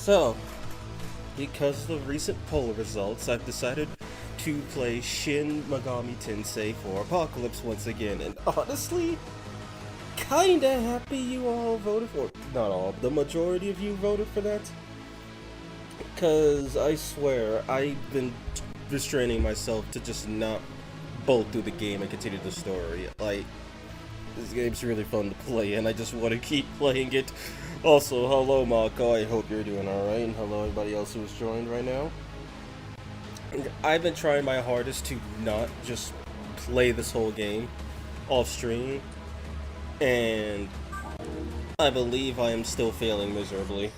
So, because of the recent poll results, I've decided to play Shin Megami Tensei for Apocalypse once again, and honestly, kinda happy you all voted for it. Not all, the majority of you voted for that. Cause I swear, I've been restraining myself to just not bolt through the game and continue the story. Like, this game's really fun to play, and I just want to keep playing it. Also, hello Mako, I hope you're doing alright, and hello everybody else who's joined right now. I've been trying my hardest to not just play this whole game off stream, and I believe I am still failing miserably.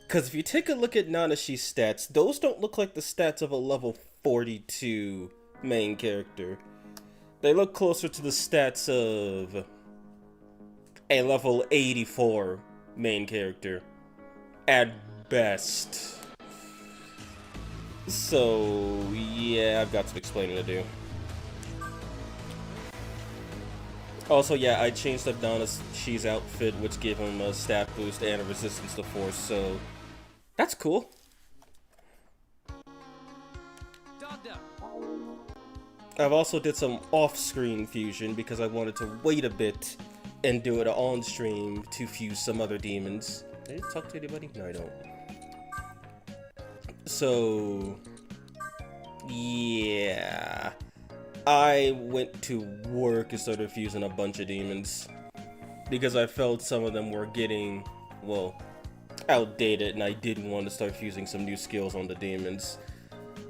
Because if you take a look at Nanashi's stats, those don't look like the stats of a level 42 main character. They look closer to the stats of a level 84 main character, at best. So, yeah, I've got some explaining to do. Also, yeah, I changed up Nanashi's outfit, which gave him a stat boost and a resistance to force, so that's cool. Dagda. I've also did some off-screen fusion because I wanted to wait a bit and do it on-stream to fuse some other demons. Did I talk to anybody? No, I don't. So, yeah. I went to work and started fusing a bunch of demons because I felt some of them were getting, well, outdated, and I didn't want to start fusing some new skills on the demons.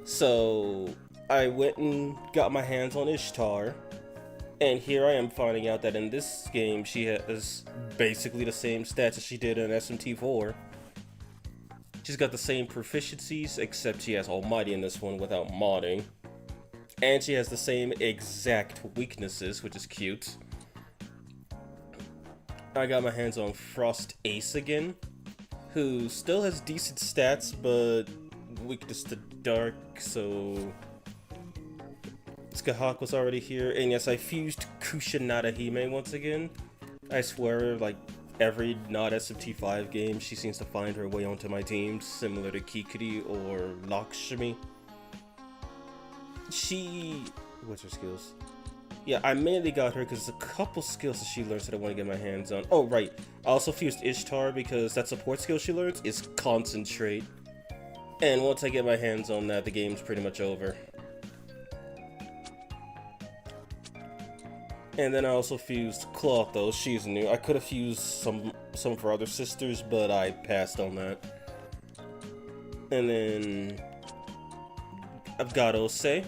So I went and got my hands on Ishtar, and here I am finding out that in this game she has basically the same stats as she did in SMT4. She's got the same proficiencies, except she has Almighty in this one without modding. And she has the same exact weaknesses, which is cute. I got my hands on Frost Ace again, who still has decent stats, but weakness to dark, so Skahak was already here. And yes, I fused Kushinada Hime once again. I swear, like, every not SMT5 game, she seems to find her way onto my team, similar to Kikuri or Lakshmi. What's her skills? Yeah, I mainly got her because there's a couple skills that she learns that I want to get my hands on. Oh, right. I also fused Ishtar because that support skill she learns is Concentrate. And once I get my hands on that, the game's pretty much over. And then I also fused Cloth, though. She's new. I could have fused some of her other sisters, but I passed on that. And then I've got Ose,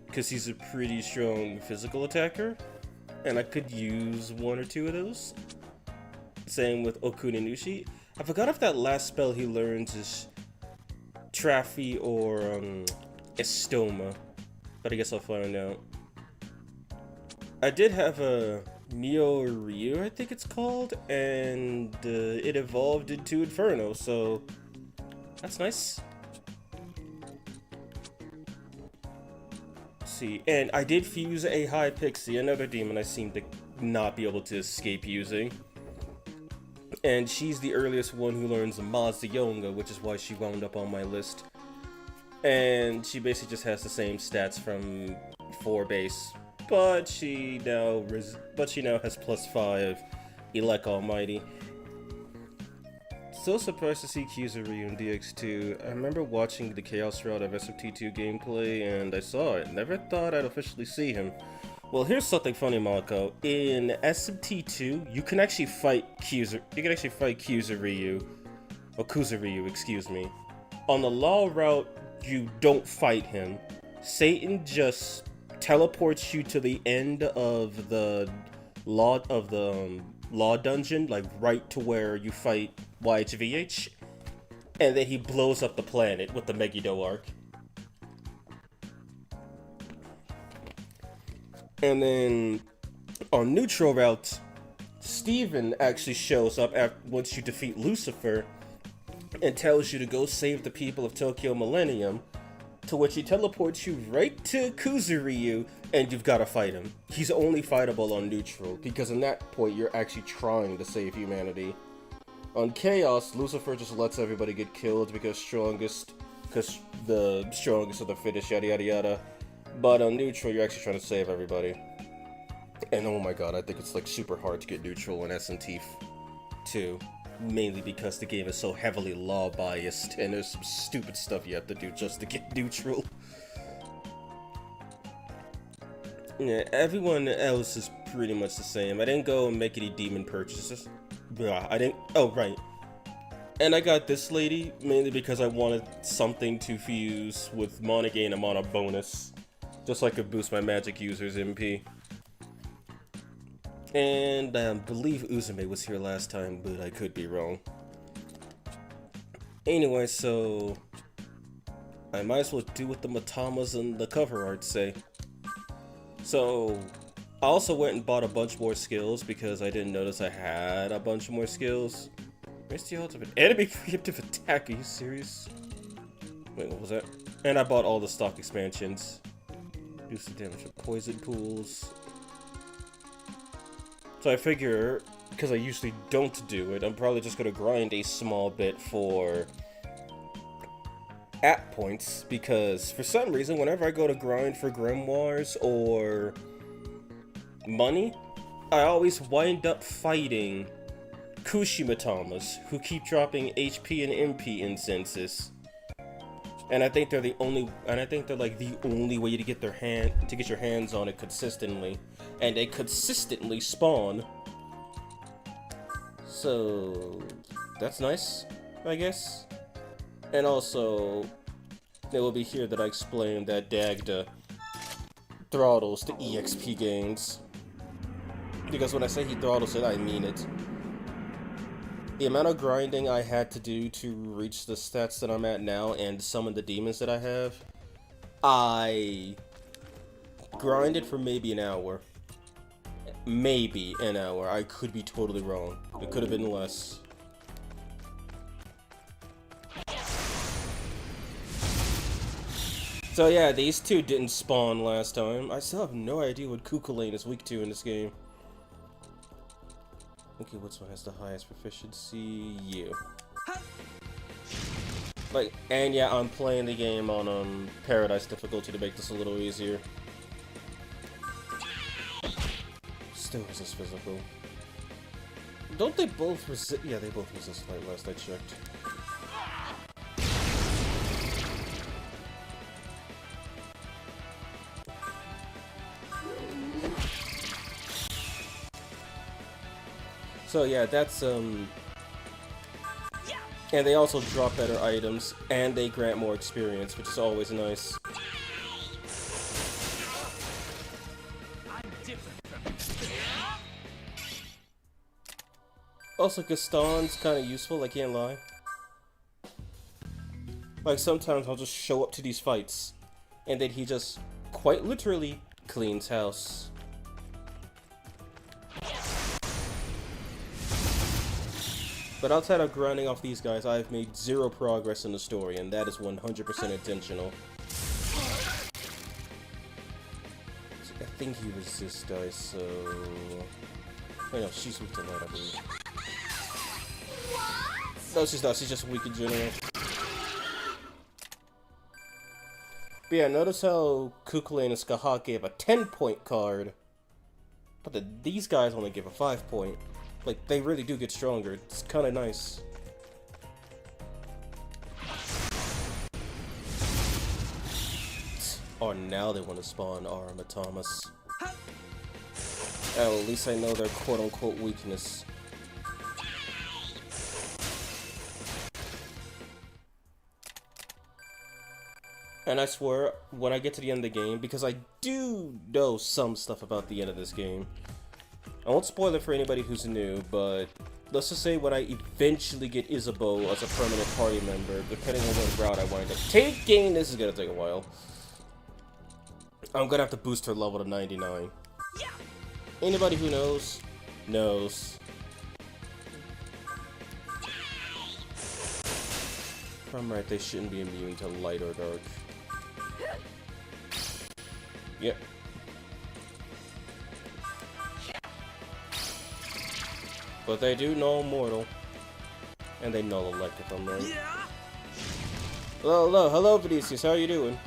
because he's a pretty strong physical attacker, and I could use one or two of those. Same with Okuninushi. I forgot if that last spell he learns is Trafi or Estoma, but I guess I'll find out. I did have a Neo Ryu, I think it's called, and it evolved into Inferno, so that's nice. See, and I did fuse a High Pixie, another demon I seem to not be able to escape using. And she's the earliest one who learns Mazayonga, which is why she wound up on my list. And she basically just has the same stats from 4 base, but she now has +5 Elec Almighty. So surprised to see Kizuryu in DX2. I remember watching the Chaos route of SMT2 gameplay, and I saw it. Never thought I'd officially see him. Well, here's something funny, Mako. In SMT2, you can actually fight Kizuryu, or Kuzuryu, excuse me. On the Law route, you don't fight him. Satan just teleports you to the end of the Law dungeon, like right to where you fight YHVH, and then he blows up the planet with the Megiddo arc. And then on neutral route, Steven actually shows up once you defeat Lucifer and tells you to go save the people of Tokyo Millennium, to which he teleports you right to Kuzuryu, and you've got to fight him. He's only fightable on neutral, because in that point you're actually trying to save humanity. On Chaos, Lucifer just lets everybody get killed because the strongest of the fittest, yada yada yada. But on Neutral, you're actually trying to save everybody. And oh my god, I think it's like super hard to get Neutral in S&T too. Mainly because the game is so heavily law biased and there's some stupid stuff you have to do just to get Neutral. Yeah, everyone else is pretty much the same. I didn't go and make any demon purchases. I didn't. Oh, right. And I got this lady mainly because I wanted something to fuse with mana gain and mana bonus. Just so I could boost my magic user's MP. And I believe Uzume was here last time, but I could be wrong. Anyway, so I might as well do what the Mitamas and the cover art say. So, I also went and bought a bunch more skills because I didn't notice I had a bunch more skills. Where's the odds of an enemy preemptive attack? Are you serious? Wait, what was that? And I bought all the stock expansions. Do some damage with poison pools. So I figure, because I usually don't do it, I'm probably just going to grind a small bit for app points, because for some reason, whenever I go to grind for grimoires or money, I always wind up fighting Kushi Mitamas, who keep dropping HP and MP incenses. And I think they're the only, like the only way to get your hands on it consistently, and they consistently spawn. So that's nice, I guess. And also, it will be here that I explain that Dagda throttles the EXP gains. Because when I say he throttles it, I mean it. The amount of grinding I had to do to reach the stats that I'm at now and summon the demons that I have, I grinded for maybe an hour. Maybe an hour. I could be totally wrong. It could have been less. So yeah, these two didn't spawn last time. I still have no idea what Kukulane is weak to in this game. Okay, which one has the highest proficiency? You. Like, and yeah, I'm playing the game on Paradise difficulty to make this a little easier. Still resist physical. Don't they both resist? Yeah, they both resist light last I checked. So yeah, that's and they also drop better items, and they grant more experience, which is always nice. Also, Gaston's kind of useful, I can't lie. Like, sometimes I'll just show up to these fights, and then he just, quite literally, cleans house. But outside of grinding off these guys, I've made zero progress in the story, and that is 100% intentional. I think he resists dice, so... Wait, no, she's weak to light, I believe. No, she's not, she's just weak in general. But yeah, notice how Kukulane and Skaha gave a 10-point card, but these guys only give a 5-point. Like, they really do get stronger. It's kind of nice. Oh, now they want to spawn our Mitamas. Oh, at least I know their quote-unquote weakness. And I swear, when I get to the end of the game, because I do know some stuff about the end of this game, I won't spoil it for anybody who's new, but let's just say when I eventually get Isabeau as a permanent party member, depending on what route I wind up taking, this is gonna take a while. I'm gonna have to boost her level to 99. Anybody who knows, knows. If I'm right, they shouldn't be immune to light or dark. Yep. But they do know Mortal. And they null elect if I'm right. Hello, Vinicius, how are you doing?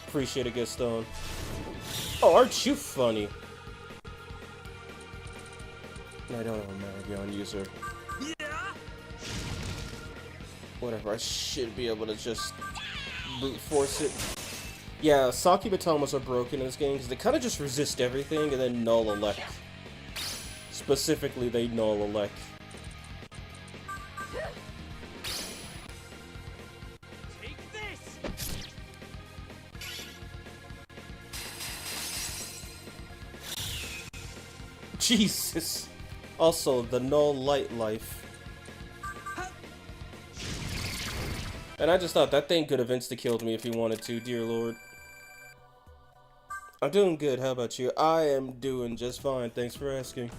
Appreciate it, Gaston. Oh, aren't you funny? I don't have a Maragon user. Whatever, I should be able to just brute force it. Yeah, Saki Mitamas are broken in this game because they kind of just resist everything and then null elect. Specifically, they null elect. Take this. Jesus! Also, the null light life. And I just thought that thing could have insta-killed me if he wanted to, dear lord. I'm doing good, how about you? I am doing just fine, thanks for asking.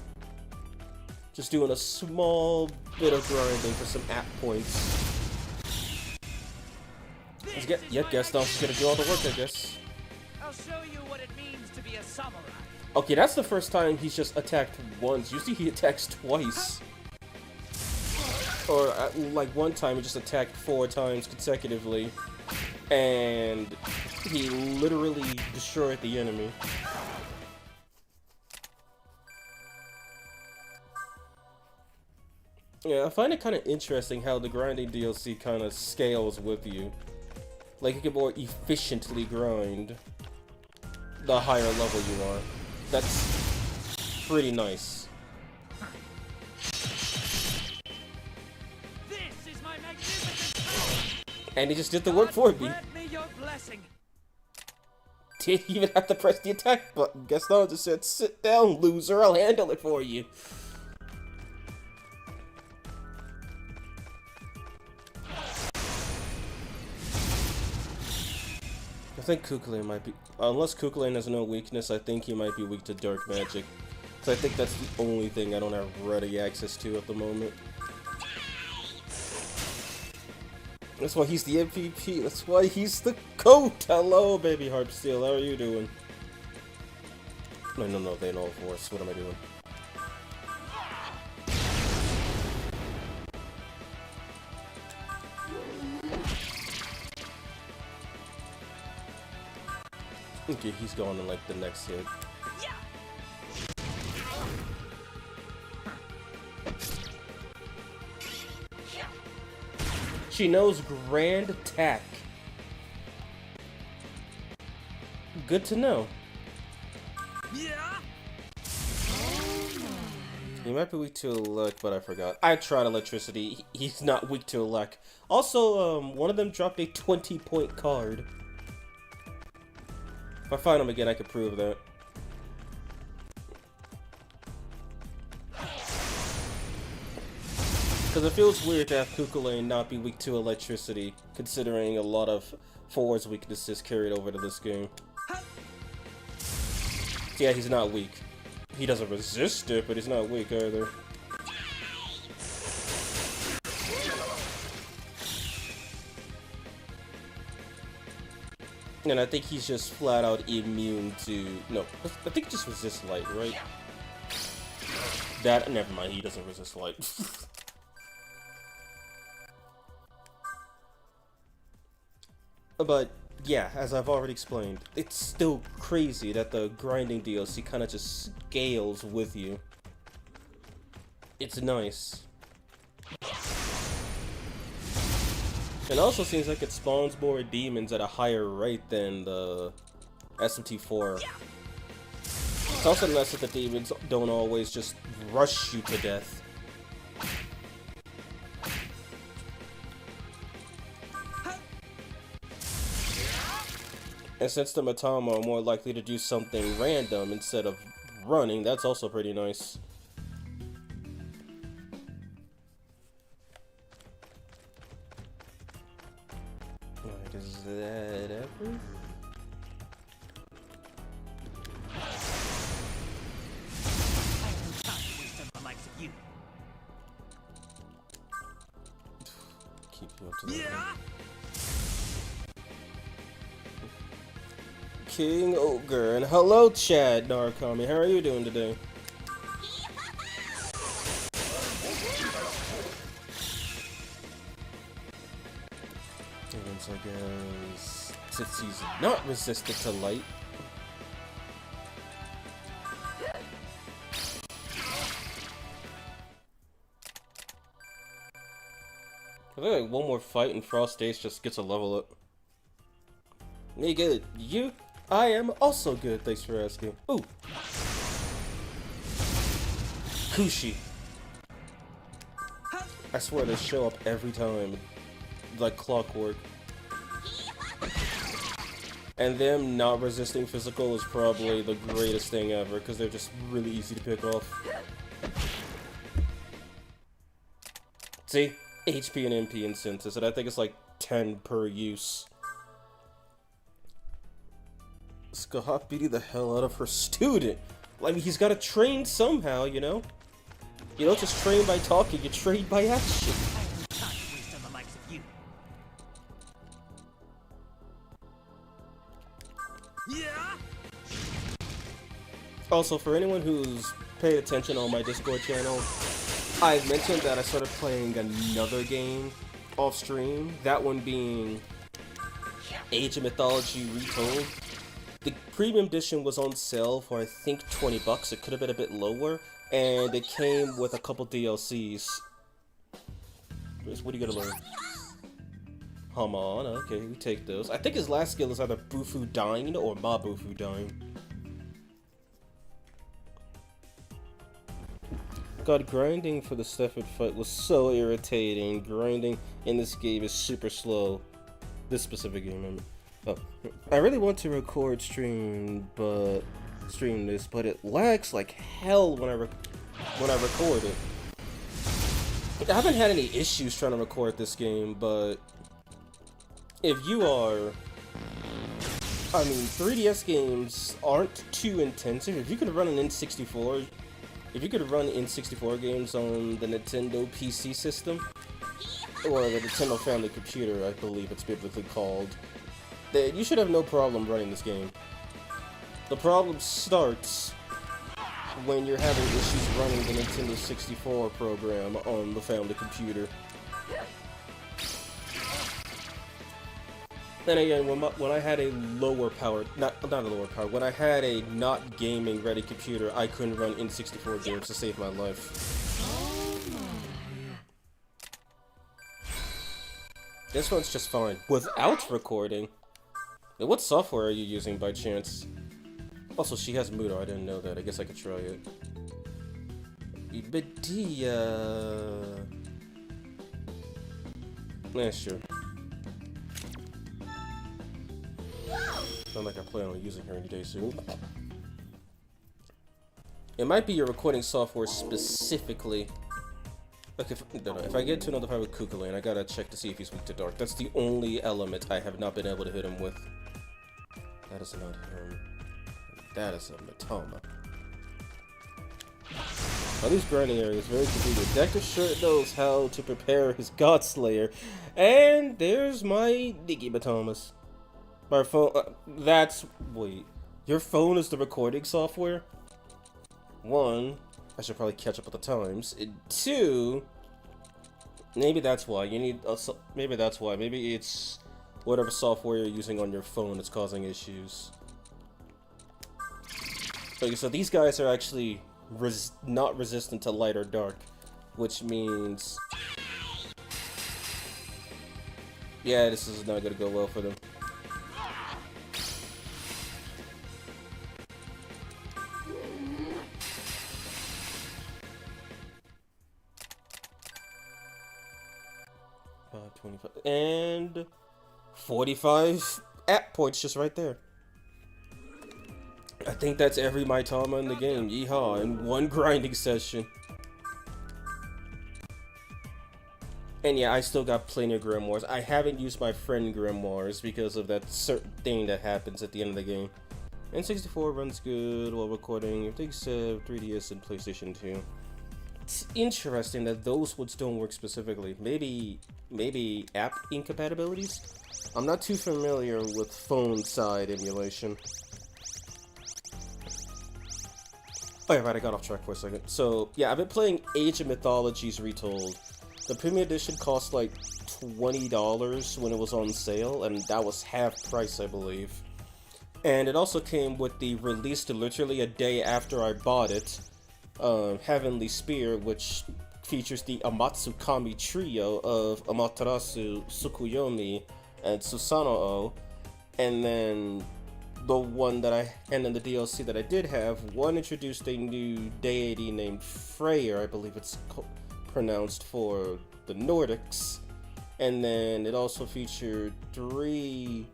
Just doing a small bit of grinding for some app points. Yep, Gaston's gonna do all the work, I guess. I'll show you what it means to be a samurai. Okay, that's the first time he's just attacked once. Usually he attacks twice. Or, like, one time he just attacked 4 times consecutively. And he literally destroyed the enemy. Yeah, I find it kind of interesting how the grinding DLC kind of scales with you. Like, you can more efficiently grind the higher level you are. That's pretty nice. This is my magnificent. And he just did the work for me. Grant me your blessing. Didn't even have to press the attack button. Gaston just said, "Sit down, loser, I'll handle it for you." I think Kukulane might be... Unless Kukulane has no weakness, I think he might be weak to dark magic. Because I think that's the only thing I don't have ready access to at the moment. That's why he's the MVP. That's why he's the GOAT. Hello, baby Harpsteel. How are you doing? No, they know force. What am I doing? Okay, he's going in like the next hit. She knows Grand Attack. Good to know. He might be weak to elect, but I forgot. I tried electricity. He's not weak to elect. Also, one of them dropped a 20-point card. If I find him again, I could prove that. Because it feels weird to have Kukulane not be weak to electricity, considering a lot of 4's weaknesses carried over to this game. So yeah, he's not weak. He doesn't resist it, but he's not weak either. And I think he's just flat out immune to... No, I think he just resists light, right? That... Never mind, he doesn't resist light. But, yeah, as I've already explained, it's still crazy that the grinding DLC kind of just scales with you. It's nice. It also seems like it spawns more demons at a higher rate than the SMT4. It's also nice that the demons don't always just rush you to death. And since the Mitama are more likely to do something random instead of running, that's also pretty nice. Alright, is that everything? Keep you up to the King Ogre, and hello Chad Narkami, how are you doing today? options, I guess. Since he's not resistant to light. I think like one more fight and Frost Ace just gets a level up. Me good. You? I am also good, thanks for asking. Ooh. Kushi. I swear they show up every time. Like clockwork. And them not resisting physical is probably the greatest thing ever, because they're just really easy to pick off. See? HP and MP in Synthesis, and I think it's like 10 per use. Skahop beating the hell out of her student. I mean, he's got to train somehow, you know? You don't just train by talking, you train by action. Also, for anyone who's paid attention on my Discord channel, I mentioned that I started playing another game off stream, that one being Age of Mythology Retold. The premium edition was on sale for I think $20, it could have been a bit lower, and it came with a couple DLCs. What are you gonna learn? Hamon, okay, we take those. I think his last skill is either Bufu Dine or Ma Bufu Dine. God, grinding for the Stafford fight was so irritating. Grinding in this game is super slow. This specific game, I mean. Oh, I really want to stream this, but it lags like hell when I record it. I haven't had any issues trying to record this game, but if you are, I mean, 3DS games aren't too intensive. If you could run an N64. If you could run N64 games on the Nintendo PC system, or the Nintendo Family Computer, I believe it's biblically called, then you should have no problem running this game. The problem starts when you're having issues running the Nintendo 64 program on the Family Computer. Then again, when I had a lower power, not a lower power, when I had a not gaming ready computer, I couldn't run N64 games to save my life. This one's just fine, without recording. Now, what software are you using by chance? Also, she has Mudo, I didn't know that, I guess I could try it. Ibedia. Yeah, sure. Not like I plan on using her any day soon. It might be your recording software specifically. Okay, if I get to another fight with Kukulane, I gotta check to see if he's weak to dark. That's the only element I have not been able to hit him with. That is not him. That is a Mitama. All these grinding areas very convenient. Dagda sure knows how to prepare his God Slayer. And there's my Niki Mitamas. My phone, wait, your phone is the recording software? One, I should probably catch up with the times. And two, maybe that's why, maybe that's why, maybe it's whatever software you're using on your phone that's causing issues. Okay, so these guys are actually not resistant to light or dark, which means, yeah, this is not gonna go well for them. And 45 app points just right there. I think that's every Mitama in the game. Yeehaw, in one grinding session. And yeah, I still got plenty of grimoires. I haven't used my friend grimoires because of that certain thing that happens at the end of the game. N64 runs good while recording. I think 3DS and PlayStation 2. It's interesting that those ones don't work specifically. Maybe app incompatibilities? I'm not too familiar with phone side emulation. Oh yeah, right, I got off track for a second. So, yeah, I've been playing Age of Mythologies Retold. The premium edition cost like $20 when it was on sale, and that was half price, I believe. And it also came with the release literally a day after I bought it, Heavenly Spear, which features the Amatsukami trio of Amaterasu, Tsukuyomi, and Susanoo, and then the DLC that I did have, one introduced a new deity named Freyr, I believe it's pronounced for the Nordics, and then it also featured 3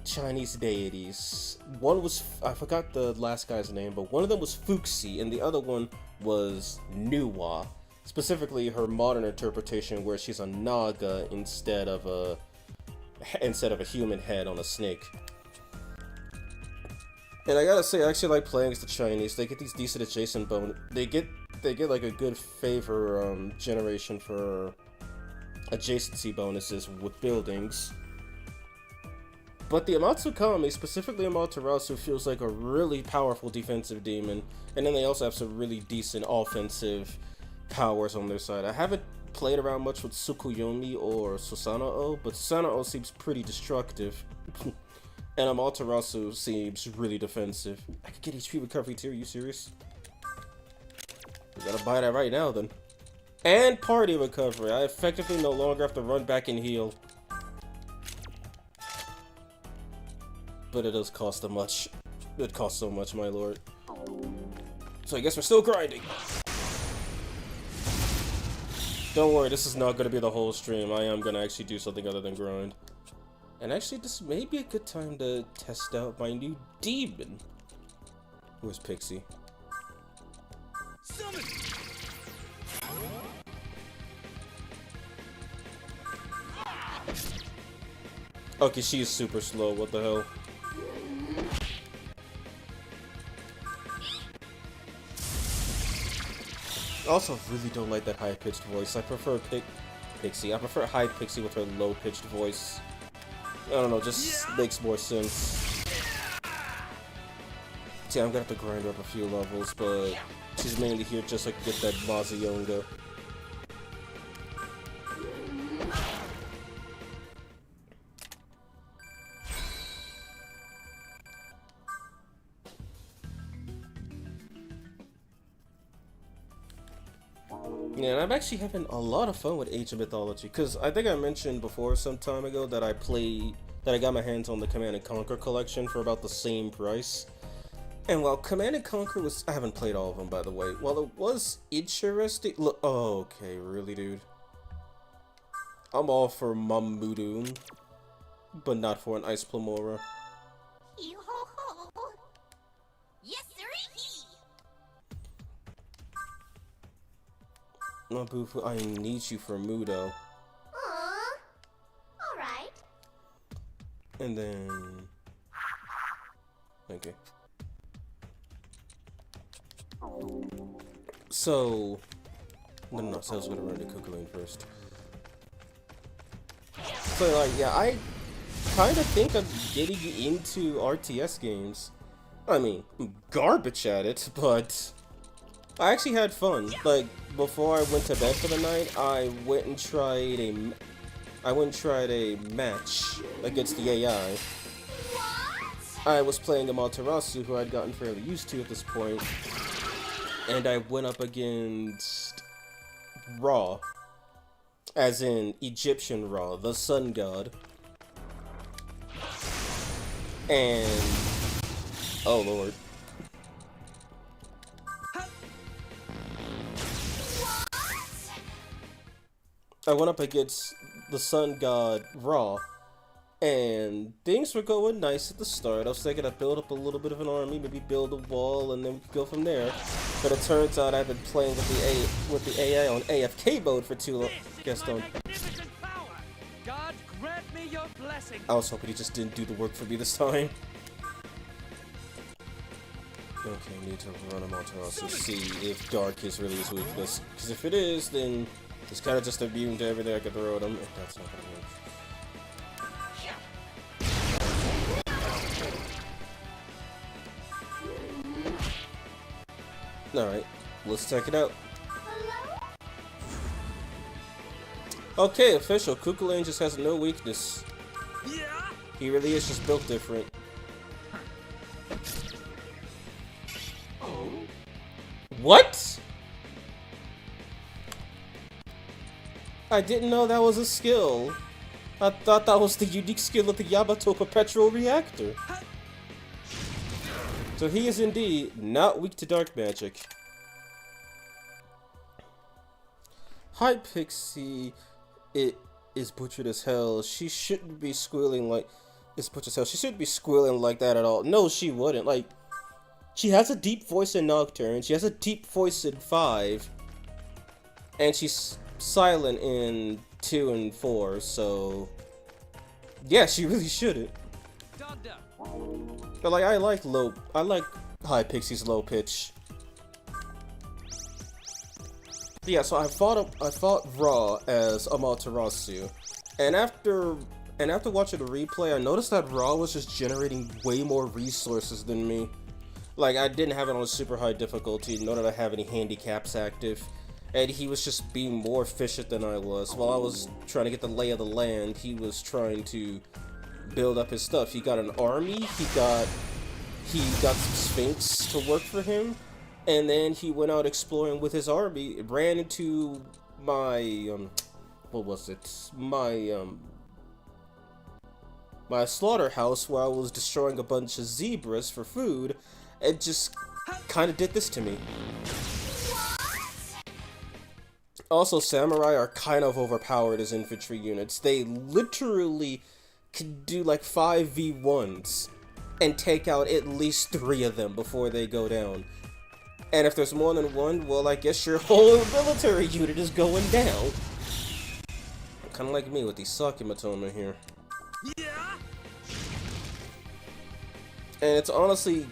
Chinese deities. One was, I forgot the last guy's name, but one of them was Fuxi, and the other one was Nuwa. Specifically, her modern interpretation, where she's a naga instead of a human head on a snake. And I gotta say, I actually like playing as the Chinese. They get these decent adjacent bonus. They get like a good favor generation for adjacency bonuses with buildings. But the Amatsukami, specifically Amaterasu, feels like a really powerful defensive demon, and then they also have some really decent offensive powers on their side. I haven't played around much with Tsukuyomi or Susanoo, but Susanoo seems pretty destructive, and Amaterasu seems really defensive. I could get HP recovery too, are you serious? We gotta buy that right now then. And party recovery, I effectively no longer have to run back and heal. But it does cost much. It costs so much, my lord. So I guess we're still grinding. Don't worry, this is not going to be the whole stream. I am going to actually do something other than grind. And actually, this may be a good time to test out my new demon. Where's Pixie? Summon. Okay, she is super slow. What the hell? I also really don't like that high-pitched voice. I prefer Pixie. I prefer high Pixie with her low-pitched voice. I don't know, just makes more sense. See, I'm gonna have to grind her up a few levels, but she's mainly here just so I can get that Mazayonga. Yeah, and I'm actually having a lot of fun with Age of Mythology, because I think I mentioned before some time ago that I got my hands on the Command & Conquer collection for about the same price. And while Command & Conquer was, I haven't played all of them by the way, while it was interesting, look, oh, okay, really dude. I'm all for Mamudu, but not for an Ice Plumora. Yes, sir. No, Boo-Boo, I need you for Mudo. Alright. And then... okay. So... No, so I was gonna run to Kukulane first. So, like, yeah, I kind of think I'm getting into RTS games. I mean, I'm garbage at it, but... I actually had fun. Like, before I went to bed for the night, I went and tried a match against the AI. I was playing Amaterasu, who I'd gotten fairly used to at this point, and I went up against Ra, as in Egyptian Ra, the sun god. And oh lord. I went up against the sun god Ra, and things were going nice at the start. I was thinking I'd build up a little bit of an army, maybe build a wall, and then we could go from there. But it turns out I've been playing with the AI on AFK mode for too long. Guess don't. God grant me your blessing. I was hoping he just didn't do the work for me this time. Okay, I need to run him onto us and see if Dark is really his weakness. Because if it is, then it's kind of just immune to everything I can throw at him. If that's not gonna work. Alright, let's check it out. Okay, official. Kukulane just has no weakness. Yeah. He really is just built different. What? I didn't know that was a skill. I thought that was the unique skill of the Yamato Perpetual Reactor. So he is indeed not weak to dark magic. Hi Pixie, it is butchered as hell. She shouldn't be squealing like it's butchered as hell. She shouldn't be squealing like that at all. No, she wouldn't. Like, she has a deep voice in Nocturne. She has a deep voice in 5, and she's silent in 2 and 4. So, yeah, she really shouldn't. Dagda. But like, I like High Pixie's low pitch. Yeah, so I fought Raw as Amaterasu, and after watching the replay, I noticed that Raw was just generating way more resources than me. Like, I didn't have it on a super high difficulty, nor did I have any handicaps active, and he was just being more efficient than I was. While I was trying to get the lay of the land, he was trying to build up his stuff. He got an army, he got some Sphinx to work for him. And then he went out exploring with his army, ran into my, what was it? My slaughterhouse where I was destroying a bunch of zebras for food, and just kind of did this to me. Also, samurai are kind of overpowered as infantry units. They literally can do like 5v1s and take out at least 3 of them before they go down. And if there's more than one, well, I guess your whole military unit is going down. Kind of like me with the Saki Mitama here. Yeah. And it's honestly,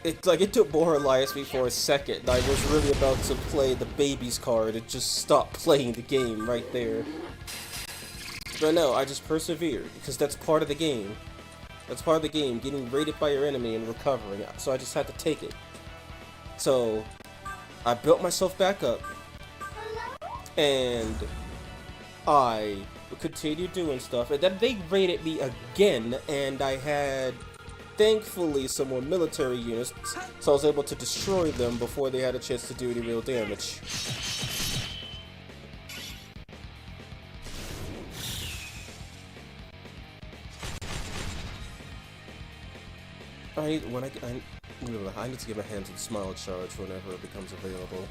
it's like it demoralized me for a second. I was really about to play the baby's card and just stop playing the game right there. But no, I just persevered, because that's part of the game. That's part of the game, getting raided by your enemy and recovering. So I just had to take it. So, I built myself back up, and I continued doing stuff, and then they raided me again, and I had, thankfully, some more military units, so I was able to destroy them before they had a chance to do any real damage. I need to get my hands on Smile Charge whenever it becomes available.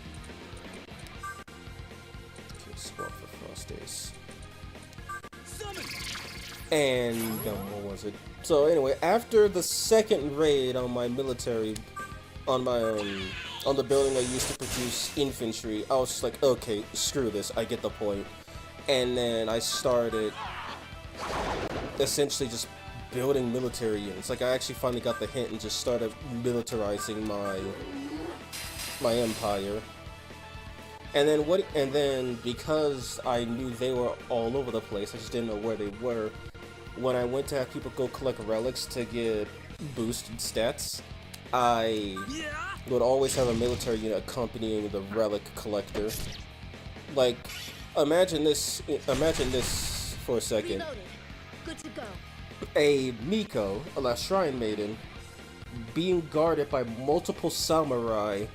Okay, swap for Frost Ace. And what was it? So anyway, after the second raid on my military, on the building I used to produce infantry, I was just like, okay, screw this, I get the point. And then I started essentially just building military units. Like, I actually finally got the hint and just started militarizing my empire. And then because I knew they were all over the place, I just didn't know where they were. When I went to have people go collect relics to get boosted stats, I would always have a military unit accompanying the relic collector. Like, imagine this for a second. Reloaded. Good to go. A Miko, a shrine maiden, being guarded by multiple samurai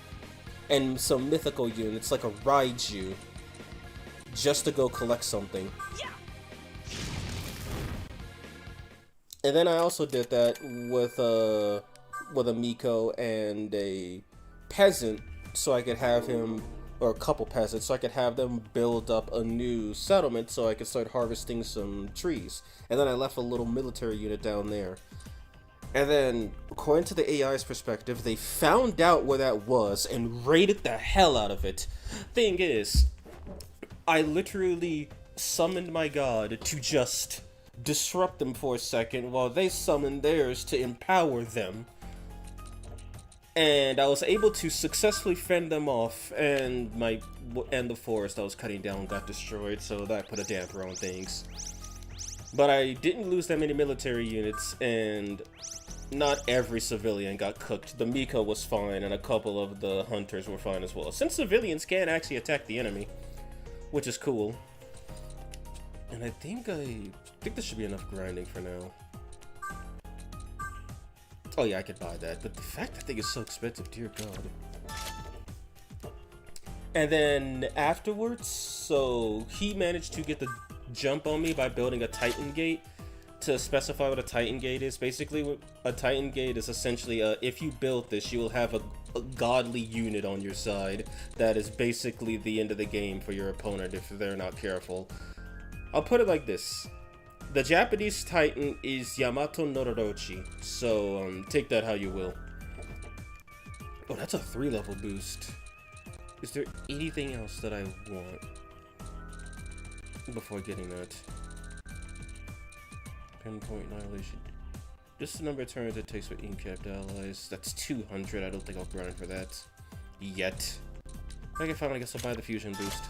and some mythical units like a Raiju, just to go collect something. Yeah. And then I also did that with a Miko and a peasant, so I could have him, or a couple peasants, so I could have them build up a new settlement so I could start harvesting some trees. And then I left a little military unit down there. And then, according to the AI's perspective, they found out where that was and raided the hell out of it. Thing is, I literally summoned my god to just disrupt them for a second while they summoned theirs to empower them. And I was able to successfully fend them off, and the forest I was cutting down got destroyed, so that put a damper on things. But I didn't lose that many military units, and not every civilian got cooked. The Miko was fine, and a couple of the hunters were fine as well, since civilians can actually attack the enemy, which is cool. And I think this should be enough grinding for now. Oh yeah, I could buy that, but the fact that thing is so expensive, dear God. And then afterwards, so he managed to get the jump on me by building a Titan Gate. To specify what a Titan Gate is, basically a Titan Gate is essentially if you build this, you will have a godly unit on your side. That is basically the end of the game for your opponent if they're not careful. I'll put it like this. The Japanese Titan is Yamato Nororochi, so take that how you will. Oh, that's a 3-level boost. Is there anything else that I want before getting that? Pinpoint Annihilation. Just the number of turns it takes with in-capped allies. That's 200. I don't think I'll grind for that yet. If I can find it, I guess I'll buy the fusion boost.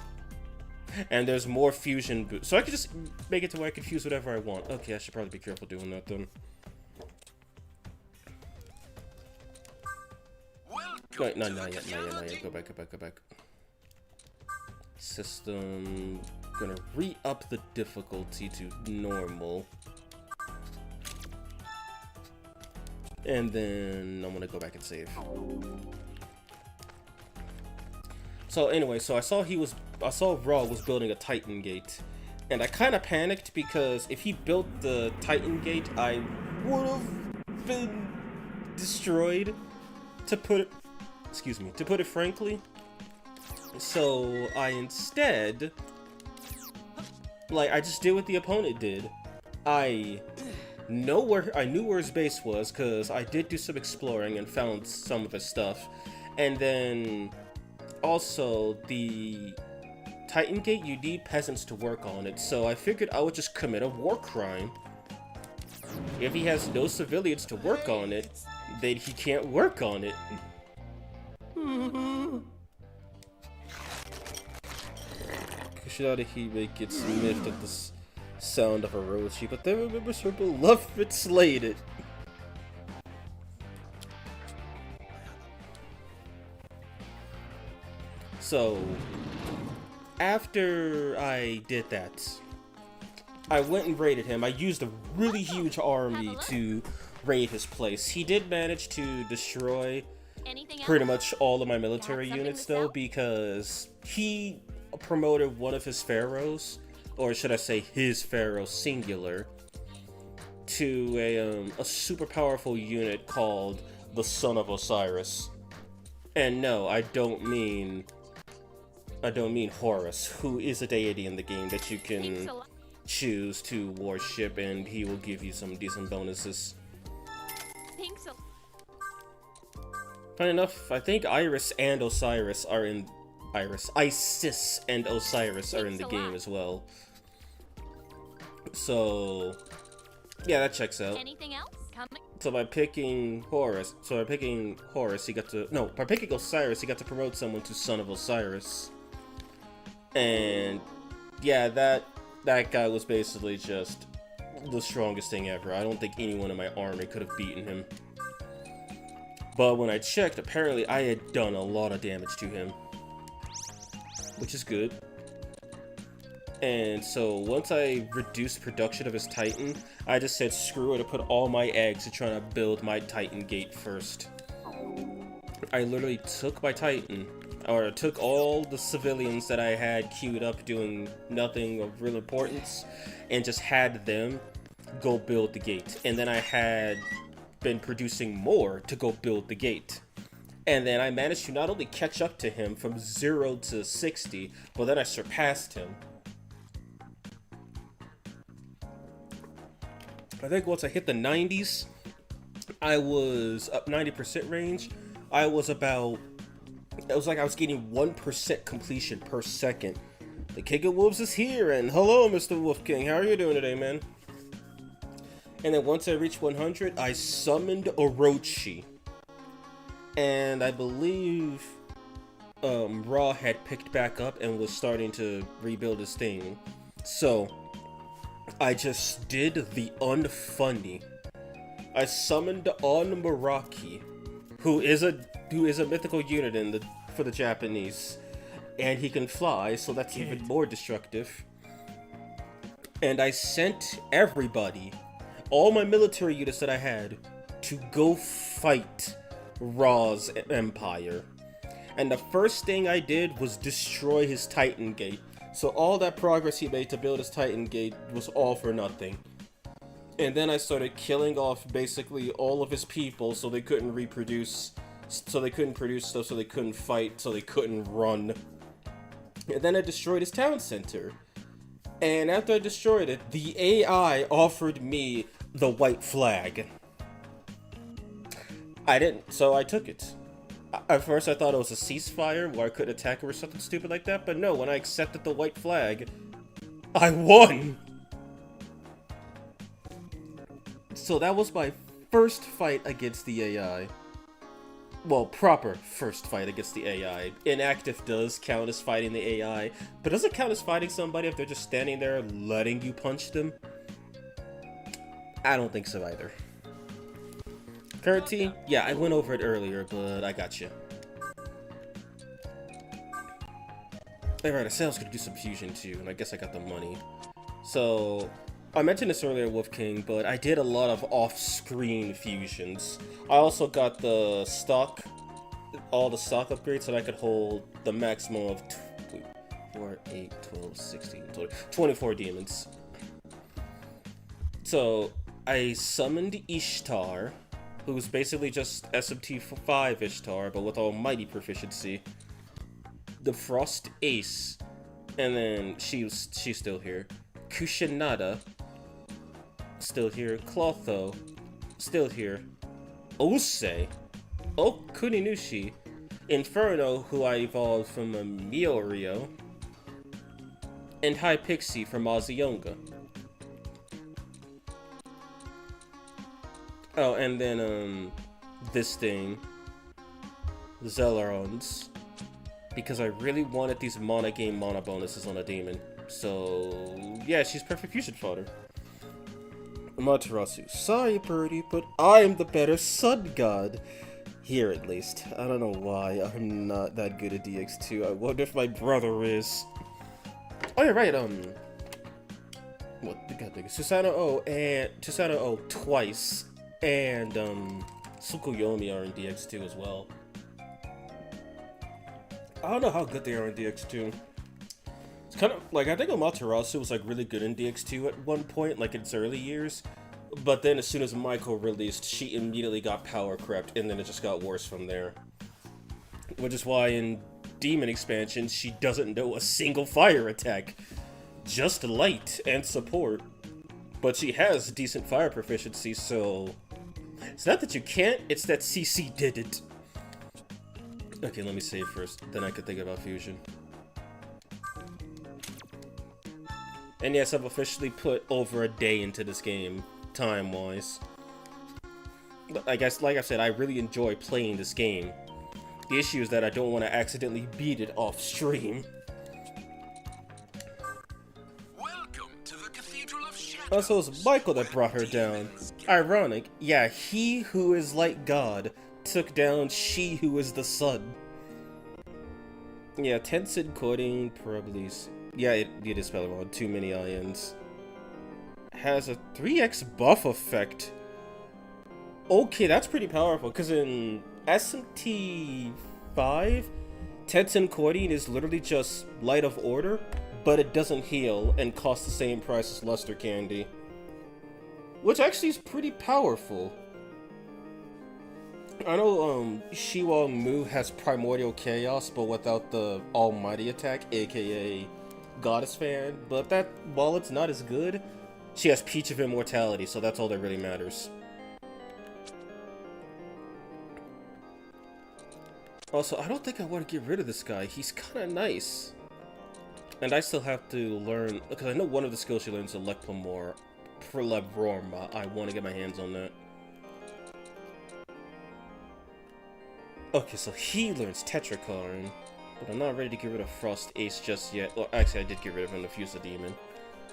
And there's more fusion boost. So I could just make it to where I can fuse whatever I want. Okay, I should probably be careful doing that then. Wait, not yet. Go back. System. Gonna re-up the difficulty to normal. And then I'm gonna go back and save. So anyway, so I saw Raw was building a Titan Gate, and I kind of panicked because if he built the Titan Gate, I would have been destroyed. To put it frankly. So I instead, I just did what the opponent did. I knew where his base was because I did do some exploring and found some of his stuff, and then also the Titan Gate, you need peasants to work on it, so I figured I would just commit a war crime. If he has no civilians to work on it, then he can't work on it. Kushida gets miffed at the sound of Orochi, but then remembers her beloved slayed. So, after I did that, I went and raided him. I used a really huge army to raid his place. He did manage to destroy pretty much all of my military units though, because he promoted one of his pharaohs, or should I say his pharaoh singular, to a super powerful unit called the Son of Osiris. And no, I don't mean Horus, who is a deity in the game that you can choose to worship, and he will give you some decent bonuses. Funny enough, I think Isis and Osiris are in the game as well. So yeah, that checks out. Anything else? So by picking Horus, by picking Osiris, he got to promote someone to Son of Osiris. And yeah, that guy was basically just the strongest thing ever. I don't think anyone in my army could have beaten him. But when I checked, apparently I had done a lot of damage to him, which is good. And so once I reduced production of his Titan, I just said screw it, I put all my eggs to try to build my Titan Gate first. I literally took my Titan, or took all the civilians that I had queued up doing nothing of real importance, and just had them go build the gate. And then I had been producing more to go build the gate. And then I managed to not only catch up to him from 0 to 60, but then I surpassed him. I think once I hit the 90s, I was up 90% range. It was like I was getting 1% completion per second. The King of Wolves is here, and hello, Mr. Wolf King. How are you doing today, man? And then once I reached 100, I summoned Orochi. And I believe Ra had picked back up and was starting to rebuild his thing. So I just did the unfunny. I summoned On Maraki, who is a mythical unit for the Japanese, and he can fly, so that's even more destructive. And I sent everybody, all my military units that I had, to go fight Ra's empire. And the first thing I did was destroy his Titan Gate. So all that progress he made to build his Titan Gate was all for nothing. And then I started killing off basically all of his people so they couldn't reproduce, so they couldn't produce stuff, so they couldn't fight, so they couldn't run. And then I destroyed his town center. And after I destroyed it, the AI offered me the white flag. I didn't, so I took it. At first I thought it was a ceasefire where I could attack her or something stupid like that, but no, when I accepted the white flag, I won! So that was my first fight against the AI. Well, proper first fight against the AI. Inactive does count as fighting the AI, but does it count as fighting somebody if they're just standing there letting you punch them? I don't think so either. Current team? Yeah, I went over it earlier, but I got you. Alright, I said I was gonna do some fusion too, and I guess I got the money. So, I mentioned this earlier, Wolf King, but I did a lot of off-screen fusions. I also got the stock, all the stock upgrades so that I could hold the maximum of 4, 8, 12, 16, 20, 24 demons. So, I summoned Ishtar, who's basically just SMT5 Ishtar, but with almighty proficiency. The Frost Ace, and then she's still here. Kushinada, still here. Clotho, still here. Ose, Kuninushi, Inferno, who I evolved from a Miorio, and High Pixie from Azionga. Oh, and then, this thing, Zelerons, because I really wanted these mana game mana bonuses on a demon. So, yeah, she's perfect fusion fodder. Amaterasu, sorry birdie, but I'm the better sun god. Here at least. I don't know why I'm not that good at DX2. I wonder if my brother is. Oh, you're right, what the god thing? Susanoo O twice. And, Tsukuyomi are in DX2 as well. I don't know how good they are in DX2. It's kind of, like, I think Amaterasu was, like, really good in DX2 at one point, like, in its early years. But then as soon as Michael released, she immediately got power crept, and then it just got worse from there. Which is why in Demon Expansion, she doesn't know a single fire attack. Just light and support. But she has decent fire proficiency, so... It's not that you can't, it's that CC did it. Okay, let me save first, then I could think about fusion. And yes, I've officially put over a day into this game, time-wise. I guess, like I said, I really enjoy playing this game. The issue is that I don't want to accidentally beat it off-stream. Welcome to the Cathedral of Shadows. Also, it was Michael that brought her down. Ironic, yeah, he who is like God took down she who is the sun. Yeah, Tensei coding probably... Yeah, it is spelled wrong. Too many INs. Has a 3x buff effect. Okay, that's pretty powerful, because in SMT5, Tensei coding is literally just Light of Order, but it doesn't heal and costs the same price as Luster Candy. Which actually is pretty powerful. I know Shiwong Mu has Primordial Chaos, but without the Almighty attack, aka Goddess Fan, but that, while it's not as good, she has Peach of Immortality, so that's all that really matters. Also, I don't think I want to get rid of this guy. He's kind of nice. And I still have to learn, because I know one of the skills she learns is Elecplomor, Prelebrorma. I want to get my hands on that. Okay, so he learns Tetrakarn, but I'm not ready to get rid of Frost Ace just yet. Well, actually, I did get rid of him to fuse the demon,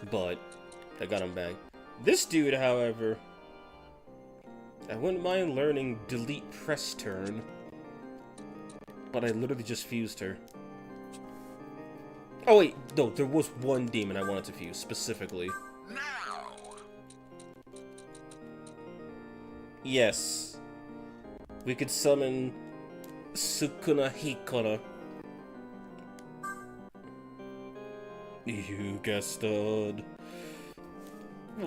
but I got him back. This dude, however, I wouldn't mind learning Delete Press Turn, but I literally just fused her. Oh wait, no, there was one demon I wanted to fuse, specifically. Yes. We could summon Sukuna Hikona. You Gaston.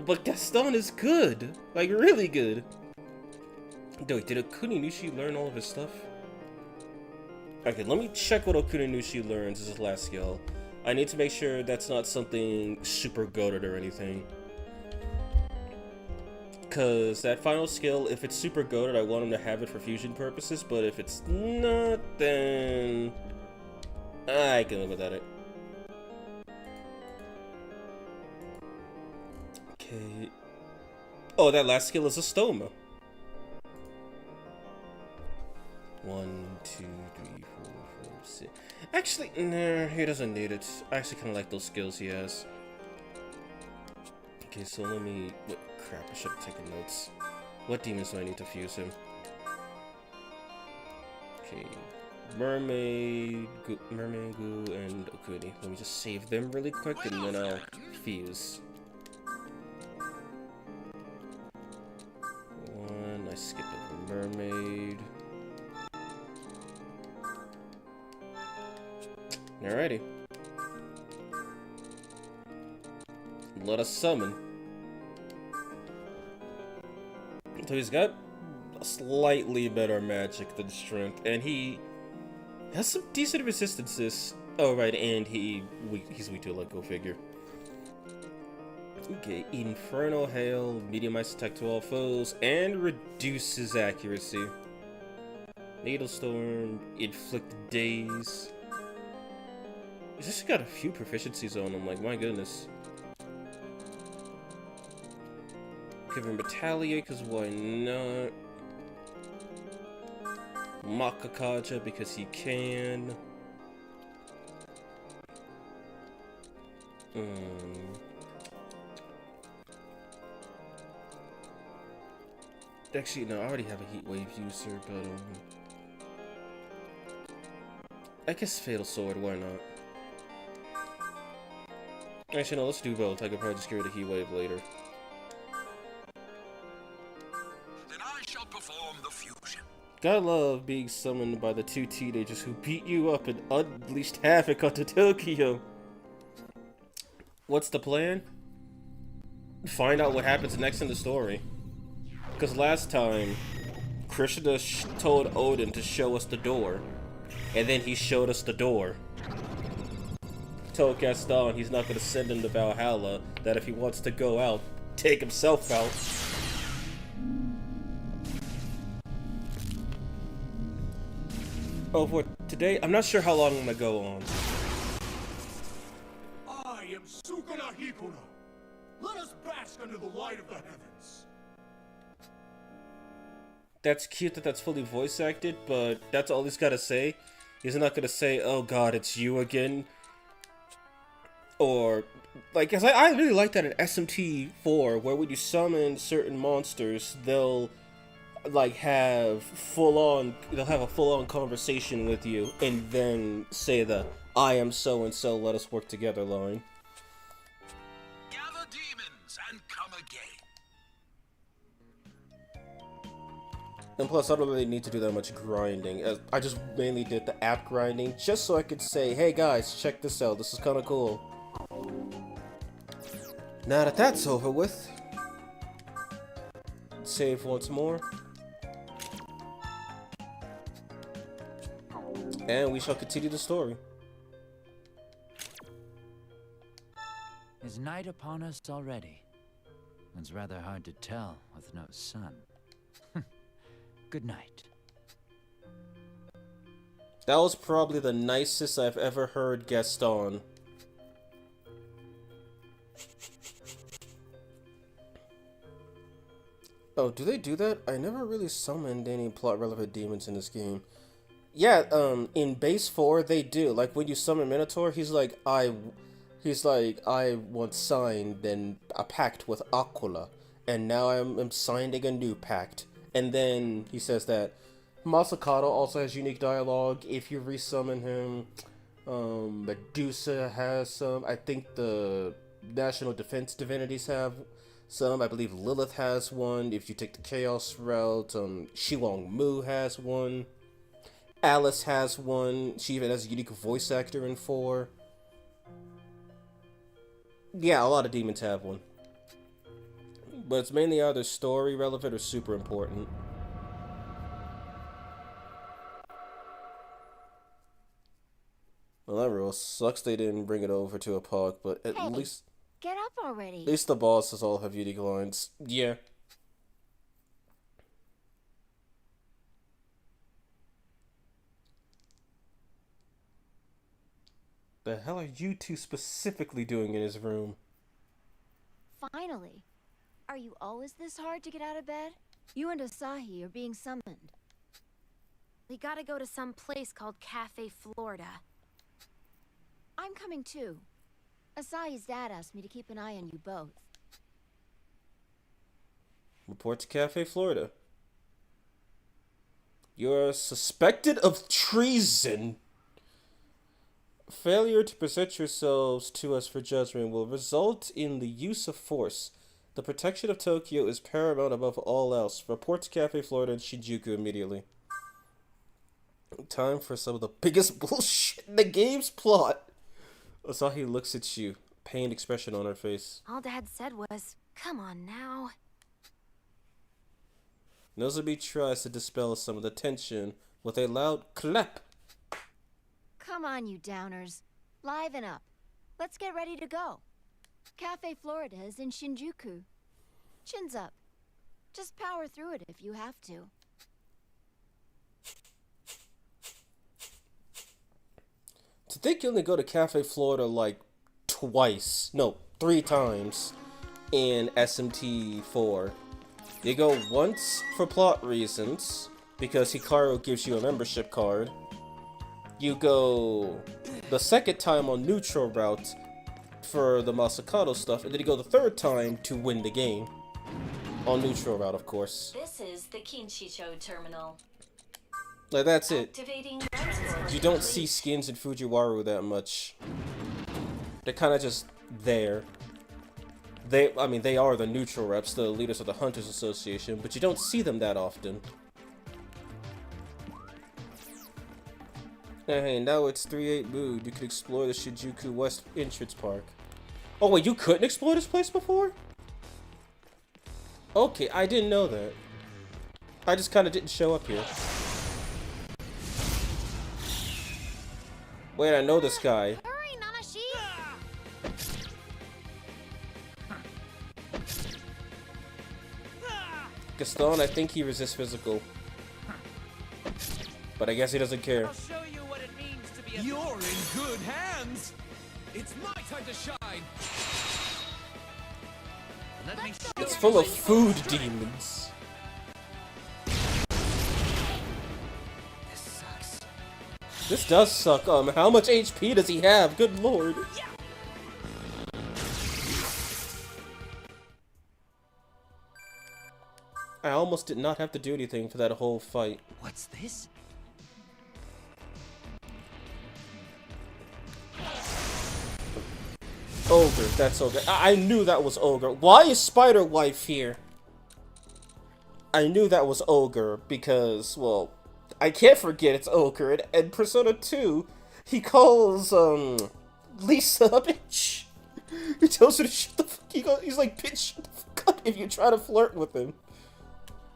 But Gaston is good. Like, really good. Wait, did Okuninushi learn all of his stuff? Okay, let me check what Okuninushi learns as his last skill. I need to make sure that's not something super goated or anything. Because that final skill, if it's super goated, I want him to have it for fusion purposes, but if it's not, then I can live without it. Okay. Oh, that last skill is a stoma. 1, 2, 3, 4, 5, 6. Actually, nah, he doesn't need it. I actually kind of like those skills he has. Okay, so let me... What crap, I should have taken notes. What demons do I need to fuse him? Okay, Mermaid Goo, and Okuni. Let me just save them really quick, and then I'll fuse. One, I skipped over Mermaid. Alrighty. Let us summon. So he's got a slightly better magic than strength, and he has some decent resistances. Oh right, and he's weak to let go figure. Okay, Inferno Hail, medium ice attack to all foes, and reduces accuracy. Needle Storm, Inflict Daze. He's just got a few proficiencies on him, like, my goodness. Give him Retaliate, because why not? Makakaja, because he can. Actually, no, I already have a Heat Wave user, but, I guess Fatal Sword, why not? Actually, no, let's do both. I could probably just get rid of Heat Wave later. Then I shall perform the fusion. Gotta love being summoned by the two teenagers who beat you up and unleashed havoc onto Tokyo. What's the plan? Find out what happens next in the story. Because last time, Krishna told Odin to show us the door, and then he showed us the door. Told Gaston he's not going to send him to Valhalla, that if he wants to go out, take himself out. Oh, for today, I'm not sure how long I'm going to go on. I am Sukuna Hikuna. Let us bask under the light of the heavens. That's cute that that's fully voice acted, but that's all he's got to say. He's not going to say, oh god, it's you again. Or, like, cause I really like that in SMT4, where when you summon certain monsters, they'll, like, they'll have a full-on conversation with you, and then say the, I am so-and-so, let us work together line. Gather demons and come again. And plus, I don't really need to do that much grinding. I just mainly did the app grinding, just so I could say, hey guys, check this out, this is kinda cool. Now that that's over with, save once more, and we shall continue the story. Is night upon us already? It's rather hard to tell with no sun. Good night. That was probably the nicest I've ever heard Gaston. Oh, do they do that? I never really summoned any plot-relevant demons in this game. Yeah, in base 4, they do. Like, when you summon Minotaur, he's like, I once signed a pact with Aquila, and now I'm signing a new pact. And then he says that Masakata also has unique dialogue if you resummon him. Medusa has some. I think the National Defense Divinities have some. I believe Lilith has one. If you take the Chaos route, Shilong Mu has one. Alice has one. She even has a unique voice actor in 4. Yeah, a lot of demons have one. But it's mainly either story relevant or super important. Well, that real sucks they didn't bring it over to a park, but at least... Get up already. At least the bosses all have unique lines. Yeah. The hell are you two specifically doing in his room? Finally. Are you always this hard to get out of bed? You and Asahi are being summoned. We gotta go to some place called Cafe Florida. I'm coming too. Asahi's dad asked me to keep an eye on you both. Report to Cafe Florida. You're suspected of treason. Failure to present yourselves to us for judgment will result in the use of force. The protection of Tokyo is paramount above all else. Report to Cafe Florida and Shinjuku immediately. Time for some of the biggest bullshit in the game's plot. Asahi looks at you, pained expression on her face. All Dad said was, come on now. Nozomi tries to dispel some of the tension with a loud clap. Come on, you downers. Liven up. Let's get ready to go. Cafe Florida is in Shinjuku. Chins up. Just power through it if you have to. To think you only go to Cafe Florida like twice, no, 3 times in SMT 4. You go once for plot reasons, because Hikaru gives you a membership card. You go the second time on neutral route for the Masakato stuff, and then you go the 3rd time to win the game. On neutral route, of course. This is the Kinshicho terminal. Like, that's it. Activating You don't see skins in Fujiwara that much. They're kind of just there. They are the neutral reps, the leaders of the Hunters Association, but you don't see them that often. Hey, now it's 3-8 mood. You can explore the Shinjuku West Entrance Park. Oh wait, you couldn't explore this place before? Okay, I didn't know that. I just kind of didn't show up here. Wait, I know this guy. Hurry, Nanashi! Gaston, I think he resists physical. But I guess he doesn't care. I'll show you what it means to be a... You're in good hands! It's my time to shine! Let me show It's full of food demons. This sucks. This does suck. How much HP does he have? Good lord. I almost did not have to do anything for that whole fight. What's this? Ogre, that's Ogre. I knew that was Ogre. Why is Spider Wife here? I knew that was Ogre because, well, I can't forget it's Ogre. And Persona 2, he calls, Lisa a bitch. He tells her to shut the fuck. He's like, bitch, shut the fuck up if you try to flirt with him.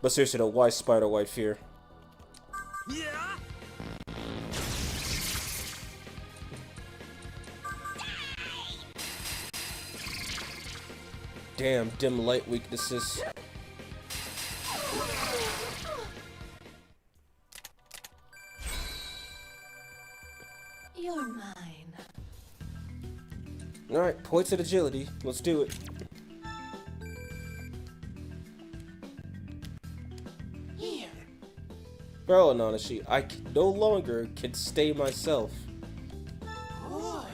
But seriously though, why is Spider Wife here? Yeah? Damn, dim light weaknesses. You're mine. Alright, points at agility. Let's do it. Here. Bro, Nanashi, I no longer can stay myself. Good.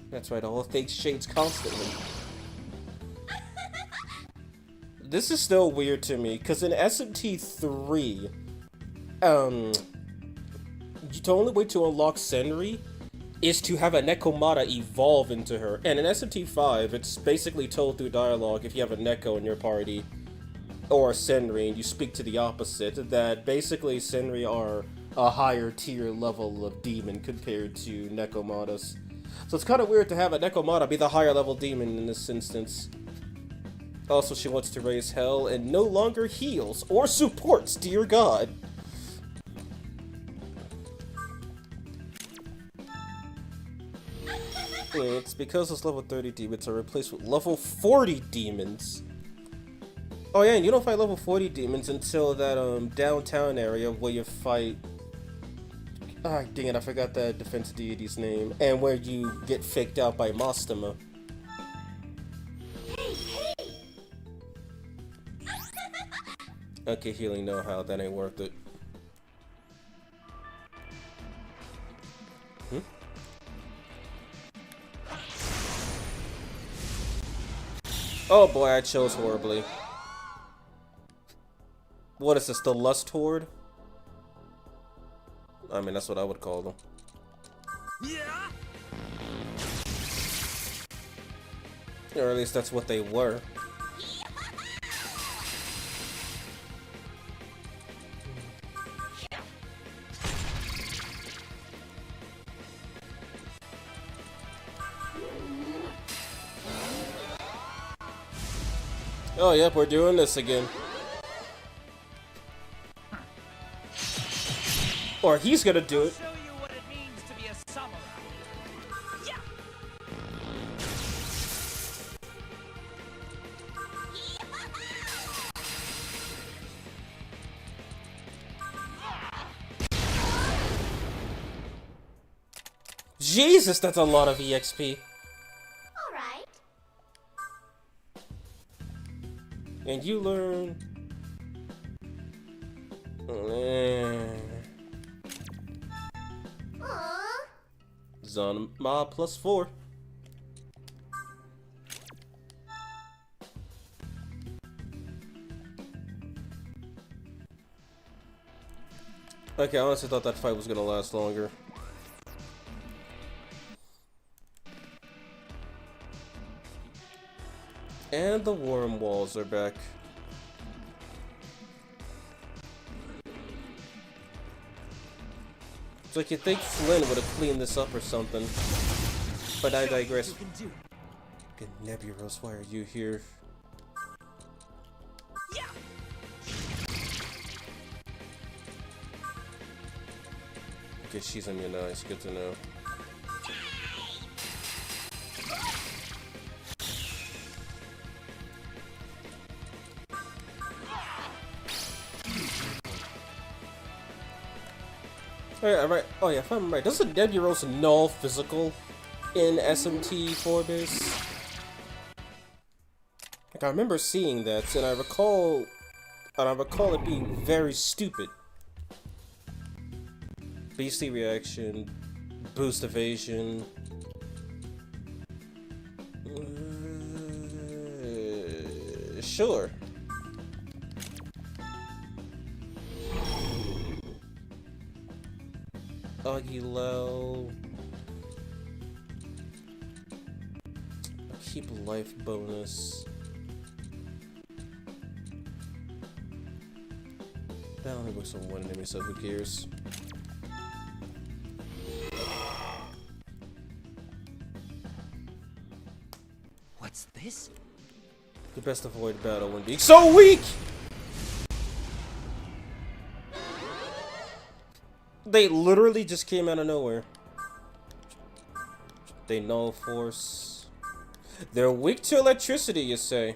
That's right, all things change constantly. This is still weird to me, because in SMT 3, you only way to unlock Senri is to have a Nekomata evolve into her. And in SMT5, it's basically told through dialogue if you have a Neko in your party, or a Senri, and you speak to the opposite, that basically Senri are a higher tier level of demon compared to Nekomatas. So it's kind of weird to have a Nekomata be the higher level demon in this instance. Also, she wants to raise hell and no longer heals or supports, dear God. It's because those level 30 demons are replaced with level 40 demons. Oh yeah, and you don't fight level 40 demons until that downtown area where you fight... Ah, dang it, I forgot that defense deity's name. And where you get faked out by Mastama. Okay, healing know-how, that ain't worth it. Oh boy, I chose horribly. What is this, the Lust Horde? I mean, that's what I would call them. Yeah. Or at least that's what they were. Oh, yep, we're doing this again. Or he's gonna do it. Show you what it means to be a samurai. Yeah. Jesus, that's a lot of EXP. Alright. And you learn... Zanma plus 4. Okay, I honestly thought that fight was gonna last longer. And the worm walls are back. It's like you'd think Flynn would have cleaned this up or something. But I digress. Good Nebulos, why are you here? Yeah. Okay, she's immunized, good to know. Alright, oh yeah, if I'm right, doesn't Nebulos null physical in SMT 4 base? Like, I remember seeing that, and I recall it being very stupid. Beastly reaction, boost evasion. Sure. Agilel. Keep life bonus. That only works on one enemy, so who cares? What's this? You best avoid battle when being so weak! They literally just came out of nowhere. They null force. They're weak to electricity, you say?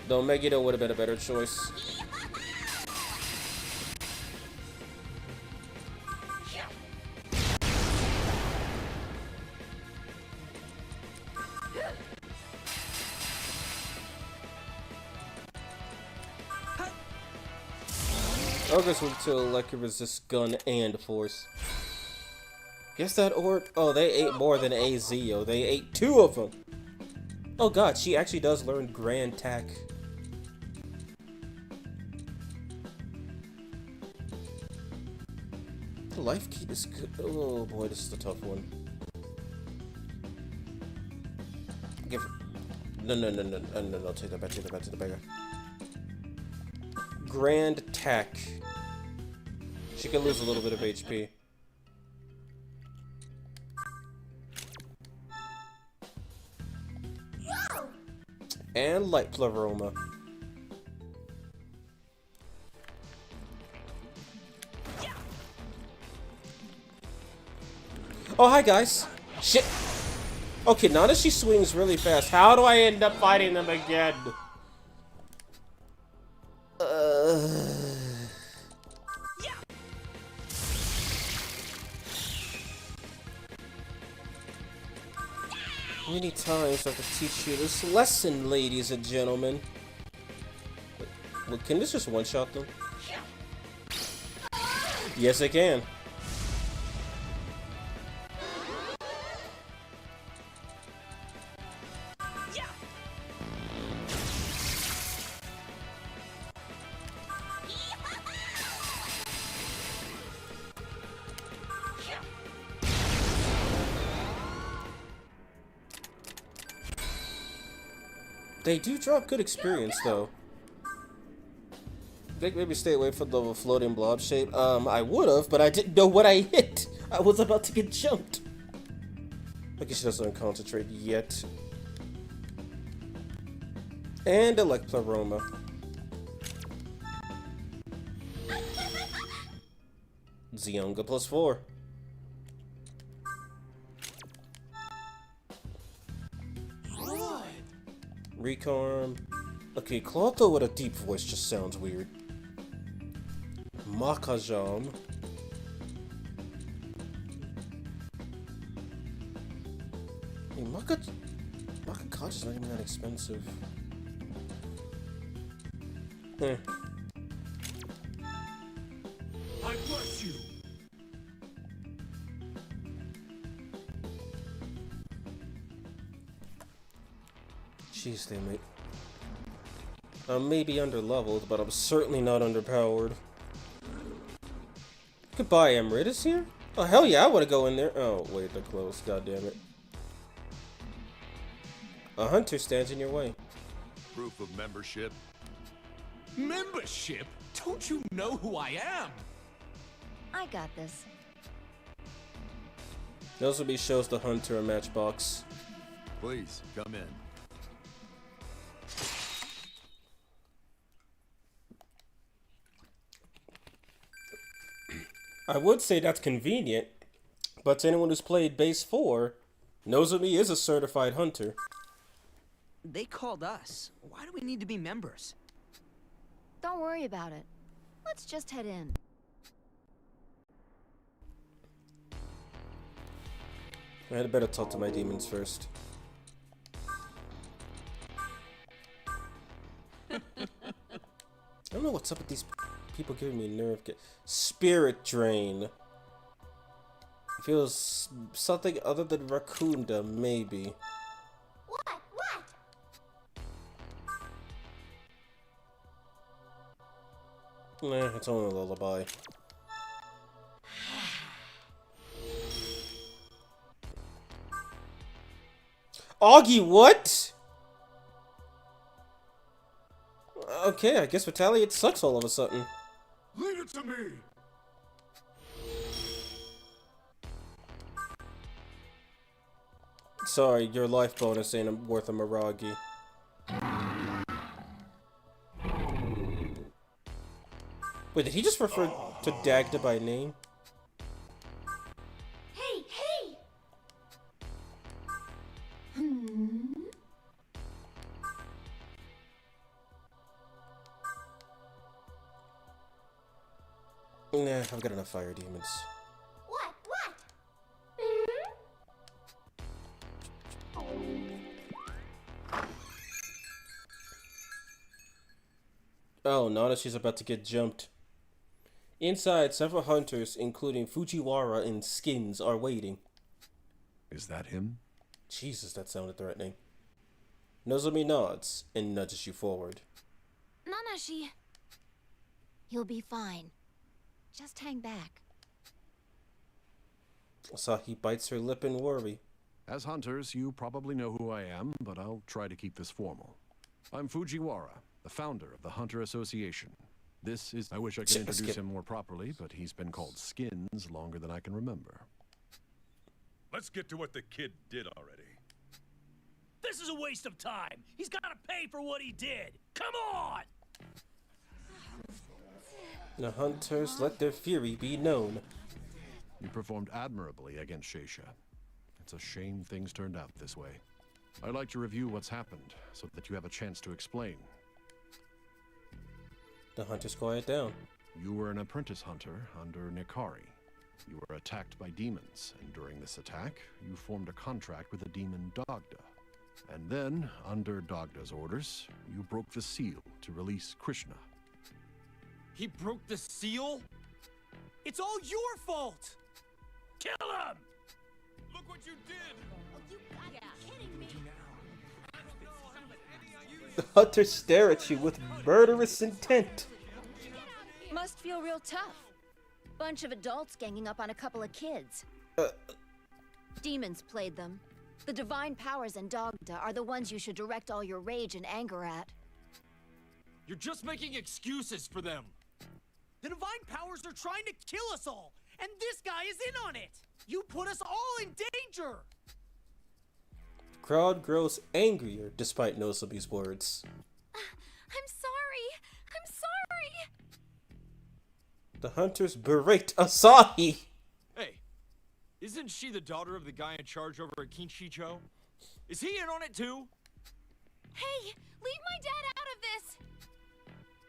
Though Megiddo would have been a better choice. Ogres weak to electric resist gun and force. Guess that oh, they ate more than AZ, yo. They ate 2 of them. Oh god, she actually does learn Grand Tack. life key is good. Oh boy, this is a tough one. Give. No, take that back, take the back. Grand attack. She can lose a little bit of HP. And light pleroma. Oh, hi guys. Shit. Okay, now that she swings really fast, how do I end up fighting them again? Many times I have to teach you this lesson, ladies and gentlemen. Well, can this just one-shot them? Yes, it can. They do drop good experience, though. I think maybe stay away from the floating blob shape. I would've, but I didn't know what I hit. I was about to get jumped. I guess she doesn't concentrate yet. And elect pleroma. Zionga +4. Recarm. Okay, Clotho with a deep voice just sounds weird. Makajam. Hey, Makakaja's not even that expensive. Eh. I bless you. Jeez, they mate. I'm maybe underleveled, but I'm certainly not underpowered. Goodbye, Emeritus here? Oh, hell yeah, I want to go in there. Oh, wait, they're closed. God damn it. A hunter stands in your way. Proof of membership. Membership? Don't you know who I am? I got this. Those will be shows the hunter a matchbox. Please, come in. I would say that's convenient, but to anyone who's played Base 4, Nozomi is a certified hunter. They called us. Why do we need to be members? Don't worry about it. Let's just head in. I had better talk to my demons first. I don't know what's up with these people giving me nerve. Spirit Drain. Feels something other than Raccoonda, maybe. What? Nah, it's only a lullaby. Augie, what? Okay, I guess Retaliate sucks all of a sudden. Leave it to me. Sorry, your life bonus ain't worth a Miragi. Wait, did he just refer to Dagda by name? Hey! Nah, I've got enough fire demons. What? Oh, Nanashi's about to get jumped. Inside, several hunters, including Fujiwara and Skins, are waiting. Is that him? Jesus, that sounded threatening. Nozomi nods and nudges you forward. Nanashi. You'll be fine. Just hang back. Asahi bites her lip in worry. As hunters, you probably know who I am, but I'll try to keep this formal. I'm Fujiwara, the founder of the Hunter Association. This is... I wish I could introduce him more properly, but he's been called Skins longer than I can remember. Let's get to what the kid did already. This is a waste of time. He's got to pay for what he did. Come on! The hunters let their fury be known. You performed admirably against Sheisha. It's a shame things turned out this way. I'd like to review what's happened, so that you have a chance to explain. The hunters quiet down. You were an apprentice hunter under Nikari. You were attacked by demons, and during this attack, you formed a contract with the demon Dagda. And then, under Dagda's orders, you broke the seal to release Krishna. He broke the seal? It's all your fault! Kill him! Look what you did! You gotta be kidding me! The hunters stare at you with murderous intent. Must feel real tough. Bunch of adults ganging up on a couple of kids. Demons played them. The divine powers and Dagda are the ones you should direct all your rage and anger at. You're just making excuses for them. The divine powers are trying to kill us all, and this guy is in on it. You put us all in danger. The crowd grows angrier despite Nozomi's words. I'm sorry. I'm sorry. The hunters berate Asahi. Hey, isn't she the daughter of the guy in charge over at Kinshicho? Is he in on it too? Hey, leave my dad out of this.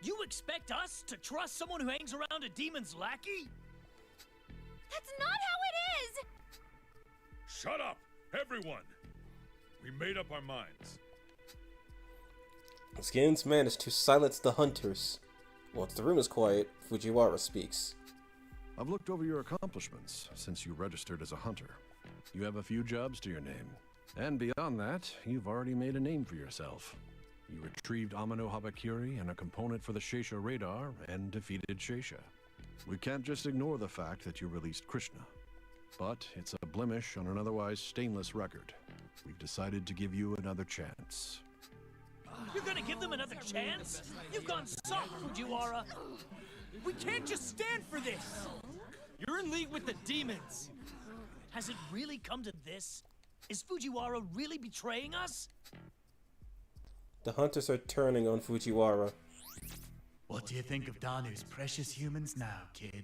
You expect us to trust someone who hangs around a demon's lackey? That's not how it is. Shut up, everyone! We made up our minds. Skins manage to silence the hunters. Once the room is quiet, Fujiwara speaks. I've looked over your accomplishments since you registered as a hunter. You have a few jobs to your name. And beyond that, you've already made a name for yourself. You retrieved Amano Habakiri and a component for the Sheisha radar and defeated Sheisha. We can't just ignore the fact that you released Krishna. But it's a blemish on an otherwise stainless record. We've decided to give you another chance. You're gonna give them another chance? You've gone soft, Fujiwara. We can't just stand for this. You're in league with the demons. Has it really come to this? Is Fujiwara really betraying us? The hunters are turning on Fujiwara. What do you think of Danu's precious humans now, kid?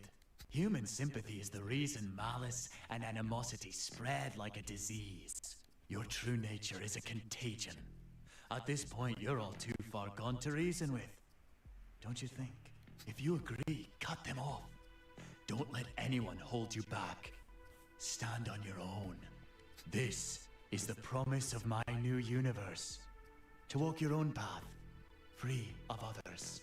Human sympathy is the reason malice and animosity spread like a disease. Your true nature is a contagion. At this point, you're all too far gone to reason with. Don't you think? If you agree, cut them off. Don't let anyone hold you back. Stand on your own. This is the promise of my new universe. To walk your own path, free of others.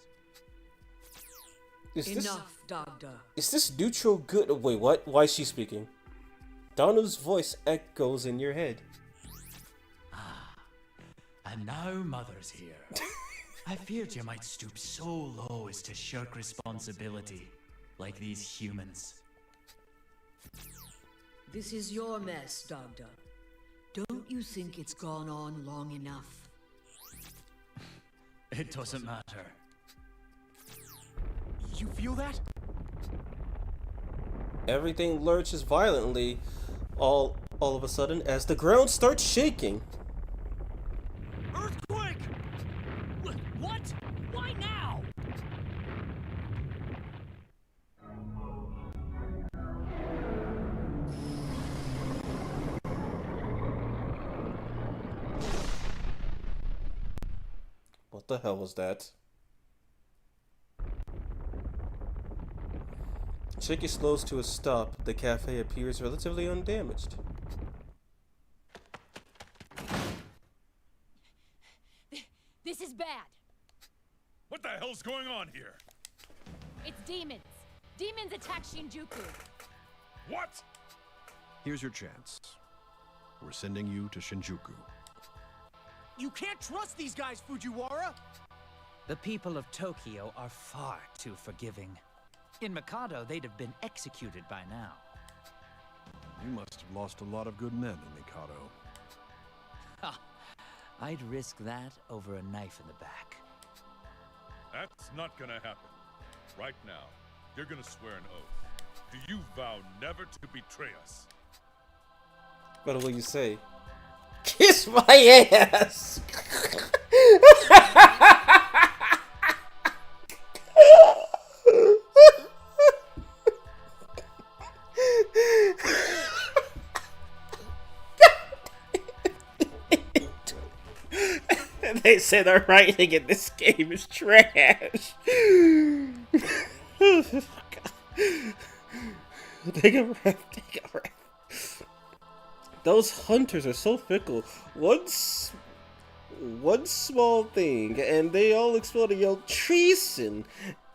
Enough, Dagda. Is this neutral good? Wait, what? Why is she speaking? Danu's voice echoes in your head. And now Mother's here. I feared you might stoop so low as to shirk responsibility, like these humans. This is your mess, Dagda. Don't you think it's gone on long enough? It doesn't matter. You feel that? Everything lurches violently all of a sudden as the ground starts shaking. Earthquake! What? Why now? What the hell was that? Shaky slows to a stop. The cafe appears relatively undamaged. This is bad. What the hell's going on here? It's demons. Demons attack Shinjuku. What? Here's your chance. We're sending you to Shinjuku. You can't trust these guys, Fujiwara! The people of Tokyo are far too forgiving. In Mikado, they'd have been executed by now. You must have lost a lot of good men in Mikado. Ha! I'd risk that over a knife in the back. That's not gonna happen. Right now, you're gonna swear an oath. Do you vow never to betray us? What will you say? Kiss my ass! They say the writing in this game is trash. Take a breath, take a breath. Those hunters are so fickle. One small thing, and they all explode and yell treason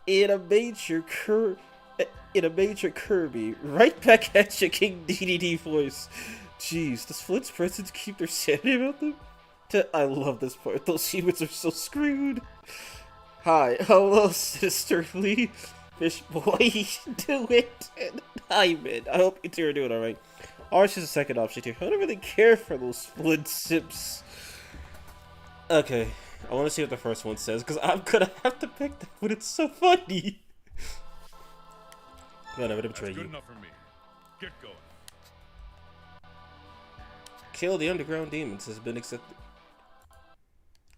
in a major Kirby. Right back at you, King DDD voice. Jeez, does Flint's presidents keep their sanity about them? I love this part. Those humans are so screwed. Hi, hello, sisterly fish boy. Do it. Diamond. I hope you two are doing alright. Ours is a second option here. I don't really care for those Flint sips. Okay, I want to see what the first one says because I'm gonna have to pick that, but it's so funny. I'm gonna betray you. That's good enough for me. Get going. Kill the underground demons has been accepted.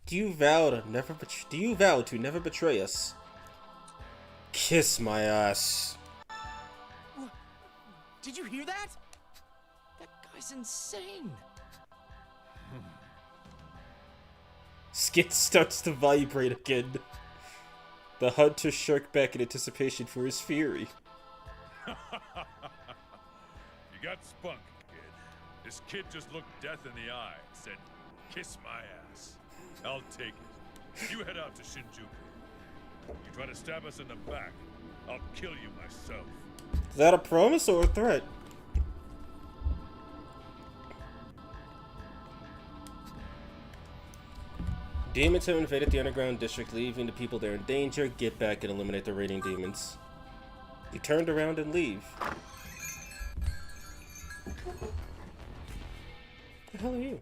Do you vow to never betray us? Kiss my ass. What? Did you hear that? That guy's insane. Skin starts to vibrate again. The hunter shirked back in anticipation for his fury. You got spunk, kid. This kid just looked death in the eye and said, "Kiss my ass." I'll take it. You head out to Shinjuku. You try to stab us in the back, I'll kill you myself. Is that a promise or a threat? Demons have invaded the underground district, leaving the people there in danger. Get back and eliminate the raiding demons. He turned around and leave. The hell are you?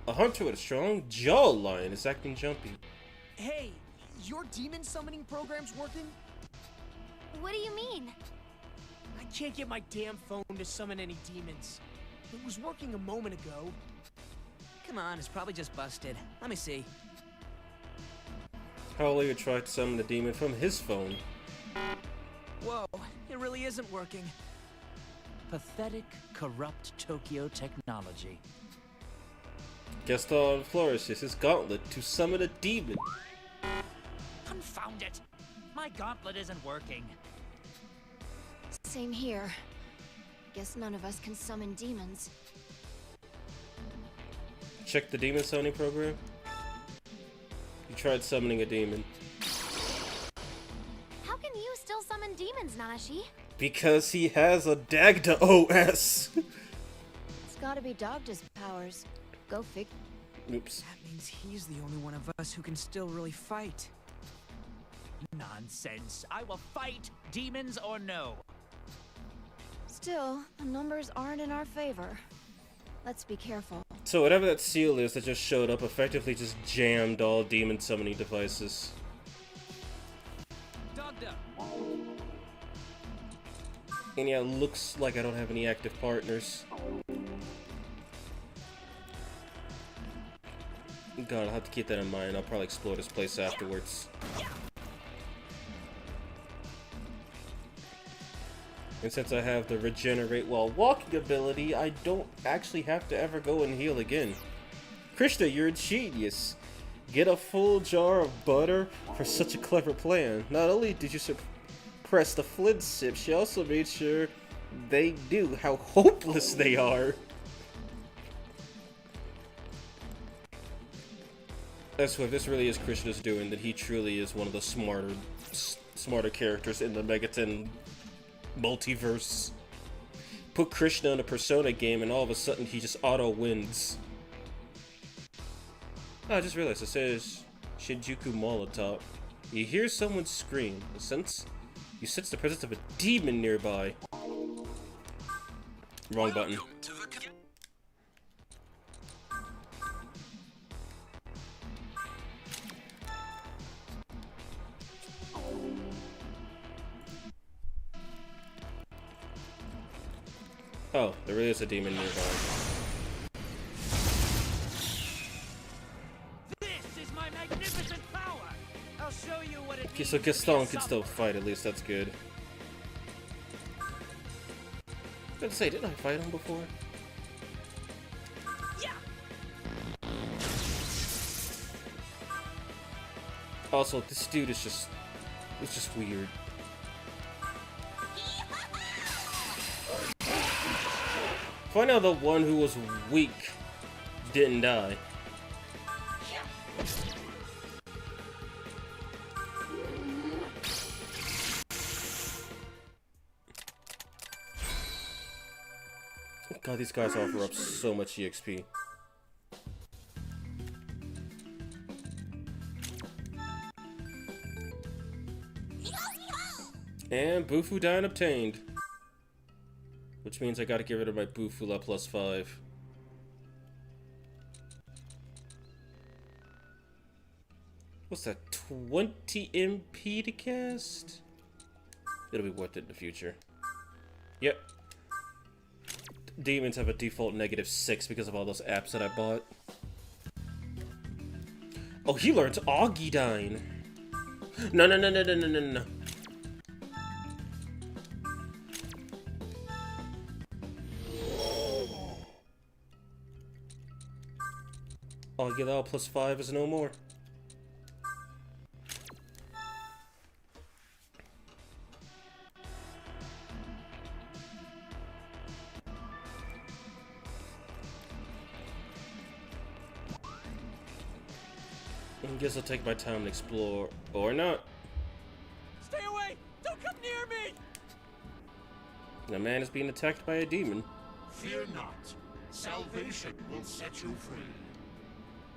A hunter with a strong jawline is acting jumpy. Hey, your demon summoning program's working? What do you mean? I can't get my damn phone to summon any demons. It was working a moment ago. Come on, it's probably just busted. Let me see. Howler tried to summon the demon from his phone. Whoa, it really isn't working. Pathetic, corrupt Tokyo technology. Gaston flourishes his gauntlet to summon a demon. Confound it! My gauntlet isn't working. Same here. Guess none of us can summon demons. Check the demon summoning program. You tried summoning a demon. How can you still summon demons, Nanashi? Because he has a Dagda OS. It's gotta be Dagda's powers. Go fig. Oops. That means he's the only one of us who can still really fight. Nonsense. I will fight, demons or no. Still, the numbers aren't in our favor. Let's be careful. So whatever that seal is that just showed up effectively just jammed all demon summoning devices. Dagda. And yeah, it looks like I don't have any active partners. God, I'll have to keep that in mind. I'll probably explore this place afterwards. And since I have the regenerate while walking ability, I don't actually have to ever go and heal again. Krishna, you're a genius. Get a full jar of butter for such a clever plan. Not only did you suppress the Flint sips, you also made sure they knew how hopeless they are. That's what this really is Krishna's doing, that he truly is one of the smarter characters in the Megaton multiverse. Put Krishna in a Persona game and all of a sudden he just auto wins. Oh, I just realized it says Shinjuku Mall up top. You hear someone scream. You sense the presence of a demon nearby. Wrong button. Oh, there really is a demon nearby. This is my magnificent power. I'll show you what it Okay, so Gaston can still fight, at least that's good. I was gonna say, didn't I fight him before? Yeah. Also, this dude is just... it's just weird. Find out the one who was weak didn't die. God, these guys offer up so much EXP. And Bufu Dine obtained. Which means I gotta get rid of my Bufula +5. What's that, 20 MP to cast? It'll be worth it in the future. Yep. Demons have a default -6 because of all those apps that I bought. Oh, he learns Augidine. No. Augidine +5 is no more. I guess I'll take my time and explore, or not. Stay away! Don't come near me! The man is being attacked by a demon. Fear not. Salvation will set you free.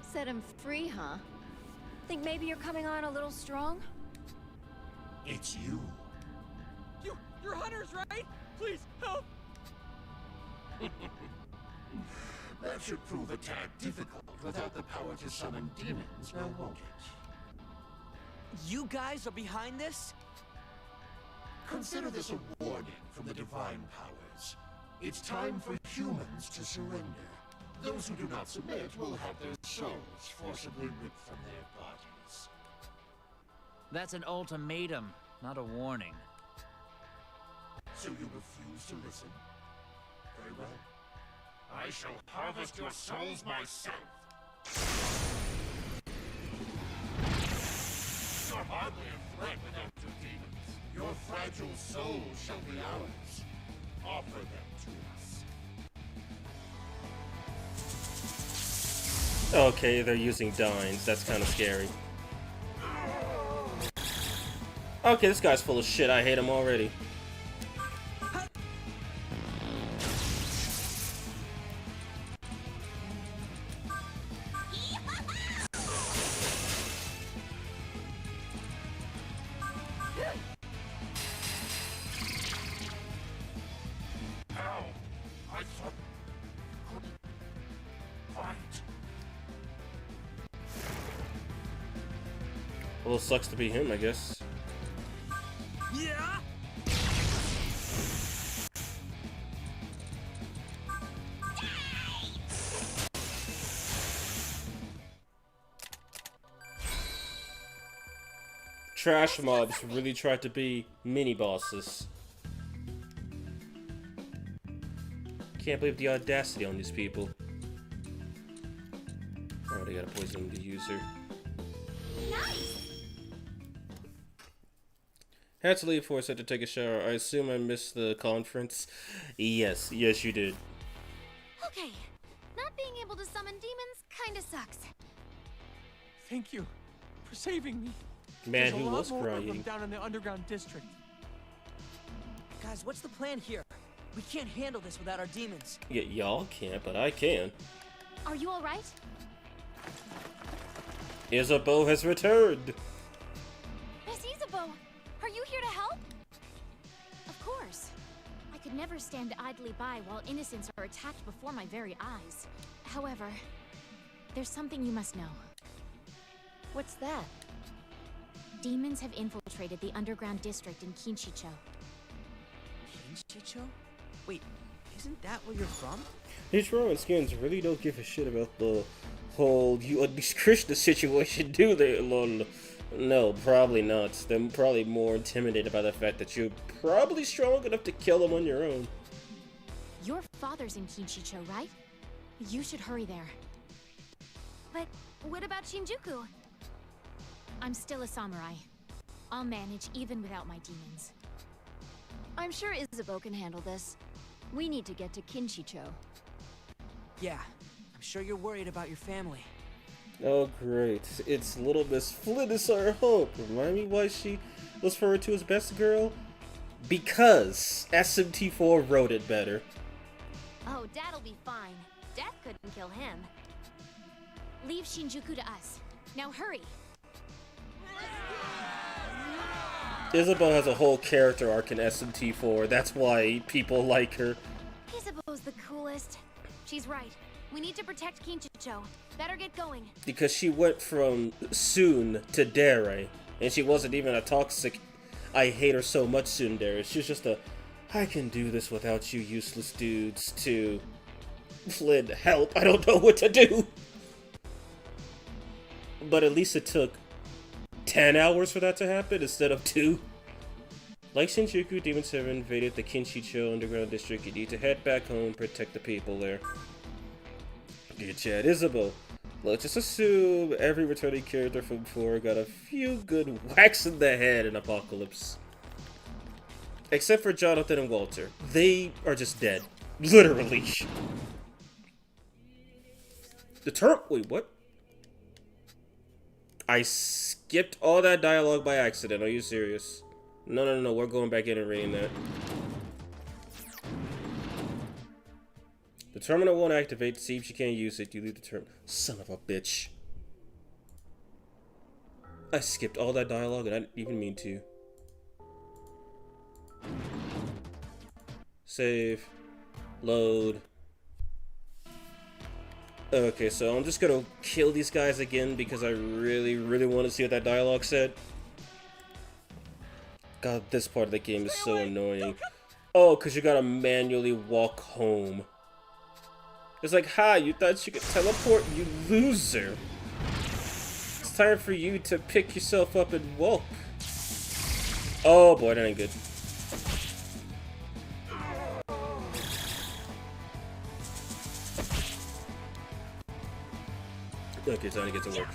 Set him free, huh? Think maybe you're coming on a little strong? It's you. You're hunters, right? Please, help! That should prove a tad difficult without the power to summon demons, now won't it? You guys are behind this? Consider this a warning from the divine powers. It's time for humans to surrender. Those who do not submit will have their souls forcibly ripped from their bodies. That's an ultimatum, not a warning. So you refuse to listen? Very well. I shall harvest your souls myself. You're hardly a threat without your demons. Your fragile souls shall be ours. Offer them to us. Okay, they're using Dines. That's kind of scary. Okay, this guy's full of shit. I hate him already. Well, it sucks to be him, I guess. Yeah. Trash mobs really try to be mini bosses. Can't believe the audacity on these people. Oh, they gotta poison the user. Nice. Had to leave before I said to take a shower. I assume I missed the conference. Yes, you did. Okay, not being able to summon demons kinda sucks. Thank you for saving me. Man, There's who a lot was more of them crying? down in the underground district. Guys, what's the plan here? We can't handle this without our demons. Yeah, y'all can't, but I can. Are you alright? Isabeau has returned. Miss Isabeau, are you here to help? Of course. I could never stand idly by while innocents are attacked before my very eyes. However, there's something you must know. What's that? Demons have infiltrated the underground district in Kinshicho. Kinshicho? Wait, isn't that where you're from? These Roman skins really don't give a shit about the whole you unleash Krishna situation, do they, lol? No, probably not. They're probably more intimidated by the fact that you're probably strong enough to kill them on your own. Your father's in Kinshicho, right? You should hurry there. But what about Shinjuku? I'm still a samurai. I'll manage even without my demons. I'm sure Isabeau can handle this. We need to get to Kinshicho. Yeah, I'm sure you're worried about your family. Oh great, it's Little Miss Flynn is our hope. Remind me why she was referred to as best girl? Because SMT4 wrote it better. Oh, Dad'll be fine. Death couldn't kill him. Leave Shinjuku to us. Now hurry! Isabeau has a whole character arc in SMT4, that's why people like her. Isabeau's the coolest. She's right. We need to protect Kinshicho. Better get going. Because she went from soon to dare, and she wasn't even a toxic I hate her so much tsundere. She was just a I can do this without you useless dudes to Flynn, help, I don't know what to do. But at least it took 10 hours for that to happen instead of 2. Like Shinjuku, demons have invaded the Kinshicho underground district. You need to head back home, protect the people there. Good chat, Isabeau. Let's just assume every returning character from before got a few good whacks in the head in Apocalypse. Except for Jonathan and Walter. They are just dead. Literally. Wait, what? I skipped all that dialogue by accident. Are you serious? No. We're going back in and reading that. The terminal won't activate. See if you can't use it. You leave the terminal. Son of a bitch. I skipped all that dialogue and I didn't even mean to. Save. Load. Okay, so I'm just gonna kill these guys again because I really want to see what that dialogue said. God, this part of the game is so annoying. Oh, because you gotta manually walk home. It's like, hi, you thought you could teleport, you loser. It's time for you to pick yourself up and walk. Oh boy, that ain't good. Okay, time to get to work.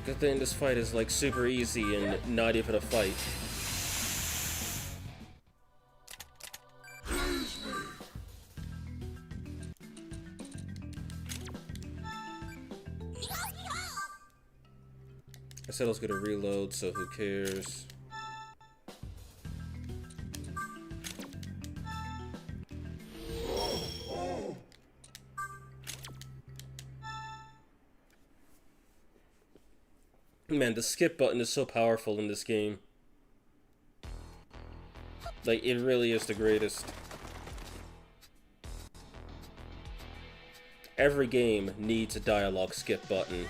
Good thing this fight is like super easy and not even a fight. I said I was gonna reload, so who cares? Man, the skip button is so powerful in this game. Like, it really is the greatest. Every game needs a dialogue skip button.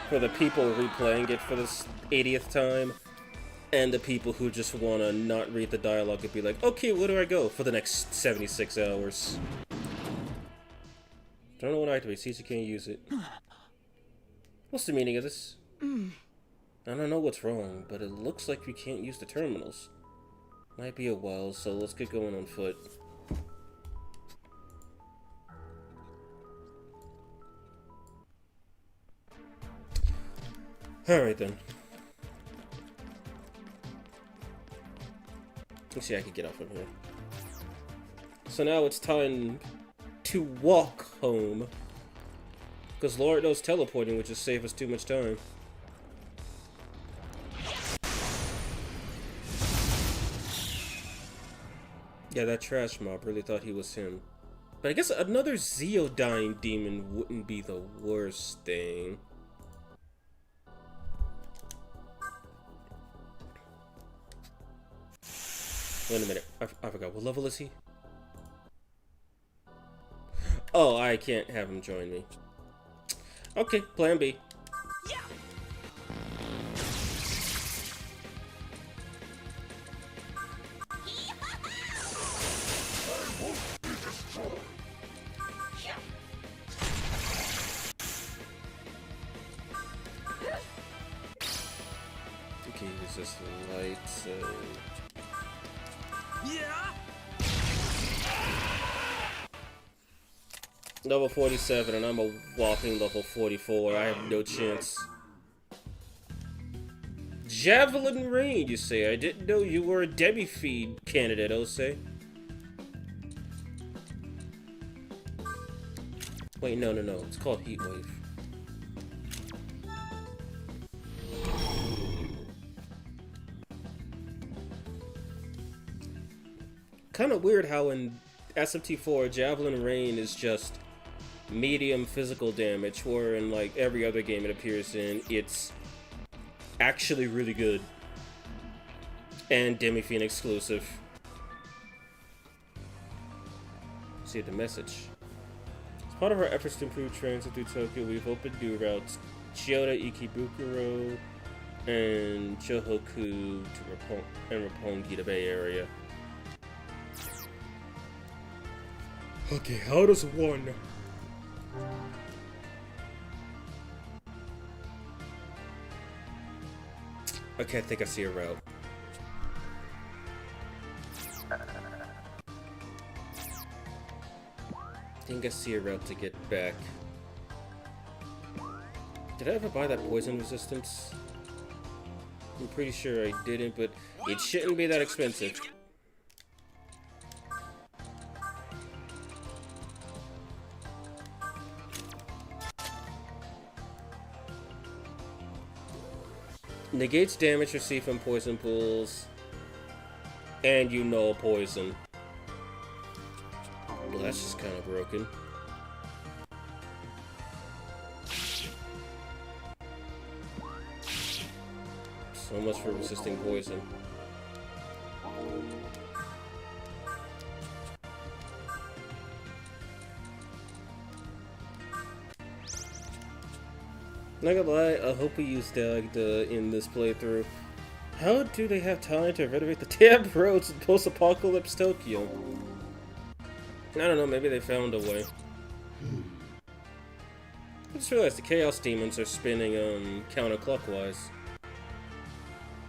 For the people replaying it for this 80th time, and the people who just want to not read the dialogue and be like, okay, where do I go for the next 76 hours? Don't know what activate, see if you can't use it. What's the meaning of this? I don't know what's wrong, but it looks like we can't use the terminals. Might be a while, so let's get going on foot. Alright then. Let's see if I can get off from here. So now it's time to walk home. Because Lord knows teleporting would just save us too much time. Yeah, that trash mob really thought he was him. But I guess another Zeodyne demon wouldn't be the worst thing. Wait a minute, I forgot, what level is he? Oh, I can't have him join me. Okay, plan B. Yeah. Okay, resist the light, so... Yeah. Level 47, and I'm a whopping level 44. I have no chance. Javelin rain, you say? I didn't know you were a demi-feed candidate, Ose. Wait, no. It's called Heat Wave. Kind of weird how in SMT4, Javelin Rain is just medium physical damage, where in like every other game it appears in, it's actually really good. And Demi-Fiend exclusive. See the message. As part of our efforts to improve transit through Tokyo, we've opened new routes Chiyoda, Ikebukuro, and Chohoku to Roppongi, the Bay Area. Okay, how does one... Okay, I think I see a route. I think I see a route to get back. Did I ever buy that poison resistance? I'm pretty sure I didn't, but it shouldn't be that expensive. Negates damage received from poison pools, and you know poison. Well, that's just kind of broken. So much for resisting poison. Not gonna lie, I hope we use Dagda in this playthrough. How do they have time to renovate the damn roads in post-apocalypse Tokyo? I don't know, maybe they found a way. I just realized the Chaos Demons are spinning counterclockwise.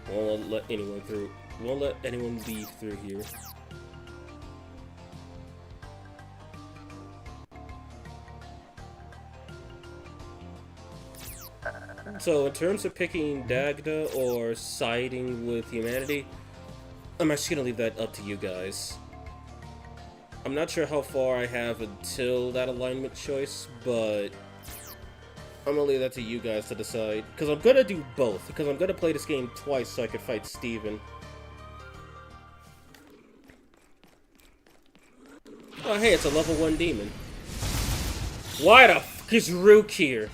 Won't let anyone through. Won't let anyone leave through here. So, in terms of picking Dagda or siding with humanity, I'm actually gonna leave that up to you guys. I'm not sure how far I have until that alignment choice, but I'm gonna leave that to you guys to decide. Because I'm gonna do both, because I'm gonna play this game twice so I can fight Steven. Oh hey, it's a level 1 demon. Why the f*** is Rook here?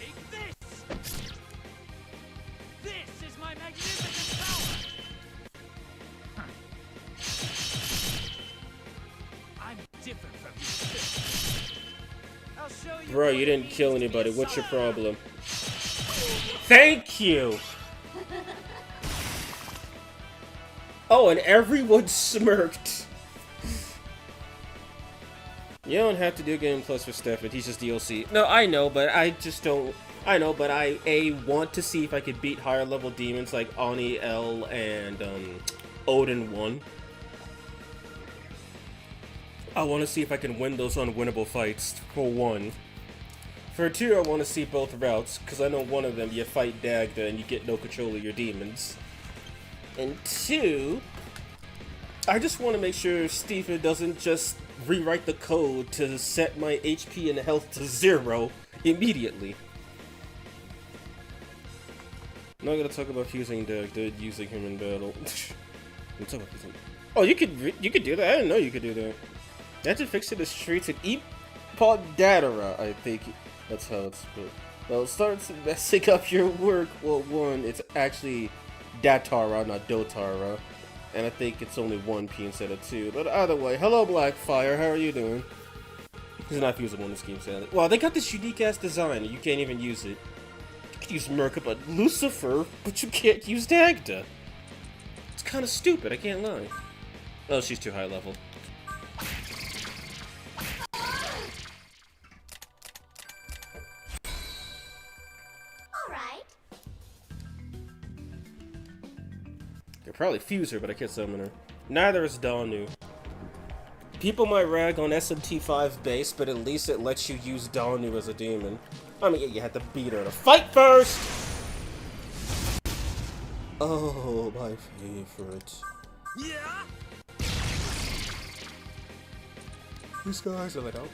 Bro, you didn't kill anybody. What's your problem? Thank you! Oh, and everyone smirked. You don't have to do Game Plus for Stefan. He's just DLC. No, I know, but I just don't... I know, but I, want to see if I could beat higher level demons like Ani, L, and, Odin 1. I want to see if I can win those unwinnable fights, for 1. For 2, I want to see both routes, because I know one of them, you fight Dagda and you get no control of your demons. And 2, I just want to make sure Stephen doesn't just rewrite the code to set my HP and health to 0 immediately. I'm not gonna talk about fusing Dagda, using him in battle. I'm talking about fusing. Oh, you could do that. I didn't know you could do that. You have to fix it the streets and Poddatara, I think that's how it's spelled. Well, it starts messing up your work. Well, one, it's actually Datara, not Dotara. And I think it's only 1 P instead of 2. But either way, hello Blackfire, how are you doing? He's not usable in this game, sadly. Wow, they got this unique ass design, and you can't even use it. You can use Merkaba Lucifer, but you can't use Dagda. It's kind of stupid, I can't lie. Oh, she's too high level. Could probably fuse her, but I can't summon her. Neither is Danu. People might rag on SMT5 base, but at least it lets you use Danu as a demon. I mean, yeah, you had to beat her to fight first! Oh, my favorite. Yeah. These guys are like, oh.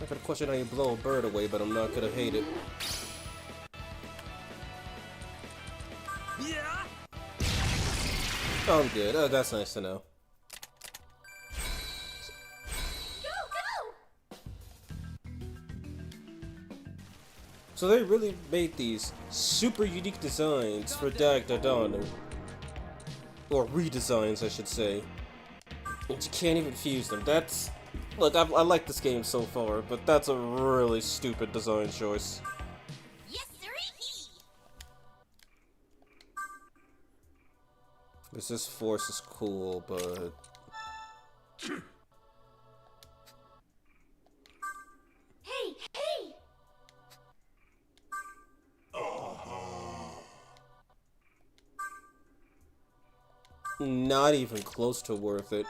I'm gonna question how you blow a bird away, but I'm not gonna hate it. Yeah. Oh, I'm good. Oh, that's nice to know. So they really made these super unique designs for Dagda Danu. Or redesigns, I should say. And you can't even fuse them. That's... Look, I like this game so far, but that's a really stupid design choice. Yes, sir. This force is cool, but... Hey, hey! Not even close to worth it.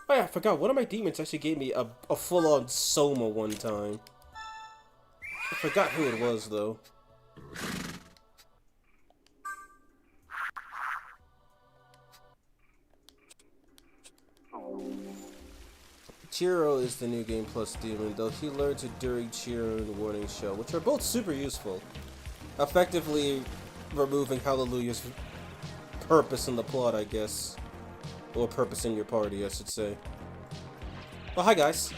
Oh yeah, I forgot. One of my demons actually gave me a full-on Soma one time. I forgot who it was, though. Chiro is the new Game Plus demon, though he learns it during Chiro and Warning Shell, which are both super useful. Effectively removing Hallelujah's purpose in the plot, I guess. Or purpose in your party, I should say. Oh, hi guys.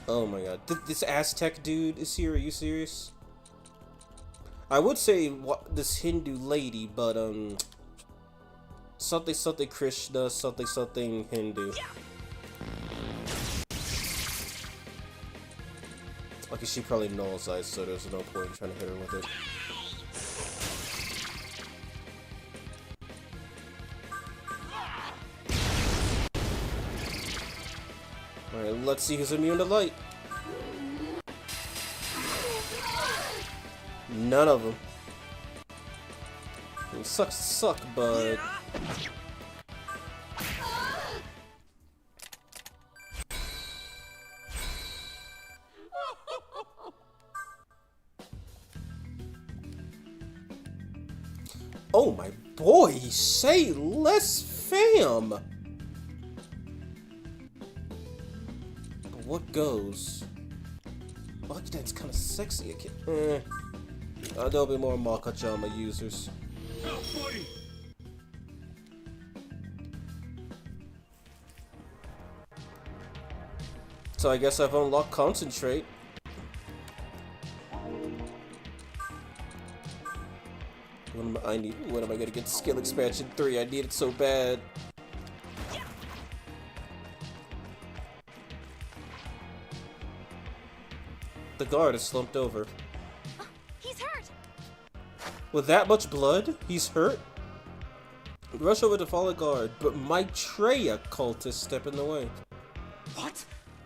Oh my god. This Aztec dude is here, are you serious? I would say this Hindu lady, but something something Krishna, something something Hindu. Okay, she probably knows eyes, so there's no point in trying to hit her with it. Alright, let's see who's immune to light. None of them. It sucks to suck, but... Oh my boy, say less, fam! What goes? Oh, that's kind of sexy. There'll be more Makajama users. So I guess I've unlocked Concentrate. When am I gonna get Skill Expansion 3? I need it so bad. The guard is slumped over. He's hurt. With that much blood, he's hurt? Rush over to follow guard, but Maitreya cultists step in the way. What?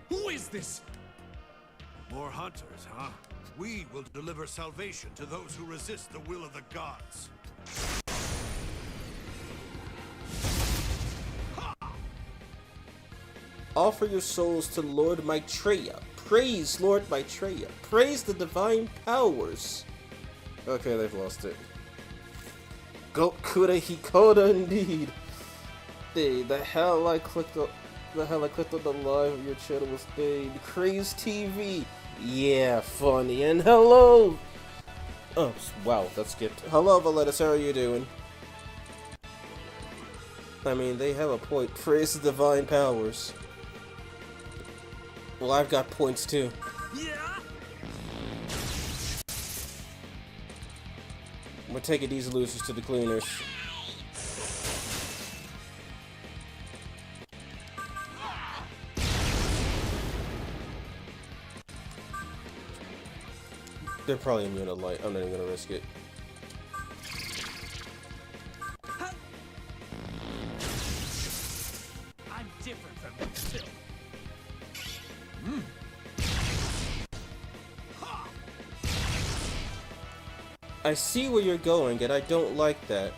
Who is this? More hunters, huh? We will deliver salvation to those who resist the will of the gods. Offer your souls to Lord Maitreya. Praise Lord Maitreya. Praise the divine powers. Okay, they've lost it. Gokuda Hikoda indeed. Hey, the hell I clicked on the live of your channel was named Craze TV. Yeah, funny. And hello. Oh, wow, that's good. Hello, Valetus, how are you doing? I mean, they have a point. Praise the divine powers. Well, I've got points too. Yeah. We're taking these losers to the cleaners. They're probably immune to light. I'm not even gonna risk it. I'm different from you still. I see where you're going, and I don't like that.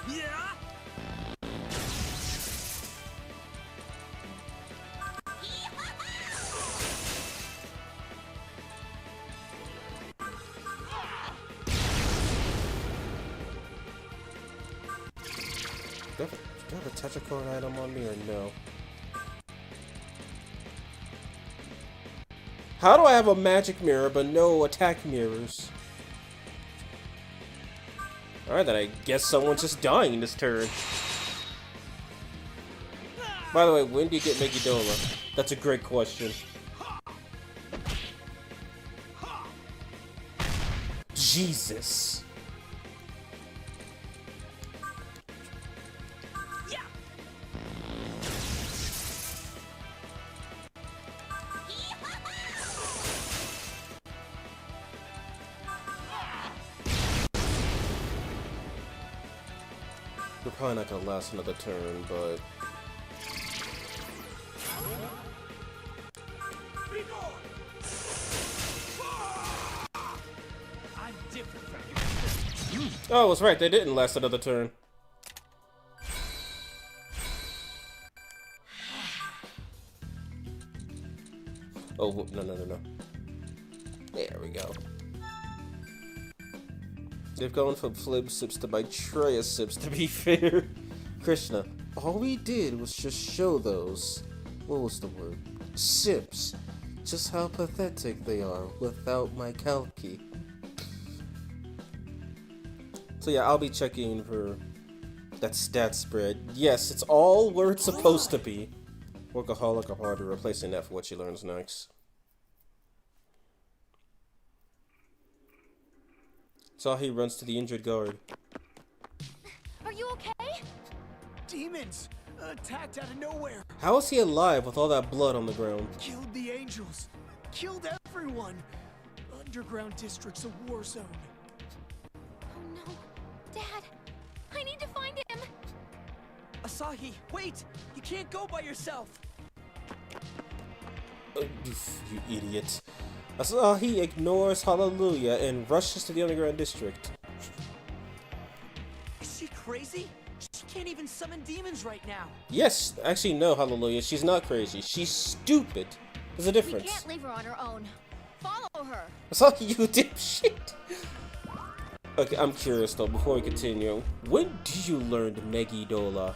Yeah. Do I have a Tetracard item on me or no? How do I have a magic mirror but no attack mirrors? Alright, then I guess someone's just dying this turn. By the way, when do you get Megidola? That's a great question. Jesus. We're probably not gonna last another turn, but... I'm different from you. Oh, I was right, they didn't last another turn. Oh, no. There we go. They've gone from Flim Sips to Maitreya Sips, to be fair. Krishna, all we did was just show those, what was the word? Sips. Just how pathetic they are without my Kalki. So yeah, I'll be checking for that stat spread. Yes, it's all where it's supposed to be. Workaholic or harder, replacing that for what she learns next. So he runs to the injured guard. Are you okay? Demons attacked out of nowhere. How is he alive with all that blood on the ground? Killed the angels. Killed everyone. Underground district's a war zone. Oh no. Dad, I need to find him. Asahi, wait! You can't go by yourself! You idiot. Asahi ignores Hallelujah and rushes to the underground district. Is she crazy? She can't even summon demons right now. Yes, actually no, Hallelujah. She's not crazy. She's stupid. There's a difference. We can't leave her on her own. Follow her. Asahi, you dipshit. Okay, I'm curious though, before we continue. When did you learn Megidola?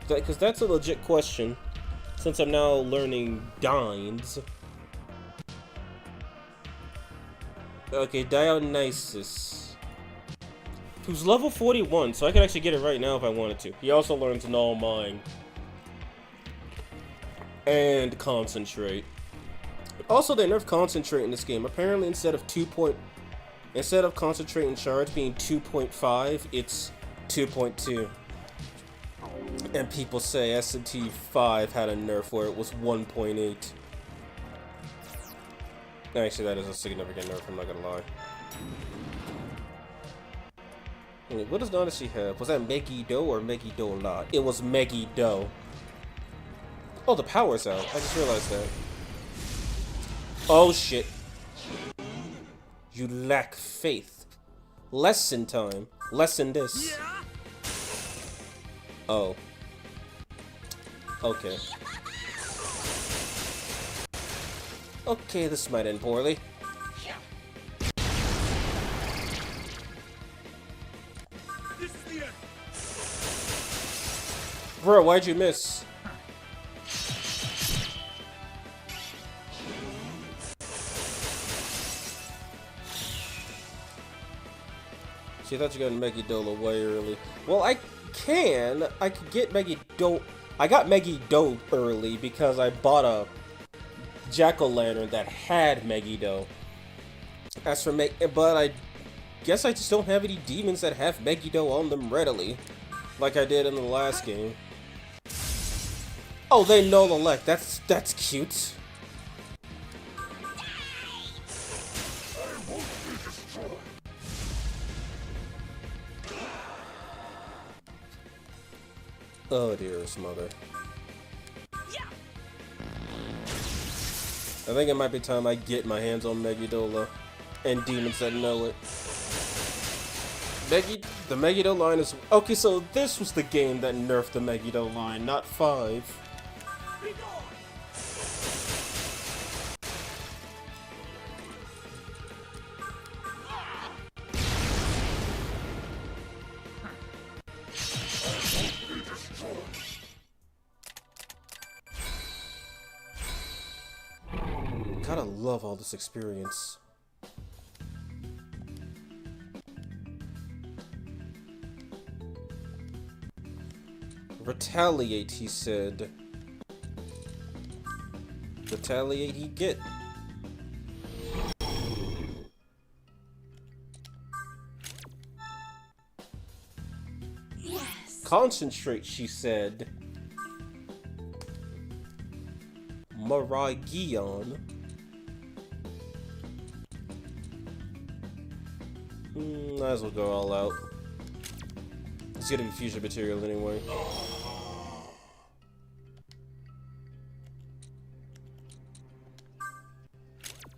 Because that's a legit question. Since I'm now learning Dines. Okay, Dionysus. Who's level 41, so I could actually get it right now if I wanted to. He also learns Null Mind. And Concentrate. Also, they nerfed Concentrate in this game. Apparently, instead of Concentrate and Charge being 2.5, it's 2.2. And people say S&T 5 had a nerf where it was 1.8. Actually, that is a significant nerf, I'm not gonna lie. Wait, what does Nanashi have? Was that Megido or Megidola? It was Megido. Oh, the power's out. I just realized that. Oh shit. You lack faith. Lesson time. Lesson this. Oh. Okay. Okay, this might end poorly. This is the end. Bro, why'd you miss? See, I thought you got Megidola way early. Well, I could get Megido. I got Megido early because I bought a jack-o'-lantern that had Megiddo. As for but I guess I just don't have any demons that have Megiddo on them readily, like I did in the last game. Oh, they know the elect. That's cute. Oh, dearest mother. I think it might be time I get my hands on Megidola and demons that know it. The Megiddo line is... Okay, so this was the game that nerfed the Megiddo line, not 5. Gotta love all this experience. Retaliate, he said. Retaliate he get. Yes. Concentrate, she said. Maragion. Might as well go all out. It's gonna be fusion material anyway.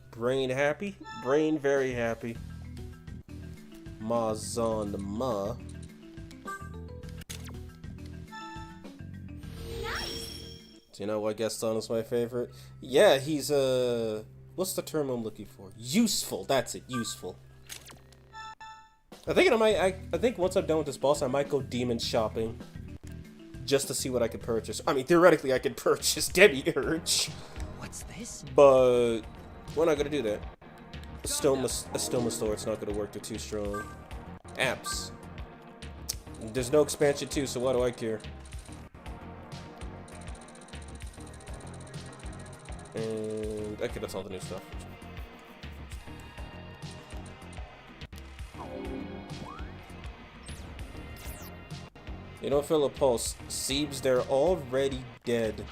Brain happy? Brain very happy. Mazon Ma. Do you know what Gaston is my favorite? Yeah, he's what's the term I'm looking for? Useful. That's it. Useful. I think once I'm done with this boss, I might go demon shopping, just to see what I could purchase. I mean, theoretically, I could purchase Demiurge. What's this? But we're not gonna do that. A stoma store. It's not gonna work. They're too strong. Apps. There's no expansion too, so why do I care? And okay, that's all the new stuff. You don't feel a pulse. Seems they're already dead.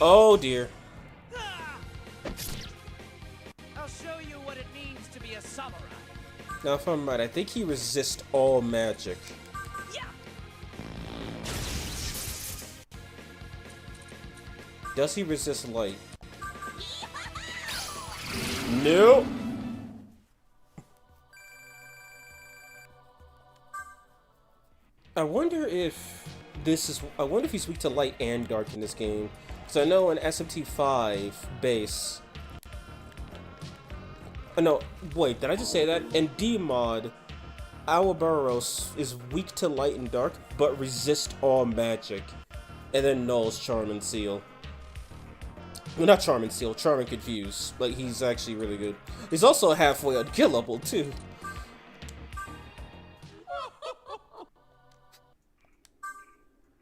Oh dear. I'll show you what it means to be a samurai. Now if I'm right, I think he resists all magic. Does he resist light? No. I wonder if he's weak to light and dark in this game. Because I know in SMT5 base. Oh, no, wait, did I just say that? In D-Mod, Ouroboros is weak to light and dark, but resist all magic. And then Null's Charm and Seal. Well, not Charm and Seal, Charm and Confuse. Like, he's actually really good. He's also halfway unkillable, too.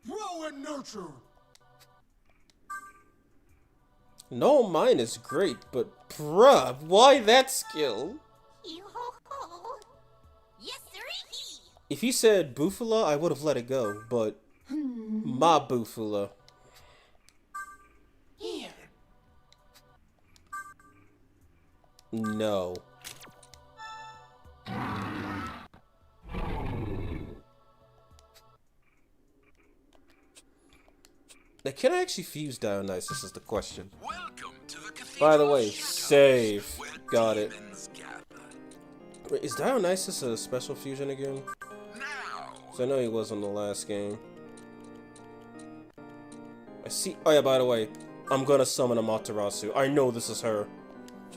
Grow and nurture. No, mine is great, but bruh, why that skill? Yes, sir. If he said Bufala, I would have let it go, but my Bufala. Here. No. Now, can I actually fuse Dionysus is the question. By the way, save. Got it. Wait, is Dionysus a special fusion again? So I know he was in the last game. I see. Oh yeah, by the way, I'm gonna summon Amaterasu. I know this is her.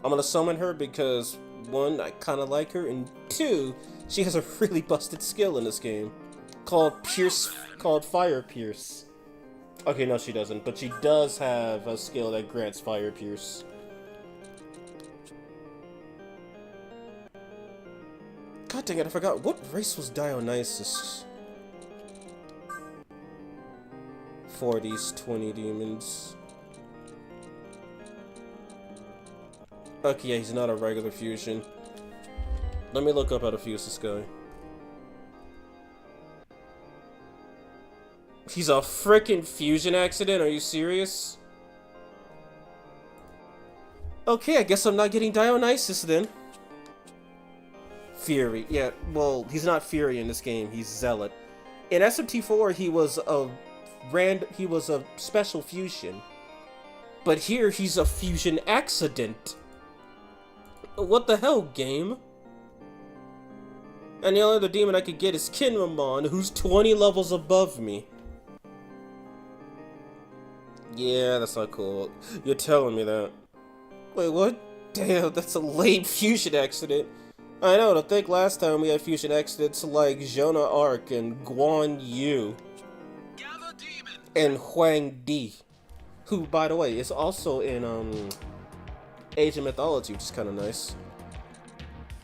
I'm gonna summon her because, one, I kinda like her, and two, she has a really busted skill in this game. Called Fire Pierce. Okay, no she doesn't, but she does have a skill that grants Fire Pierce. God dang it, I forgot. What race was Dionysus? For these 20 demons. Okay, yeah, he's not a regular fusion. Let me look up how to fuse this guy. He's a frickin' fusion accident? Are you serious? Okay, I guess I'm not getting Dionysus then. Fury. Yeah, well, he's not Fury in this game. He's Zealot. In SMT4, he was a special fusion. But here, he's a fusion accident. What the hell, game? And the only other demon I could get is Kinramon, who's 20 levels above me. Yeah, that's not cool. You're telling me that. Wait, what? Damn, that's a lame fusion accident. I know, to think last time we had fusion accidents like Jonah Arc and Guan Yu. And Huang Di. Who, by the way, is also in, Asian mythology, which is kind of nice.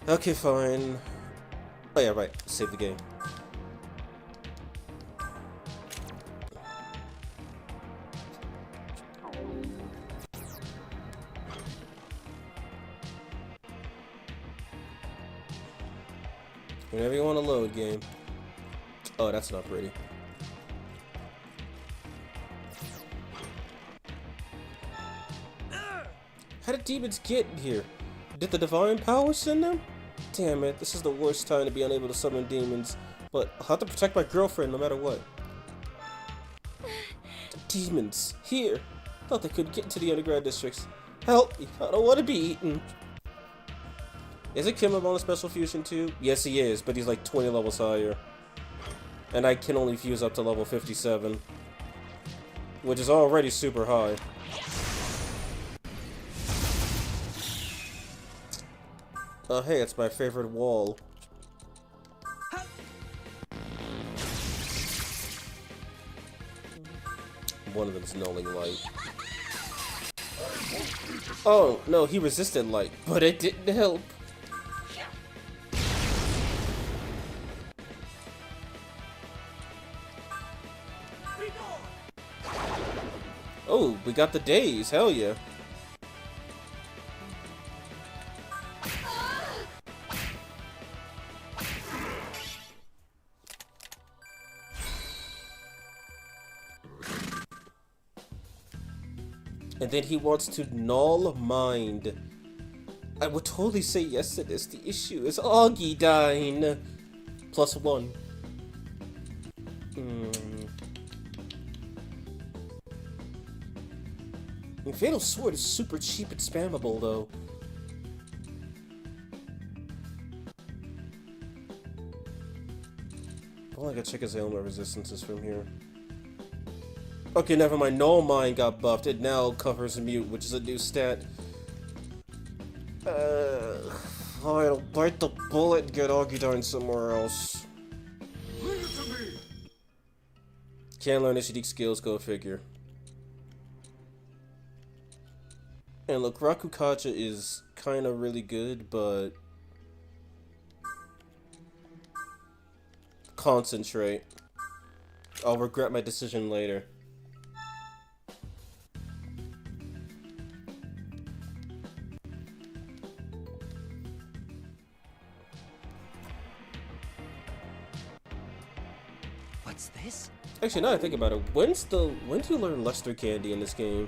Okay, fine. Oh yeah, right. Save the game. Whenever you want to load, game. Oh, that's not pretty. How did demons get here? Did the divine power send them? Damn it, this is the worst time to be unable to summon demons. But I'll have to protect my girlfriend no matter what. The demons, here. Thought they couldn't get into the underground districts. Help me, I don't want to be eaten. Is it Kimon on a special fusion too? Yes, he is, but he's like 20 levels higher. And I can only fuse up to level 57. Which is already super high. Oh, hey, it's my favorite wall. One of them's nulling light. Oh, no, he resisted light, but it didn't help. Oh, we got the days, hell yeah. And then he wants to null mind. I would totally say yes to this. The issue is Augie dying. +1. And Fatal Sword is super cheap and spammable, though. Oh, I gotta check his ailment resistances from here. Okay, never mind. Null Mind got buffed. It now covers Mute, which is a new stat. I'll bite the bullet and get Augudine somewhere else. Can't learn his unique skills, go figure. And look, Rakukacha is kind of really good, but... Concentrate. I'll regret my decision later. What's this? Actually, now that I think about it, when do you learn Luster Candy in this game?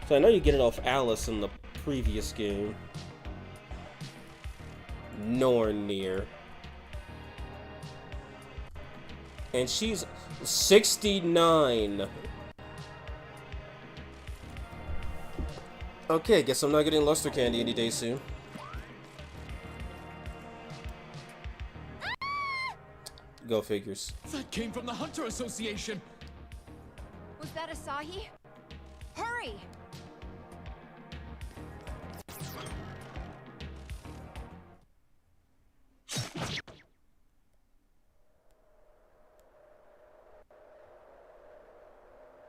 So I know you get it off Alice in the previous game. Nor near. And she's 69. Okay, guess I'm not getting Luster Candy any day soon. Go figures. That came from the Hunter Association. Was that Asahi? Hurry!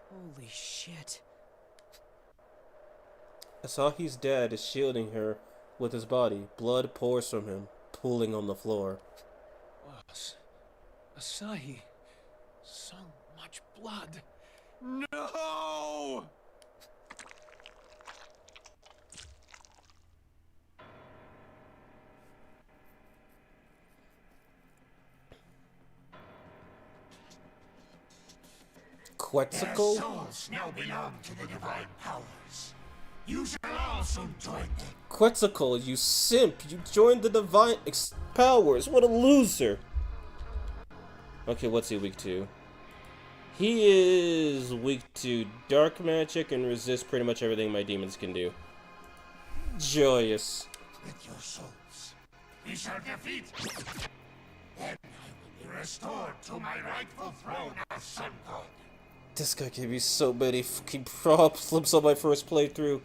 Holy shit. Asahi's dad is shielding her with his body. Blood pours from him, pooling on the floor. Asahi. So much blood. No! Quetzalcoatl? Their souls now belong to the divine powers. You shall all soon join them. Quetzalcoatl, you simp! You joined the divine powers! What a loser! Okay, what's he weak to? He is weak to dark magic and resists pretty much everything my demons can do. Joyous. With your souls, we shall defeat. Then I will be restored to my rightful throne as Sun God. This guy gave me so many fucking problems on my first playthrough.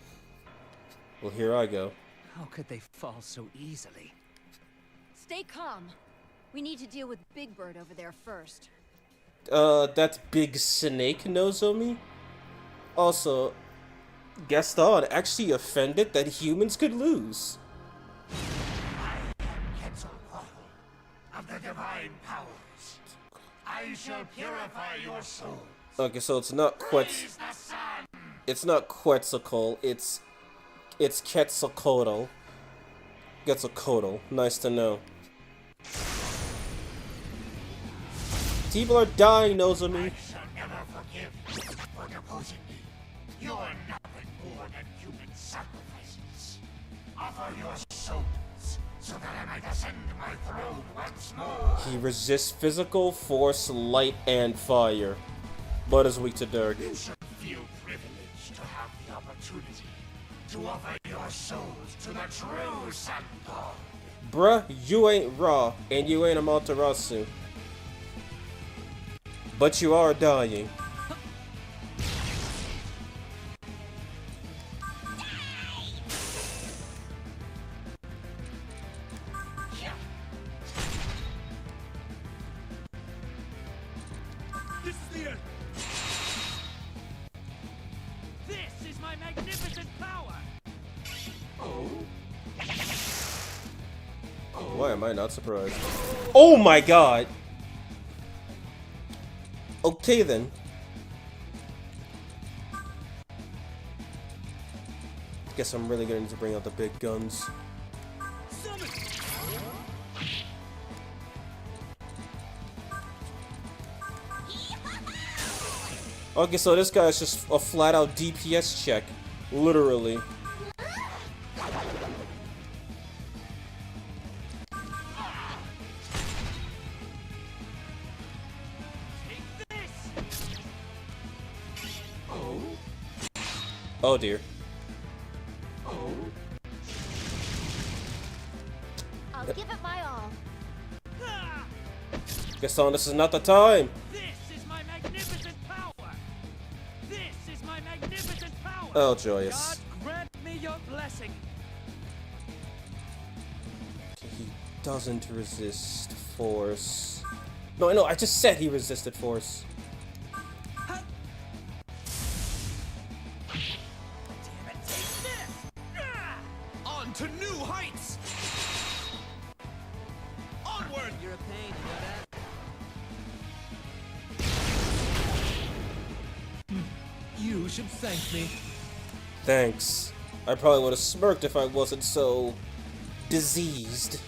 Well, here I go. How could they fall so easily? Stay calm. We need to deal with Big Bird over there first. That big snake Nozomi? Also, Gaston actually offended that humans could lose. I am Quetzalcoatl of the divine powers. I shall purify your souls. Okay, so it's not It's not Quetzalcoatl, it's Quetzalcoatl. Quetzalcoatl. Nice to know. People are dying, Nozomi. I shall never forgive you for deposing me. You are nothing more than human sacrifices. Offer your souls so that I might ascend my throne once more. He resists physical, force, light, and fire, but is weak to dark. You should feel privileged to have the opportunity to offer your souls to the true Sun God. Bruh, you ain't Ra, and you ain't Amaterasu. But you are dying. This is the end. This is my magnificent power. Why am I not surprised? Oh my god! Okay then. Guess I'm really gonna need to bring out the big guns. Okay, so this guy is just a flat-out DPS check. Literally. Oh dear. I'll give it my all. Gaston, this is not the time. This is my magnificent power. This is my magnificent power. Oh, joyous. God grant me your blessing. Okay, he doesn't resist force. No, I just said he resisted force. On to new heights! Onward! You're a pain, you know that? You should thank me. Thanks. I probably would have smirked if I wasn't so diseased.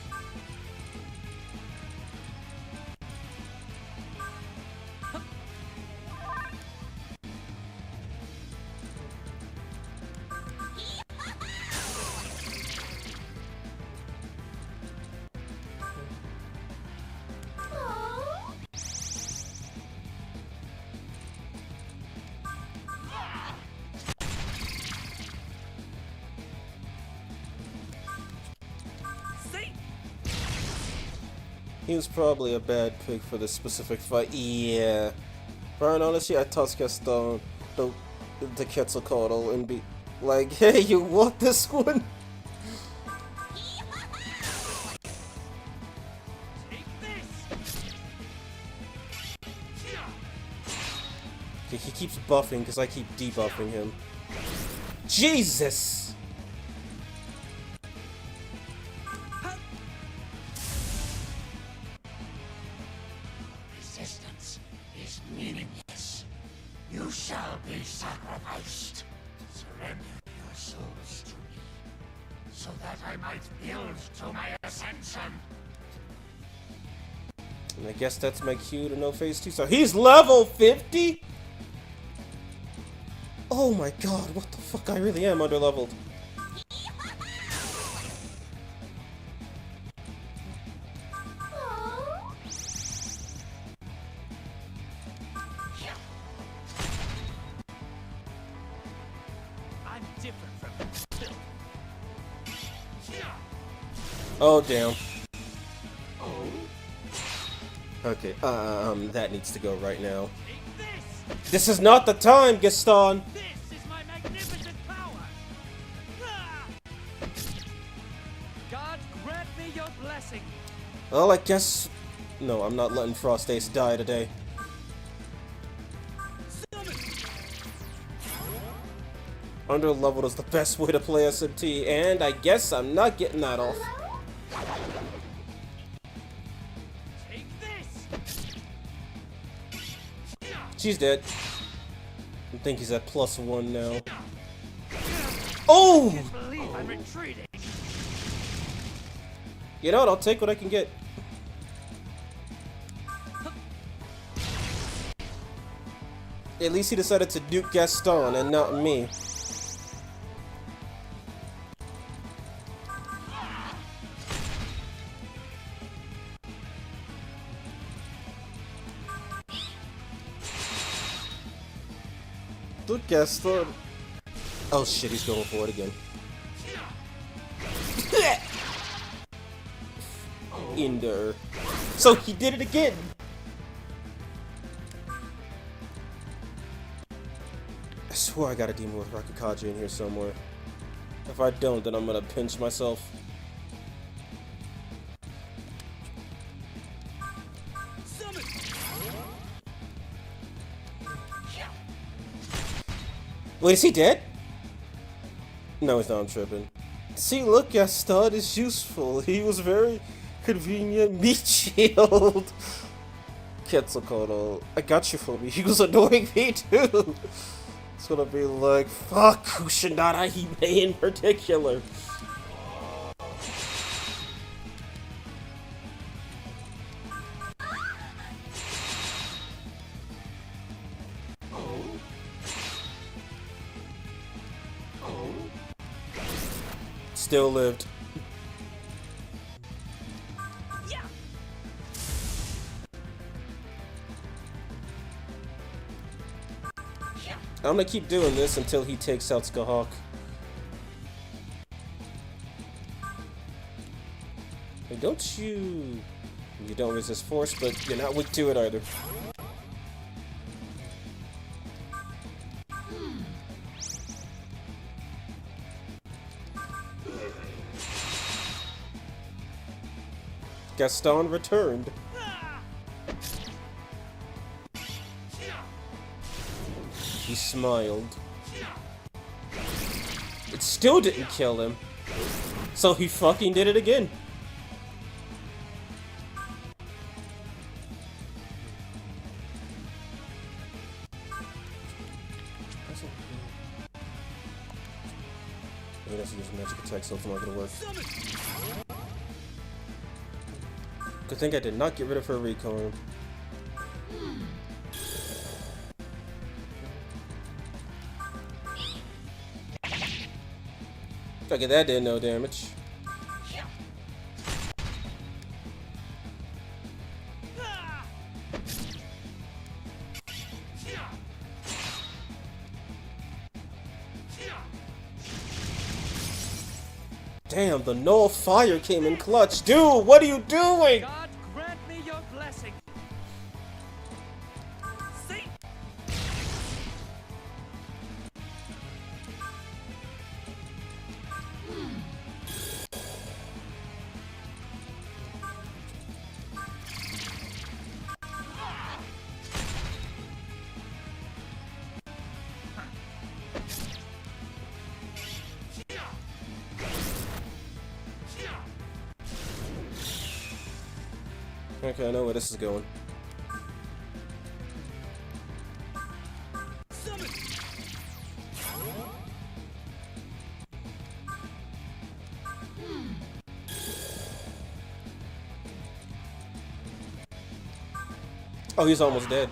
He was probably a bad pick for this specific fight. Yeah. Brian, honestly, I toss Gaston the Quetzalcoatl and be like, hey, you want this one? Okay, he keeps buffing because I keep debuffing him. Jesus! Resistance is meaningless. You shall be sacrificed. Surrender your souls to me, so that I might build to my ascension. And I guess that's my cue to know phase 2. So he's level 50? Oh my god, what the fuck, I really am underleveled. I'm different from him. Oh damn. Okay, that needs to go right now. This is not the time, Gaston! This is my magnificent power! God grant me your blessing! Well, I guess... No, I'm not letting Frost Ace die today. Underleveled is the best way to play SMT, and I guess I'm not getting that off. She's dead. I think he's at +1 now. Oh! I'm retreating. You know what? I'll take what I can get. At least he decided to nuke Gaston and not me. Look, Gaston. Oh shit, he's going for it again. In there. So he did it again! I swear I got a demon with Rakikaji in here somewhere. If I don't, then I'm gonna pinch myself. Wait, is he dead? No, he's not. I'm tripping. See, look, Gaston is useful. He was very convenient meat shield. Quetzalcoatl, I got you for me. He was annoying me too. It's gonna be like, fuck Kushinada Hime in particular. Still lived. I'm gonna keep doing this until he takes out Skahawk. Hey, don't you... You don't resist force, but you're not weak to it either. Gaston returned. He smiled. It still didn't kill him. So he fucking did it again. He has to use magic attack, so it's not gonna work. Good thing I did not get rid of her recon. Okay, that did no damage. Damn, the null fire came in clutch. Dude, what are you doing? God grant me your blessing. See? Okay, I know where this is going. Oh, he's almost dead.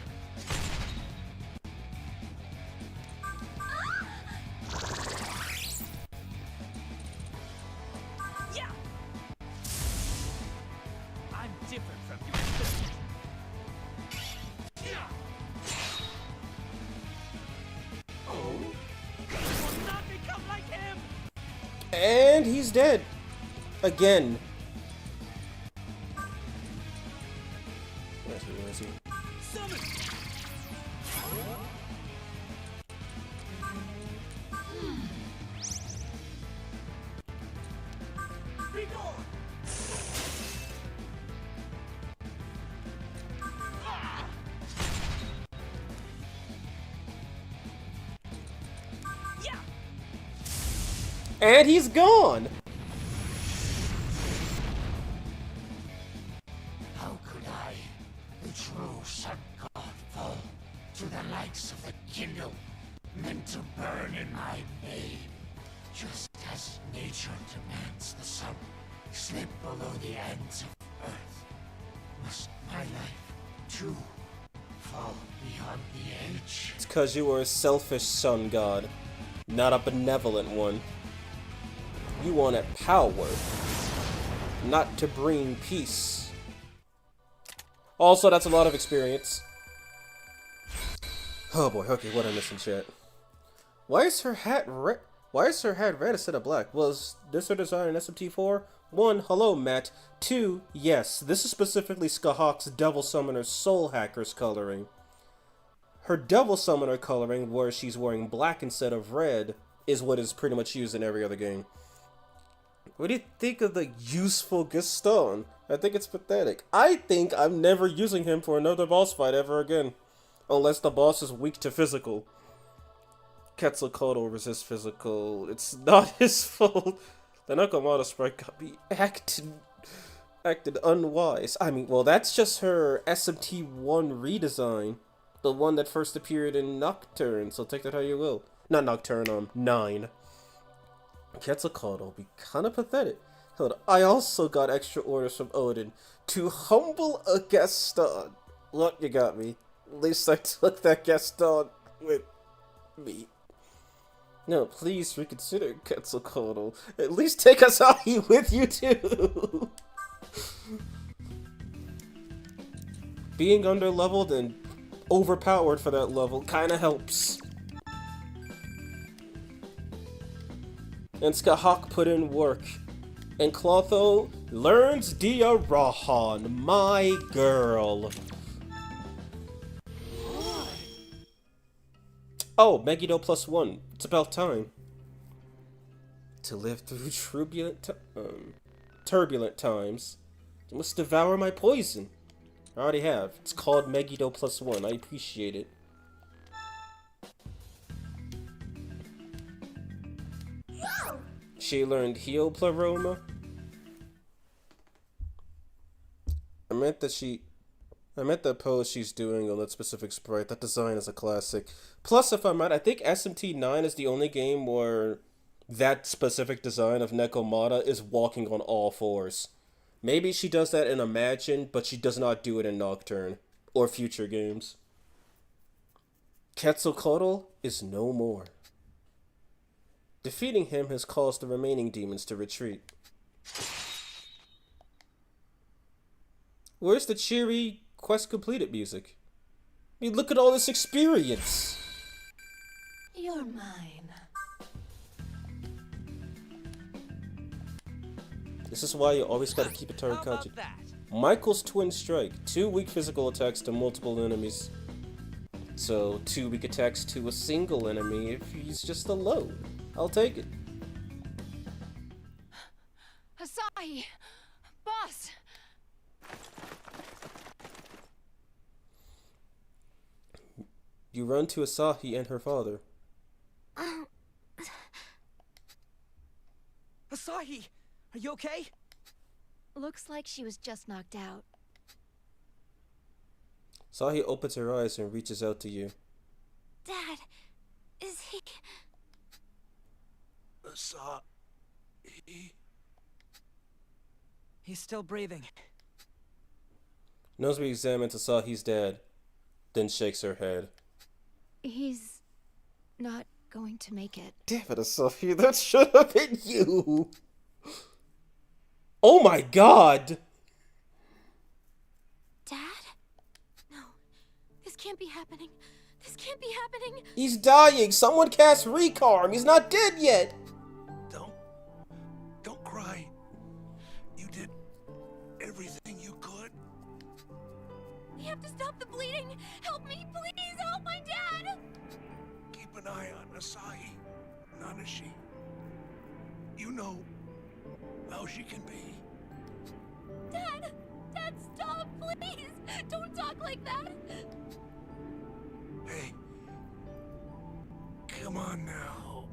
Yeah. I'm different from you. Yeah. Oh. Will not become like him. And he's dead. Again. Where is he? Summon. Be gone. Yeah. And he's gone. How could I, the true sun god, fall to the likes of the kindle, meant to burn in my name? Just as nature demands the sun slip below the ends of earth, must my life, too, fall beyond the age? It's because you were a selfish sun god, not a benevolent one. You wanted power, not to bring peace. Also, that's a lot of experience. Oh boy, okay, what am I missing, chat? Why is her hat red? Why is her hat red instead of black? Was this her design in SMT4? 1. Hello, Matt. 2. Yes, this is specifically Skahawk's Devil Summoner Soul Hacker's coloring. Her Devil Summoner coloring, where she's wearing black instead of red, is what is pretty much used in every other game. What do you think of the useful Gaston? I think it's pathetic. I think I'm never using him for another boss fight ever again. Unless the boss is weak to physical. Quetzalcoatl resists physical. It's not his fault. The Nakamata sprite got me acted unwise. I mean, well, that's just her SMT1 redesign. The one that first appeared in Nocturne, so take that how you will. Not Nocturne, 9. Quetzalcoatl be kinda pathetic. Hold on. I also got extra orders from Odin to humble a Gaston. Look, you got me. At least I took that Gaston with me. No, please reconsider, Quetzalcoatl. At least take Asahi with you too. Being underleveled and overpowered for that level kinda helps. And Skahawk put in work. And Clotho learns Dia Rahan, my girl. Oh, Megiddo +1. It's about time. To live through turbulent times. You must devour my poison. I already have. It's called Megiddo +1. I appreciate it. She learned Heoplaroma. I meant the pose she's doing on that specific sprite. That design is a classic. Plus, if I'm right, I think SMT9 is the only game where that specific design of Nekomata is walking on all fours. Maybe she does that in Imagine, but she does not do it in Nocturne or future games. Quetzalcoatl is no more. Defeating him has caused the remaining demons to retreat. Where's the cheery quest completed music? I mean, look at all this experience! You're mine. This is why you always gotta keep a turret conscious. Michael's Twin Strike. 2 weak physical attacks to multiple enemies. So, 2 weak attacks to a single enemy if he's just alone. I'll take it. Asahi! Boss! You run to Asahi and her father. Asahi! Are you okay? Looks like she was just knocked out. Asahi opens her eyes and reaches out to you. Dad, is he... Asahi... He's still breathing. Nosby examines Asahi's dad, then shakes her head. He's not going to make it. Damn it, Asahi, that should have been you! Oh my god! Dad? No, this can't be happening. This can't be happening. He's dying! Someone cast Recarm! He's not dead yet! Don't cry. You did everything you could. We have to stop the bleeding. Help me, please help my dad. Keep an eye on Asahi, Nanashi. You know how she can be. Dad, stop, please. Don't talk like that. Hey, come on now.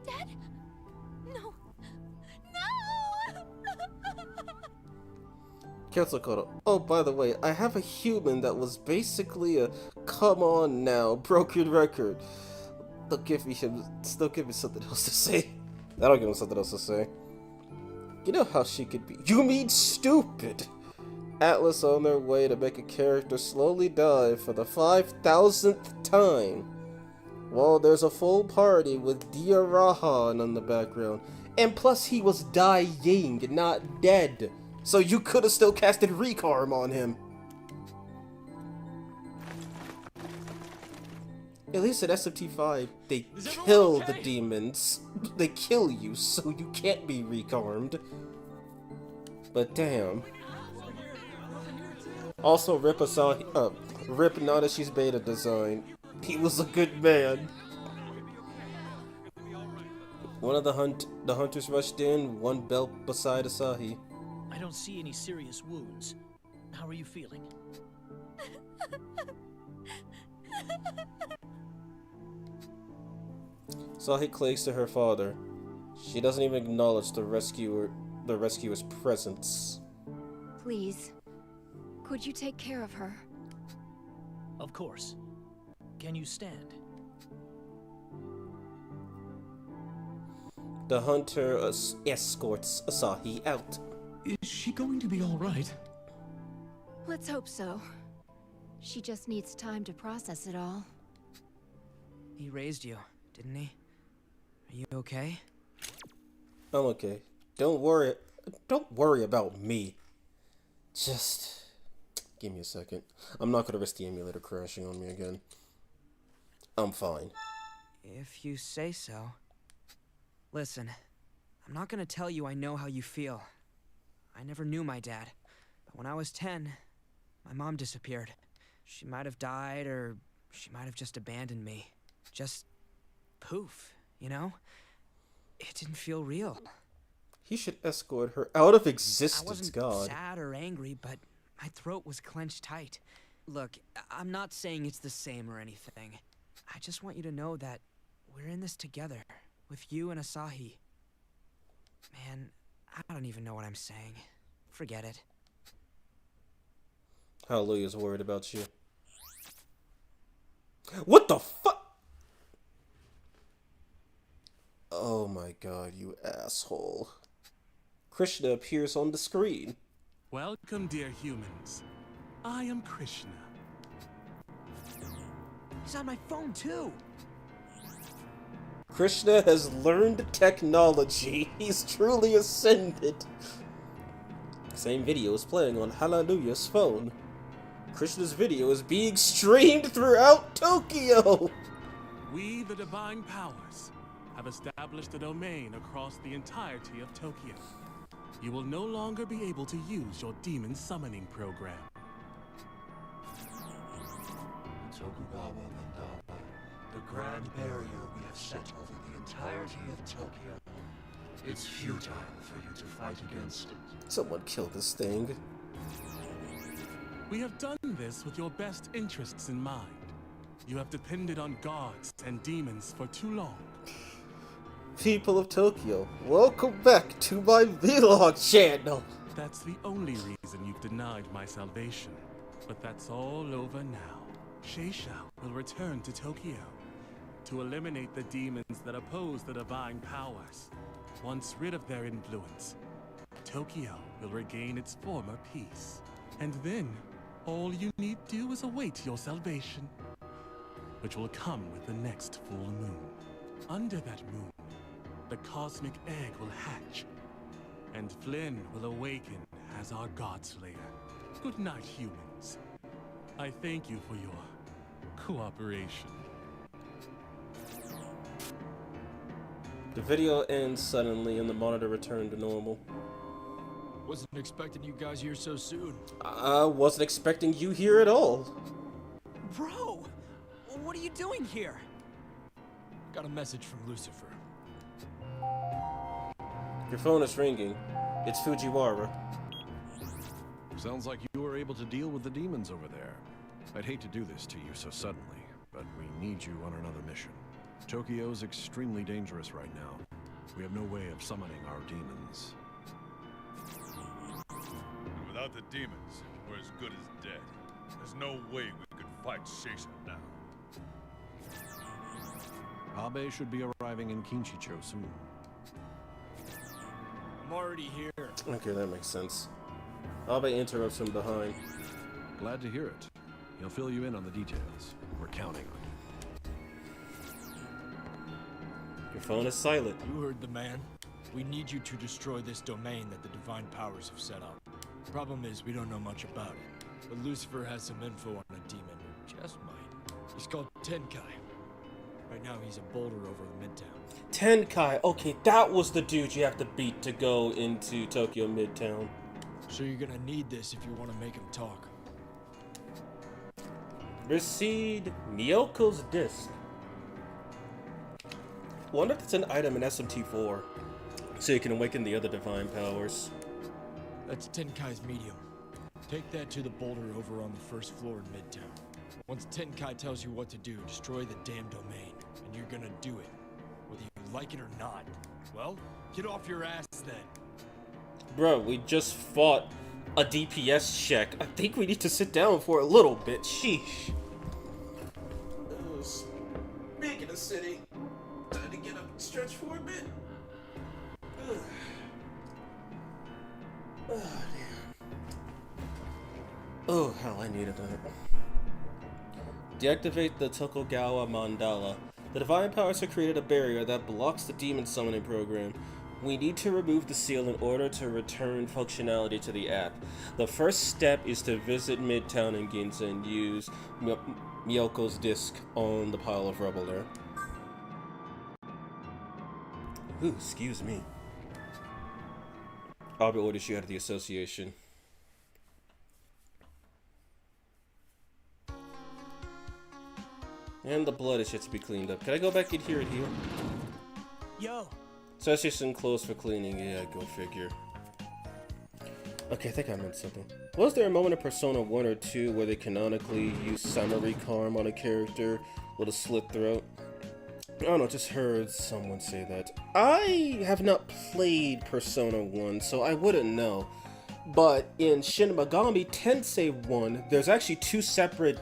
Dad? No. Quetzalcoatl. Oh, by the way, I have a human that was basically a come on now broken record. Still give me something else to say. That'll give him something else to say. You know how she could be. You mean stupid! Atlas on their way to make a character slowly die for the 5,000th time. Well, there's a full party with Diarahan on the background. And plus he was dying, not dead. So you could have still casted Recarm on him. At least at SMT5, they kill the demons. They kill you, so you can't be Recarmed. But damn. Also, rip Nanashi's beta design. He was a good man. One of the hunters rushed in, one belt beside Asahi. I don't see any serious wounds. How are you feeling? Asahi clings to her father. She doesn't even acknowledge the rescuer's presence. Please, could you take care of her? Of course. Can you stand? The hunter escorts Asahi out. Is she going to be all right? Let's hope so. She just needs time to process it all. He raised you, didn't he? Are you okay? I'm okay. Don't worry about me. Just give me a second. I'm not gonna risk the emulator crashing on me again. I'm fine. If you say so. Listen, I'm not gonna tell you I know how you feel. I never knew my dad, but when I was 10, my mom disappeared. She might have died, or she might have just abandoned me. Just poof, you know? It didn't feel real. He should escort her out of existence, I wasn't God. sad or angry, but my throat was clenched tight. Look, I'm not saying it's the same or anything. I just want you to know that we're in this together, with you and Asahi. Man, I don't even know what I'm saying. Forget it. Hallelujah's worried about you. What the fuck? Oh my god, you asshole. Krishna appears on the screen. Welcome, dear humans. I am Krishna. He's on my phone, too. Krishna has learned technology. He's truly ascended. Same video is playing on Hallelujah's phone. Krishna's video is being streamed throughout Tokyo. We, the divine powers, have established a domain across the entirety of Tokyo. You will no longer be able to use your demon summoning program. Tokugawa Mitama, the grand barrier we have set over the entirety of Tokyo. It's futile for you to fight against it. Someone kill this thing. We have done this with your best interests in mind. You have depended on gods and demons for too long. People of Tokyo, welcome back to my vlog channel. That's the only reason you've denied my salvation. But that's all over now. Sheisha will return to Tokyo to eliminate the demons that oppose the divine powers. Once rid of their influence, Tokyo will regain its former peace. And then, all you need do is await your salvation, which will come with the next full moon. Under that moon, the cosmic egg will hatch, and Flynn will awaken as our Godslayer. Good night, humans. I thank you for your cooperation. The video ends suddenly and the monitor returned to normal. Wasn't expecting you guys here so soon. I wasn't expecting you here at all. Bro, what are you doing here? Got a message from Lucifer. Your phone is ringing. It's Fujiwara. Sounds like you were able to deal with the demons over there. I'd hate to do this to you so suddenly, but we need you on another mission. Tokyo's extremely dangerous right now. We have no way of summoning our demons. Without the demons, we're as good as dead. There's no way we could fight Sheisha now. Abe should be arriving in Kinshicho soon. I'm already here. Okay, that makes sense. Abe interrupts from behind. Glad to hear it. He'll fill you in on the details. We're counting on you. Your phone is silent. You heard the man. We need you to destroy this domain that the divine powers have set up. Problem is, we don't know much about it. But Lucifer has some info on a demon who just might. He's called Tenkai. Right now, he's a boulder over Midtown. Tenkai! Okay, that was the dude you have to beat to go into Tokyo Midtown. So you're gonna need this if you want to make him talk. Recede Miyoko's disc. Wonder if it's an item in SMT4, so you can awaken the other divine powers. That's Tenkai's medium. Take that to the boulder over on the first floor in Midtown. Once Tenkai tells you what to do, destroy the damn domain, and you're gonna do it, whether you like it or not. Well, get off your ass then. Bro, we just fought a DPS check. I think we need to sit down for a little bit. Sheesh. Speaking of city, time to get up and stretch for a bit. Oh, damn. Oh, hell, I needed that. Deactivate the Tokugawa Mandala. The divine powers have created a barrier that blocks the demon summoning program. We need to remove the seal in order to return functionality to the app. The first step is to visit Midtown and Ginza and use Miyoko's disc on the pile of rubble there. Ooh, excuse me. Abe orders you out of the association. And the blood is yet to be cleaned up. Can I go back in here and heal? Yo. Association closed for cleaning. Yeah, go figure. Okay, I think I meant something. Was there a moment in Persona 1 or 2 where they canonically used summary charm on a character with a slit throat? I don't know, just heard someone say that. I have not played Persona 1, so I wouldn't know. But in Shin Megami Tensei 1, there's actually two separate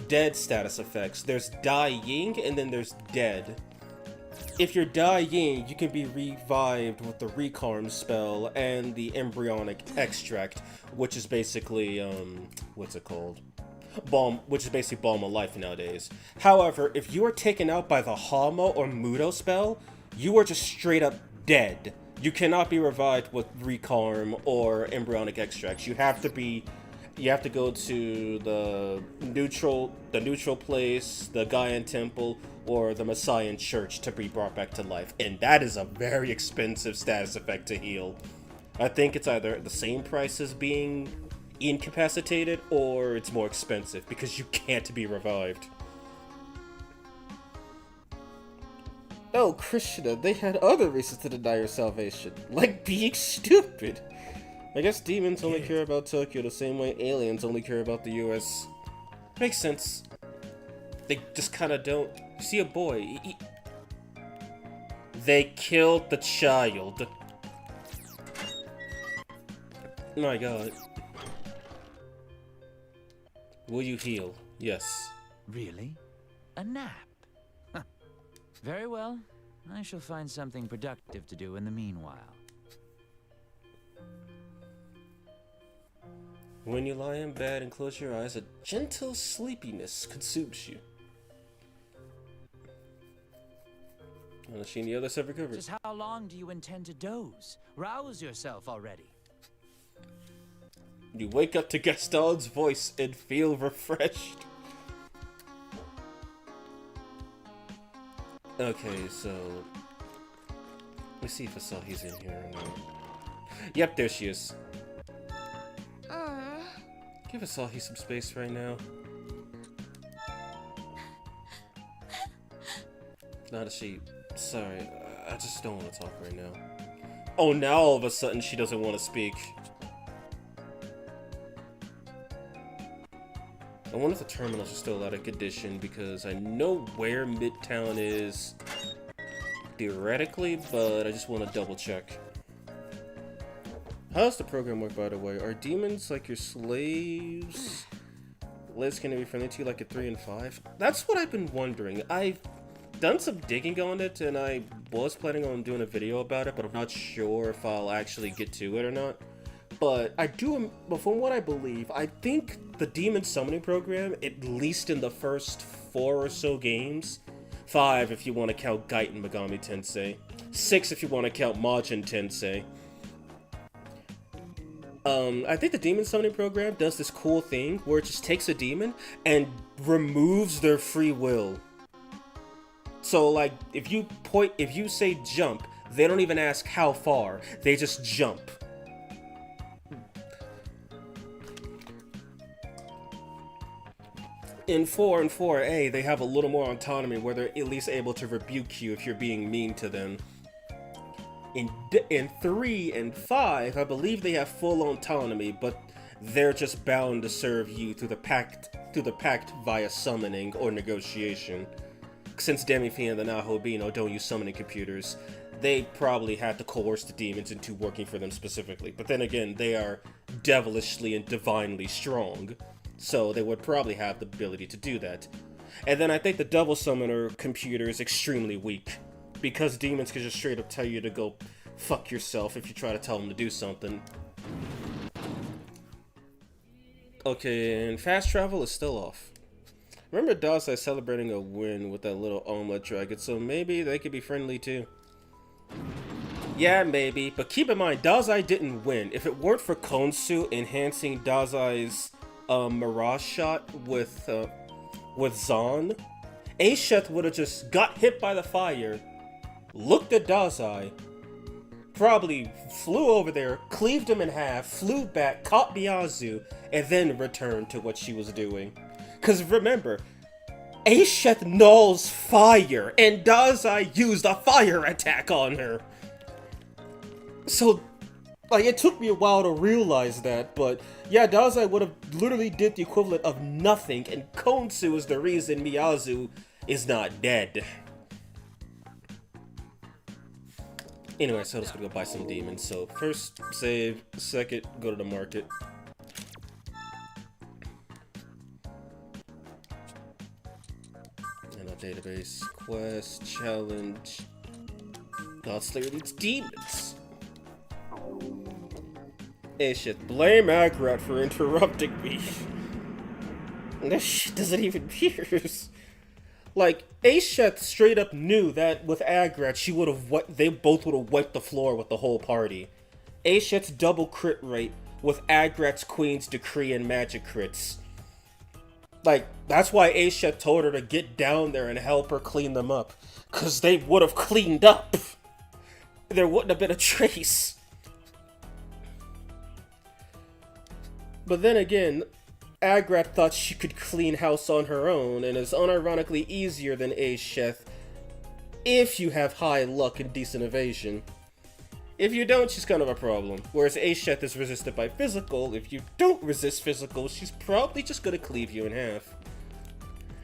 dead status effects. There's dying and then there's dead. If you're dying, you can be revived with the Recarm spell and the embryonic extract, which is basically, what's it called? Which is basically Balm of Life nowadays. However, if you are taken out by the Hama or Mudo spell, you are just straight up dead. You cannot be revived with Recarm or embryonic extracts. You have to go to the neutral place, the Gaian temple, or the Messiah church to be brought back to life. And that is a very expensive status effect to heal. I think it's either the same price as being incapacitated, or it's more expensive because you can't be revived. Oh, Krishna, they had other reasons to deny your salvation, like being stupid. I guess demons only care about Tokyo the same way aliens only care about the US. Makes sense. They just kind of don't. You see a boy. They killed the child. My god. Will you heal? Yes. Really? A nap? Huh. Very well. I shall find something productive to do in the meanwhile. When you lie in bed and close your eyes, a gentle sleepiness consumes you. Nanashi and the others have recovered. Just how long do you intend to doze? Rouse yourself already. You wake up to Gaston's voice and feel refreshed. Okay, so... let me see if Asahi's in here or not. Yep, there she is. Give Asahi some space right now. Nanashi, sorry, I just don't want to talk right now. Oh, now all of a sudden she doesn't want to speak. I wonder if the terminals are still out of condition, because I know where Midtown is theoretically, but I just want to double check. How does the program work, by the way? Are demons like your slaves? Liz, can they be friendly to you like at 3 and 5? That's what I've been wondering. I've done some digging on it, and I was planning on doing a video about it, but I'm not sure if I'll actually get to it or not. But I do, but from what I believe, I think the demon summoning program, at least in the first 4 or so games, 5 if you want to count Gaiten Megami Tensei, 6 if you want to count Majin Tensei. I think the demon summoning program does this cool thing where it just takes a demon and removes their free will. So like, if you say jump, they don't even ask how far, they just jump. In 4 and 4A, they have a little more autonomy where they're at least able to rebuke you if you're being mean to them. In 3 and 5, I believe they have full autonomy, but they're just bound to serve you through the pact via summoning or negotiation. Since Demi-Fi and the Nahobino don't use summoning computers, they probably had to coerce the demons into working for them specifically. But then again, they are devilishly and divinely strong, so they would probably have the ability to do that. And then I think the double summoner computer is extremely weak, because demons can just straight up tell you to go fuck yourself if you try to tell them to do something. Okay, and fast travel is still off. Remember Dazai celebrating a win with that little omelet dragon, so maybe they could be friendly too. Yeah, maybe, but keep in mind, Dazai didn't win. If it weren't for Konsu enhancing Dazai's Mirage shot with Zan, Aesheth would have just got hit by the fire, looked at Dazai, probably flew over there, cleaved him in half, flew back, caught Miyazu, and then returned to what she was doing. Because remember, Aesheth nulls fire, and Dazai used a fire attack on her. So, like, it took me a while to realize that, but yeah, Dazai would have literally did the equivalent of nothing, and Konsu is the reason Miyazu is not dead. Anyway, so let's go buy some demons. So first, save. Second, go to the market. And a database. Quest, challenge. Godslayer needs demons. Hey shit, blame Agrat for interrupting me. This shit doesn't even pierce. Like, Aesheth straight up knew that with Agrat, they both would have wiped the floor with the whole party. Aesheth's double crit rate with Agrat's Queen's Decree and magic crits. Like, that's why Aesheth told her to get down there and help her clean them up. Cause they would have cleaned up. There wouldn't have been a trace. But then again, Agrat thought she could clean house on her own, and is unironically easier than Aesheth if you have high luck and decent evasion. If you don't, she's kind of a problem. Whereas Aesheth is resisted by physical. If you don't resist physical, she's probably just gonna cleave you in half.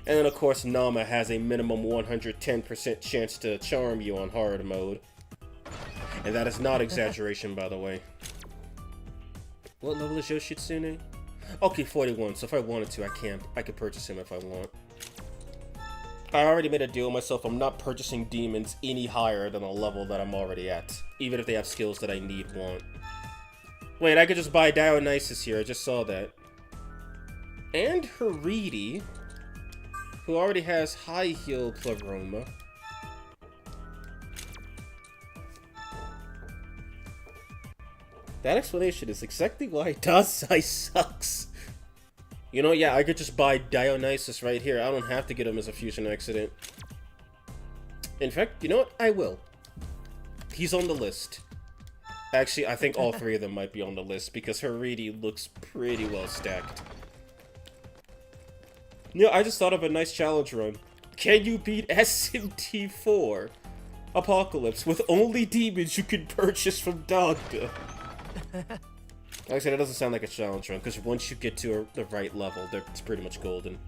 And then of course Nama has a minimum 110% chance to charm you on hard mode. And that is not exaggeration, by the way. What level is Yoshitsune? Okay, 41, so if I wanted to, I could purchase him if I want. I already made a deal with myself, I'm not purchasing demons any higher than the level that I'm already at. Even if they have skills that I want. Wait, I could just buy Dionysus here, I just saw that. And Haridi, who already has high heal Pleroma. That explanation is exactly why Dazai sucks. You know, yeah, I could just buy Dionysus right here. I don't have to get him as a fusion accident. In fact, you know what? I will. He's on the list. Actually, I think all three of them might be on the list because Haridi looks pretty well stacked. Yeah, I just thought of a nice challenge run. Can you beat SMT4 Apocalypse with only demons you can purchase from Dagda? Like I said, it doesn't sound like a challenge run, because once you get to the right level, it's pretty much golden.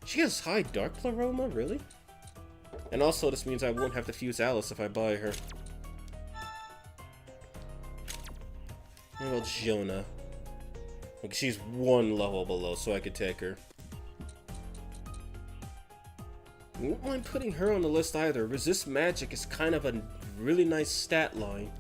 She has high Dark Pleroma? Really? And also, this means I won't have to fuse Alice if I buy her. What about Jonah? Like, she's one level below, so I could take her. I won't mind putting her on the list either. Resist Magic is kind of a really nice stat line.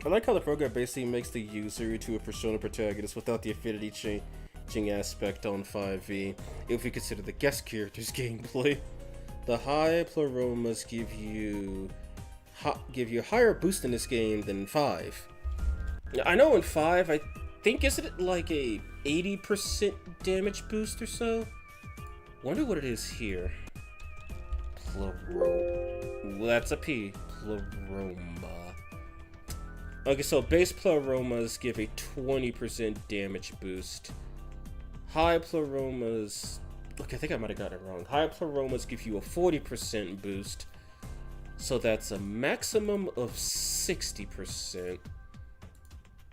I like how the program basically makes the user into a Persona protagonist without the affinity changing aspect on 5e, if we consider the guest character's gameplay. The high Pleromas give you a higher boost in this game than 5. I know in 5, I think, isn't it like a 80% damage boost or so? Wonder what it is here. Pleroma. Well, that's a P. Pleroma. Okay, so base Pleromas give a 20% damage boost. High Pleromas... Look, I think I might have got it wrong. High Pleromas give you a 40% boost. So that's a maximum of 60%.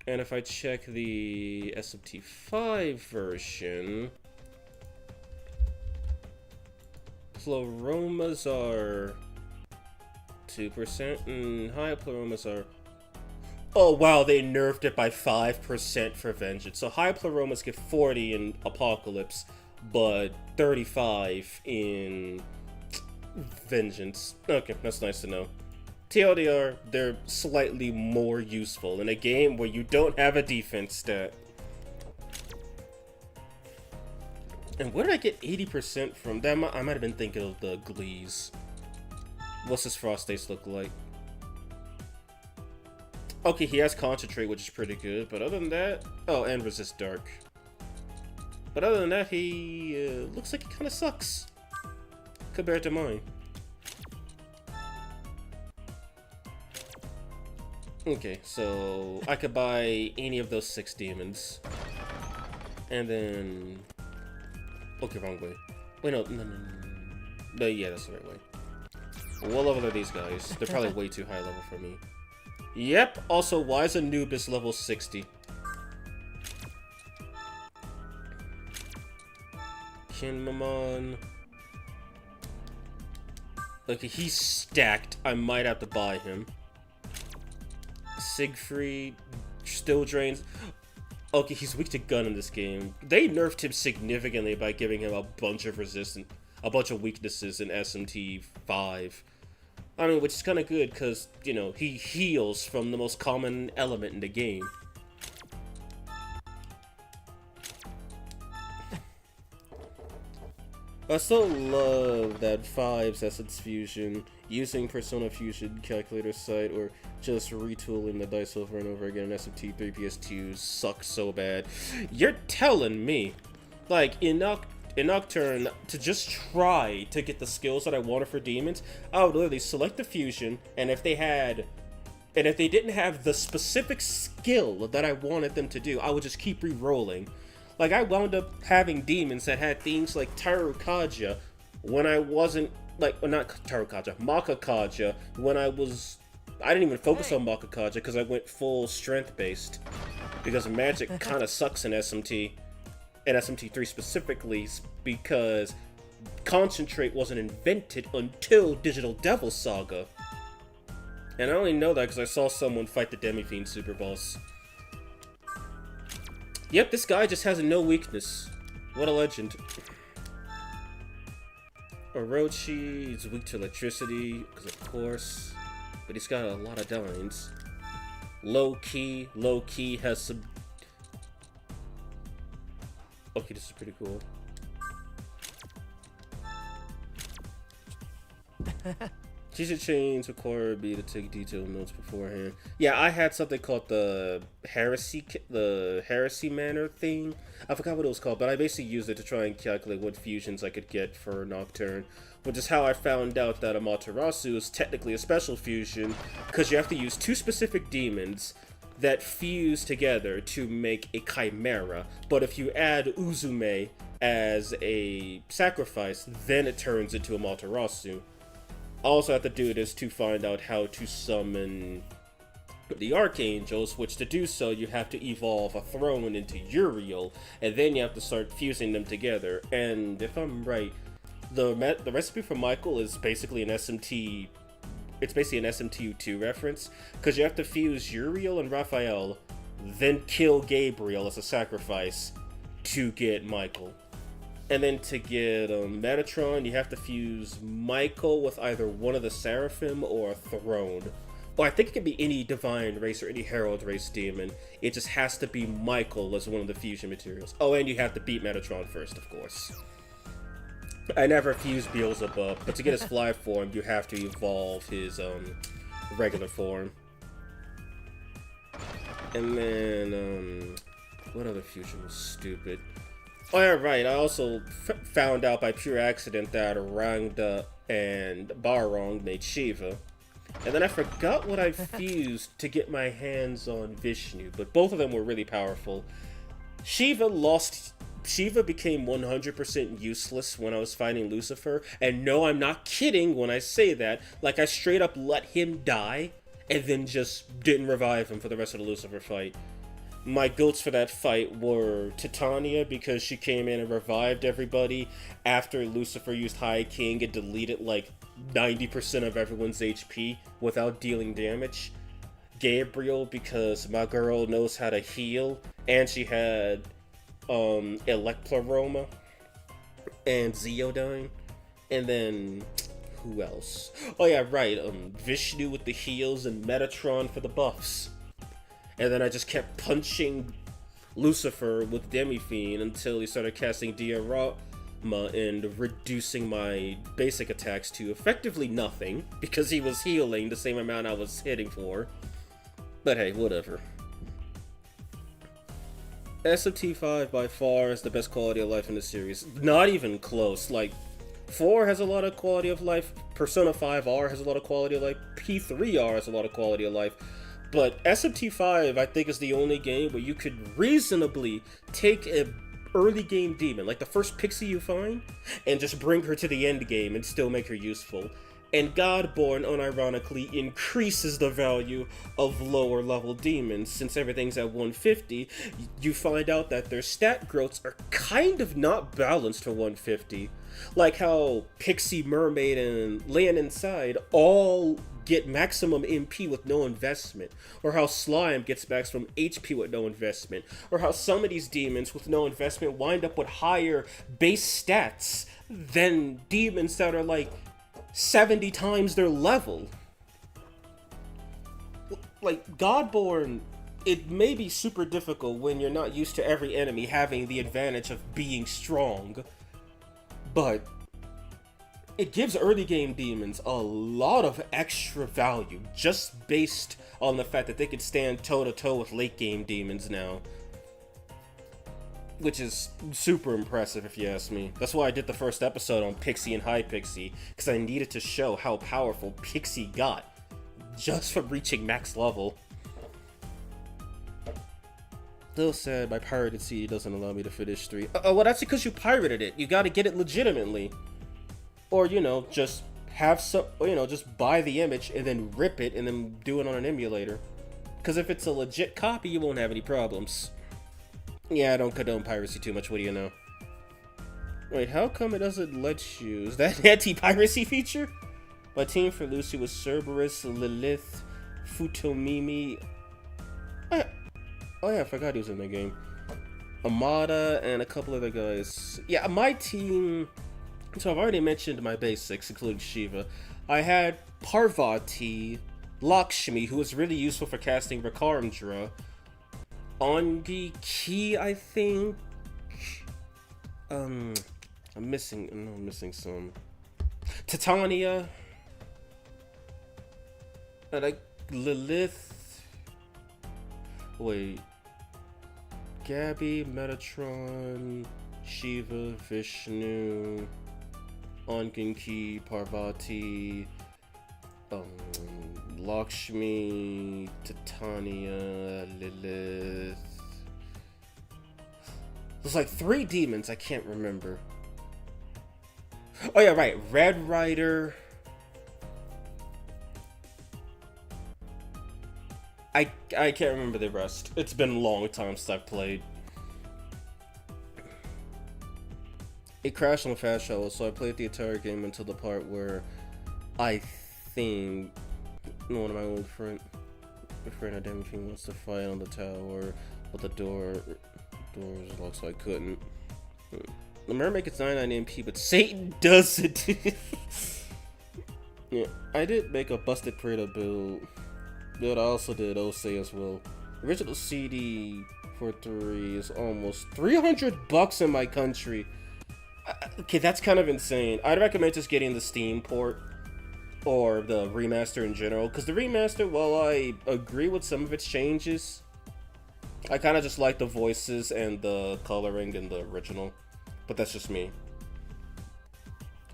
And if I check the SMT5 version... Pleromas are 2% and high Pleromas are... Oh wow, they nerfed it by 5% for Vengeance. So high Pleromas get 40 in Apocalypse, but 35 in Vengeance. Okay, that's nice to know. TLDR, they're slightly more useful in a game where you don't have a defense stat. And where did I get 80% from? That I might have been thinking of the Glees. What's his Frost Ace look like? Okay, he has Concentrate, which is pretty good, but other than that... Oh, and Resist Dark. But other than that, he looks like he kind of sucks. Compared to mine. Okay, so I could buy any of those 6 demons. And then... Okay, wrong way. Wait, no. No, yeah, that's the right way. What level are these guys? They're probably way too high level for me. Yep, also, why is Anubis level 60? Kinmamon. Okay, he's stacked. I might have to buy him. Siegfried still drains. Okay, he's weak to gun in this game. They nerfed him significantly by giving him a bunch of weaknesses in SMT 5. I mean, which is kind of good because, you know, he heals from the most common element in the game. I still love that 5's Essence Fusion, using Persona Fusion Calculator site, or just retooling the dice over and over again in SMT3 PS2 sucks so bad. You're telling me, like, in Nocturne, to just try to get the skills that I wanted for demons, I would literally select the fusion, and if they didn't have the specific skill that I wanted them to do, I would just keep re-rolling. Like, I wound up having demons that had things like Tarukaja when I wasn't, like, well, not Tarukaja, Makakaja, when I didn't even focus on Makakaja because I went full strength-based. Because magic kind of sucks in SMT. And SMT3 specifically, because concentrate wasn't invented until Digital Devil Saga. And I only know that because I saw someone fight the Demi-Fiend Super Boss. Yep, this guy just has no weakness. What a legend. Orochi is weak to electricity, because of course. But he's got a lot of dines. Low-key has some... Okay, this is pretty cool. Teacher chains require me to take detailed notes beforehand. Yeah, I had something called the heresy manner thing. I forgot what it was called, but I basically used it to try and calculate what fusions I could get for Nocturne, which is how I found out that Amaterasu is technically a special fusion, because you have to use 2 specific demons that fuse together to make a chimera. But if you add Uzume as a sacrifice, then it turns into Amaterasu. I also have to do this to find out how to summon the Archangels, which to do so, you have to evolve a throne into Uriel, and then you have to start fusing them together. And if I'm right, the recipe for Michael is basically an SMT. It's basically an SMTU2 reference, because you have to fuse Uriel and Raphael, then kill Gabriel as a sacrifice to get Michael. And then to get Metatron, you have to fuse Michael with either one of the Seraphim or a Throne. Or I think it can be any Divine race or any Herald race demon. It just has to be Michael as one of the fusion materials. Oh, and you have to beat Metatron first, of course. I never fused Beelzebub, but to get his fly form, you have to evolve his regular form. And then, what other fusion was stupid? Oh yeah, right, I also found out by pure accident that Rangda and Barong made Shiva. And then I forgot what I fused to get my hands on Vishnu, but both of them were really powerful. Shiva became 100% useless when I was fighting Lucifer, and no, I'm not kidding when I say that. Like, I straight up let him die, and then just didn't revive him for the rest of the Lucifer fight. My goats for that fight were Titania, because she came in and revived everybody after Lucifer used High King and deleted like 90% of everyone's HP without dealing damage. Gabriel, because my girl knows how to heal, and she had Elecplaroma and Zeodyne. And then who else? Oh yeah, right, Vishnu with the heals and Metatron for the buffs. And then I just kept punching Lucifer with Demi-Fiend until he started casting Diorama and reducing my basic attacks to effectively nothing, because he was healing the same amount I was hitting for. But hey, whatever. SMT5 by far is the best quality of life in the series. Not even close. Like, 4 has a lot of quality of life, Persona 5R has a lot of quality of life, P3R has a lot of quality of life. But SMT5, I think, is the only game where you could reasonably take an early game demon, like the first pixie you find, and just bring her to the end game and still make her useful. And Godborn, unironically, increases the value of lower level demons. Since everything's at 150, you find out that their stat growths are kind of not balanced for 150. Like how Pixie, Mermaid, and Land Inside all get maximum MP with no investment, or how Slime gets maximum HP with no investment, or how some of these demons with no investment wind up with higher base stats than demons that are like 70 times their level. Like, Godborn, it may be super difficult when you're not used to every enemy having the advantage of being strong, but it gives early game demons a lot of extra value just based on the fact that they could stand toe-to-toe with late game demons now. Which is super impressive if you ask me. That's why I did the first episode on Pixie and High Pixie, because I needed to show how powerful Pixie got just from reaching max level. Still sad my pirated CD doesn't allow me to finish 3. Well, that's because you pirated it. You gotta get it legitimately. Or, you know, just have some, or, you know, just buy the image and then rip it and then do it on an emulator. Because if it's a legit copy, you won't have any problems. Yeah, I don't condone piracy too much, what do you know? Wait, how come it doesn't let you? Is that an anti-piracy feature? My team for Lucy was Cerberus, Lilith, Futomimi. Oh yeah, I forgot he was in the game. Amada and a couple other guys. Yeah, my team. So I've already mentioned my basics, including Shiva. I had Parvati, Lakshmi, who was really useful for casting Rakarmdra, Angi Ki, I think. I'm missing some. Titania. I like Lilith. Wait. Gabby, Metatron, Shiva, Vishnu, Anganki, Parvati, Lakshmi, Titania, Lilith. There's like 3 demons, I can't remember. Oh yeah, right, Red Rider. I can't remember the rest. It's been a long time since I've played. It crashed on Fast Travel, so I played the entire game until the part where I think one of my old friends wants to fight on the tower, but the doors locked, so I couldn't. The mermaid gets 99 MP, but Satan doesn't. Yeah, I did make a busted Prada build. But I also did Osei as well. Original CD for 3 is almost $300 in my country. Okay, that's kind of insane. I'd recommend just getting the Steam port or the remaster in general, because the remaster, while I agree with some of its changes, I kind of just like the voices and the coloring in the original. But that's just me.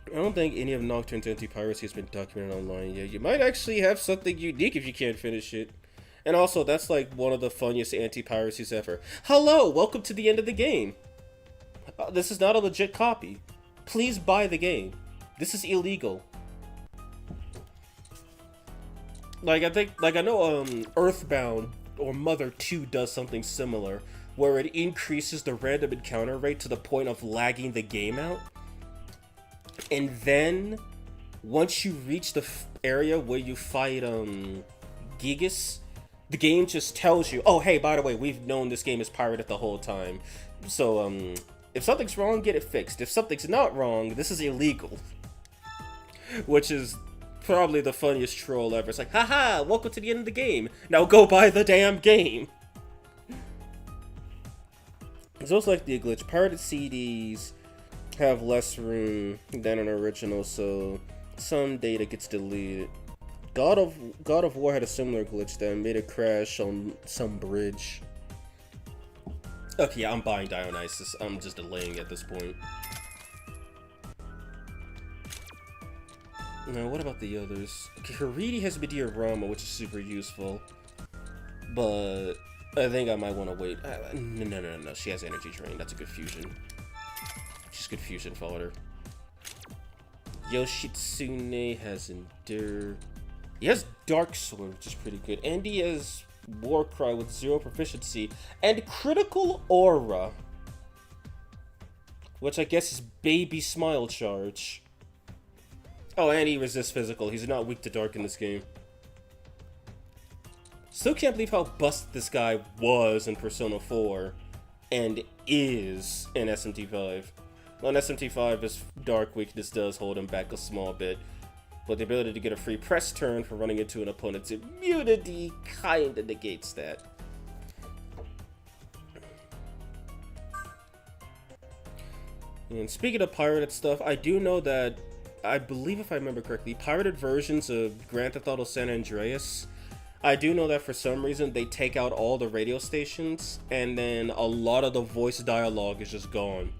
I don't think any of Nocturne's anti-piracy has been documented online yet. You might actually have something unique if you can't finish it. And also, that's like one of the funniest anti-piracies ever. Hello! Welcome to the end of the game! This is not a legit copy. Please buy the game. This is illegal. Like, I know, Earthbound or Mother 2 does something similar, where it increases the random encounter rate to the point of lagging the game out. And then, once you reach the area where you fight, Gigas, the game just tells you, oh, hey, by the way, we've known this game is pirated the whole time. So, if something's wrong, get it fixed. If something's not wrong, this is illegal. Which is probably the funniest troll ever. It's like, haha, welcome to the end of the game. Now go buy the damn game. It's also like the glitch. Pirated CDs have less room than an original, so some data gets deleted. God of War had a similar glitch that made it crash on some bridge. Okay, yeah, I'm buying Dionysus. I'm just delaying at this point. Now, what about the others? Okay, Haridi has Medea Rama, which is super useful, but I think I might want to wait. No. She has Energy Drain. That's a good fusion. She's good fusion fodder. Yoshitsune has Endure. He has Dark Sword, which is pretty good. And he has Warcry with 0 proficiency and Critical Aura, which I guess is Baby Smile Charge. Oh, and he resists physical. He's not weak to dark in this game. Still can't believe how busted this guy was in Persona 4 and is in SMT5. Well, in SMT5, his dark weakness does hold him back a small bit, but the ability to get a free press turn for running into an opponent's immunity kinda negates that. And speaking of pirated stuff, I do know that, I believe if I remember correctly, pirated versions of Grand Theft Auto San Andreas, I do know that for some reason they take out all the radio stations, and then a lot of the voice dialogue is just gone.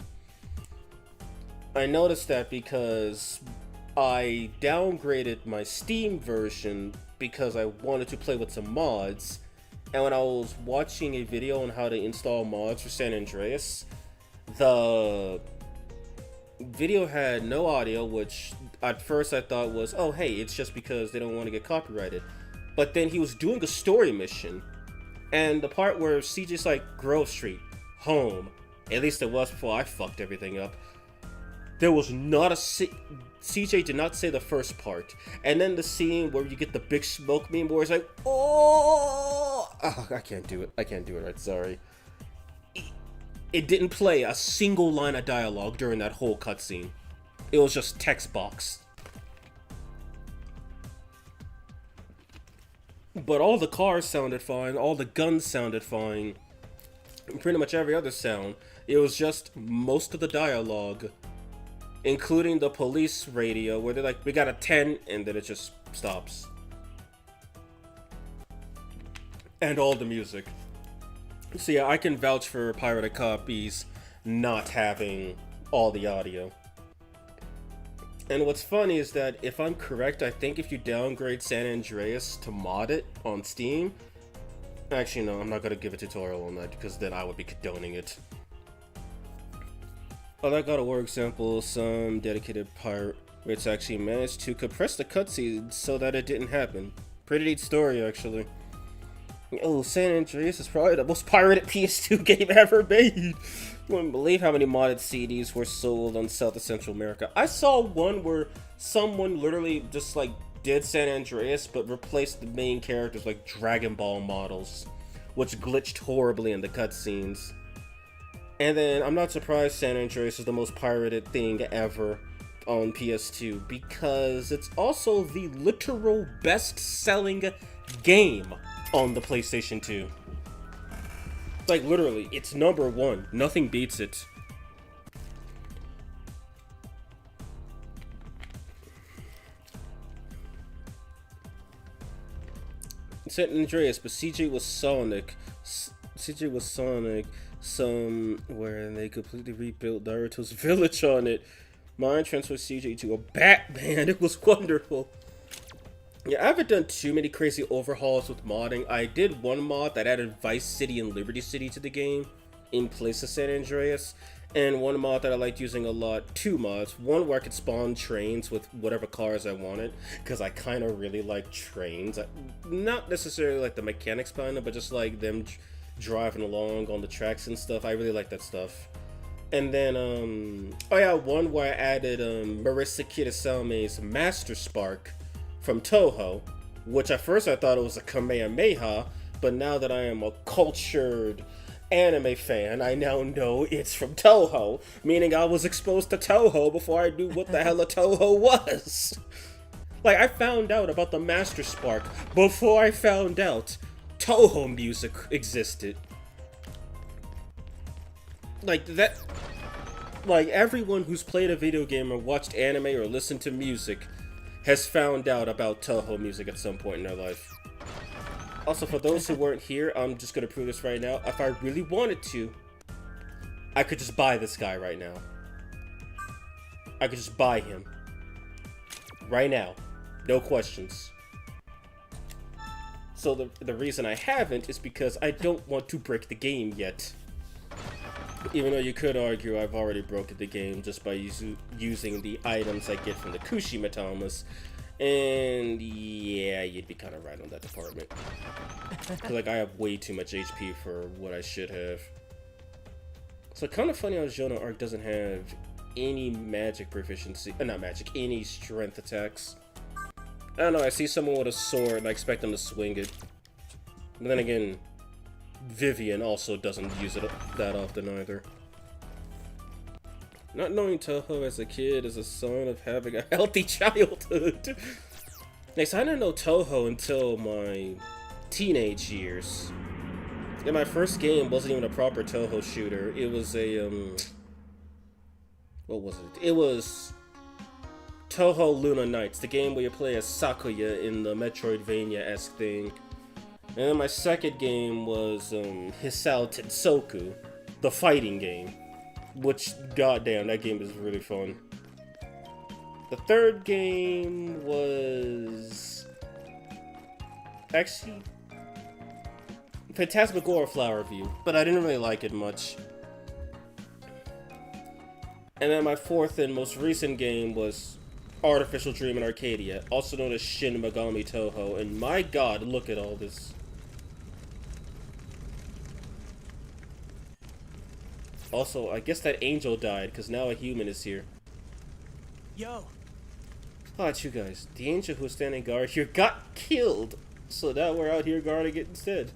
I noticed that because I downgraded my Steam version because I wanted to play with some mods, and when I was watching a video on how to install mods for San Andreas, the video had no audio, which at first I thought was, oh hey, it's just because they don't want to get copyrighted. But then he was doing a story mission, and the part where CJ's like, Grove Street, home, at least it was before I fucked everything up, There was not a CJ did not say the first part, and then the scene where you get the big smoke meme where it's like, oh, I can't do it. I can't do it right. Sorry. It didn't play a single line of dialogue during that whole cutscene. It was just text box. But all the cars sounded fine, all the guns sounded fine, and pretty much every other sound. It was just most of the dialogue, including the police radio, where they're like, we got a 10, and then it just stops. And all the music. So yeah, I can vouch for pirated copies not having all the audio. And what's funny is that, if I'm correct, I think if you downgrade San Andreas to mod it on Steam... Actually, no, I'm not going to give a tutorial on that, because then I would be condoning it. Oh, that God of War example, some dedicated pirate rates actually managed to compress the cutscenes so that it didn't happen. Pretty neat story, actually. Oh, San Andreas is probably the most pirated PS2 game ever made. You wouldn't believe how many modded CDs were sold on South and Central America. I saw one where someone literally just like did San Andreas but replaced the main characters like Dragon Ball models, which glitched horribly in the cutscenes. And then I'm not surprised San Andreas is the most pirated thing ever on PS2, because it's also the literal best-selling game on the PlayStation 2. Like, literally, it's #1. Nothing beats it. San Andreas, but CJ was Sonic. CJ was Sonic, somewhere, and they completely rebuilt Naruto's village on it. Mine transferred CJ to a Batman. It was wonderful. Yeah, I haven't done too many crazy overhauls with modding. I did one mod that added Vice City and Liberty City to the game in place of San Andreas, and one mod that I liked using a lot, 2 mods. One where I could spawn trains with whatever cars I wanted, because I kind of really like trains. Not necessarily like the mechanics behind them, but just like them driving along on the tracks and stuff. I really like that stuff. And then, oh yeah, one where I added Marissa Kitasame's Master Spark from Toho, which at first I thought it was a Kamehameha, but now that I am a cultured anime fan, I now know it's from Toho, meaning I was exposed to Toho before I knew what the hell a Toho was. Like, I found out about the Master Spark before I found out Toho music existed. Like, that... Like, everyone who's played a video game or watched anime or listened to music has found out about Toho music at some point in their life. Also, for those who weren't here, I'm just gonna prove this right now. If I really wanted to, I could just buy this guy right now. I could just buy him. Right now. No questions. So the reason I haven't is because I don't want to break the game yet. Even though you could argue I've already broken the game just by using the items I get from the Kushi Mitamas. And yeah, you'd be kind of right on that department. Like, I have way too much HP for what I should have. So kind of funny how Jonah Arc doesn't have any magic proficiency. Not magic, any strength attacks. I don't know, I see someone with a sword and I expect them to swing it. But then again, Vivian also doesn't use it that often either. Not knowing Toho as a kid is a sign of having a healthy childhood. Next, I didn't know Toho until my teenage years. And my first game wasn't even a proper Toho shooter. It was a, what was it? It was Toho Luna Nights, the game where you play as Sakuya in the Metroidvania-esque thing. And then my second game was Hisao Tensoku, the fighting game, which, goddamn, that game is really fun. The third game was actually Phantasmagoria Flower View, but I didn't really like it much. And then my fourth and most recent game was Artificial Dream in Arcadia, also known as Shin Megami Toho, and my god, look at all this. Also, I guess that angel died, because now a human is here. Yo. Alright, you guys. The angel who was standing guard here got killed. So now we're out here guarding it instead.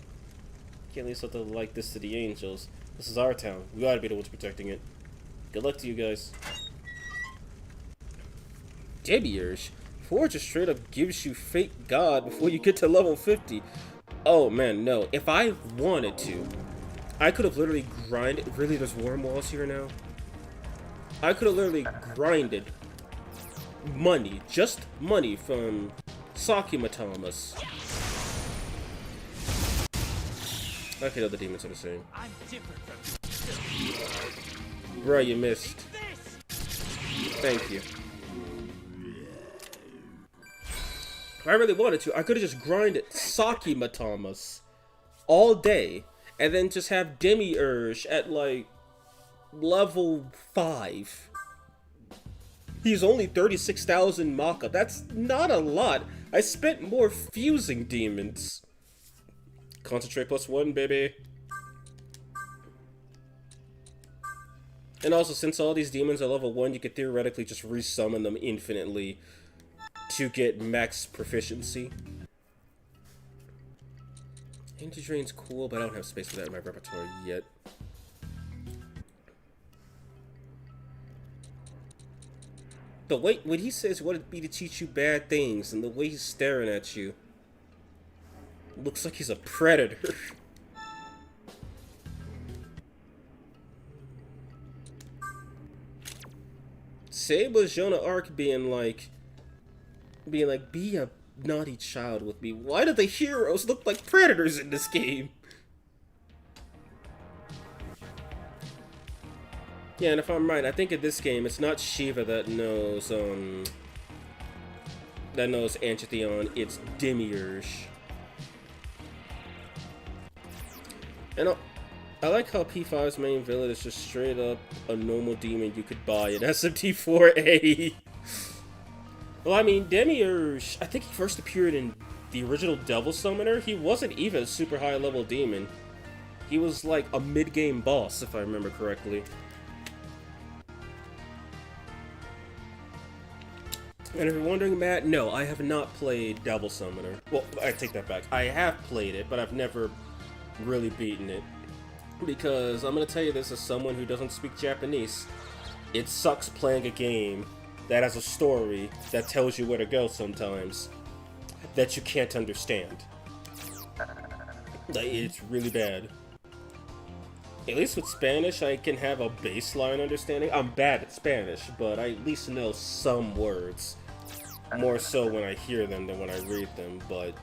Can't leave something like this to the angels. This is our town. We gotta be the ones protecting it. Good luck to you guys. Demiurge. Forge just straight up gives you fake god before you get to level 50. Oh man, no. If I wanted to, I could have literally grinded. Really, there's worm walls here now? I could have literally grinded money, just money from Mitamas. Okay, the demons are the same. I'm different from Bruh, you missed. Thank you. If I really wanted to, I could have just grinded Mitamas all day and then just have Demiurge at like level 5. He's only 36,000 Maka. That's not a lot. I spent more fusing demons. Concentrate +1, baby. And also, since all these demons are level 1, you could theoretically just resummon them infinitely to get max proficiency. Energy Drain's cool, but I don't have space for that in my repertoire yet. The way when he says what it'd be to teach you bad things, and the way he's staring at you, looks like he's a predator. Seba Jonah Arc being like, be a naughty child with me. Why do the heroes look like predators in this game? Yeah, and if I'm right, I think in this game it's not Shiva that knows Antitheon, it's Demiurge. And I like how P5's main villain is just straight up a normal demon you could buy in SMT4A. Well, I mean, Demiurge, I think he first appeared in the original Devil Summoner. He wasn't even a super high level demon. He was like a mid-game boss, if I remember correctly. And if you're wondering, Matt, no, I have not played Devil Summoner. Well, I take that back. I have played it, but I've never really beaten it. Because I'm going to tell you this as someone who doesn't speak Japanese. It sucks playing a game that has a story that tells you where to go sometimes that you can't understand. It's really bad. At least with Spanish, I can have a baseline understanding. I'm bad at Spanish, but I at least know some words. More so when I hear them than when I read them, but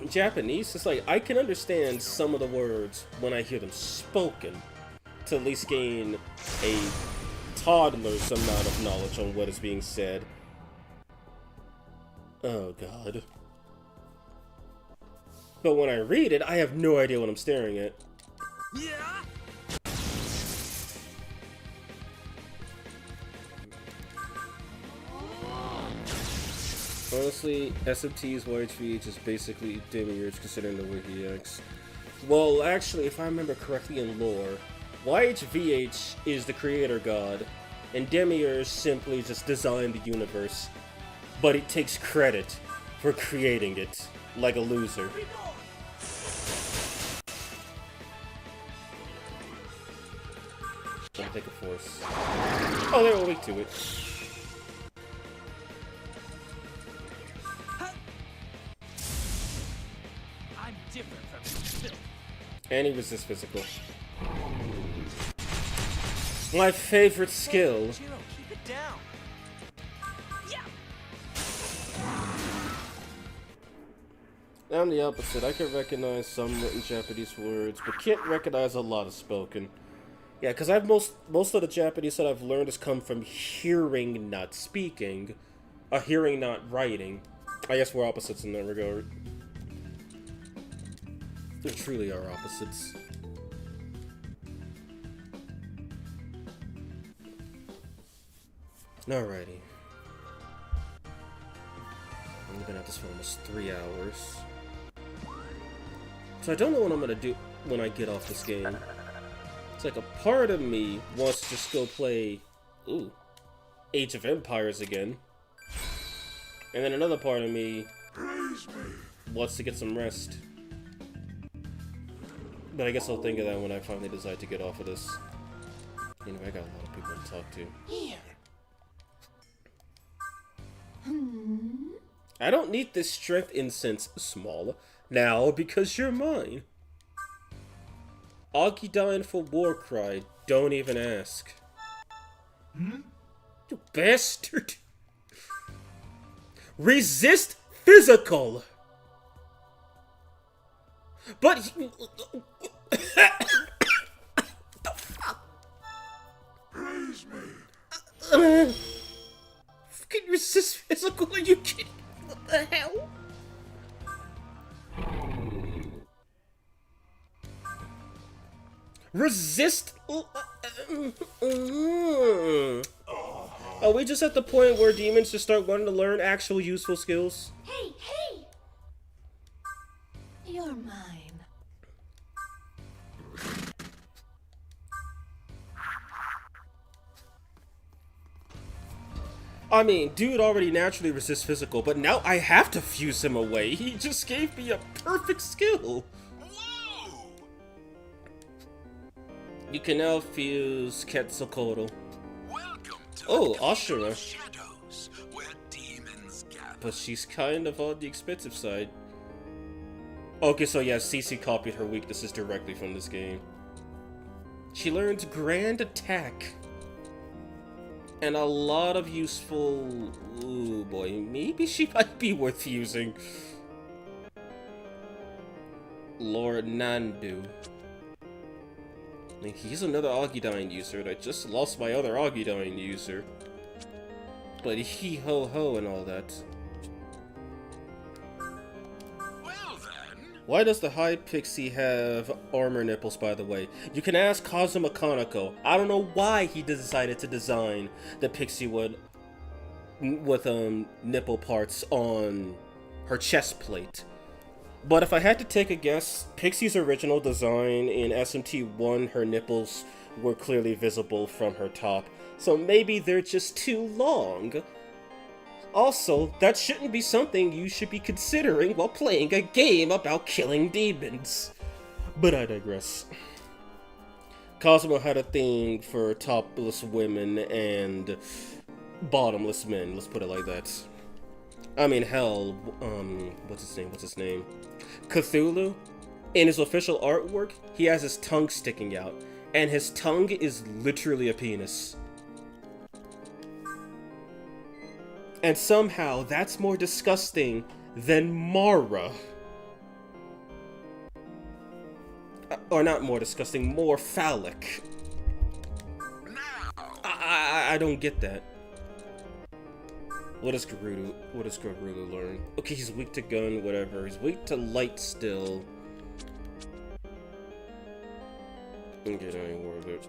Japanese, it's like, I can understand some of the words when I hear them spoken, to at least gain a toddler's amount of knowledge on what is being said. Oh god. But when I read it, I have no idea what I'm staring at. Yeah. Honestly, SMT's YHVH is basically Demiurge considering the way he acts. Well, actually, if I remember correctly in lore, YHVH is the creator god, and Demiurge simply just designed the universe, but he takes credit for creating it, like a loser. Don't take a force. Oh, they were weak to it. I'm different from you. And he resists physical. My favorite skill. Keep it down. I'm the opposite. I can recognize some written Japanese words, but can't recognize a lot of spoken. Yeah, because I've most of the Japanese that I've learned has come from hearing, not speaking, hearing, not writing. I guess we're opposites in that regard. There truly are opposites. Alrighty. I've been at this for almost 3 hours. So I don't know what I'm gonna do when I get off this game. It's like a part of me wants to just go play, Age of Empires again. And then another part of me wants to get some rest. But I guess I'll think of that when I finally decide to get off of this. You know, I got a lot of people to talk to. Here. I don't need this strength incense, small, now because you're mine. Augie dying for war cry, don't even ask. Hmm? You bastard! Resist physical! But Praise me. Fucking resist physical? Are you kidding? What the hell? Resist? Are we just at the point where demons just start wanting to learn actual useful skills? Hey, hey! You're mine. I mean, dude already naturally resists physical, but now I have to fuse him away. He just gave me a perfect skill. You can now fuse Quetzalcoatl. Oh, Ashura. Shadows, where demons gather. But she's kind of on the expensive side. Okay, so yeah, CC copied her weaknesses directly from this game. She learns Grand Attack. And a lot of useful... Ooh boy, maybe she might be worth using. Lord Nandu. I mean, he's another Augudine user, and I just lost my other Augudine user. But he-ho-ho and all that. Well then. Why does the High Pixie have armor nipples, by the way? You can ask Kazuma Kaneko. I don't know why he decided to design the Pixie with nipple parts on her chest plate. But if I had to take a guess, Pixie's original design in SMT1, her nipples were clearly visible from her top. So maybe they're just too long. Also, that shouldn't be something you should be considering while playing a game about killing demons. But I digress. Cosmo had a thing for topless women and bottomless men, let's put it like that. I mean, hell, what's his name? Cthulhu? In his official artwork, he has his tongue sticking out, and his tongue is literally a penis. And somehow, that's more disgusting than Mara. Or not more disgusting, more phallic. I don't get that. What does Gerudo learn? Okay, he's weak to gun, whatever. He's weak to light still. Okay, that ain't worth it.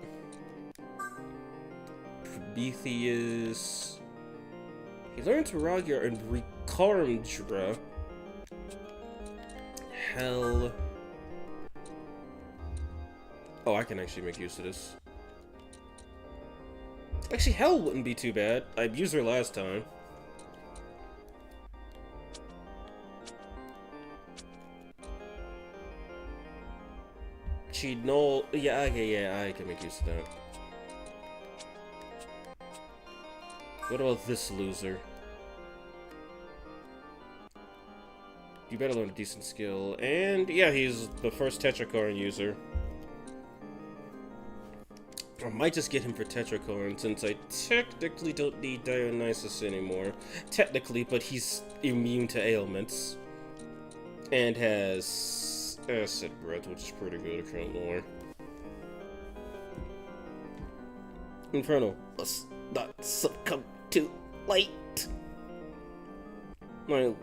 Prometheus. He learns Ragia and Rikarmdra. Hell. Oh, I can actually make use of this. Actually, Hell wouldn't be too bad. I used her last time. Yeah, I can make use of that. What about this loser? You better learn a decent skill. And yeah, he's the first Tetracorn user. I might just get him for Tetracorn since I technically don't need Dionysus anymore. Technically, but he's immune to ailments. And has acid breath, which is pretty good at current lore. Inferno, let's not succumb too late. No,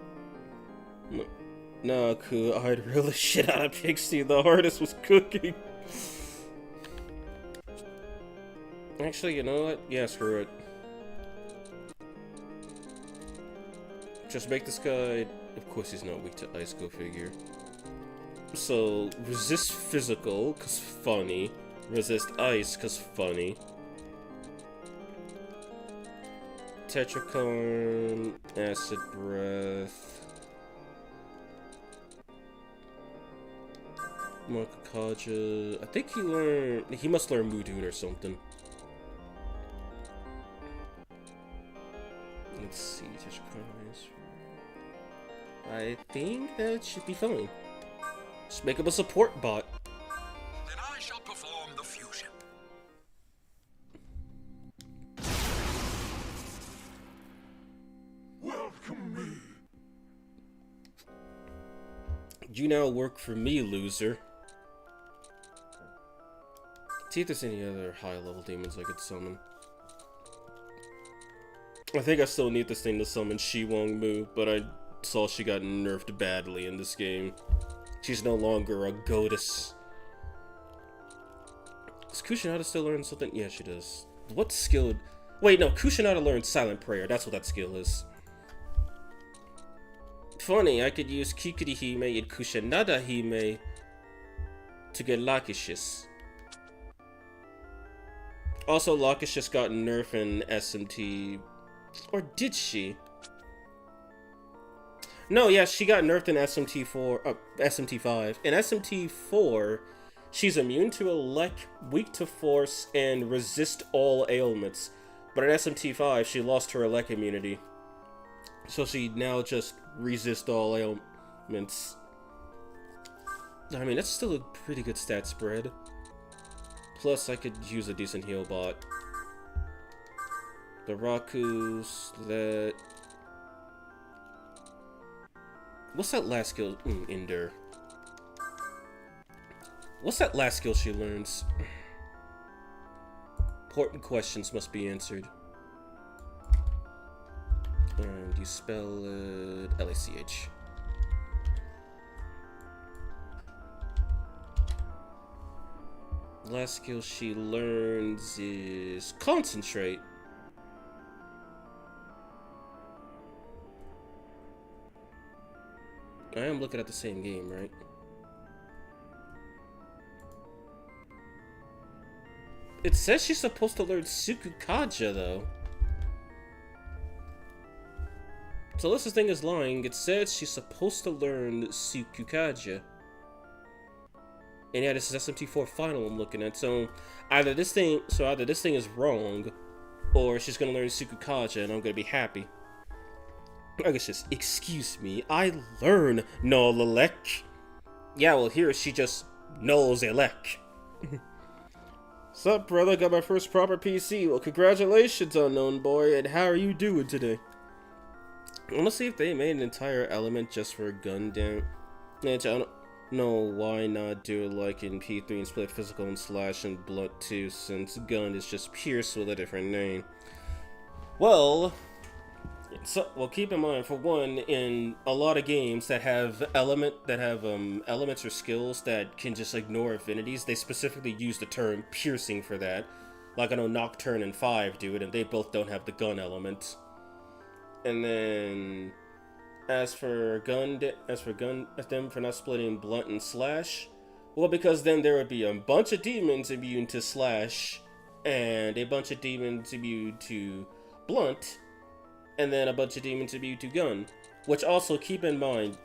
I'd reel the shit out of Pixie. The hardest was cooking. Actually, you know what? Yeah, screw it. Just make this guy... Of course he's not weak to ice, go figure. So, resist physical, cause funny. Resist ice, cause funny. Tetracorn, Acid Breath, Markakaja. I think he must learn Mudun or something. Let's see, I think that should be fine. Just make him a support bot. Then I shall perform the fusion. Welcome me. You now work for me, loser. See if there's any other high-level demons I could summon. I think I still need this thing to summon Shiwong Mu, but I saw she got nerfed badly in this game. She's no longer a goddess. Does Kusanada still learn something? Yeah, she does. What skill? Wait, no, Kusanada learned Silent Prayer. That's what that skill is. Funny, I could use Kikuri Hime and Kusanada Hime to get Lakishus. Also, Lakishus got nerfed in SMT. Or did she? No, yeah, she got nerfed in SMT4, SMT5. In SMT4, she's immune to Elec, weak to Force, and resist all ailments. But in SMT5, she lost her Elec immunity. So she now just resists all ailments. I mean, that's still a pretty good stat spread. Plus, I could use a decent heal bot. The Raku's, that... What's that last skill? Endure. What's that last skill she learns? Important questions must be answered. And you spell it L-A-C-H. Last skill she learns is Concentrate. I am looking at the same game, right? It says she's supposed to learn Tsukukaja, though. So unless this thing is lying, it says she's supposed to learn Tsukukaja. And yeah, this is SMT4 final I'm looking at. So either this thing is wrong, or she's gonna learn Tsukukaja, and I'm gonna be happy. I guess just, excuse me, I learn no Elec. Yeah, well here she just knows Elec. Sup, brother? Got my first proper PC. Well, congratulations, unknown boy. And how are you doing today? I want to see if they made an entire element just for Gundam. I don't know why not do it like in P3 and split physical and slash and blunt too, since gun is just pierce with a different name. Well, keep in mind, for one, in a lot of games that have elements or skills that can just ignore affinities, they specifically use the term piercing for that. Like I know Nocturne and 5 do it, and they both don't have the gun element. And then, as for them for not splitting blunt and slash, well, because then there would be a bunch of demons immune to slash, and a bunch of demons immune to blunt, and then a bunch of demons immune to gun. Which also, keep in mind,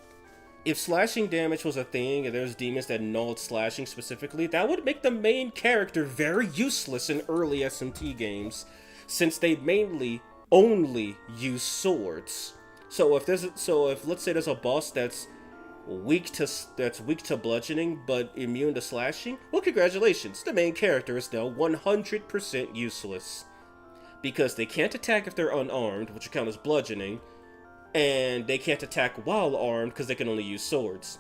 if slashing damage was a thing and there's demons that nulled slashing specifically, that would make the main character very useless in early SMT games, since they mainly only use swords. So if let's say there's a boss that's weak to bludgeoning but immune to slashing, well, congratulations, the main character is now 100% useless. Because they can't attack if they're unarmed, which would count as bludgeoning, and they can't attack while armed because they can only use swords.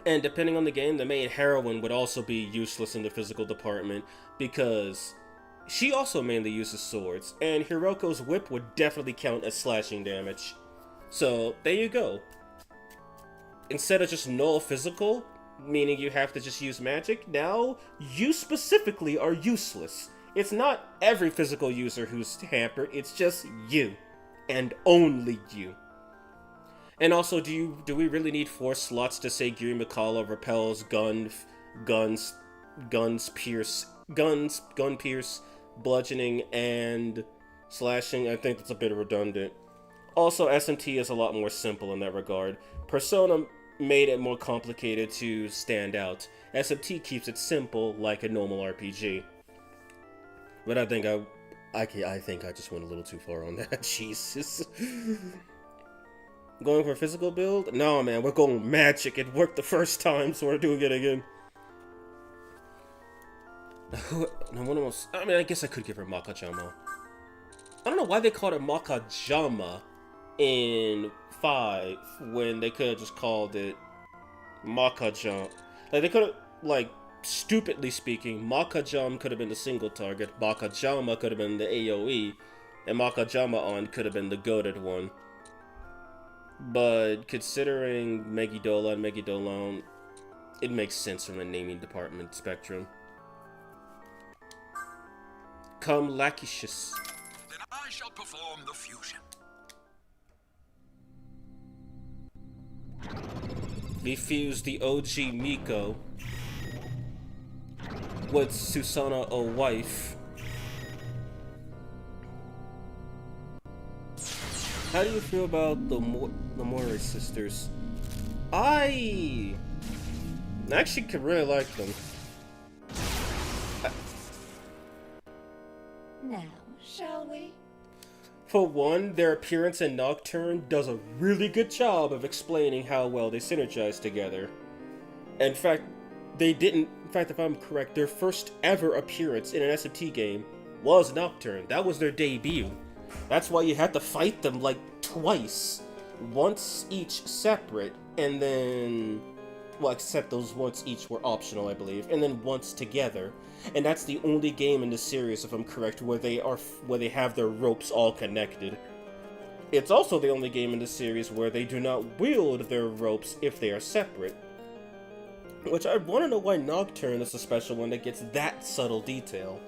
And depending on the game, the main heroine would also be useless in the physical department because she also mainly uses swords, and Hiroko's whip would definitely count as slashing damage. So there you go. Instead of just null physical, meaning you have to just use magic, now you specifically are useless. It's not every physical user who's hampered, it's just you. And only you. And also, do we really need 4 slots to say Giri Mikala repels gun pierce, bludgeoning, and slashing, I think that's a bit redundant. Also, SMT is a lot more simple in that regard. Persona made it more complicated to stand out. SMT keeps it simple like a normal RPG. But I think I think I just went a little too far on that. Jesus. Going for a physical build? No, man, we're going magic. It worked the first time, so we're doing it again. No, one almost. I mean, I guess I could give her Makajama. I don't know why they called it Makajama in 5 when they could have just called it Makajam. Like, they could have, like, stupidly speaking, Makajam could have been the single target, Makajama could have been the AoE, and Makajama-on could have been the goated one. But considering Megidola and Megidolon, it makes sense from a naming department spectrum. Come Lakishus. Then I shall perform the fusion. We fuse the OG Miko with Susanna, a wife. How do you feel about the Moire sisters? I actually could really like them. Now, shall we? For one, their appearance in Nocturne does a really good job of explaining how well they synergize together. In fact, if I'm correct, their first ever appearance in an SMT game was Nocturne. That was their debut. That's why you had to fight them like twice. Once each separate, and then... well, except those once each were optional, I believe. And then once together. And that's the only game in the series, if I'm correct, where they have their ropes all connected. It's also the only game in the series where they do not wield their ropes if they are separate. Which I want to know why Nocturne is a special one that gets that subtle detail.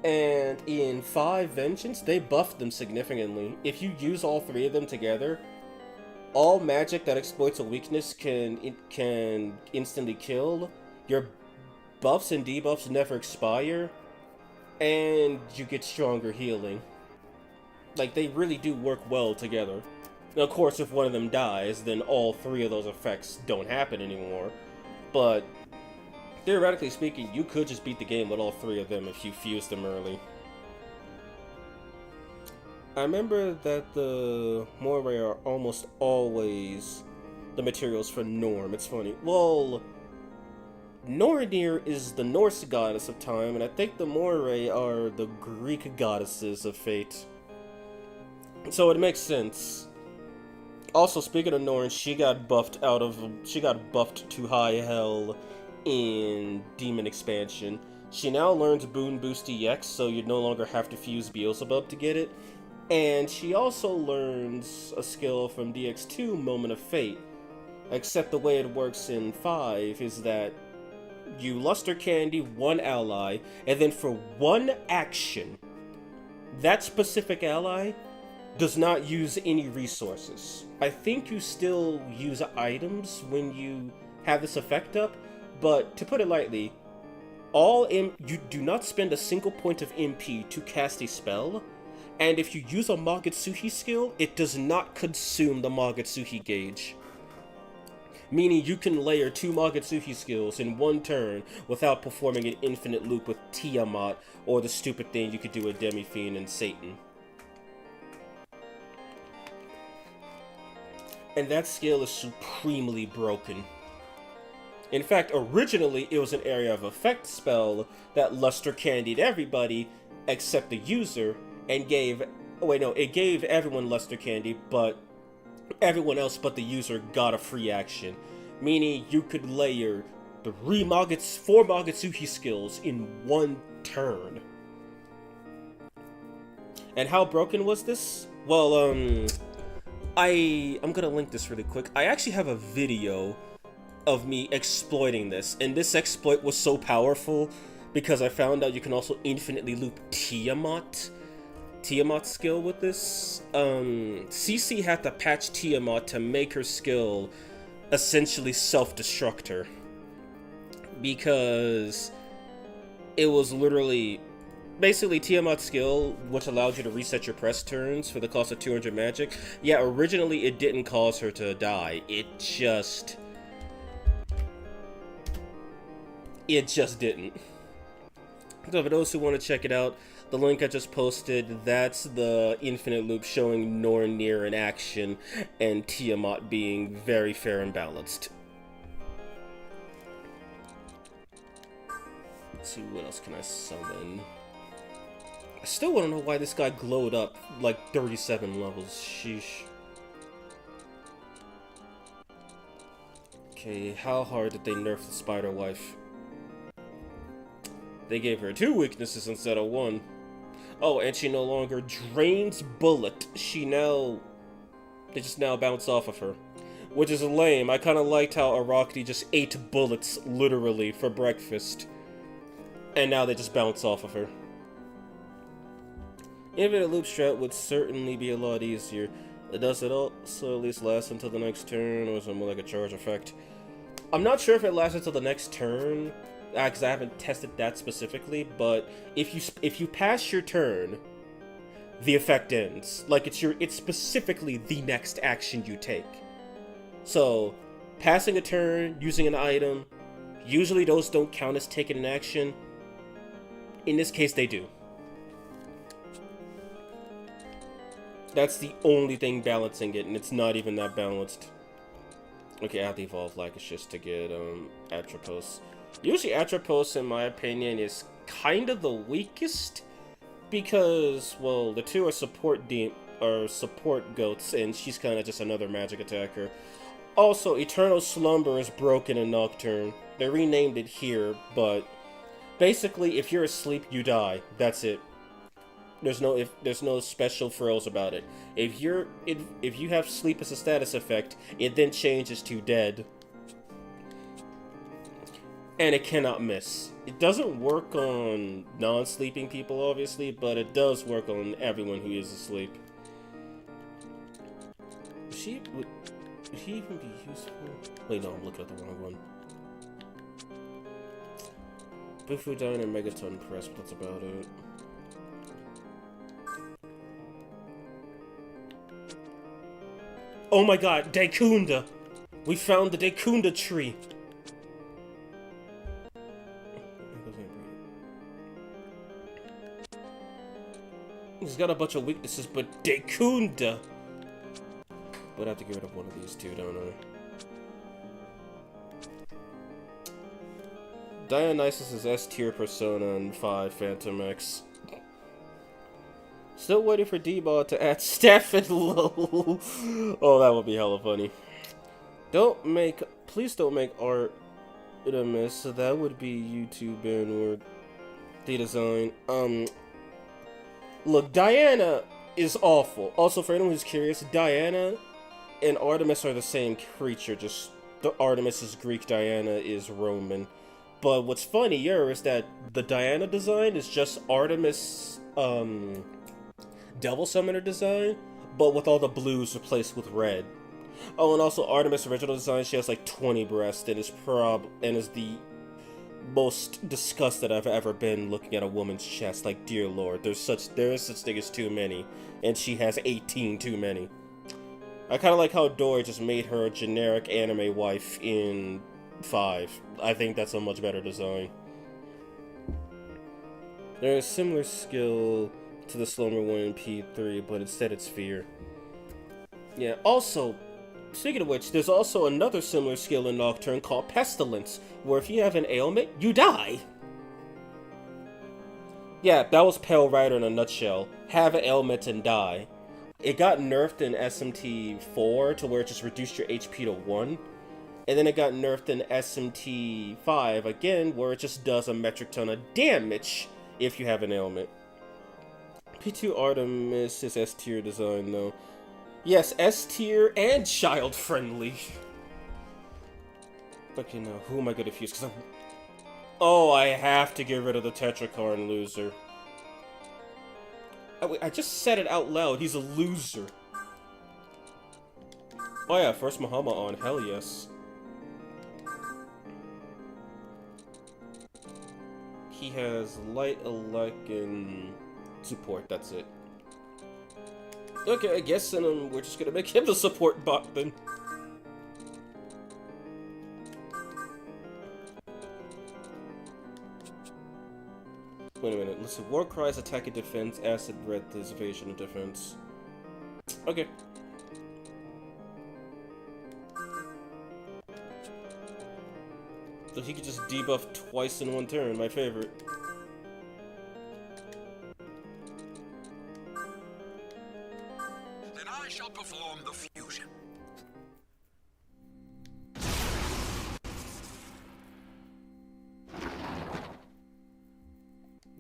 And in 5 Vengeance, they buffed them significantly. If you use all 3 of them together, all magic that exploits a weakness can instantly kill, your buffs and debuffs never expire, and you get stronger healing. Like, they really do work well together. Now, of course, if one of them dies, then all 3 of those effects don't happen anymore. But theoretically speaking, you could just beat the game with all 3 of them if you fused them early. I remember that the Moire are almost always the materials for Norm. It's funny. Well, Norinir is the Norse goddess of time, and I think the Moire are the Greek goddesses of fate. So it makes sense. Also, speaking of Norn, she got buffed to high hell in Demon Expansion. She now learns Boon Boost EX, so you no longer have to fuse Beelzebub to get it. And she also learns a skill from DX2, Moment of Fate. Except the way it works in 5 is that you luster candy one ally, and then for one action, that specific ally does not use any resources. I think you still use items when you have this effect up, but to put it lightly, you do not spend a single point of MP to cast a spell, and if you use a Magatsuhi skill, it does not consume the Magatsuhi gauge. Meaning you can layer 2 Magatsuhi skills in one turn without performing an infinite loop with Tiamat, or the stupid thing you could do with Demi-Fiend and Satan. And that skill is supremely broken. In fact, originally it was an area of effect spell that luster candied everybody except the user, and it gave everyone luster candy, but everyone else but the user got a free action. Meaning you could layer the 4 Magatsuhi skills in one turn. And how broken was this? Well, I'm gonna link this really quick. I actually have a video of me exploiting this, and this exploit was so powerful because I found out you can also infinitely loop Tiamat's skill with this. CC had to patch Tiamat to make her skill essentially self-destruct her, because it was literally basically Tiamat's skill, which allowed you to reset your press turns for the cost of 200 magic. Yeah, originally it didn't cause her to die. It just didn't. So for those who want to check it out, the link I just posted, that's the infinite loop showing Nornir in action and Tiamat being very fair and balanced. Let's see, what else can I summon? I still want to know why this guy glowed up like 37 levels. Sheesh. Okay, how hard did they nerf the spider wife? They gave her 2 weaknesses instead of 1. Oh, and she no longer drains bullet. They just now bounce off of her. Which is lame. I kind of liked how Arachne just ate bullets, literally, for breakfast. And now they just bounce off of her. Infinite loop strat would certainly be a lot easier. Does it also at least last until the next turn, or is it more like a charge effect? I'm not sure if it lasts until the next turn, because I haven't tested that specifically, but if you pass your turn, the effect ends. Like, it's specifically the next action you take. So, passing a turn, using an item, usually those don't count as taking an action. In this case, they do. That's the only thing balancing it, and it's not even that balanced. Okay, I have to evolve Lachesis to get Atropos. Usually Atropos, in my opinion, is kind of the weakest, because, well, the two are support goats, and she's kind of just another magic attacker. Also, Eternal Slumber is broken in Nocturne. They renamed it here, but basically, if you're asleep, you die. That's it. There's no special frills about it. If you have sleep as a status effect, it then changes to dead. And it cannot miss. It doesn't work on non-sleeping people, obviously, but it does work on everyone who is asleep. Would she even be useful? Wait, no, I'm looking at the wrong one. Bufu Dine and Megaton Press, but that's about it. Oh my god, Daikunda! We found the Daikunda tree! He's got a bunch of weaknesses, but Daikunda! But I have to get rid of one of these two, don't I? Dionysus is S-tier Persona and 5 Phantom X. Still waiting for D-Ball to add Stefan LOL. Oh, that would be hella funny. Please don't make Artemis, so that would be YouTube ban or the design. Look, Diana is awful. Also, for anyone who's curious, Diana and Artemis are the same creature, just the Artemis is Greek, Diana is Roman. But what's funnier is that the Diana design is just Artemis, Devil Summoner design, but with all the blues replaced with red. Oh, and also Artemis' original design, she has like 20 breasts, and is the most disgusted I've ever been looking at a woman's chest. Like, dear lord, there is such thing as too many, and she has 18 too many. I kind of like how Dory just made her a generic anime wife in 5. I think that's a much better design. There is a similar skill to the Slumber one in P3, but instead it's Fear. Yeah, also, speaking of which, there's also another similar skill in Nocturne called Pestilence, where if you have an ailment, you die! Yeah, that was Pale Rider in a nutshell. Have an ailment and die. It got nerfed in SMT 4 to where it just reduced your HP to 1. And then it got nerfed in SMT 5 again, where it just does a metric ton of damage if you have an ailment. P2 Artemis is S-tier design, though. Yes, S-tier and child-friendly. Okay, now, who am I gonna fuse? Because Oh, I have to get rid of the Tetrakarn loser. Oh, wait, I just said it out loud. He's a loser. Oh yeah, first Muhammad on. Hell yes. He has light, elect, and support. That's it. Okay, I guess then we're just gonna make him the support bot then. Wait a minute. Listen, war cries, attack and defense, acid breath is evasion and defense. Okay. So he could just debuff twice in one turn, my favorite. Then I shall perform the fusion.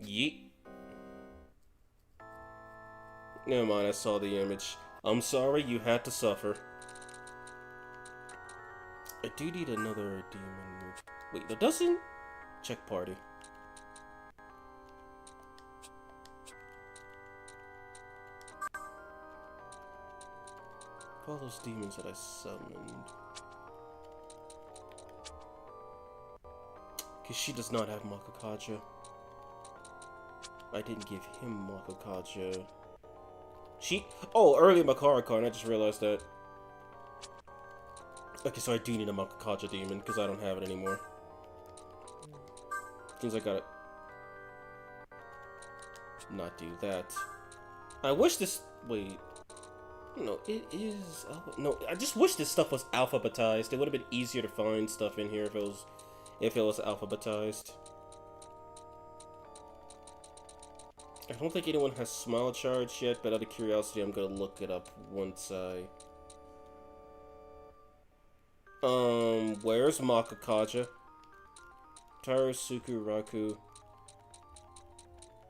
Yeet. Never mind, I saw the image. I'm sorry you had to suffer. I do need another demon. Wait, no, doesn't? Check party. All those demons that I summoned. Because she does not have Makakaja. I didn't give him Makakaja. She... Oh, early Makara card, I just realized that. Okay, so I do need a Makakaja demon, because I don't have it anymore. Seems I gotta... not do that. I wish this... Wait... No, it is... No, I just wish this stuff was alphabetized. It would have been easier to find stuff in here if it was alphabetized. I don't think anyone has Smile Charge yet, but out of curiosity, I'm gonna look it up once I... Where's Makakaja? Tarusuku Raku.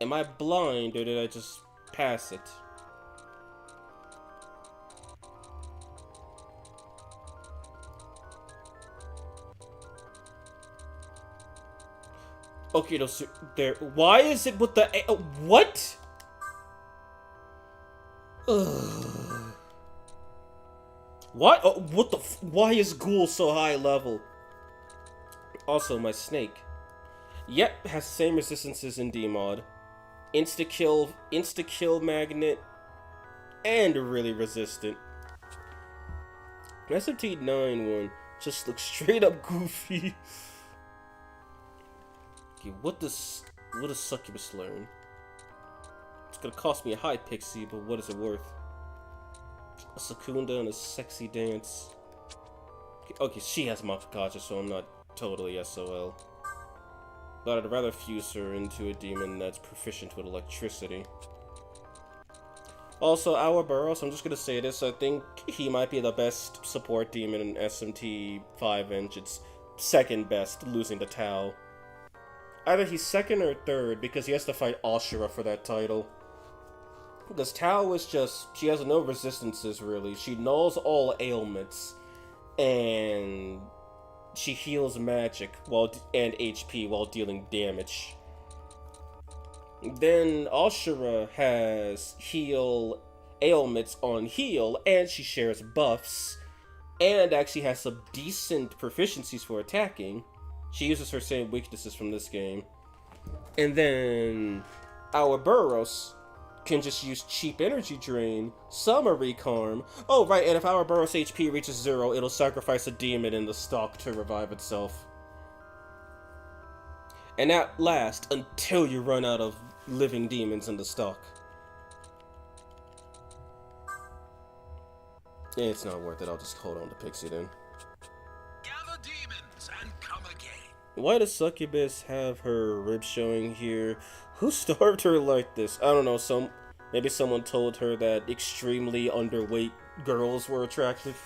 Am I blind, or did I just pass it? Okay, no, so there. Why is it with the what? Ugh. What? Oh, what the? Why is Ghoul so high level? Also, my snake. Yep, has the same resistances in D-mod. Insta kill magnet, and really resistant. SMT9 one just looks straight up goofy. Okay, what does Succubus learn? It's gonna cost me a high pixie, but what is it worth? A Secunda and a sexy dance. Okay, she has Makakaja, so I'm not totally SOL. But I'd rather fuse her into a demon that's proficient with electricity. Also, our Burrows, I'm just gonna say this, I think he might be the best support demon in SMT 5-inch. It's second best, losing to Tau. Either he's second or third, because he has to fight Ashura for that title. Because Tau is just... she has no resistances, really. She nulls all ailments. And... she heals magic and HP while dealing damage. Then Ashura has heal ailments on heal, and she shares buffs. And actually has some decent proficiencies for attacking. She uses her same weaknesses from this game. And then our Burrows can just use cheap energy drain, summary calm. Oh right, and if our Burrows HP reaches 0, it'll sacrifice a demon in the stock to revive itself. And that lasts until you run out of living demons in the stock. It's not worth it, I'll just hold on to Pixie then. Gather demons and come again. Why does Succubus have her ribs showing here? Who starved her like this? I don't know, maybe someone told her that extremely underweight girls were attractive.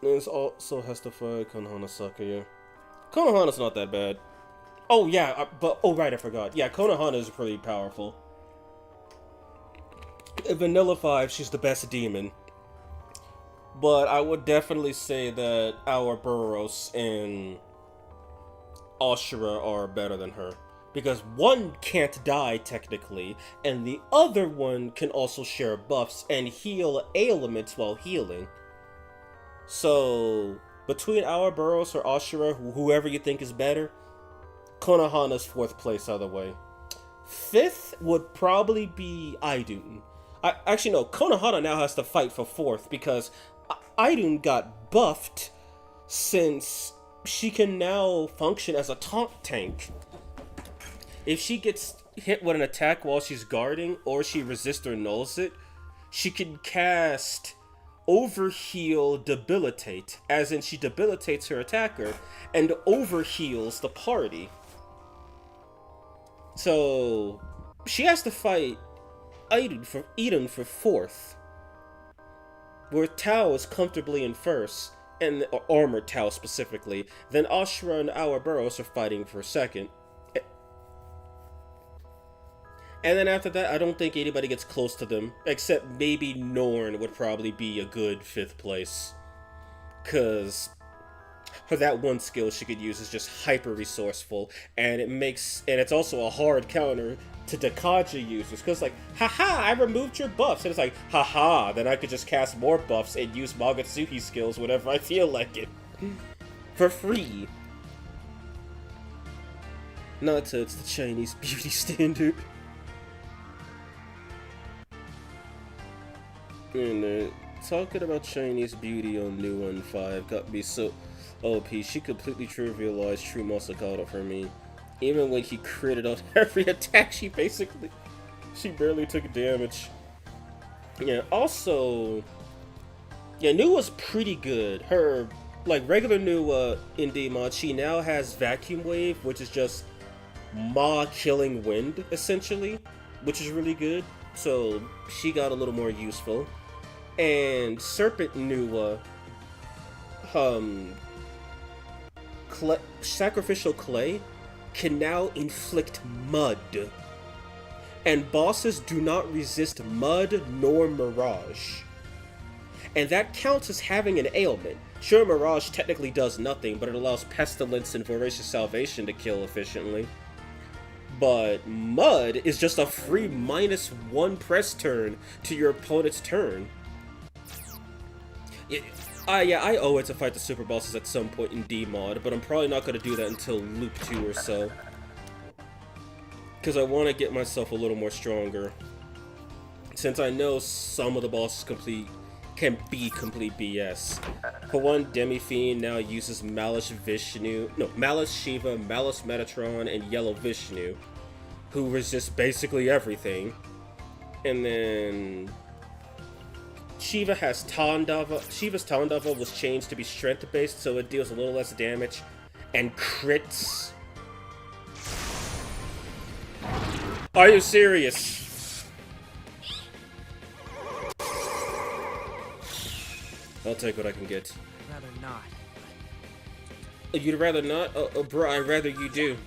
This also has to fight Konohana Sakuya. Konohana's not that bad. Oh yeah, oh right, I forgot. Yeah, Konohana is pretty powerful. In Vanilla 5, she's the best demon. But I would definitely say that our Burrows and Ashura are better than her. Because one can't die, technically, and the other one can also share buffs and heal ailments while healing. So, between Ouroboros or Ashura, whoever you think is better, Konohana's 4th place out of the way. 5th would probably be Idun. Actually, no, Konohana now has to fight for 4th because Idun got buffed since she can now function as a taunt tank. If she gets hit with an attack while she's guarding, or she resists or nulls it, she can cast Overheal Debilitate, as in she debilitates her attacker and overheals the party. So she has to fight Idun for 4th, where Tao is comfortably in 1st, and Armored Tao specifically. Then Ashura and Ouroboros are fighting for 2nd. And then after that, I don't think anybody gets close to them, except maybe Norn would probably be a good 5th place. Because that one skill she could use is just hyper resourceful, and it's also a hard counter to Dakaja users, because like, haha, I removed your buffs, and it's like, haha, then I could just cast more buffs and use Magatsuki skills whenever I feel like it. For free. Not to it's the Chinese beauty standard. And talking about Chinese beauty on New 1.5 got me so OP. She completely trivialized True Masakata for me. Even when he critted on every attack, she barely took damage. Yeah, also, yeah, Nua's pretty good. Her, like, regular Nua in D-Mod, she now has Vacuum Wave, which is just killing wind, essentially, which is really good. So, she got a little more useful. And Serpent Nua, Sacrificial Clay, can now inflict mud. And bosses do not resist mud nor mirage. And that counts as having an ailment. Sure, mirage technically does nothing, but it allows pestilence and voracious salvation to kill efficiently. But mud is just a free -1 press turn to your opponent's turn. I owe it to fight the super bosses at some point in D-Mod, but I'm probably not going to do that until Loop 2 or so. Because I want to get myself a little more stronger. Since I know some of the bosses can be complete BS. For one, Demi-Fiend now uses Malice Shiva, Malice Metatron, and Yellow Vishnu, who resist basically everything. And then Shiva has Tandava. Shiva's Tandava was changed to be strength-based, so it deals a little less damage and crits. Are you serious? I'll take what I can get. I'd rather not. You'd rather not? Oh, bro, I'd rather you do.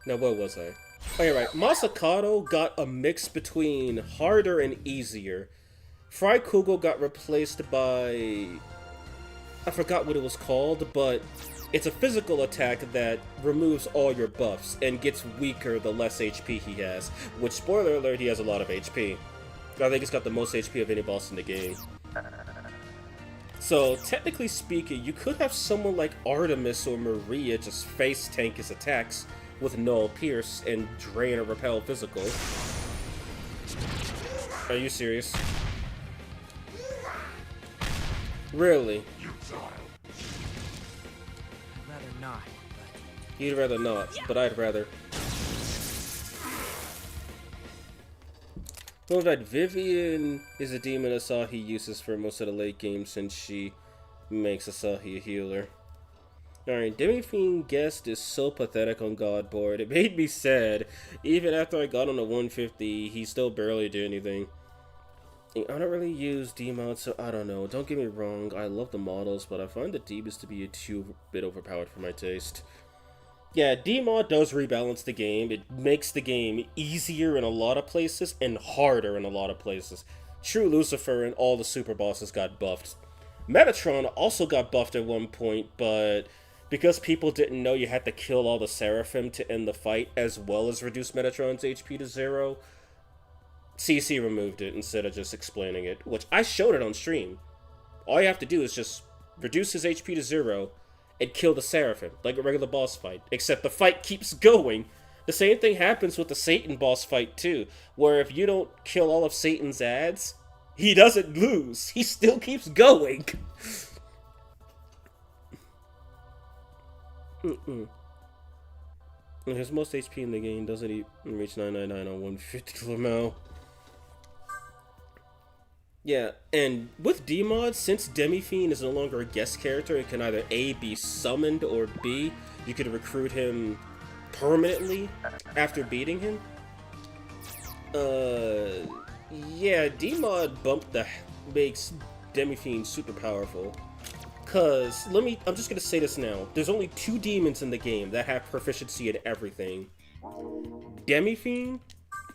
Now, what was I? Oh, yeah, right. Masakato got a mix between harder and easier. Fry Kugel got replaced by... I forgot what it was called, but it's a physical attack that removes all your buffs and gets weaker the less HP he has. Which, spoiler alert, he has a lot of HP. I think he's got the most HP of any boss in the game. So, technically speaking, you could have someone like Artemis or Maria just face tank his attacks with Null Pierce and Drain or Repel physical. Are you serious? Really? I'd rather not. You'd rather not, but I'd rather. Well, that Vivian is a demon Asahi uses for most of the late game since she makes Asahi a healer. Alright, Demi-Fiend Guest is so pathetic on God board. It made me sad. Even after I got on the 150, he still barely did anything. I don't really use D-Mod, so I don't know. Don't get me wrong, I love the models, but I find the demons to be a bit overpowered for my taste. Yeah, DMod does rebalance the game. It makes the game easier in a lot of places and harder in a lot of places. True Lucifer and all the super bosses got buffed. Metatron also got buffed at one point, but because people didn't know you had to kill all the Seraphim to end the fight, as well as reduce Metatron's HP to 0, CC removed it instead of just explaining it, which I showed it on stream. All you have to do is just reduce his HP to 0 and kill the Seraphim, like a regular boss fight, except the fight keeps going. The same thing happens with the Satan boss fight too, where if you don't kill all of Satan's ads, he doesn't lose. He still keeps going. His most HP in the game doesn't even reach 999 on 150 Lamau. Yeah, and with DMod, since Demi-Fiend is no longer a guest character and can either A, be summoned, or B, you could recruit him permanently after beating him. Yeah, DMod makes Demi-Fiend super powerful. Cause, I'm just gonna say this now. There's only 2 demons in the game that have proficiency in everything. Demi-Fiend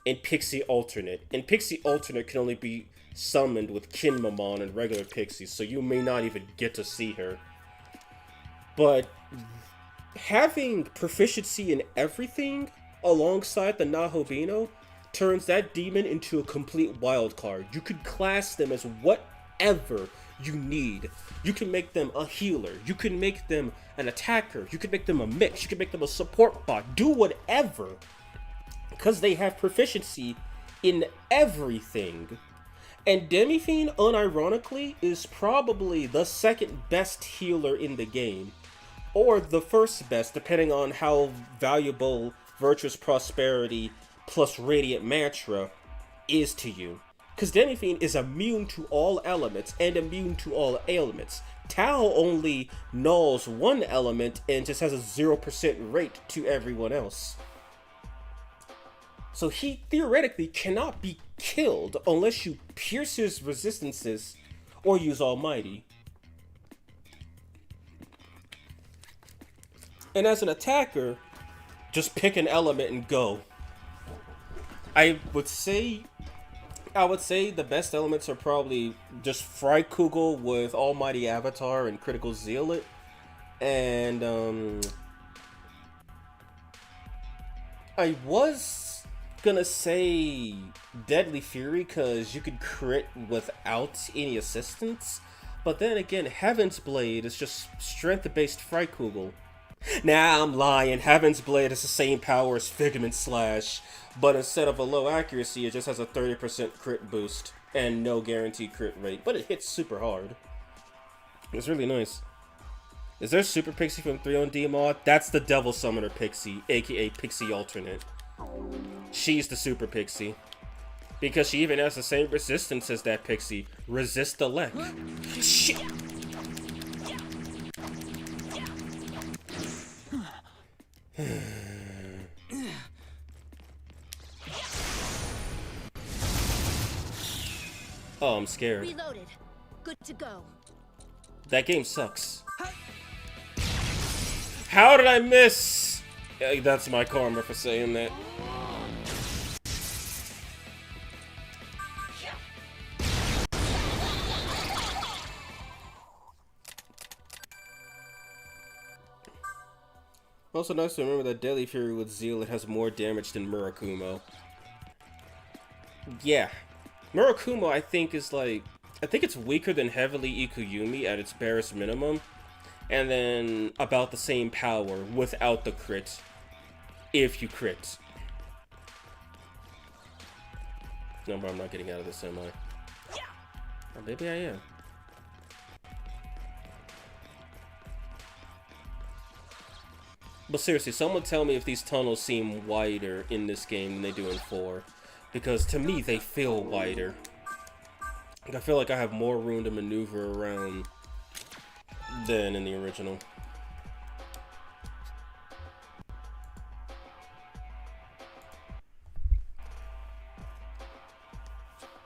and Pixie Alternate. And Pixie Alternate can only be summoned with Kinmamon and regular pixies, so you may not even get to see her. But having proficiency in everything alongside the Nahobino turns that demon into a complete wild card. You could class them as whatever you need. You can make them a healer, you can make them an attacker, you can make them a mix, you can make them a support bot, do whatever. Because they have proficiency in everything. And Demi-Fiend, unironically, is probably the second best healer in the game. Or the first best, depending on how valuable Virtuous Prosperity plus Radiant Mantra is to you. Because Demi-Fiend is immune to all elements and immune to all ailments. Tao only nulls one element and just has a 0% rate to everyone else. So he theoretically cannot be killed unless you pierce his resistances or use Almighty. And as an attacker, just pick an element and go. I would say the best elements are probably just Freikugel with Almighty Avatar and Critical Zealot. And I was gonna say Deadly Fury because you could crit without any assistance, but then again, Heaven's Blade is just strength-based Freikugel. Nah, I'm lying. Heaven's Blade has the same power as Figment Slash, but instead of a low accuracy, it just has a 30% crit boost and no guaranteed crit rate, but it hits super hard. It's really nice. Is there Super Pixie from 3 on DMod? That's the Devil Summoner Pixie, aka Pixie Alternate. She's the Super Pixie. Because she even has the same resistance as that Pixie. Resist the Lek. Shit! Oh, I'm scared. Reloaded. Good to go. That game sucks. How did I miss? That's my karma for saying that. Also nice to remember that Deadly Fury with Zealot has more damage than Murakumo. Yeah. Murakumo I think it's weaker than Heavily Ikuyumi at its barest minimum. And then about the same power without the crit. If you crit. No, but I'm not getting out of this, am I? Oh, maybe I am. But seriously, someone tell me if these tunnels seem wider in this game than they do in 4. Because to me, they feel wider. I feel like I have more room to maneuver around than in the original.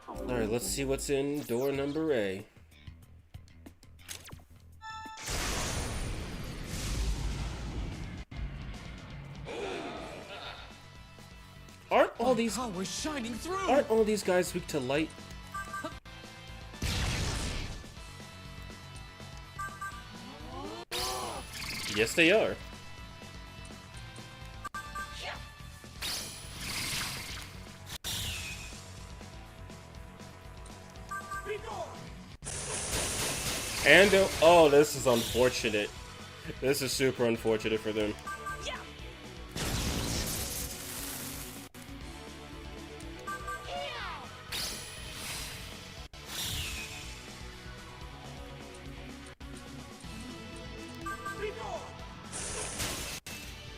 Alright, let's see what's in door number A. Aren't all these power's shining through? Aren't all these guys weak to light? Yes, they are. And oh, this is unfortunate. This is super unfortunate for them.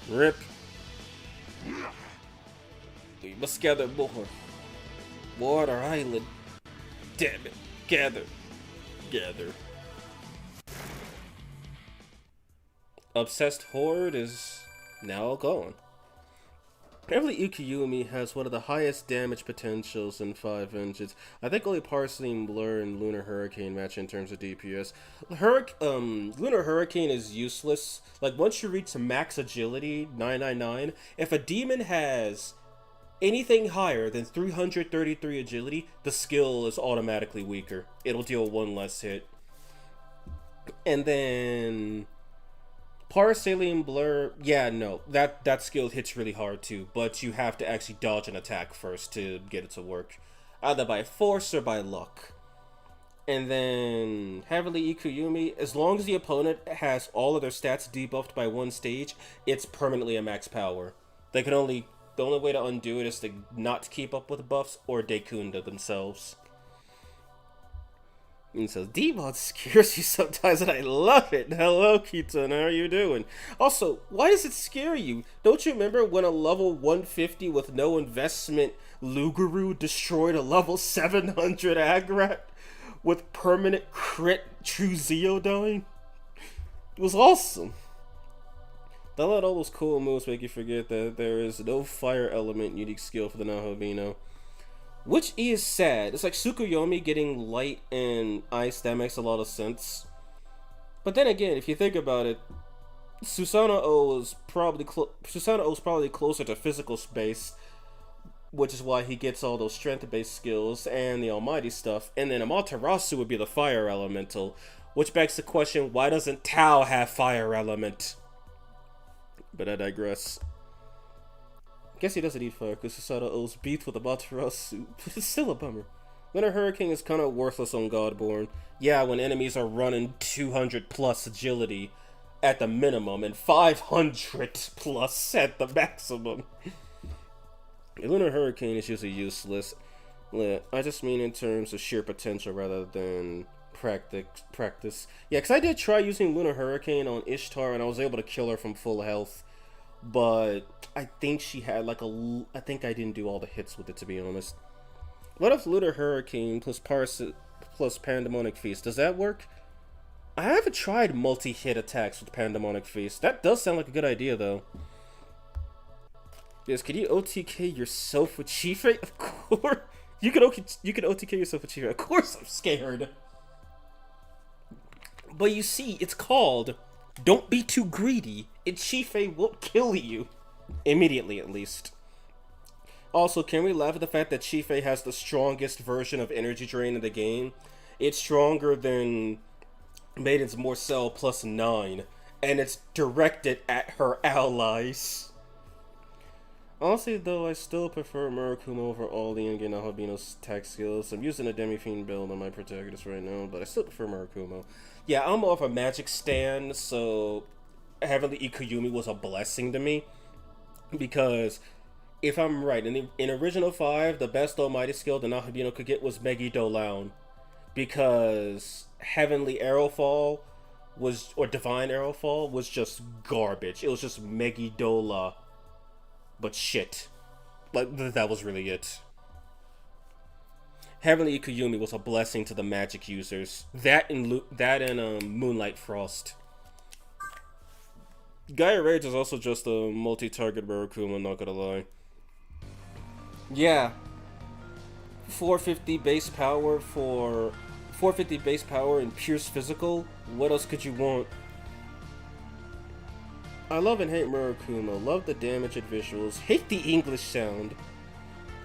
Rip. We must gather more. Water Island. Damn it. Gather. Gather. Obsessed Horde is now gone. Heavily Ukiyumi has one of the highest damage potentials in 5 engines. I think only Parsley Blur and Lunar Hurricane match in terms of DPS. Lunar Hurricane is useless. Like, once you reach max agility, 999, if a demon has anything higher than 333 agility, the skill is automatically weaker. It'll deal 1 less hit. And then Parasalian Blur, yeah, no, that skill hits really hard too, but you have to actually dodge an attack first to get it to work, either by force or by luck. And then Heavily Ikuyumi, as long as the opponent has all of their stats debuffed by 1 stage, it's permanently a max power. The only way to undo it is to not keep up with buffs or Dekunda themselves. And so Demon scares you sometimes, and I love it. Hello, Keaton, how are you doing? Also, why does it scare you? Don't you remember when a level 150 with no investment Luguru destroyed a level 700 Agrat with permanent crit True Zeodyne? It was awesome. Don't let all those cool moves make you forget that there is no fire element unique skill for the Nahabino. Which is sad. It's like Tsukuyomi getting light and ice, that makes a lot of sense. But then again, if you think about it, Susanoo is probably closer to physical space, which is why he gets all those strength-based skills and the almighty stuff. And then Amaterasu would be the fire elemental, which begs the question, why doesn't Tao have fire element? But I digress. Guess he doesn't need fire because Susanoo's beat with Amaterasu, but it's still a bummer. Lunar Hurricane is kind of worthless on Godborn. Yeah, when enemies are running 200 plus agility at the minimum and 500 plus at the maximum. Lunar Hurricane is usually useless. I just mean in terms of sheer potential rather than practice. Yeah, because I did try using Lunar Hurricane on Ishtar and I was able to kill her from full health. But I think she had like I think I didn't do all the hits with it, to be honest. What if Lunar Hurricane plus Pandemonic Feast? Does that work? I haven't tried multi-hit attacks with Pandemonic Feast. That does sound like a good idea, though. Yes, can you OTK yourself with Chife? Of course. You can OTK yourself with Chife. Of course I'm scared. But you see, it's called Don't Be Too Greedy, and Chife won't kill you. Immediately, at least. Also, can we laugh at the fact that Chife has the strongest version of Energy Drain in the game? It's stronger than Maiden's Morcel plus 9, and it's directed at her allies. Honestly, though, I still prefer Murakumo over all the Ingen Nahabino's attack skills. I'm using a Demi-Fiend build on my protagonist right now, but I still prefer Murakumo. Yeah, I'm more of a magic stan, so Heavenly Ikuyumi was a blessing to me. Because, if I'm right, in Original 5, the best almighty skill the Nahabino could get was Megi Dolan. Because Heavenly Arrowfall or Divine Arrowfall was just garbage. It was just Megi Dola. But shit. Like, that was really it. Heavenly Ikuyumi was a blessing to the magic users. That and Moonlight Frost. Gaia Rage is also just a multi-target Murakumo, not gonna lie. Yeah. 450 base power for 450 base power and Pierce Physical. What else could you want? I love and hate Murakumo. Love the damage and visuals. Hate the English sound.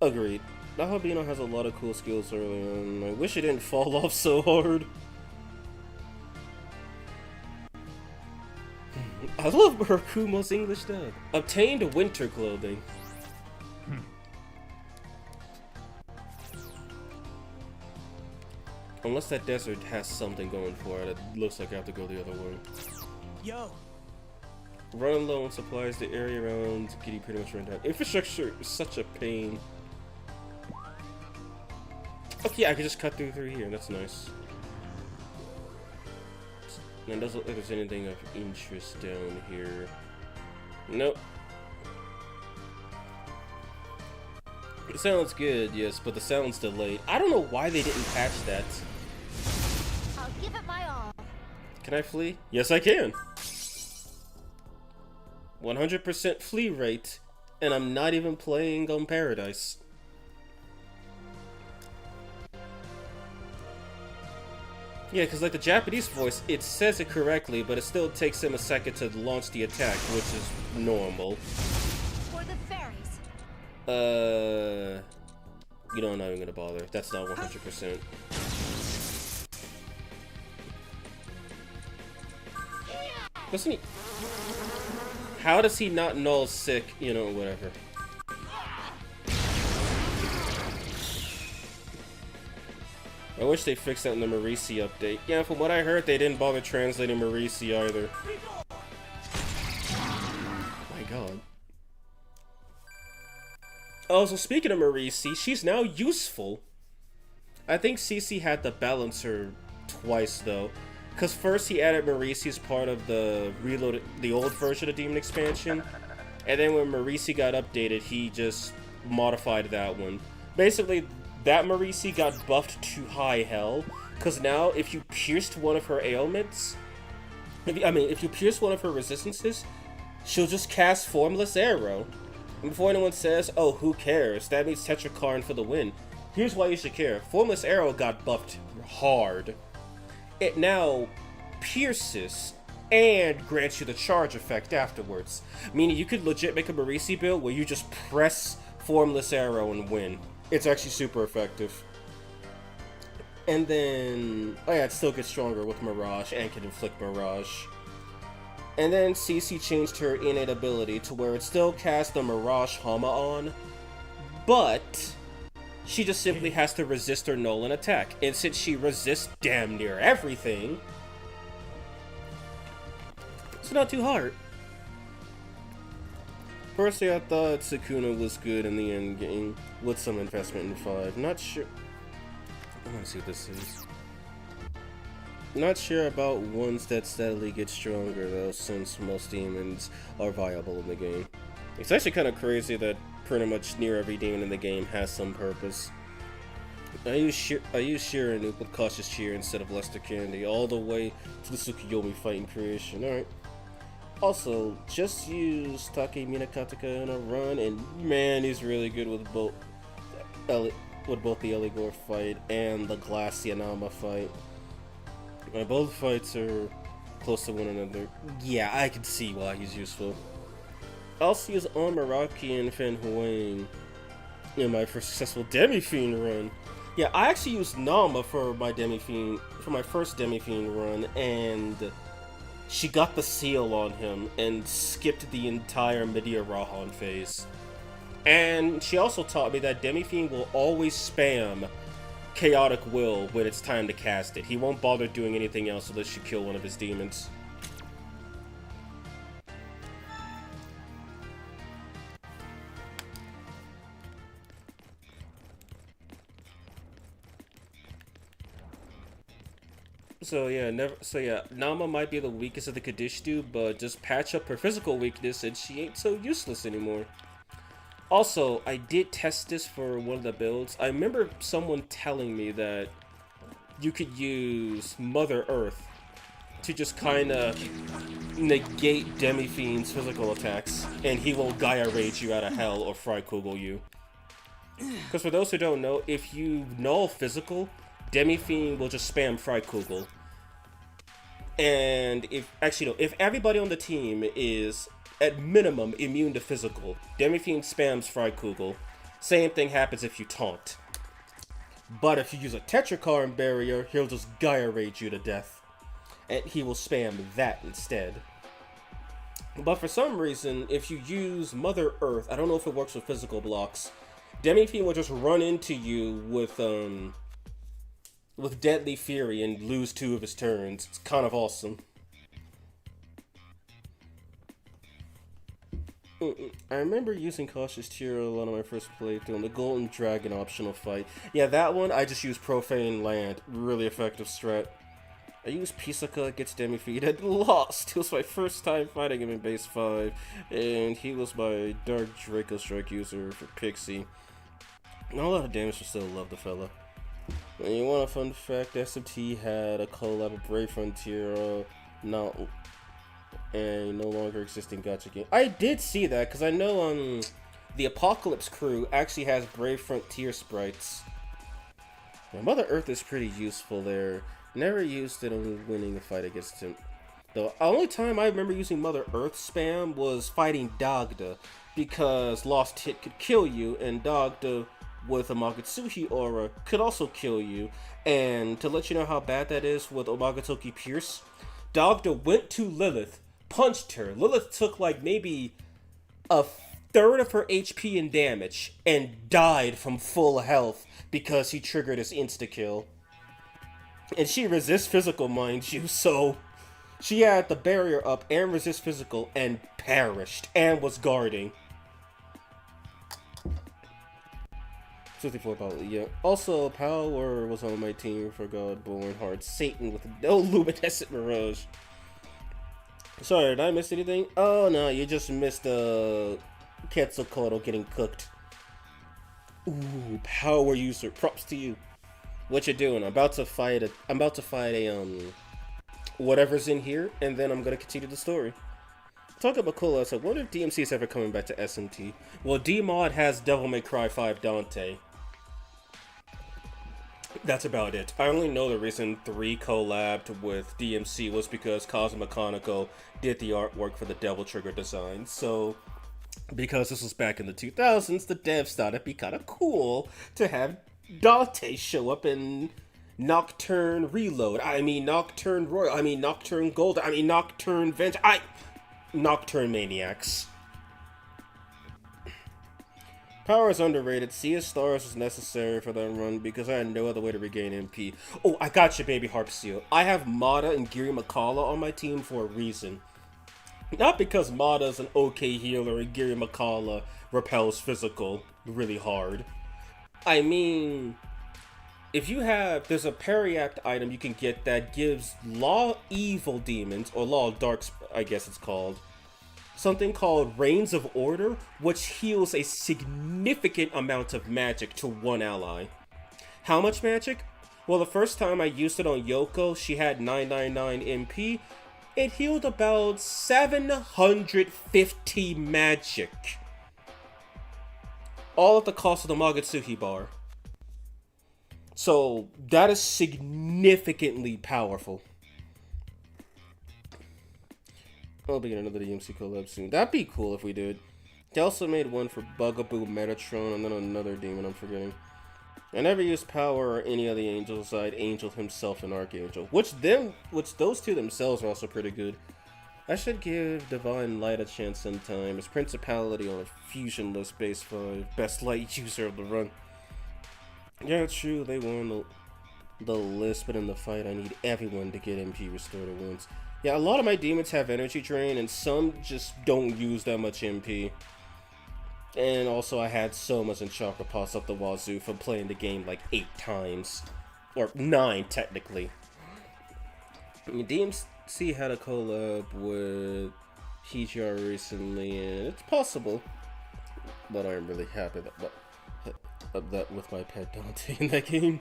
Agreed. Nahabino has a lot of cool skills early on. I wish it didn't fall off so hard. I love Murakumo's English dub. Obtained winter clothing. Unless that desert has something going for it, it looks like I have to go the other way. Yo. Running low on supplies, the area around getting pretty much run down. Infrastructure is such a pain. Okay, I can just cut through here. That's nice. And it doesn't look like there's anything of interest down here. Nope. It sounds good, yes, but the sound's delayed. I don't know why they didn't patch that. I'll give it my all. Can I flee? Yes, I can. 100% flee rate, and I'm not even playing on Paradise. Yeah, because like the Japanese voice, it says it correctly, but it still takes him a second to launch the attack, which is normal. For the fairies. You know, I'm not even gonna bother. That's not 100%. Doesn't he? How does he not null sick? You know, whatever. I wish they fixed that in the Marisi update. Yeah, from what I heard, they didn't bother translating Marisi either. My god. Oh, so speaking of Marisi, she's now useful. I think CC had to balance her twice, though. Because first he added Marisi as part of the old version of Demon Expansion. And then when Marisi got updated, he just modified that one. Basically, that Marisi got buffed to high hell, because now if you pierced one of her ailments, if you pierce one of her resistances, she'll just cast Formless Arrow. And before anyone says, oh, who cares, that means Tetrakarn for the win. Here's why you should care. Formless Arrow got buffed hard. It now pierces and grants you the charge effect afterwards. Meaning you could legit make a Marisi build where you just press Formless Arrow and win. It's actually super effective. And then, oh yeah, it still gets stronger with Mirage and can inflict Mirage. And then CC changed her innate ability to where it still casts the Mirage Hama on, but she just simply has to resist or null an attack. And since she resists damn near everything, it's not too hard. Personally, I thought Sukuna was good in the end game, with some investment in 5. Not sure. I want to see what this is. Not sure about ones that steadily get stronger, though, since most demons are viable in the game. It's actually kind of crazy that pretty much near every demon in the game has some purpose. I use Shirin with Cautious Cheer instead of Lester Candy, all the way to the Tsukuyomi fighting creation. Alright. Also, just use Take Minakataka in a run, and man, he's really good with both the Eligor fight and the Glass Yanama fight. Both fights are close to one another. Yeah, I can see why he's useful. I also use Amaraki and Fen Huang in my first successful Demi-Fiend run. Yeah, I actually used Nama for my first Demi-Fiend run, and she got the seal on him and skipped the entire Midia Rahan phase. And she also taught me that Demi-Fiend will always spam Chaotic Will when it's time to cast it. He won't bother doing anything else unless you kill one of his demons. So yeah, Nama might be the weakest of the Kadishtu, but just patch up her physical weakness and she ain't so useless anymore. Also, I did test this for one of the builds. I remember someone telling me that you could use Mother Earth to just kinda negate Demi-Fiend's physical attacks, and he will Gaia Rage you out of hell or Freikugel you. Because for those who don't know, if you null physical, Demi-Fiend will just spam Freikugel. And if everybody on the team is at minimum immune to physical, Demi-Fiend spams Freikugel. Same thing happens if you taunt. But if you use a Tetrakarn barrier, he'll just Gaia Rage you to death. And he will spam that instead. But for some reason, if you use Mother Earth, I don't know if it works with physical blocks, Demipede will just run into you with Deadly Fury and lose 2 of his turns. It's kind of awesome. I remember using Cautious Tear a lot on my first playthrough on the Golden Dragon optional fight. Yeah, that one, I just used Profane Land. Really effective strat. I used Pisaka against Demifeed and lost. It was my first time fighting him in base 5. And he was my Dark Draco Strike user for Pixie. Not a lot of damage, but still love the fella. And you want a fun fact, SMT had a collab with Brave Frontier, not a no longer existing gacha game. I did see that, because I know the Apocalypse crew actually has Brave Frontier sprites. Yeah, Mother Earth is pretty useful there. Never used it on winning a fight against him. The only time I remember using Mother Earth spam was fighting Dagda, because Lost Hit could kill you, and Dagda with a Magatsuhi aura could also kill you. And to let you know how bad that is with Omagatoki Pierce, Dagda went to Lilith, punched her. Lilith took like maybe a third of her HP in damage and died from full health because he triggered his insta-kill. And she resists physical, mind you, so she had the barrier up and resist physical and perished and was guarding. 54 probably, yeah. Also, Power was on my team for Godborn Hard Satan with no Luminescent Mirage. Sorry, did I miss anything? Oh no, you just missed Quetzalcoatl getting cooked. Ooh, Power user, props to you. What you doing? I'm about to fight a whatever's in here, and then I'm gonna continue the story. Talk about Cola, so what if DMC is ever coming back to SMT? Well, D-Mod has Devil May Cry 5 Dante. That's about it. I only know the reason 3 collabed with DMC was because Cosmo Mechanico did the artwork for the Devil Trigger design. So, because this was back in the 2000s, the devs thought it'd be kind of cool to have Dante show up in Nocturne Reload. I mean Nocturne Royal. I mean Nocturne Gold. I mean Nocturne Venge. Nocturne Maniacs. Power is underrated. Sea Stars was necessary for that run because I had no other way to regain MP. Oh, I got you, baby Harp Seal. I have Mata and Giri Makala on my team for a reason. Not because Mata's an okay healer and Giri Makala repels physical really hard. I mean, if you have, there's a Periact item you can get that gives Law Evil Demons, or Law Darks, I guess it's called, something called Reigns of Order, which heals a significant amount of magic to one ally. How much magic? Well, the first time I used it on Yoko, she had 999 MP. It healed about 750 magic. All at the cost of the Magatsuhi bar. So, that is significantly powerful. I'll be in another DMC collab soon. That'd be cool if we did. They also made one for Bugaboo, Metatron, and then another demon I'm forgetting. I never used Power or any of the angels aside Angel himself and Archangel. Which those two themselves are also pretty good. I should give Divine Light a chance sometime. It's Principality on a fusion list base 5. Best light user of the run. Yeah, true, they won the list, but in the fight I need everyone to get MP restored at once. Yeah, a lot of my demons have energy drain, and some just don't use that much MP. And also I had so much in Chakra Pass up the wazoo from playing the game like 8 times. Or 9, technically. I mean, DMC had a collab with PGR recently, and it's possible. But I'm really happy that with my pet Dante in that game.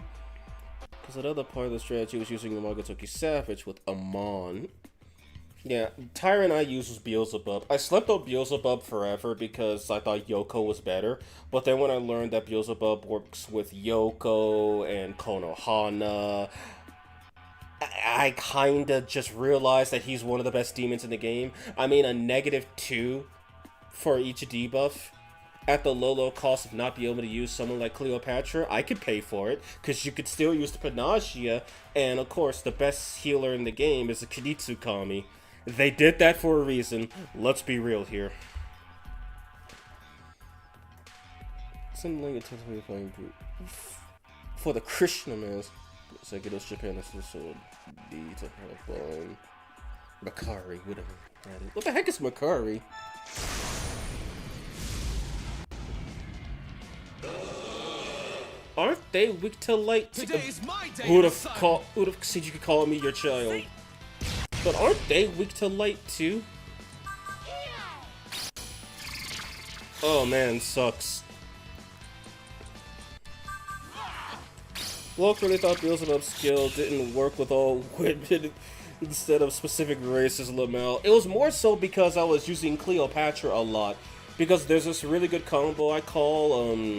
Because another part of the strategy was using the Magatsuki Savage with Amon. Yeah, Tyrant I used was Beelzebub. I slept on Beelzebub forever because I thought Yoko was better. But then when I learned that Beelzebub works with Yoko and Konohana, I kinda just realized that he's one of the best demons in the game. I mean, a -2 for each debuff at the low cost of not being able to use someone like Cleopatra, I could pay for it, because you could still use the Panacea, and of course, the best healer in the game is a Kiritsu Kami. They did that for a reason. Let's be real here. Something intensely playing for the Krishnamas. Sekido's Japan is also B to help Makari, whatever that is. What the heck is Makari? Aren't they weak to light? Who'd have said you could call me your child? But aren't they weak to light too? Oh man, sucks. Block really thought Beelzebub's skill didn't work with all women instead of specific races, Lamel. It was more so because I was using Cleopatra a lot. Because there's this really good combo I call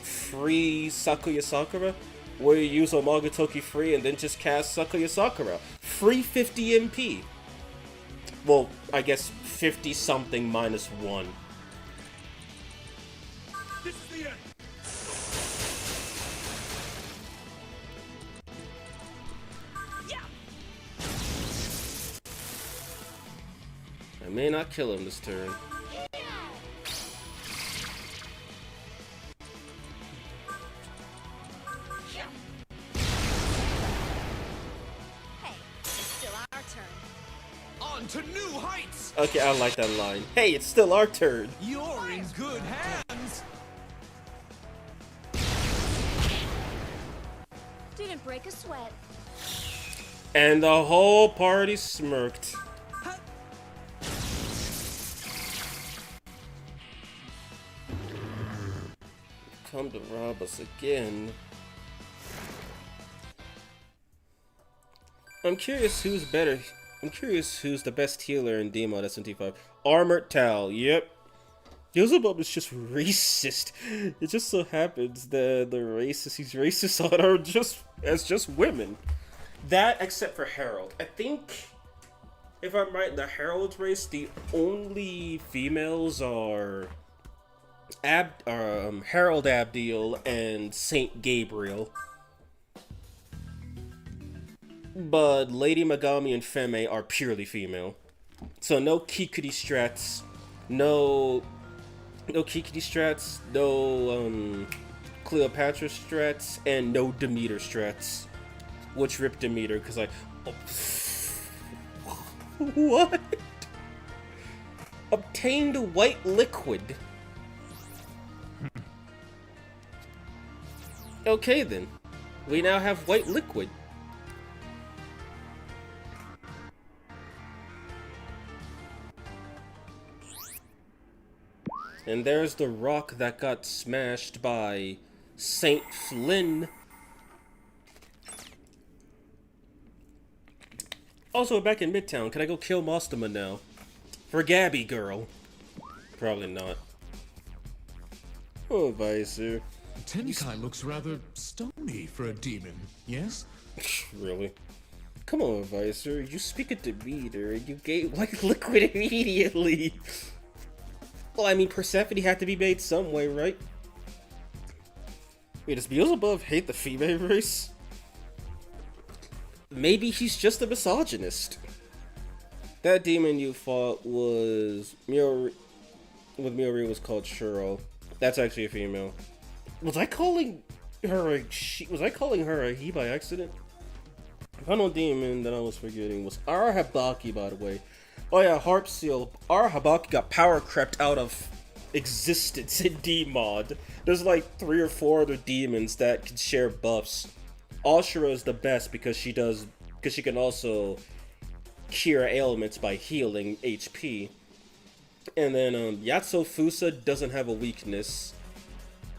free Sakuya Sakura, where you use Omagatoki free and then just cast Sakuya Sakura. Free 50 MP. Well, I guess 50 something minus 1. This is the end. I may not kill him this turn. To new heights. Okay, I like that line. Hey, it's still our turn. You're in good hands. Didn't break a sweat. And the whole party smirked. Come to rob us again. I'm curious who's better. I'm curious who's the best healer in D-Mod SMT5. Armored Tal, yep. Beelzebub is just racist. It just so happens that the racists he's racist on are just women. That, except for Harold. I think, if I'm right, the Harold race, the only females are Harold Abdiel and Saint Gabriel. But Lady Megami and Femme are purely female. So no Kikuri strats, no Kikuri strats, no Cleopatra strats, and no Demeter strats. Which rip Demeter, because what? Obtained white liquid. Okay then. We now have white liquid. And there's the rock that got smashed by Saint Flynn. Also, back in Midtown, can I go kill Mostama now? For Gabby girl. Probably not. Oh, Visor. Tenkai looks rather stony for a demon, yes? Really? Come on, Visor. You speak a Demeter and you gave white liquid immediately. Well, I mean, Persephone had to be made some way, right? Wait, does Beelzebub hate the female race? Maybe he's just a misogynist. That demon you fought was Miori was called Shuro. That's actually a female. Was I calling her a he by accident? The final demon that I was forgetting was Arahabaki, by the way. Oh yeah, Harp Seal. Arahabaki got power crept out of existence in D-Mod. There's like 3 or 4 other demons that can share buffs. Ashura is the best because she can also cure ailments by healing HP. And then Yatso Fusa doesn't have a weakness.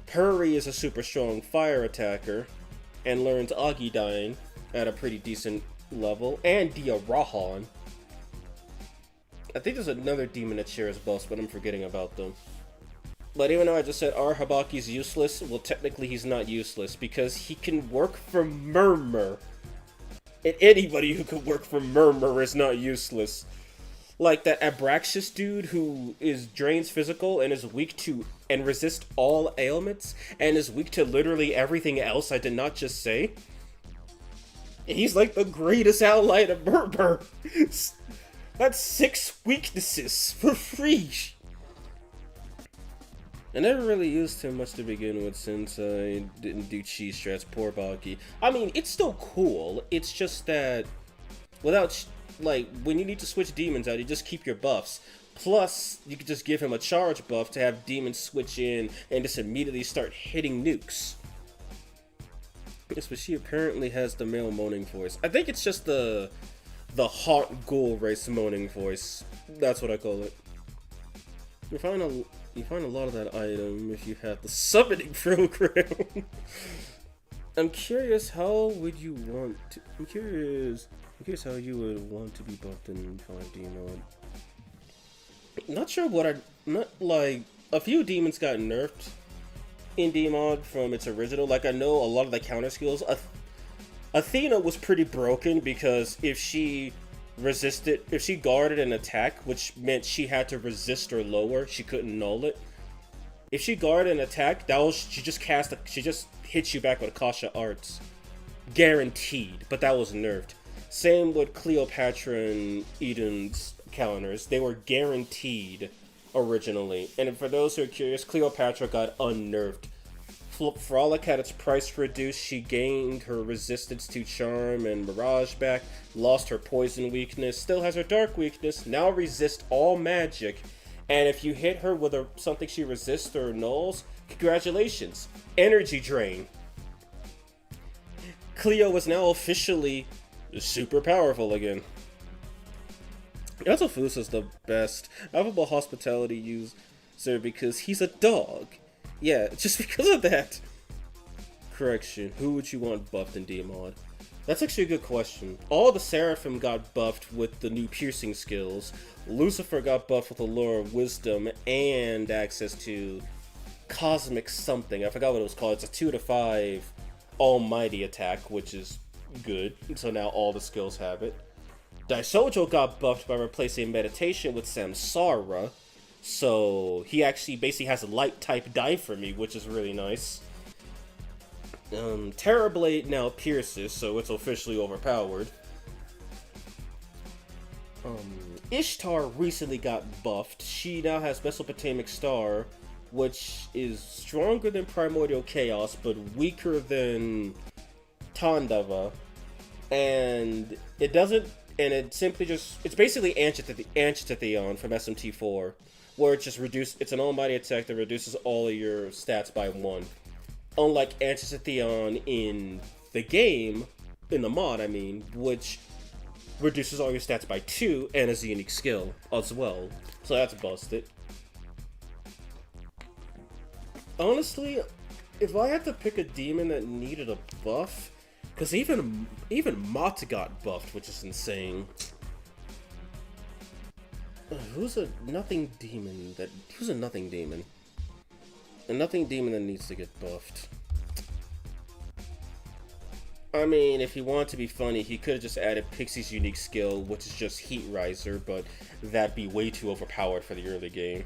Puri is a super strong fire attacker and learns Agi Dying at a pretty decent level. And Dia Rahan. I think there's another demon that shares buffs, but I'm forgetting about them. But even though I just said Arahabaki's useless, well, technically he's not useless, because he can work for Murmur. And anybody who can work for Murmur is not useless. Like that Abraxas dude who drains physical and is weak to and resist all ailments and is weak to literally everything else I did not just say. He's like the greatest ally to Berber. That's 6 weaknesses for free. I never really used him much to begin with since I didn't do cheese strats, poor Baki. I mean, it's still cool. It's just that without, like, when you need to switch demons out, you just keep your buffs. Plus, you could just give him a charge buff to have demons switch in and just immediately start hitting nukes. Yes, but she apparently has the male moaning voice. I think it's just the hot ghoul race moaning voice. That's what I call it. You find a lot of that item if you have the summoning program. I'm curious how would you want to... I'm curious how you would want to be buffed in 5D mode. Not sure what like, a few demons got nerfed in D mod from its original. Like, I know a lot of the counter skills. Athena was pretty broken because if she guarded an attack, which meant she had to resist or lower, she couldn't null it. If she guarded an attack, she just hits you back with Akasha Arts. Guaranteed, but that was nerfed. Same with Cleopatra and Eden's counters. They were guaranteed originally. And for those who are curious, Cleopatra got unnerfed. Frolic had its price reduced. She gained her resistance to Charm and Mirage back, lost her poison weakness, still has her dark weakness, now resists all magic. And if you hit her with something she resists or nulls, congratulations, energy drain. Cleo is now officially super powerful again. Yasufusa's the best affable hospitality user because he's a dog. Yeah, just because of that. Correction, who would you want buffed in D-Mod? That's actually a good question. All the Seraphim got buffed with the new piercing skills. Lucifer got buffed with Allure of Wisdom and access to Cosmic something. I forgot what it was called. It's a 2-5 Almighty attack, which is good. So now all the skills have it. Daisojo got buffed by replacing Meditation with Samsara. So he actually basically has a light type die for me, which is really nice. Terrorblade now pierces, so it's officially overpowered. Ishtar recently got buffed. She now has Mesopotamic Star, which is stronger than Primordial Chaos, but weaker than Tandava. And it doesn't, and it simply just, it's basically Antitheon from SMT4. Where it just it's an almighty attack that reduces all of your stats by 1. Unlike Antitheon in the game, in the mod I mean, which reduces all your stats by 2 and is a unique skill as well. So that's busted. Honestly, if I had to pick a demon that needed a buff, because even Mott got buffed, which is insane. Who's a nothing demon? A nothing demon that needs to get buffed. I mean, if he wanted to be funny, he could have just added Pixie's unique skill, which is just Heat Riser, but that'd be way too overpowered for the early game.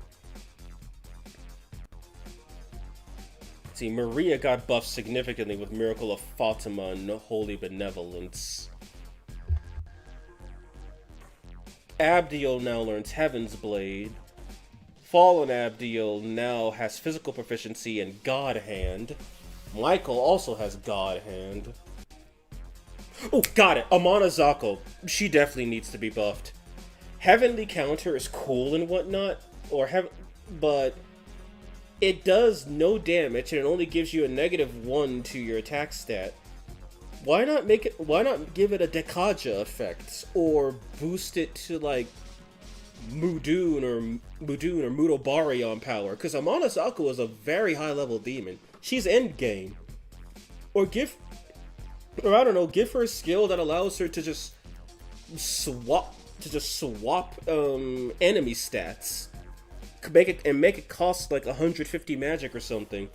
See, Maria got buffed significantly with Miracle of Fatima and Holy Benevolence. Abdiel now learns Heaven's Blade. Fallen Abdiel now has physical proficiency and God Hand. Michael also has God Hand. Oh, got it! Amana Zako. She definitely needs to be buffed. Heavenly Counter is cool and whatnot, but it does no damage and it only gives you a -1 to your attack stat. Why not give it a Dekaja effect or boost it to like Mudun or Mudobari on power? Because Amana Zako is a very high level demon. She's endgame. Or give her a skill that allows her to just swap enemy stats. Make it cost like 150 magic or something.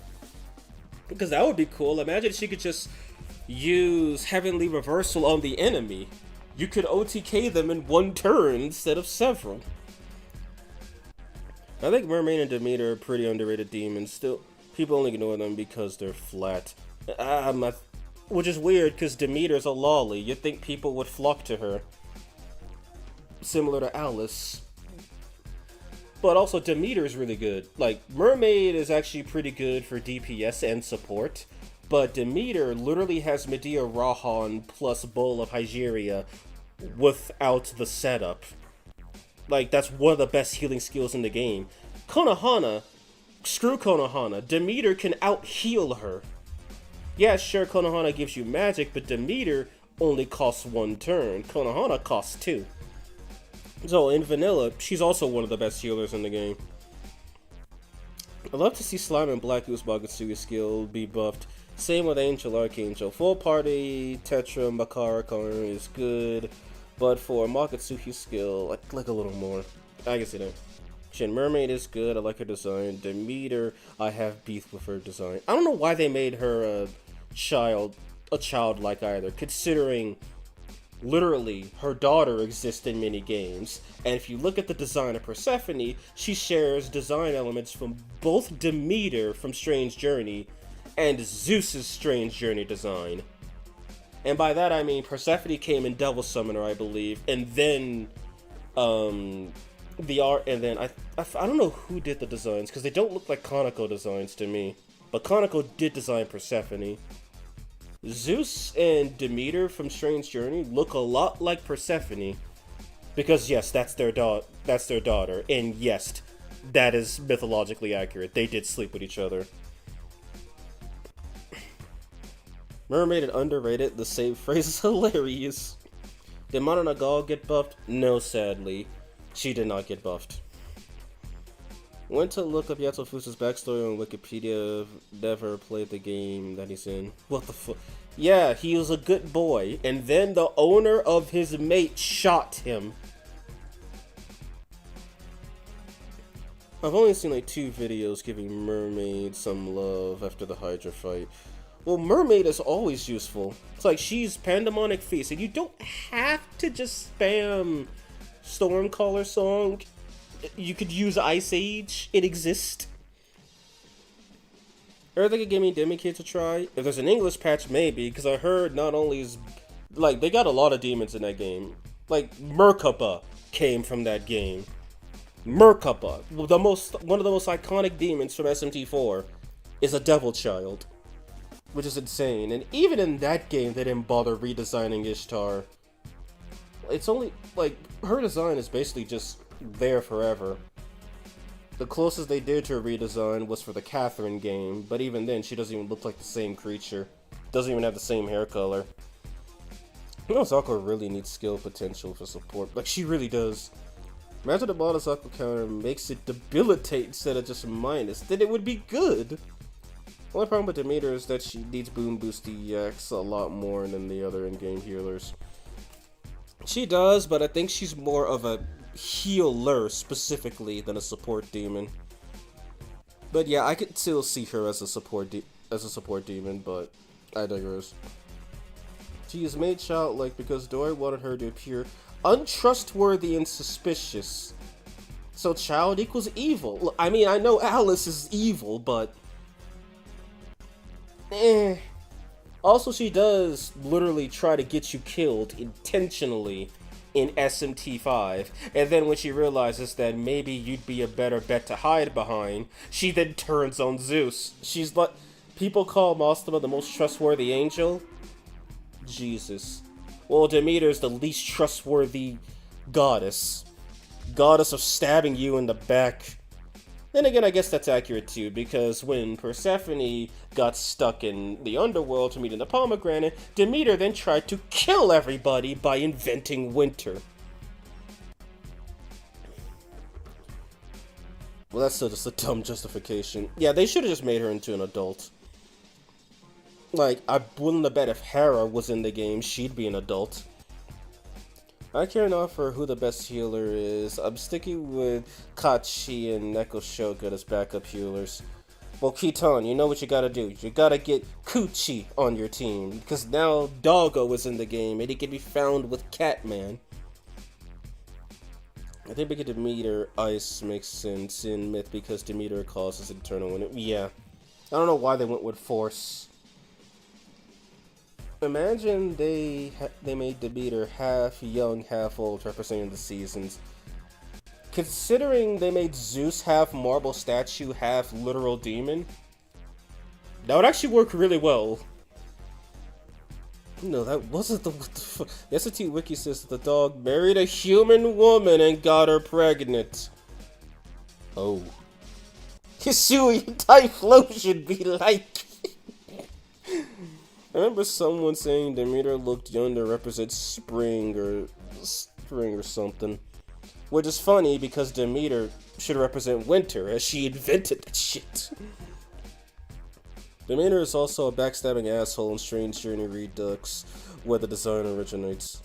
Because that would be cool. Imagine if she could just use Heavenly Reversal on the enemy. you could OTK them in one turn instead of several. I think Mermaid and Demeter are pretty underrated demons. Still, people only ignore them because they're flat. Which is weird, because Demeter's a lolly. You'd think people would flock to her. Similar to Alice. But also, Demeter is really good. Like, Mermaid is actually pretty good for DPS and support. But Demeter literally has Medea Rahan plus Bowl of Hygeria without the setup. Like, that's one of the best healing skills in the game. Konohana, screw Konohana. Demeter can out-heal her. Yeah, sure, Konohana gives you magic, but Demeter only costs 1 turn. Konohana costs 2. So, in vanilla, she's also one of the best healers in the game. I'd love to see Slime and Black Goose Bagatsugi skill be buffed. Same with Angel Archangel. Full party Tetra Makara Karn is good, but for Makatsuki skill, I'd like a little more. I can see that. Shin Mermaid is good, I like her design. Demeter, I have beef with her design. I don't know why they made her a childlike either, considering literally her daughter exists in many games. And if you look at the design of Persephone, she shares design elements from both Demeter from Strange Journey and Zeus's Strange Journey design. And by that I mean Persephone came in Devil Summoner, I believe, and then the art, and then I don't know who did the designs, because they don't look like Kaneko designs to me. But Kaneko did design Persephone. Zeus and Demeter from Strange Journey look a lot like Persephone, because yes, that's their daughter, and yes, that is mythologically accurate. They did sleep with each other. Mermaid and underrated. The same phrase is hilarious. Did Mana Nagal get buffed? No, sadly. She did not get buffed. Went to look up Yato Fusa's backstory on Wikipedia. Never played the game that he's in. What the fuck? Yeah, he was a good boy, and then the owner of his mate shot him. I've only seen like 2 videos giving Mermaid some love after the Hydra fight. Well, Mermaid is always useful. It's like she's Pandemonic Feast, and you don't have to just spam Stormcaller song. You could use Ice Age. It exists. Or they could give me Demikid to try. If there's an English patch, maybe, because I heard not only is like they got a lot of demons in that game. Like Merkaba came from that game. Merkaba, one of the most iconic demons from SMT4, is a devil child, which is insane. And even in that game, they didn't bother redesigning Ishtar. It's only like her design is basically just there forever. The closest they did to a redesign was for the Catherine game, but even then, she doesn't even look like the same creature. Doesn't even have the same hair color. You know, Zakko really needs skill potential for support. Like, she really does. Imagine the Bada Zakko counter makes it debilitate instead of just minus. Then it would be good. The only problem with Demeter is that she needs Boom Boost EX a lot more than the other in-game healers. She does, but I think she's more of a healer specifically than a support demon. But yeah, I could still see her as a support demon, but I digress. She is made childlike because Doi wanted her to appear untrustworthy and suspicious. So child equals evil. I mean, I know Alice is evil, but also, she does literally try to get you killed intentionally in SMT5, and then when she realizes that maybe you'd be a better bet to hide behind, she then turns on Zeus. She's like, people call Mastema the most trustworthy angel. Jesus. Well, Demeter's the least trustworthy goddess. Goddess of stabbing you in the back. Then again, I guess that's accurate too, because when Persephone got stuck in the underworld to meet in the pomegranate, Demeter then tried to kill everybody by inventing winter. Well, that's still just a dumb justification. Yeah, they should have just made her into an adult. Like, I'm willing to bet if Hera was in the game, she'd be an adult. I care not for who the best healer is. I'm sticking with Kachi and Neko Shogun as backup healers. Well, Kitan, you know what you gotta do. You gotta get Coochie on your team, because now Doggo is in the game and he can be found with Catman. I think we get Demeter Ice makes sense in Myth because Demeter causes eternal wind. Yeah. I don't know why they went with Force. Imagine they made Demeter half young, half old, representing the seasons. Considering they made Zeus half marble statue, half literal demon, that would actually work really well. No, that wasn't the. What the fuck? The SAT Wiki says the dog married a human woman and got her pregnant. Oh. Hisui Typhlo should be like. I remember someone saying Demeter looked young to represent spring or something. Which is funny because Demeter should represent winter, as she invented that shit. Demeter is also a backstabbing asshole in Strange Journey Redux, where the design originates.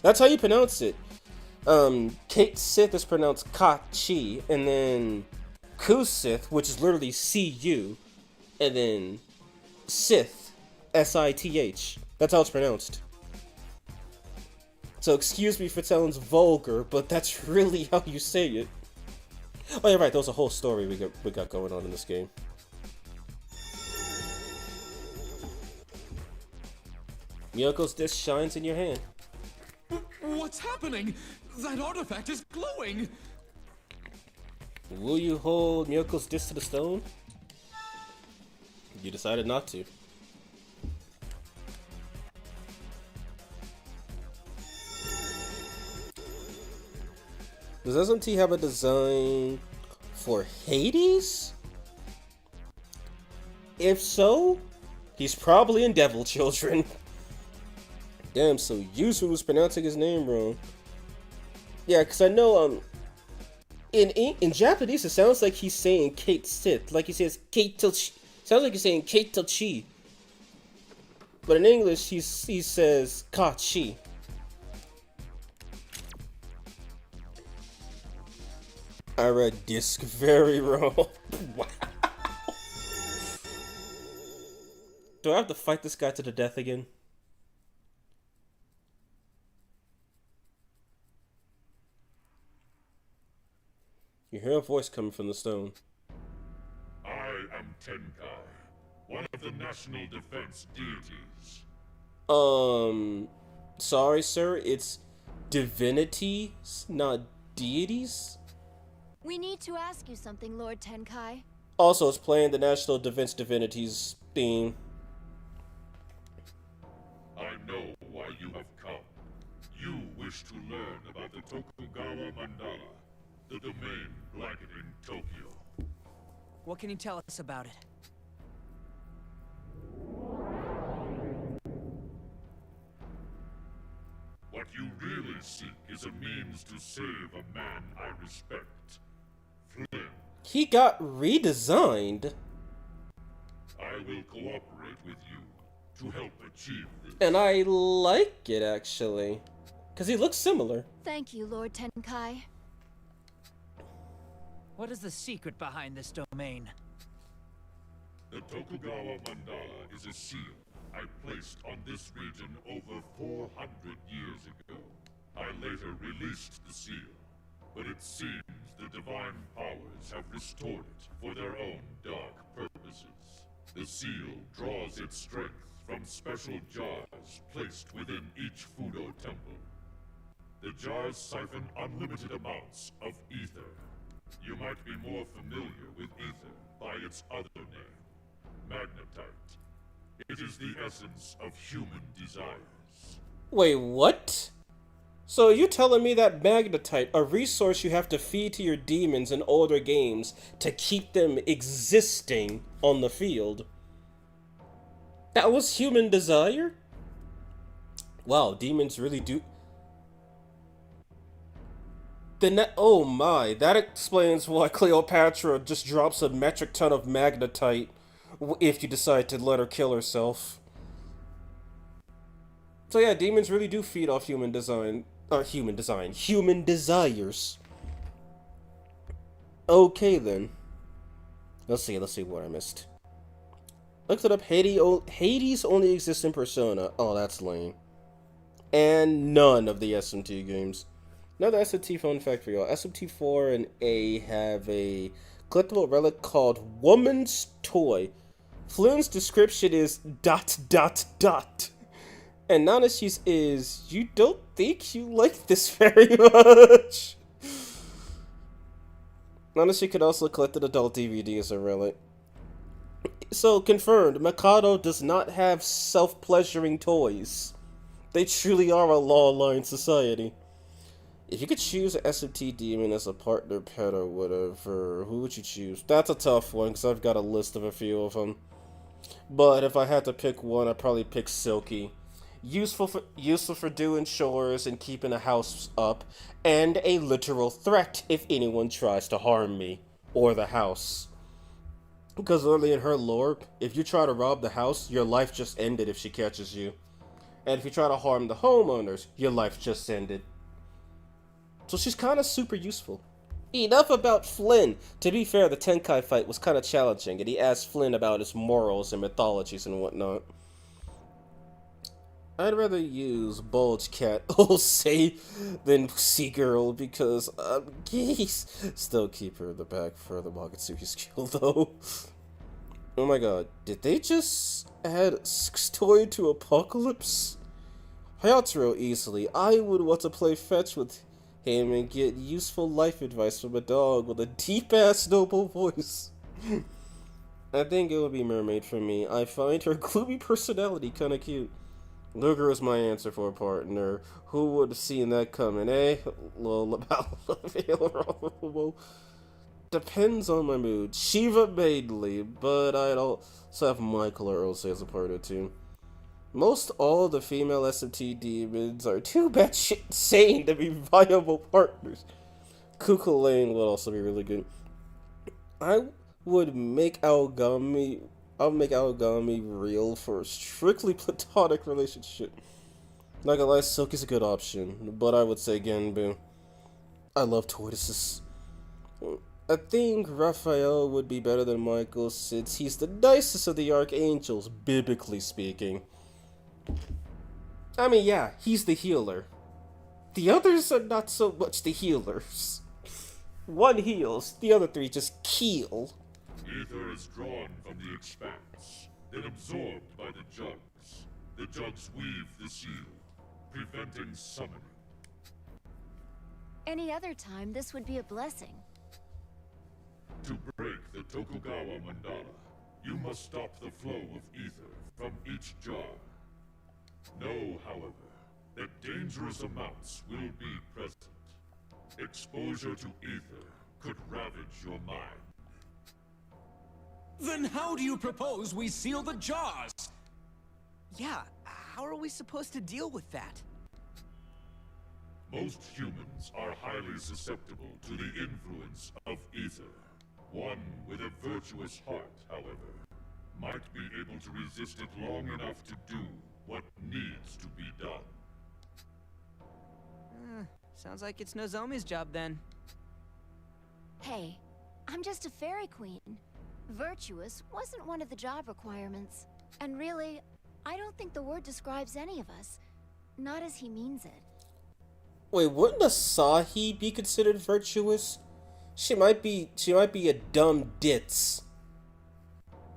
That's how you pronounce it. Kate Sith is pronounced Ka-Chi, and then Kusith, which is literally C-U, and then Sith, S-I-T-H. That's how it's pronounced. So excuse me for telling it's vulgar, but that's really how you say it. Oh yeah, right, there was a whole story we got going on in this game. Miyoko's disc shines in your hand. What's happening? That artifact is glowing! Will you hold Miyoko's disc to the stone? You decided not to. Does SMT have a design for Hades? If so, he's probably in Devil Children. Damn, so Yuzu was pronouncing his name wrong. Yeah, because I know, in Japanese, it sounds like he's saying Kate Sith. Like he says Kate Tilchi. Sounds like he's saying Kate Tilchi. But in English, he says Ka-Chi. I read disc very wrong. Wow. Do I have to fight this guy to the death again? You hear a voice coming from the stone. I am Tenkai, one of the national defense deities. Sorry, sir. It's divinities, not deities? We need to ask you something, Lord Tenkai. Also, it's playing the National Defense Divinities theme. I know why you have come. You wish to learn about the Tokugawa Mandala, the domain blanketing Tokyo. What can you tell us about it? What you really seek is a means to save a man I respect. Flynn. He got redesigned. I will cooperate with you to help achieve this. And I like it, actually. Because he looks similar. Thank you, Lord Tenkai. What is the secret behind this domain? The Tokugawa Mandala is a seal I placed on this region over 400 years ago. I later released the seal, but it seems the divine powers have restored it for their own dark purposes. The seal draws its strength from special jars placed within each Fudo temple. The jars siphon unlimited amounts of ether. You might be more familiar with ether by its other name, magnetite. It is the essence of human desires. Wait, what? So you telling me that magnetite, a resource you have to feed to your demons in older games to keep them existing on the field, that was human desire? Wow, demons really do... oh my, that explains why Cleopatra just drops a metric ton of magnetite if you decide to let her kill herself. So yeah, demons really do feed off human desires. Okay then. Let's see what I missed. Looked it up. Hades only exists in Persona. Oh, that's lame. And none of the SMT games. Another SMT fun fact for y'all. SMT 4 and A have a collectible relic called Woman's Toy. Flynn's description is ... And Nanashi's is, you don't think you like this very much? Nanashi could also collect an adult DVD as a relic. So, confirmed, Mikado does not have self-pleasuring toys. They truly are a law-line society. If you could choose an SMT demon as a partner pet or whatever, who would you choose? That's a tough one, because I've got a list of a few of them. But if I had to pick one, I'd probably pick Silky. Useful for doing chores and keeping a house up, and a literal threat if anyone tries to harm me, or the house. Because early in her lore, if you try to rob the house, your life just ended if she catches you. And if you try to harm the homeowners, your life just ended. So she's kind of super useful. Enough about Flynn. To be fair, the Tenkai fight was kind of challenging, and he asked Flynn about his morals and mythologies and whatnot. I'd rather use Bulge Cat Osei than Sea-Girl because geese. Still keep her in the back for the Magatsuki skill though. Oh my god, did they just add Story to Apocalypse? Hayataro easily. I would want to play fetch with him and get useful life advice from a dog with a deep-ass noble voice. I think it would be Mermaid for me. I find her gloomy personality kinda cute. Luger is my answer for a partner. Who would have seen that coming, eh? Depends on my mood. Shiva mainly, but I'd also have Michael or Ose as a partner too. Most all the female SMT demons are too batshit insane to be viable partners. Kuku Lane would also be really good. I would make Aogami... I'll make Aogami real for a strictly platonic relationship. Not gonna lie, Silky's a good option, but I would say Genbu. I love tortoises. I think Raphael would be better than Michael since he's the nicest of the Archangels, biblically speaking. I mean, yeah, he's the healer. The others are not so much the healers. One heals, the other three just kill. Ether is drawn from the expanse, then absorbed by the jugs. The jugs weave the seal, preventing summoning. Any other time, this would be a blessing. To break the Tokugawa mandala, you must stop the flow of ether from each jar. Know, however, that dangerous amounts will be present. Exposure to ether could ravage your mind. Then how do you propose we seal the jars? Yeah, how are we supposed to deal with that? Most humans are highly susceptible to the influence of ether. One with a virtuous heart, however, might be able to resist it long enough to do what needs to be done. Sounds like it's Nozomi's job then. Hey, I'm just a fairy queen. Virtuous wasn't one of the job requirements. And really, I don't think the word describes any of us. Not as he means it. Wait, wouldn't Asahi be considered virtuous? She might be a dumb ditz.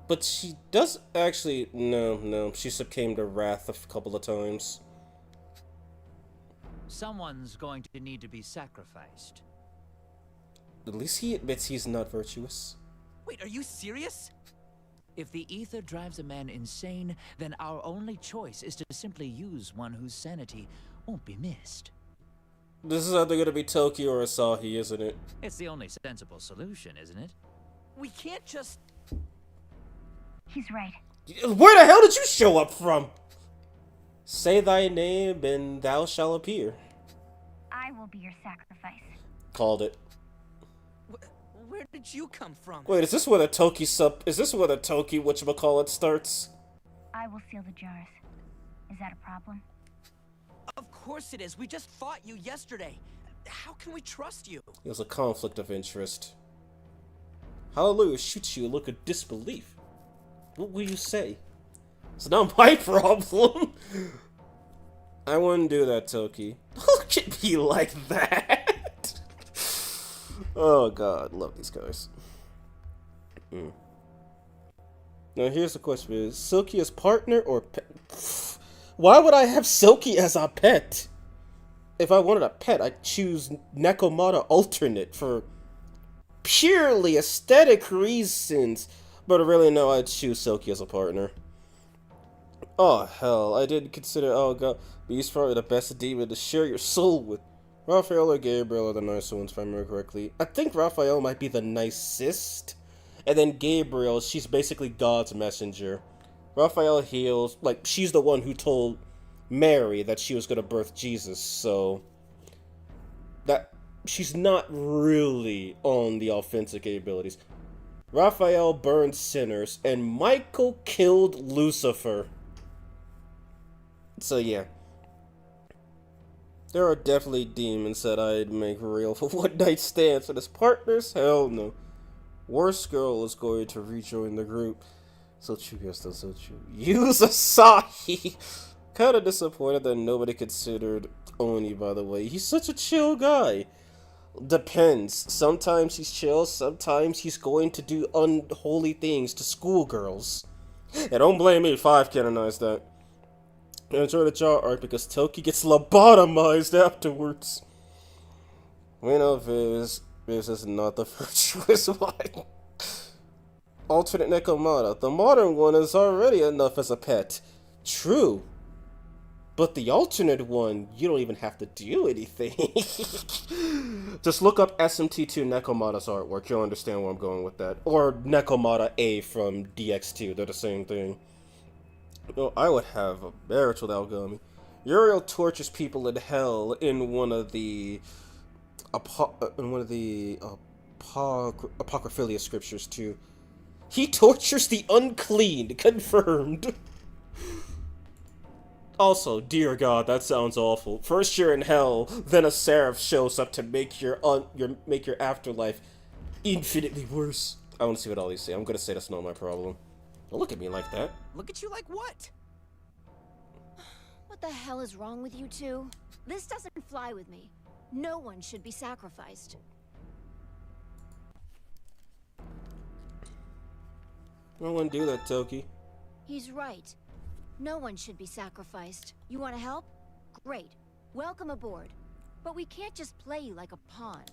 But she does actually... No, she succumbed to wrath a couple of times. Someone's going to need to be sacrificed. At least he admits he's not virtuous. Wait, are you serious? If the ether drives a man insane, then our only choice is to simply use one whose sanity won't be missed. This is either going to be Toki or Asahi, isn't it? It's the only sensible solution, isn't it? We can't just... He's right. Where the hell did you show up from? Say thy name and thou shalt appear. I will be your sacrifice. Called it. Where did you come from? Wait, is this where the Toki whatchamacallit starts? I will seal the jars. Is that a problem? Of course it is. We just fought you yesterday. How can we trust you? It was a conflict of interest. Hallelujah shoots you a look of disbelief. What will you say? It's not my problem. I wouldn't do that, Toki. Look at me like that. Oh god, love these guys. Now here's the question: is Silky as partner or pet? Why would I have Silky as a pet? If I wanted a pet, I'd choose Nekomata alternate for purely aesthetic reasons. But really, no, I'd choose Silky as a partner. Oh hell, I didn't consider. Oh god, but he's probably the best demon to share your soul with. Raphael or Gabriel are the nicer ones, if I remember correctly. I think Raphael might be the nicest. And then Gabriel, she's basically God's messenger. Raphael heals, like, she's the one who told Mary that she was gonna birth Jesus, so... that she's not really on the offensive abilities. Raphael burned sinners, and Michael killed Lucifer. So yeah. There are definitely demons that I'd make real for one night stands, and as partners, hell no. Worst girl is going to rejoin the group. So true, yes, that's so true. Use Asahi! Kinda disappointed that nobody considered Oni, by the way. He's such a chill guy. Depends. Sometimes he's chill, sometimes he's going to do unholy things to schoolgirls. And don't blame me if I've canonized that. I enjoy the jaw arc because Toki gets lobotomized afterwards. We know Viz is not the virtuous one. Alternate Nekomata. The modern one is already enough as a pet. True. But the alternate one, you don't even have to do anything. Just look up SMT2 Nekomata's artwork. You'll understand where I'm going with that. Or Nekomata A from DX2. They're the same thing. No, I would have a marriage with Algami. Uriel tortures people in hell in one of the Apocryphalia scriptures too. He tortures the unclean, confirmed. Also, dear God, that sounds awful. First you're in hell, then a seraph shows up to make your afterlife infinitely worse. I want to see what all these say. I'm gonna say that's not my problem. Don't look at me like that. Look at you like what? What the hell is wrong with you two? This doesn't fly with me. No one should be sacrificed. I wouldn't do that, Toki. He's right. No one should be sacrificed. You want to help? Great. Welcome aboard. But we can't just play you like a pawn.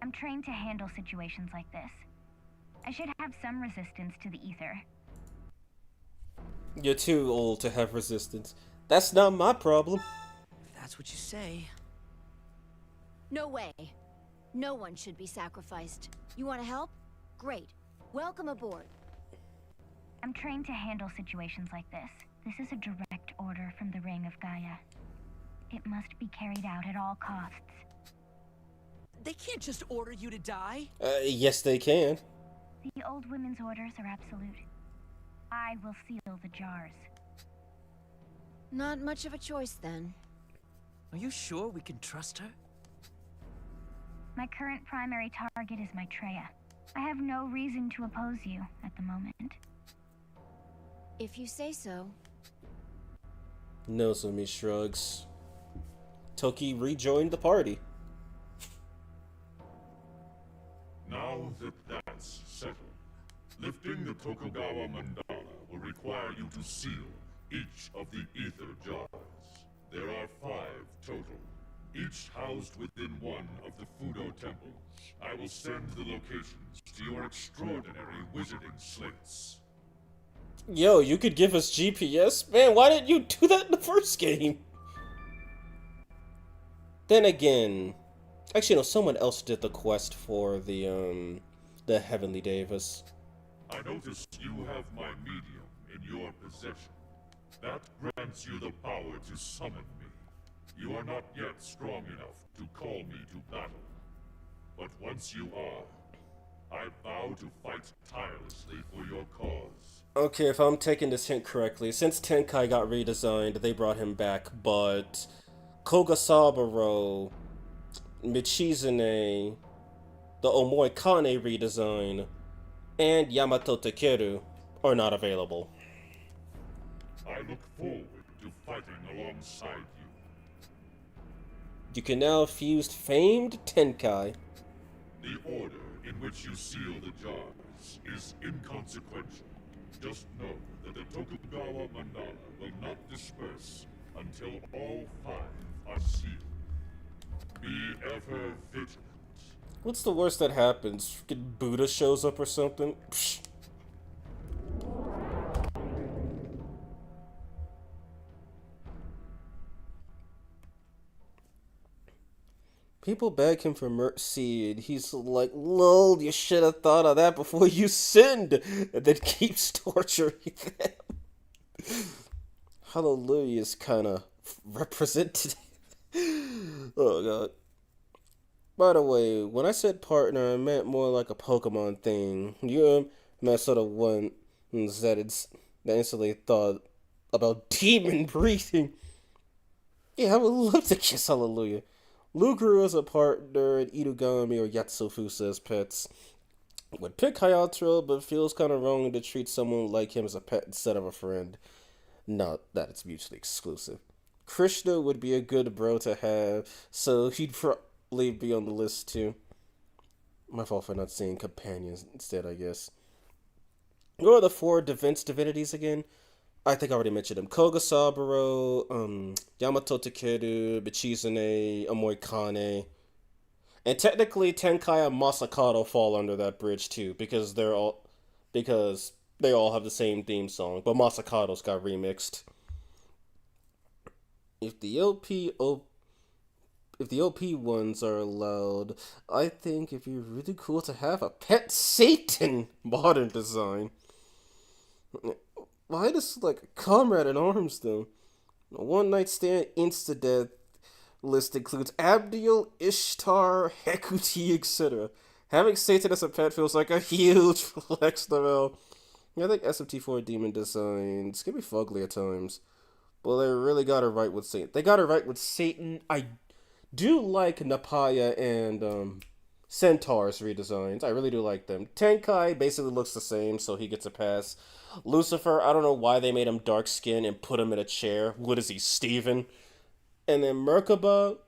I'm trained to handle situations like this. I should have some resistance to the ether. You're too old to have resistance. That's not my problem. If that's what you say. No way. No one should be sacrificed. You want to help? Great. Welcome aboard. I'm trained to handle situations like this. This is a direct order from the Ring of Gaia. It must be carried out at all costs. They can't just order you to die. Yes they can. The old women's orders are absolute. I will seal the jars. Not much of a choice then. Are you sure we can trust her? My current primary target is Maitreya. I have no reason to oppose you at the moment. If you say so. Nozomi shrugs. Toki rejoined the party. Now that that's settled, lifting the Tokugawa mandala will require you to seal each of the ether jars. There are 5 total, each housed within one of the Fudo temples. I will send the locations to your extraordinary wizarding slates. Yo, you could give us GPS? Man, why didn't you do that in the first game? Then again... Actually, no, someone else did the quest for the Heavenly Devas. I notice you have my medium in your possession. That grants you the power to summon me. You are not yet strong enough to call me to battle. But once you are, I vow to fight tirelessly for your cause. Okay, if I'm taking this hint correctly, since Tenkai got redesigned, they brought him back, but Kogasaburo, Michizune, the Omoikane redesign, and Yamato Takeru, are not available. I look forward to fighting alongside you. You can now fuse famed Tenkai. The order in which you seal the jars is inconsequential. Just know that the Tokugawa Manara will not disperse until all 5 are sealed. Be ever vigilant. What's the worst that happens? Freaking Buddha shows up or something? Psh. People beg him for mercy, and he's like, lol, you should have thought of that before you sinned, and then keeps torturing them. Hallelujah is kind of representative. Oh, God. By the way, when I said partner, I meant more like a Pokemon thing. You meant sort of one that instantly thought about demon breathing. Yeah, I would love to kiss Hallelujah. Luguru as a partner, and Inugami or Yatsufusa as pets. Would pick Hayatro, but feels kind of wrong to treat someone like him as a pet instead of a friend. Not that it's mutually exclusive. Krishna would be a good bro to have, so he'd probably be on the list too. My fault for not saying companions instead, I guess. Who are the 4 defense divinities again? I think I already mentioned them. Koga Saburo, Yamato Takeru, Michizune, Omoi Kane. And technically Tenkai and Masakato fall under that bridge too, because they all have the same theme song, but Masakato's got remixed. If the OP ones are allowed, I think it'd be really cool to have a pet Satan modern design. Why does like a comrade in arms though? A one night stand insta death list includes Abdiel, Ishtar, Hekuti, etc. Having Satan as a pet feels like a huge flex level. Yeah, I think SMT4 demon designs can be fugly at times, but they really got it right with Satan. They got it right with Satan. I do like Napaya and Centaur's redesigns. I really do like them. Tenkai basically looks the same, so he gets a pass. Lucifer, I don't know why they made him dark skin and put him in a chair. What is he, Steven? And then Merkaba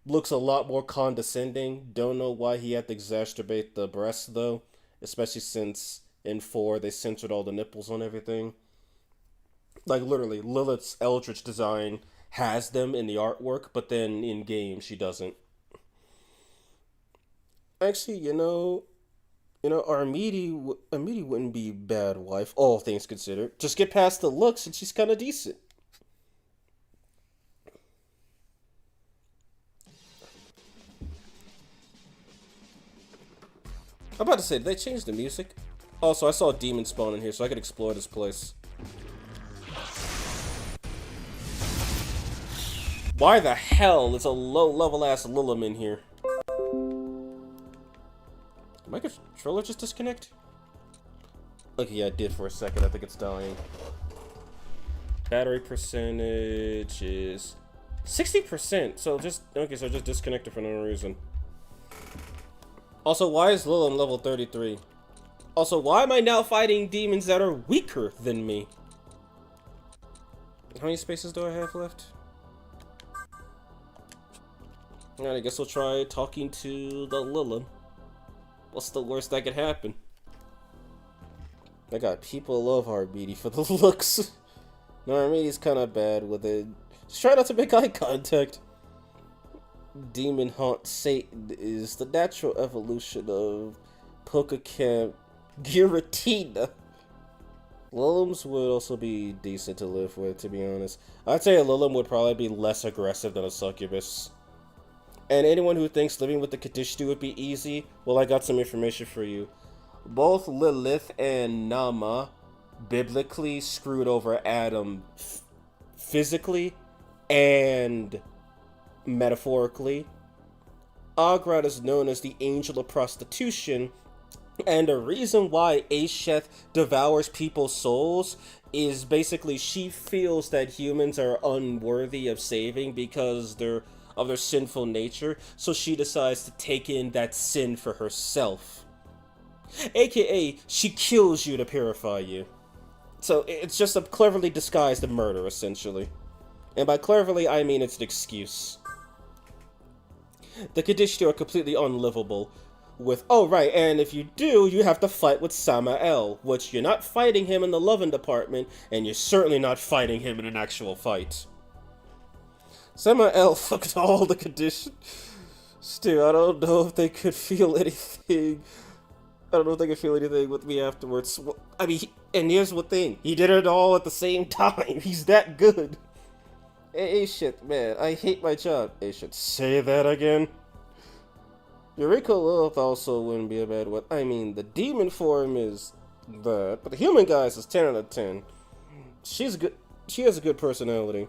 looks a lot more condescending. Don't know why he had to exacerbate the breasts though, especially since in 4 they censored all the nipples on everything. Like literally, Lilith's Eldritch design has them in the artwork, but then in game she Actually, Armidi wouldn't be a bad wife, all things considered. Just get past the looks and she's kind of decent. I'm about to say, did they change the music? Also, I saw a demon spawn in here, so I could explore this place. Why the hell is a low-level ass Lilim in here? Did my controller just disconnect? Okay, yeah, it did for a second. I think it's dying. Battery percentage is 60%. So just disconnected for no reason. Also, why is Lilim level 33? Also, why am I now fighting demons that are weaker than me? How many spaces do I have left? Alright, I guess we'll try talking to the Lilim. What's the worst that could happen? I got people love Armidi for the looks. No, Armidi's kind of bad with it. Just try not to make eye contact. Demon Haunt Satan is the natural evolution of Pokecamp Giratina. Lilims would also be decent to live with, to be honest. I'd say a Lilim would probably be less aggressive than a succubus. And anyone who thinks living with the Kadishtu would be easy, well, I got some information for you. Both Lilith and Nama biblically screwed over Adam physically and metaphorically. Agrad is known as the angel of prostitution, and the reason why Asheth devours people's souls is basically she feels that humans are unworthy of saving because of their sinful nature, so she decides to take in that sin for herself. AKA, she kills you to purify you. So it's just a cleverly disguised murder, essentially. And by cleverly, I mean it's an excuse. The conditions are completely unlivable. With, oh right, and if you do, you have to fight with Samael, which you're not fighting him in the loving department, and you're certainly not fighting him in an actual fight. Samael fucked all the conditions. Still, I don't know if they could feel anything. I don't know if they could feel anything with me afterwards. I mean, and here's the thing. He did it all at the same time. He's that good. Hey, shit, man. I hate my job. Hey, shit. Say that again. Eureka Lilith also wouldn't be a bad one. I mean, the demon form is that, but the human guys is 10 out of 10. She's good. She has a good personality.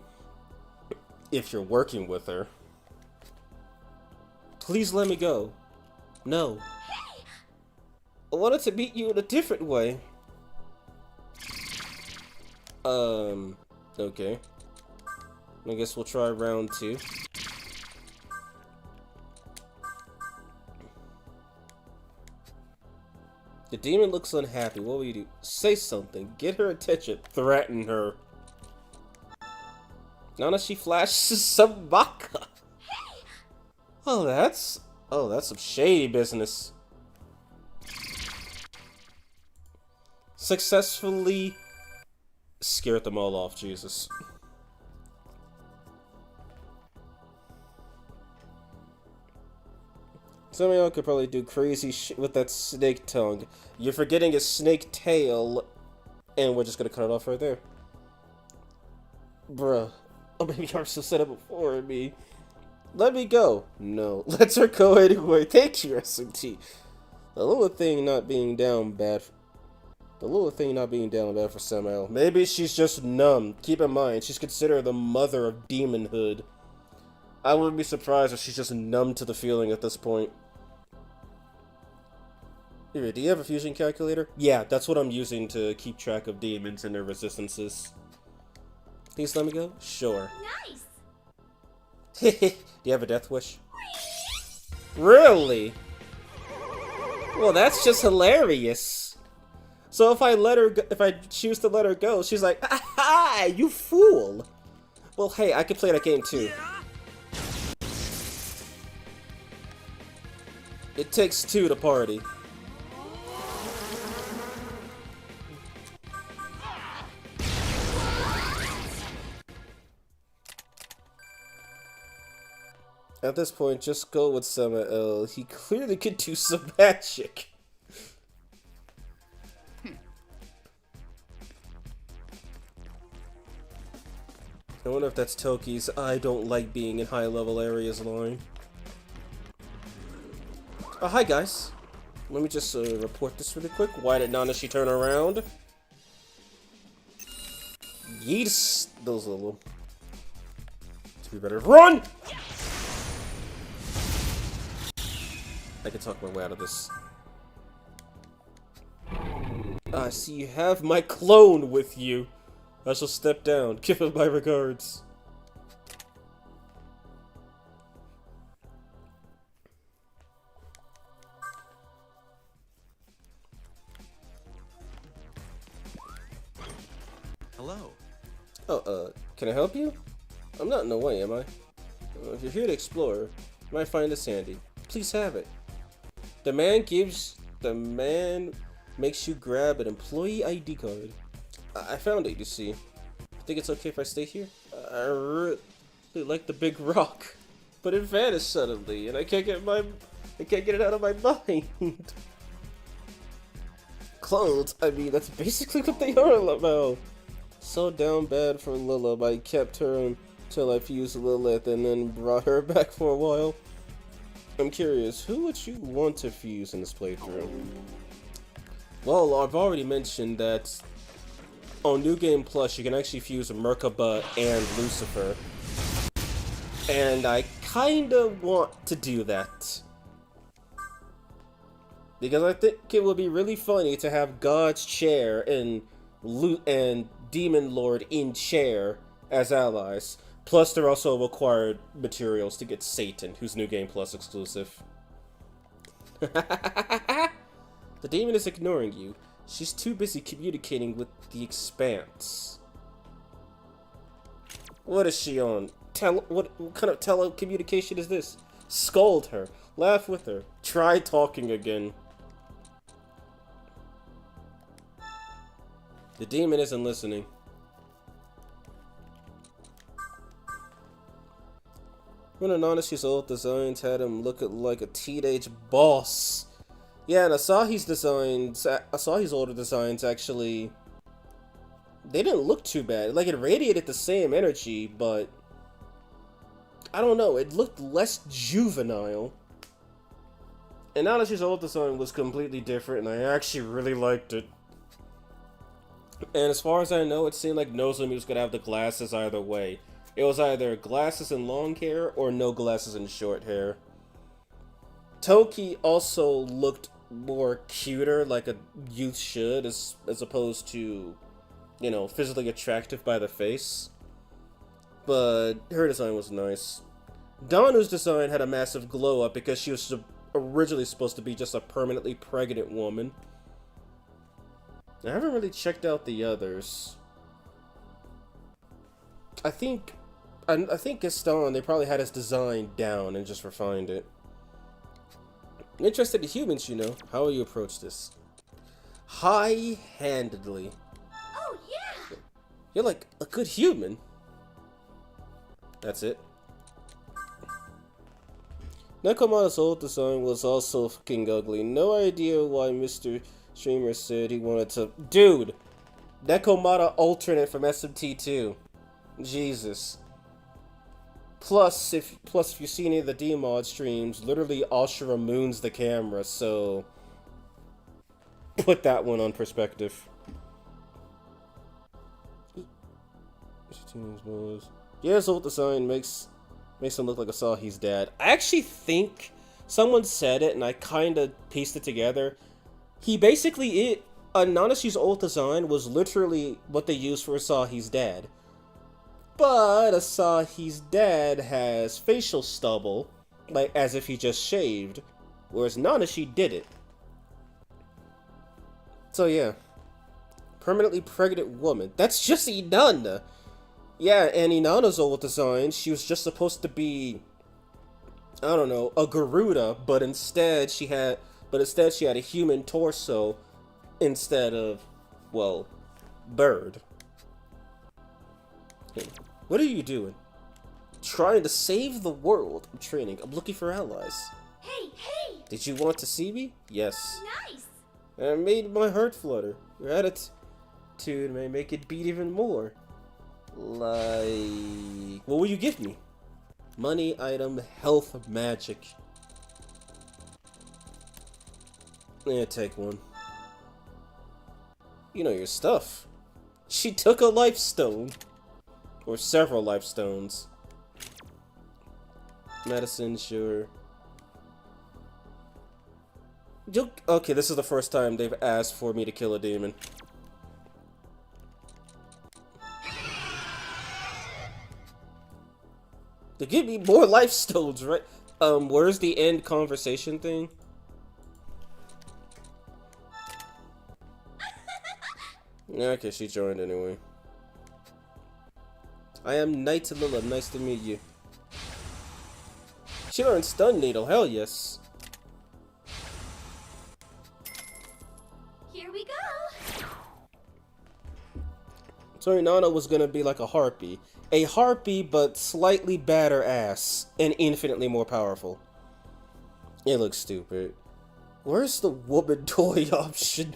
If you're working with her. Please let me go. No. I wanted to meet you in a different way. Okay. I guess we'll try round 2. The demon looks unhappy. What will you do? Say something. Get her attention. Threaten her. Nanashi flashes some baka. Oh, that's some shady business. Successfully scared them all off, Jesus. Somebody could probably do crazy shit with that snake tongue. You're forgetting his snake tail, and we're just gonna cut it off right there. Bruh. Oh, maybe Arso said it before me. Let me go. No. Let her go anyway. Thank you, SMT. The little thing not being down bad. The little thing not being down bad for Samael. Maybe she's just numb. Keep in mind, she's considered the mother of demonhood. I wouldn't be surprised if she's just numb to the feeling at this point. Here, do you have a fusion calculator? Yeah, that's what I'm using to keep track of demons and their resistances. Please let me go? Sure. Nice! Do you have a death wish? Really? Well, that's just hilarious. So if I choose to let her go, she's like, "Ah, you fool!" Well, hey, I could play that game too. It takes 2 to party. At this point, just go with Samael. He clearly could do some magic. I wonder if that's Toki's "I don't like being in high-level areas" line. Oh, hi guys. Let me just report this really quick. Why did Nanashi turn around? Yeets! Those little... To be better. Run! I can talk my way out of this. I see you have my clone with you. I shall step down. Give him my regards. Hello. Oh, can I help you? I'm not in the way, am I? If you're here to explore, you might find this handy. Please have it. The man makes you grab an employee ID card. I found it, you see. Think it's okay if I stay here? I really like the big rock, but it vanished suddenly, and I can't get it out of my mind. Clothes? I mean, that's basically what they are, Lamel. So down bad for Lilith, I kept her until I fused Lilith and then brought her back for a while. I'm curious, who would you want to fuse in this playthrough? Well, I've already mentioned that on New Game Plus, you can actually fuse Merkaba and Lucifer. And I kinda want to do that. Because I think it would be really funny to have God's Chair and Demon Lord in Chair as allies. Plus, they're also required materials to get Satan, who's New Game Plus exclusive. The demon is ignoring you. She's too busy communicating with the Expanse. What is she on? What kind of telecommunication is this? Scold her. Laugh with her. Try talking again. The demon isn't listening. One of Nanashi's old designs had him look like a teenage boss. Yeah, and Asahi's older designs actually, they didn't look too bad. Like, it radiated the same energy, but I don't know, it looked less juvenile. And Nanashi's old design was completely different, and I actually really liked it. And as far as I know, it seemed like Nozomi was gonna have the glasses either way. It was either glasses and long hair, or no glasses and short hair. Toki also looked more cuter, like a youth should, as opposed to, you know, physically attractive by the face. But her design was nice. Danu's design had a massive glow up because she was originally supposed to be just a permanently pregnant woman. I haven't really checked out the others. I think Gaston, they probably had his design down and just refined it. I'm interested in humans, you know. How will you approach this? High-handedly. Oh, yeah! You're like a good human. That's it. Nekomata's old design was also fucking ugly. No idea why Mr. Streamer said he wanted to... Dude! Nekomata alternate from SMT2. Jesus. Plus, if you see any of the D-Mod streams, literally Ashura moons the camera, so... Put that one on perspective. Yeah, his old design makes him look like Asahi's dad. I actually think someone said it, and I kind of pieced it together. He basically, Nanashi's old design was literally what they used for Asahi's dad. But Asahi's dad has facial stubble, like as if he just shaved, whereas Nanashi did it. So yeah, permanently pregnant woman. That's just Inanna. Yeah, and Inanna's old design, she was just supposed to be, I don't know, a Garuda, but instead she had a human torso instead of, well, bird. Hey, what are you doing? Trying to save the world. I'm training. I'm looking for allies. Hey, hey! Did you want to see me? Yes. Nice! It made my heart flutter. Your attitude may make it beat even more. Like... What will you give me? Money, item, health, magic. Yeah, take one. You know your stuff. She took a life stone. Or several life stones. Medicine, sure. Okay, this is the first time they've asked for me to kill a demon. They give me more life stones, right? Where's the end conversation thing? Okay, she joined anyway. I am Knight Lilla, nice to meet you. She learned Stun Needle, hell yes. Here we go! So Nana was gonna be like a harpy. A harpy, but slightly badder ass, and infinitely more powerful. It looks stupid. Where's the woman toy option?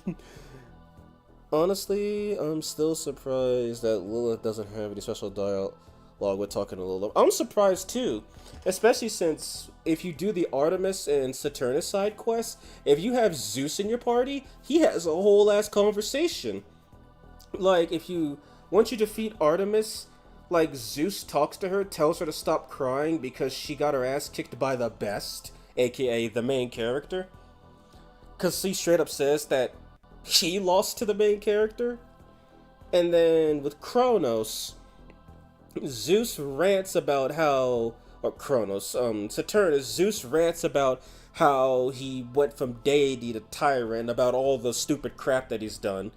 Honestly, I'm still surprised that Lilith doesn't have any special dialogue with talking to Lilith. I'm surprised too, especially since if you do the Artemis and Saturnus side quests, if you have Zeus in your party, he has a whole ass conversation. Like, once you defeat Artemis, like, Zeus talks to her, tells her to stop crying because she got her ass kicked by the best, aka the main character. Because he straight up says that he lost to the main character. And then with Kronos, Zeus rants about how, or Kronos, Saturnus, Zeus rants about how he went from deity to tyrant about all the stupid crap that he's done,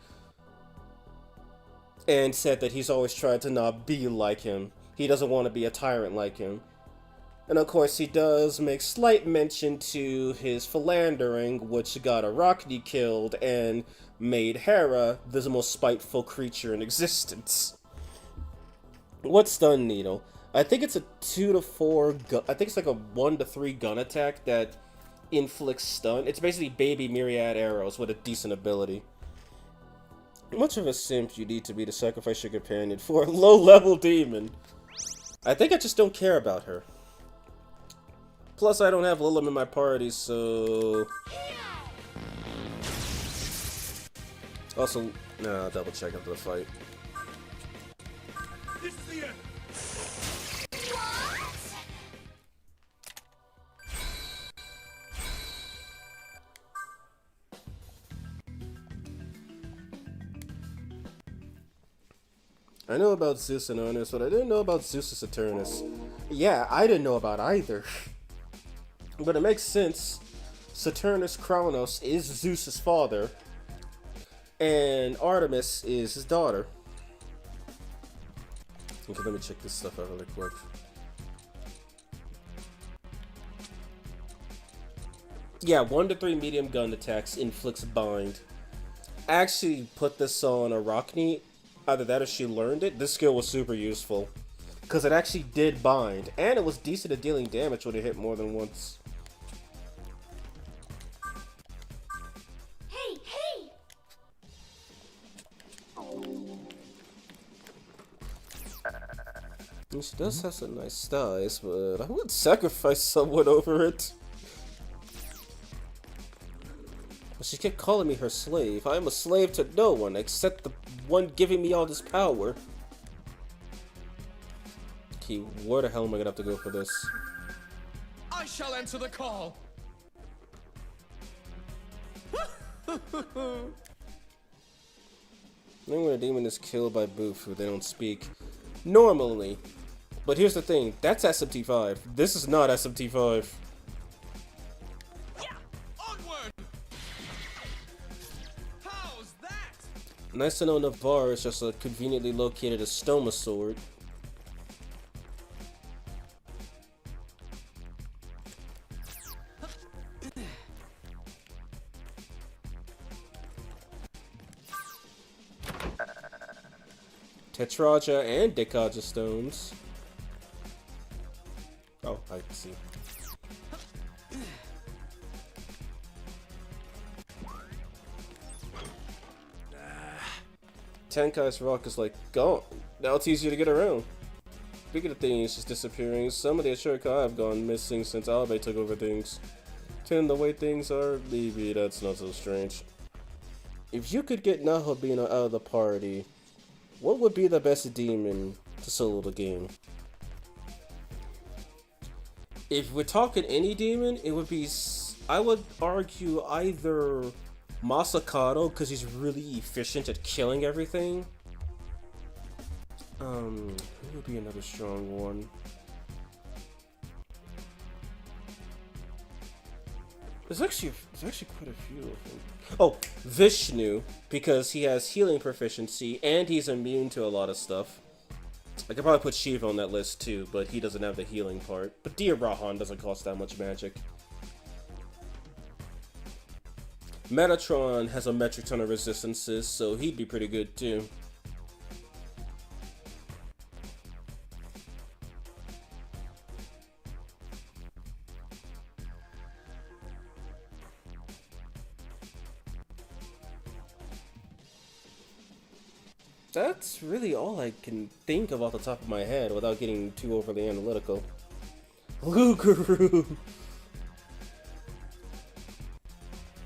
and said that he's always tried to not be like him. He doesn't want to be a tyrant like him. And of course he does make slight mention to his philandering, which got Arachne killed and made Hera the most spiteful creature in existence. What's Stun Needle? I think it's a 2 to 4 gun, I think it's like a 1 to 3 gun attack that inflicts stun. It's basically baby myriad arrows with a decent ability. How much of a simp you need to be to sacrifice your companion for a low-level demon? I think I just don't care about her. Plus, I don't have Lilim in my party, so... Also, nah, I'll double check after the fight. This is the end. I know about Zeus and Onus, but I didn't know about Zeus Eternus. Yeah, I didn't know about either. But it makes sense. Saturnus Kronos is Zeus's father, and Artemis is his daughter. Okay, let me check this stuff out really quick. Yeah, 1 to 3 medium gun attacks inflicts bind. I actually put this on Arachne. Either that or she learned it. This skill was super useful, because it actually did bind, and it was decent at dealing damage when it hit more than once. Hey, hey! She does have some nice thighs, but I would sacrifice someone over it. But she kept calling me her slave. I am a slave to no one except the one giving me all this power. Okay, where the hell am I gonna have to go for this? I shall answer the call. Then when a demon is killed by Bufu, they don't speak. Normally. But here's the thing, that's SMT5. This is not SMT5. Yeah, onward. How's that? Nice to know Navarre is just a conveniently located Astoma sword. Tetraja and Dekaja stones. Oh, I see. Tenkai's rock is like gone. Now it's easier to get around. Speaking of things just disappearing, some of the Ashurkai have gone missing since Abe took over things. Tend the way things are, maybe that's not so strange. If you could get Nahobino out of the party, what would be the best demon to solo the game? If we're talking any demon, it would be, I would argue either Masakado, because he's really efficient at killing everything. Who would be another strong one? There's actually quite a few of them. Oh, Vishnu, because he has healing proficiency and he's immune to a lot of stuff. I could probably put Shiva on that list too, but he doesn't have the healing part. But Dear Rahan doesn't cost that much magic. Metatron has a metric ton of resistances, so he'd be pretty good too. That's really all I can think of off the top of my head without getting too overly analytical. Lugaroo!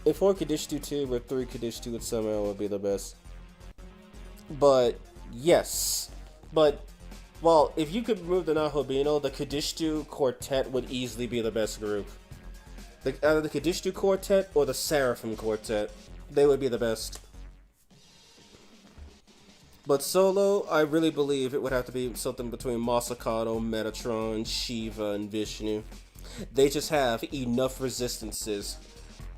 If 4 Kadishtu 2 or 3 Kadishtu with somehow would be the best. But, yes. But, well, if you could remove the Nahobino, the Kadishtu Quartet would easily be the best group. Either the Kadishtu Quartet or the Seraphim Quartet. They would be the best. But solo, I really believe it would have to be something between Masakado, Metatron, Shiva, and Vishnu. They just have enough resistances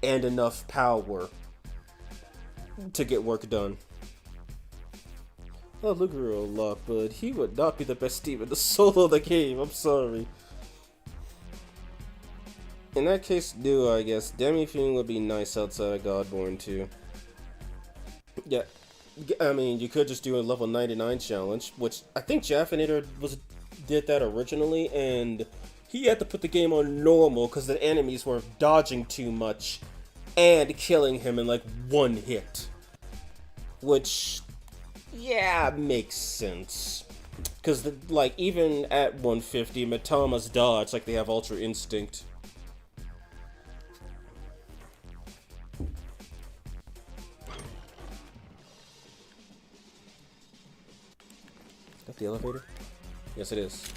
and enough power to get work done. I love Luguru a lot, but he would not be the best demon to solo the game. I'm sorry. In that case, do I guess. Demi-Fiend would be nice outside of Godborn too. Yeah, I mean, you could just do a level 99 challenge, which I think Jaffinator did that originally, and he had to put the game on normal because the enemies were dodging too much and killing him in like one hit. Which, yeah, makes sense. Because, like, even at 150, Mitama's dodge, like, they have Ultra Instinct. Is that the elevator? Yes, it is.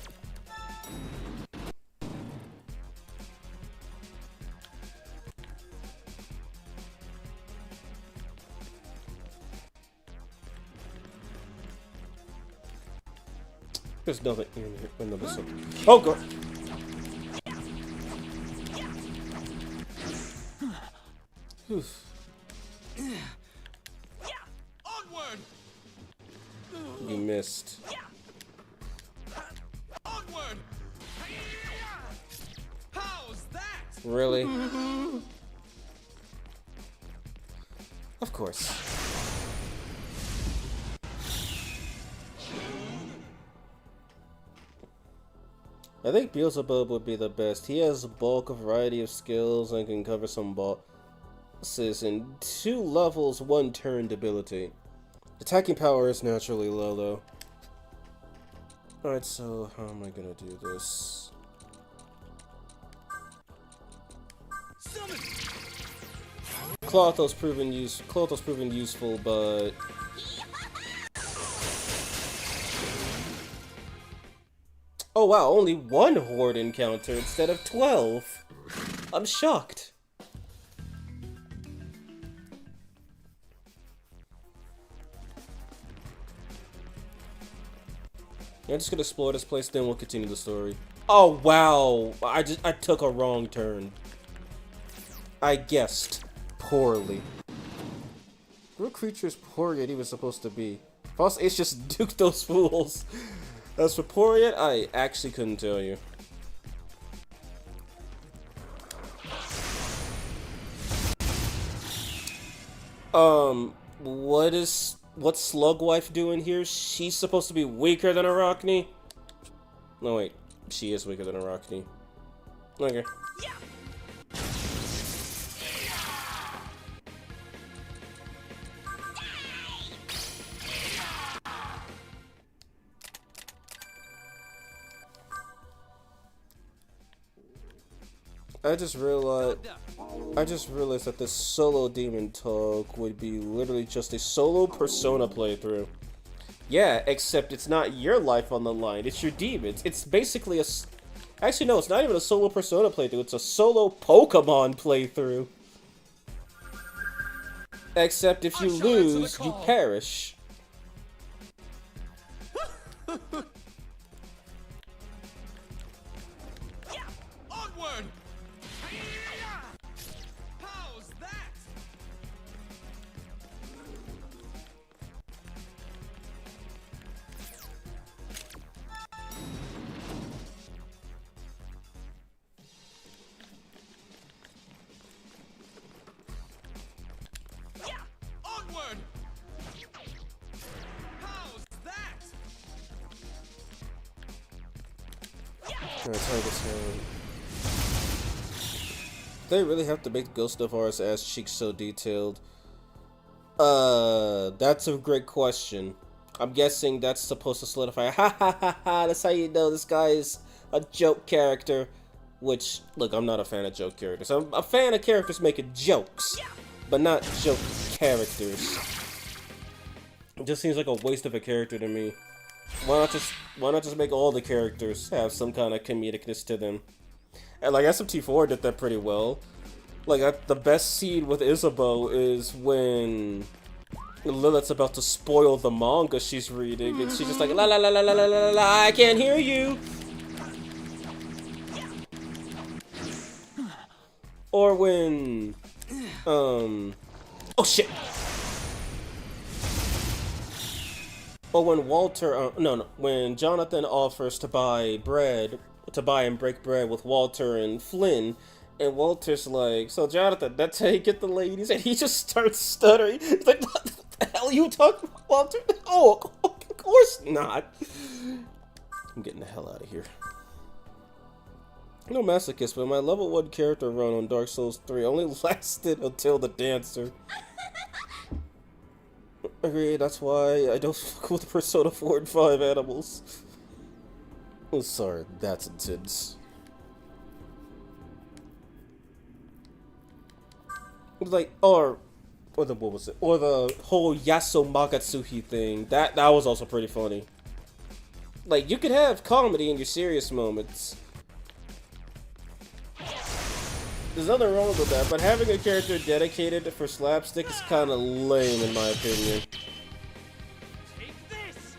There's nothing in here. Another something. Oh god! Oof. Onward! You missed. Onward! How's that? Really? Of course. I think Beelzebub would be the best. He has a bulk of variety of skills and can cover some bosses in 2 levels, 1 turned ability. Attacking power is naturally low though. Alright, so how am I gonna do this? Throttles proven useful, but oh wow, only 1 horde encounter instead of 12. I'm shocked. Yeah, I'm just gonna explore this place, then we'll continue the story. Oh wow, I took a wrong turn. I guessed poorly. What creature's Poryet he was supposed to be? False Ace just duked those fools. As for Poryet, I actually couldn't tell you. What's Slugwife doing here? She's supposed to be weaker than Arachne? No wait, she is weaker than Arachne. Okay. I just realized that this solo demon talk would be literally just a solo Persona playthrough. Yeah, except it's not your life on the line, it's your demons. It's basically a... Actually, no, it's not even a solo Persona playthrough, it's a solo Pokemon playthrough. Except if you lose, you perish. Onward! How's that? Onward! How's that? They really have to make Ghost of Ours ass cheeks so detailed? That's a great question. I'm guessing that's supposed to solidify. Ha ha ha ha! That's how you know this guy is a joke character. Which, look, I'm not a fan of joke characters. I'm a fan of characters making jokes, but not joke characters. It just seems like a waste of a character to me. Why not just make all the characters have some kind of comedicness to them? And like SMT4 did that pretty well. Like the best scene with Isabeau is when Lilith's about to spoil the manga she's reading, and she's just like la la la la la la la la. I can't hear you. Or when, oh shit! Or when Walter, when Jonathan offers to buy and break bread with Walter and Flynn, and Walter's like, so Jonathan, that's how you get the ladies, and he just starts stuttering. He's like, what the hell are you talking about, Walter? Oh, of course not. I'm getting the hell out of here. No masochist, but my level 1 character run on Dark Souls 3 only lasted until the dancer. Agree, that's why I don't fuck with Persona 4 and 5 animals. Oh, sorry, that's intense. Like, or the, what was it? Or the whole Yaso Magatsuhi thing. That was also pretty funny. Like, you could have comedy in your serious moments. There's nothing wrong with that, but having a character dedicated for slapstick is kind of lame in my opinion. Take this.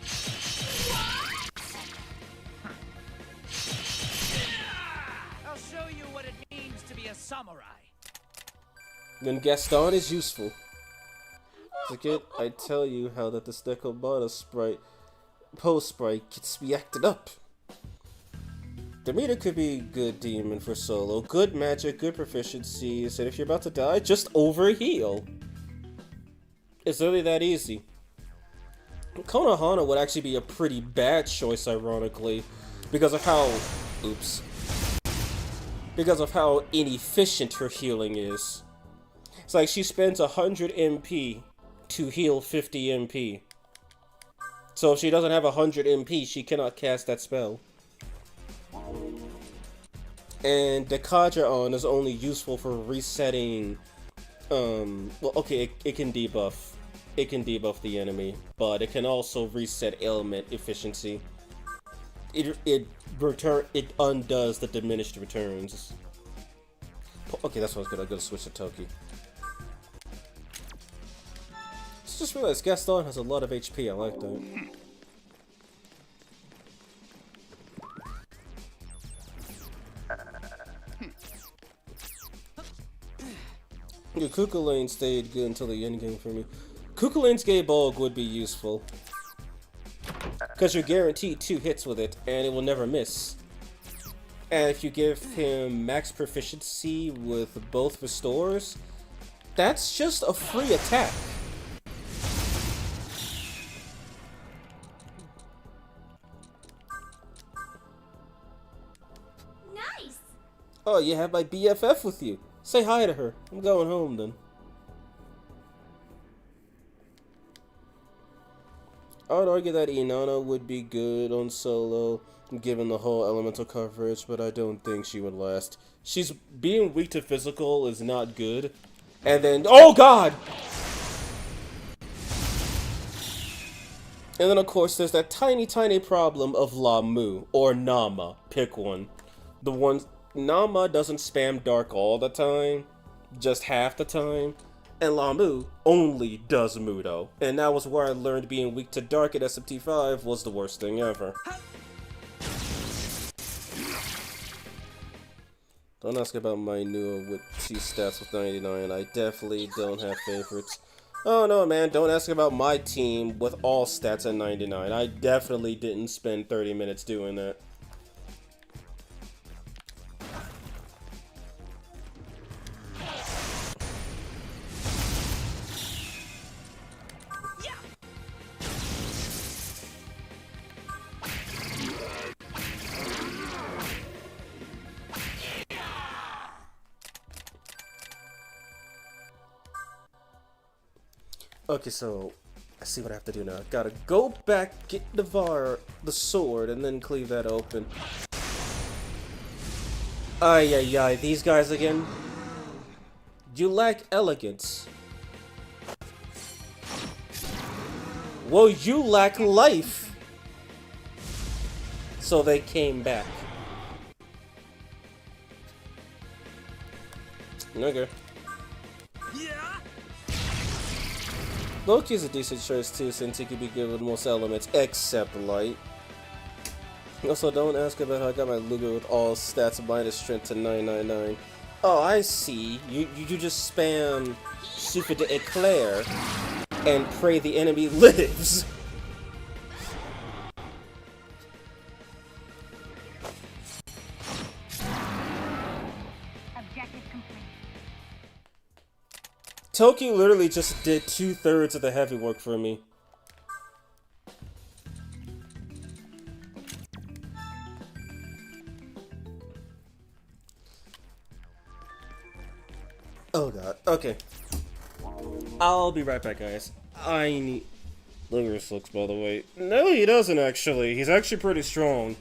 I'll show you what it means to be a samurai. Then Gaston is useful. As a kid, I tell you how that the Stecomata sprite, post sprite, gets me acted up. Demeter could be good demon for solo, good magic, good proficiencies, and if you're about to die, just overheal. It's really that easy. Konohana would actually be a pretty bad choice, ironically, because of how, because of how inefficient her healing is. It's like she spends 100 MP to heal 50 MP. So if she doesn't have 100 MP, she cannot cast that spell. And the Kaja-on is only useful for resetting, well, okay, it can debuff. It can debuff the enemy, but it can also reset ailment efficiency. It undoes the diminished returns. Okay, that's what I was gonna switch to Toki. Just realized Gaston has a lot of HP, I like that. Yeah, Kukulane stayed good until the endgame for me. Kukulane's gay bulk would be useful. Because you're guaranteed 2 hits with it, and it will never miss. And if you give him max proficiency with both restores, that's just a free attack. Nice! Oh, you have my BFF with you. Say hi to her. I'm going home then. I would argue that Inanna would be good on solo, given the whole elemental coverage, but I don't think she would last. She's being weak to physical is not good. And then, oh god! And then of course there's that tiny problem of Lamu, or Nama, pick one. The one, Nama doesn't spam dark all the time, just half the time. And Lamu only does Mudo. And that was where I learned being weak to dark at SMT5 was the worst thing ever. Don't ask about my new with C stats with 99. I definitely don't have favorites. Oh no man, don't ask about my team with all stats at 99. I definitely didn't spend 30 minutes doing that. Okay, so I see what I have to do now. Gotta go back, get the sword, and then cleave that open. Ay, these guys again. You lack elegance. Well, you lack life. So they came back. Okay. Loki's a decent choice too, since he could be good with most elements except light. Also, don't ask about how I got my Luger with all stats minus strength to 999. Oh, I see. You just spam Super de Eclair and pray the enemy lives. Objective complete. Toki literally just did 2/3 of the heavy work for me. Oh god. Okay. I'll be right back, guys. I need... Luger's looks, by the way. No, he doesn't, actually. He's actually pretty strong.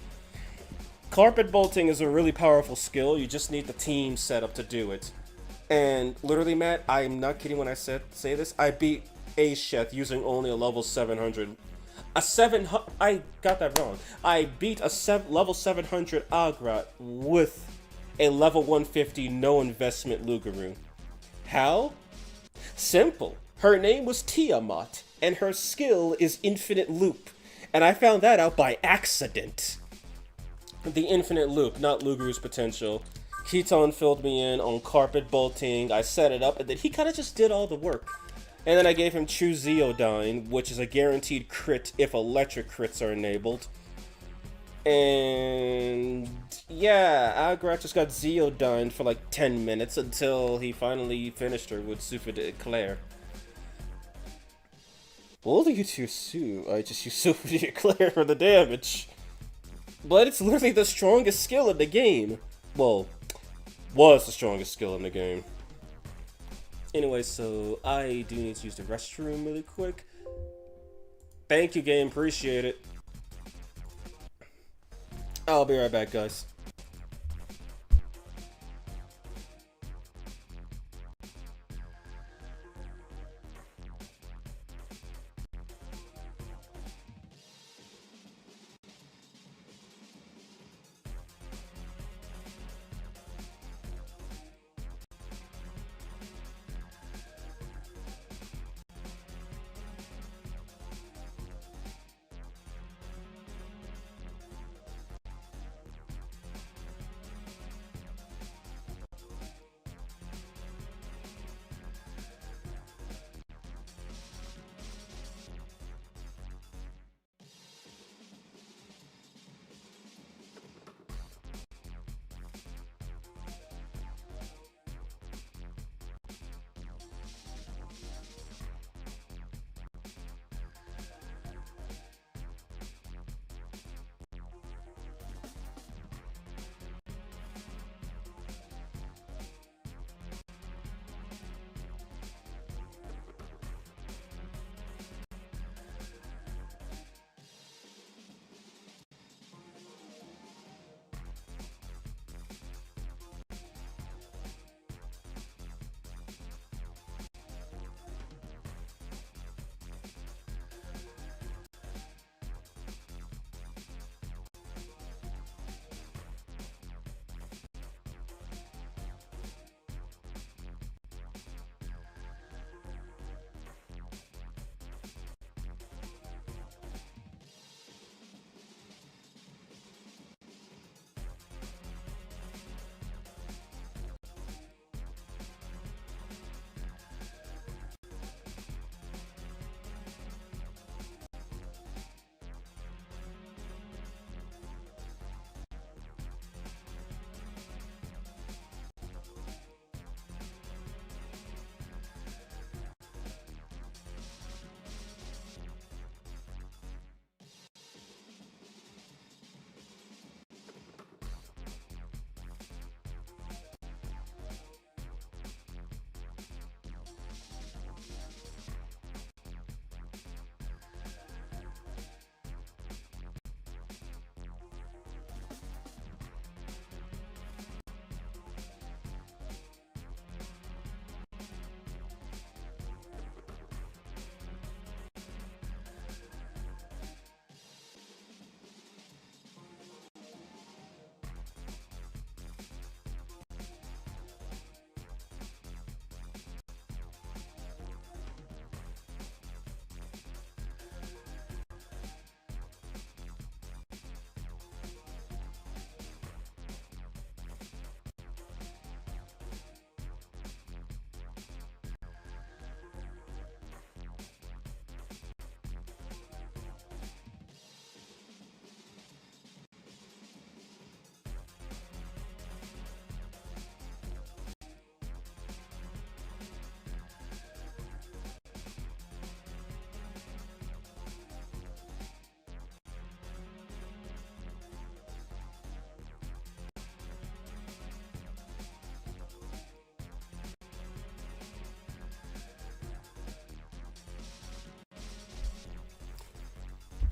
Carpet bolting is a really powerful skill. You just need the team set up to do it. And literally, Matt, I'm not kidding when I say this. I beat Asheth using only a level 700. I got that wrong. I beat a level 700 Agrat with a level 150 no investment Lugaru. How? Simple. Her name was Tiamat, and her skill is Infinite Loop. And I found that out by accident. The Infinite Loop, not Lugaru's potential. Keaton filled me in on carpet bolting, I set it up, and then he kind of just did all the work. And then I gave him True Zeodyne, which is a guaranteed crit if electric crits are enabled. And yeah, Agrat just got Zeodyne for like 10 minutes until he finally finished her with Super de Eclair. Well, you two sue. I just use Super de Eclair for the damage. But it's literally the strongest skill in the game. Well, was the strongest skill in the game. Anyway, so I do need to use the restroom really quick. Thank you, game. Appreciate it. I'll be right back, guys.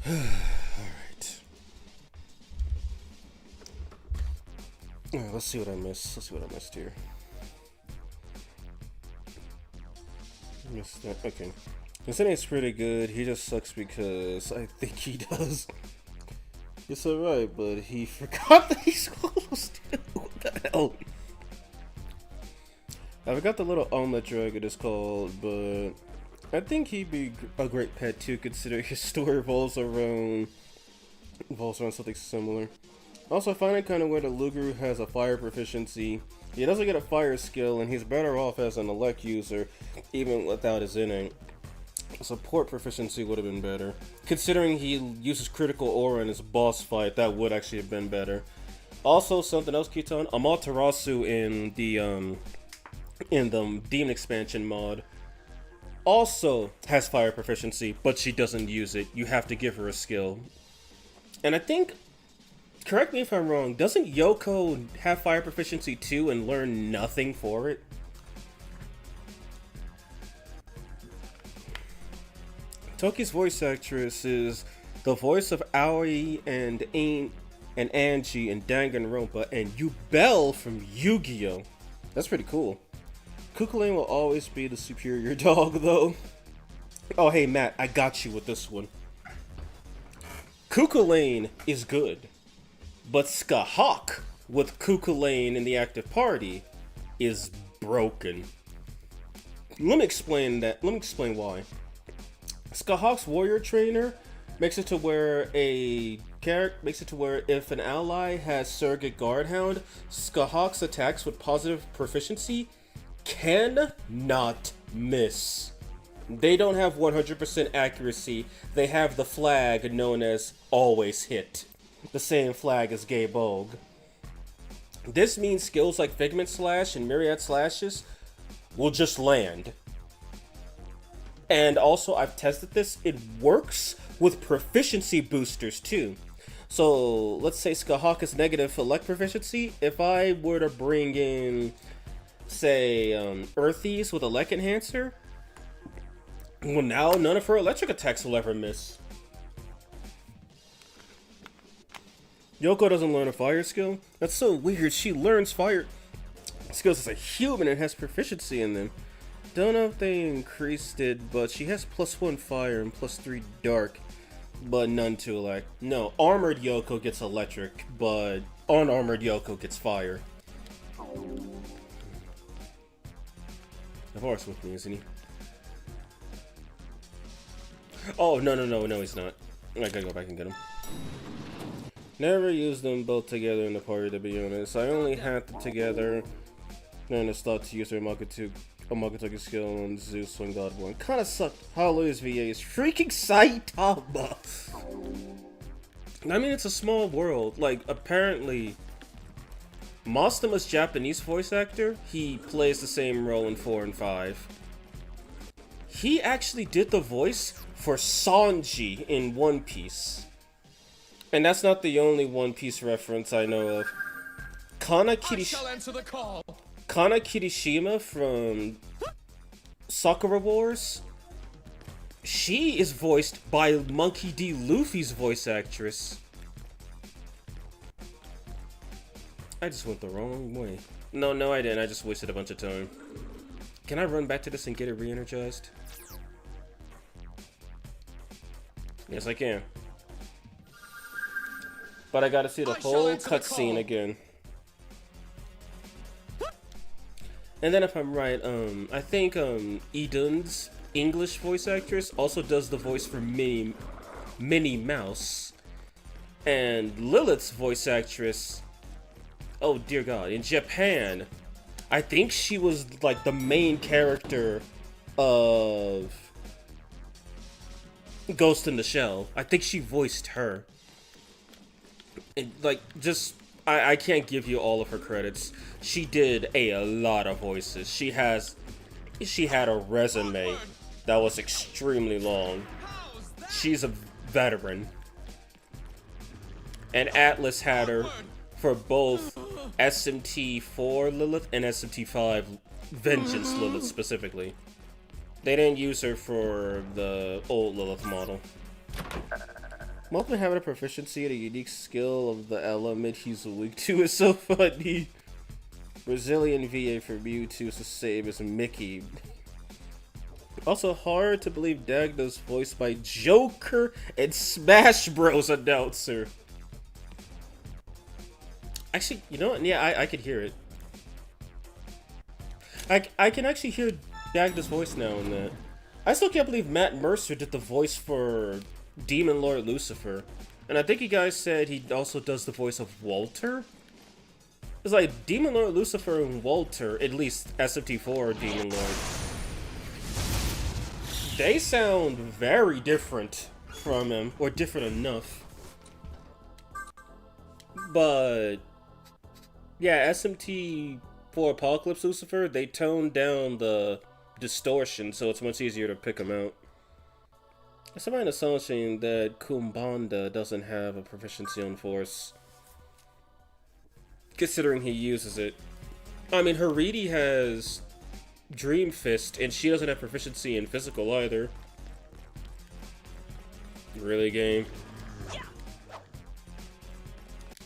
Alright, let's see what I missed. Let's see what I missed here. Missed that. Okay. Tensenei's pretty good. He just sucks because I think he does. It's alright, but he forgot that he swallows too. What the hell? I forgot the little omelet dragon is called, but I think he'd be a great pet too, considering his story revolves around something similar. Also, I find it kind of weird that Luger has a fire proficiency. He doesn't get a fire skill, and he's better off as an elect user, even without his innate. Support proficiency would have been better. Considering he uses critical aura in his boss fight, that would actually have been better. Also, something else, Kitan, Amaterasu in the Demon Expansion mod also has fire proficiency, but she doesn't use it. You have to give her a skill. And I think, correct me if I'm wrong, doesn't Yoko have fire proficiency too and learn nothing for it? Toki's voice actress is the voice of Aoi and Angie and Danganronpa and Yubel from Yu-Gi-Oh! That's pretty cool. Kukulane will always be the superior dog though. Oh hey Matt, I got you with this one. Kukulane is good, but Skahawk with Kukulane in the active party is broken. Let me explain why. Skahawk's warrior trainer makes it to where if an ally has surrogate guardhound, Skahawk's attacks with positive proficiency cannot miss. They don't have 100% accuracy. They have the flag known as always hit. The same flag as Gay Bogue. This means skills like Figment Slash and Myriad Slashes will just land. And also, I've tested this, it works with proficiency boosters too. So, let's say Skahawk is negative elect proficiency. If I were to bring in, say, Earthies with elect enhancer, well now none of her electric attacks will ever miss. Yoko doesn't learn a fire skill? That's so weird, she learns fire skills as a human and has proficiency in them. Don't know if they increased it, but she has +1 fire and +3 dark, but none to elect. No, armored Yoko gets electric, but unarmored Yoko gets fire. Navarre's with me, isn't he? Oh, no, he's not. I gotta go back and get him. Never used them both together in the party, to be honest. I only had them together and I thought to use their Makotoki skill on Zeus when God won. Kinda sucked. Hallelujah's VA is freaking Saitama! I mean, it's a small world. Like, apparently, Mastama's Japanese voice actor, he plays the same role in 4 and 5. He actually did the voice for Sanji in One Piece. And that's not the only One Piece reference I know of. Kana Kirishima from Sakura Wars, she is voiced by Monkey D. Luffy's voice actress. I just went the wrong way. No, I didn't. I just wasted a bunch of time. Can I run back to this and get it re-energized? Yes, I can. But I gotta see the whole cutscene again. And then if I'm right, I think Idun's English voice actress also does the voice for Minnie Mouse. And Lilith's voice actress, oh dear God, in Japan, I think she was like the main character of Ghost in the Shell. I think she voiced her. And like, just, I can't give you all of her credits. She did a lot of voices. She had a resume that was extremely long. She's a veteran. And Atlas had her for both SMT4 Lilith and SMT5 Vengeance Lilith specifically. They didn't use her for the old Lilith model. Muffin having a proficiency in a unique skill of the element he's weak to is so funny. Brazilian VA for Mewtwo is the same as Mickey. Also hard to believe Dagda's voiced by Joker and Smash Bros announcer. Actually, you know what? Yeah, I could hear it. I can actually hear Dagda's voice now in that. I still can't believe Matt Mercer did the voice for Demon Lord Lucifer. And I think you guys said he also does the voice of Walter? It's like Demon Lord Lucifer and Walter, at least SMT4 Demon Lord. They sound very different from him, or different enough. But yeah, SMT4 Apocalypse Lucifer, they toned down the distortion, so it's much easier to pick them out. It's about an assumption that Kumbanda doesn't have a proficiency on Force, considering he uses it. I mean, Haridi has Dream Fist, and she doesn't have proficiency in physical either. Really, game?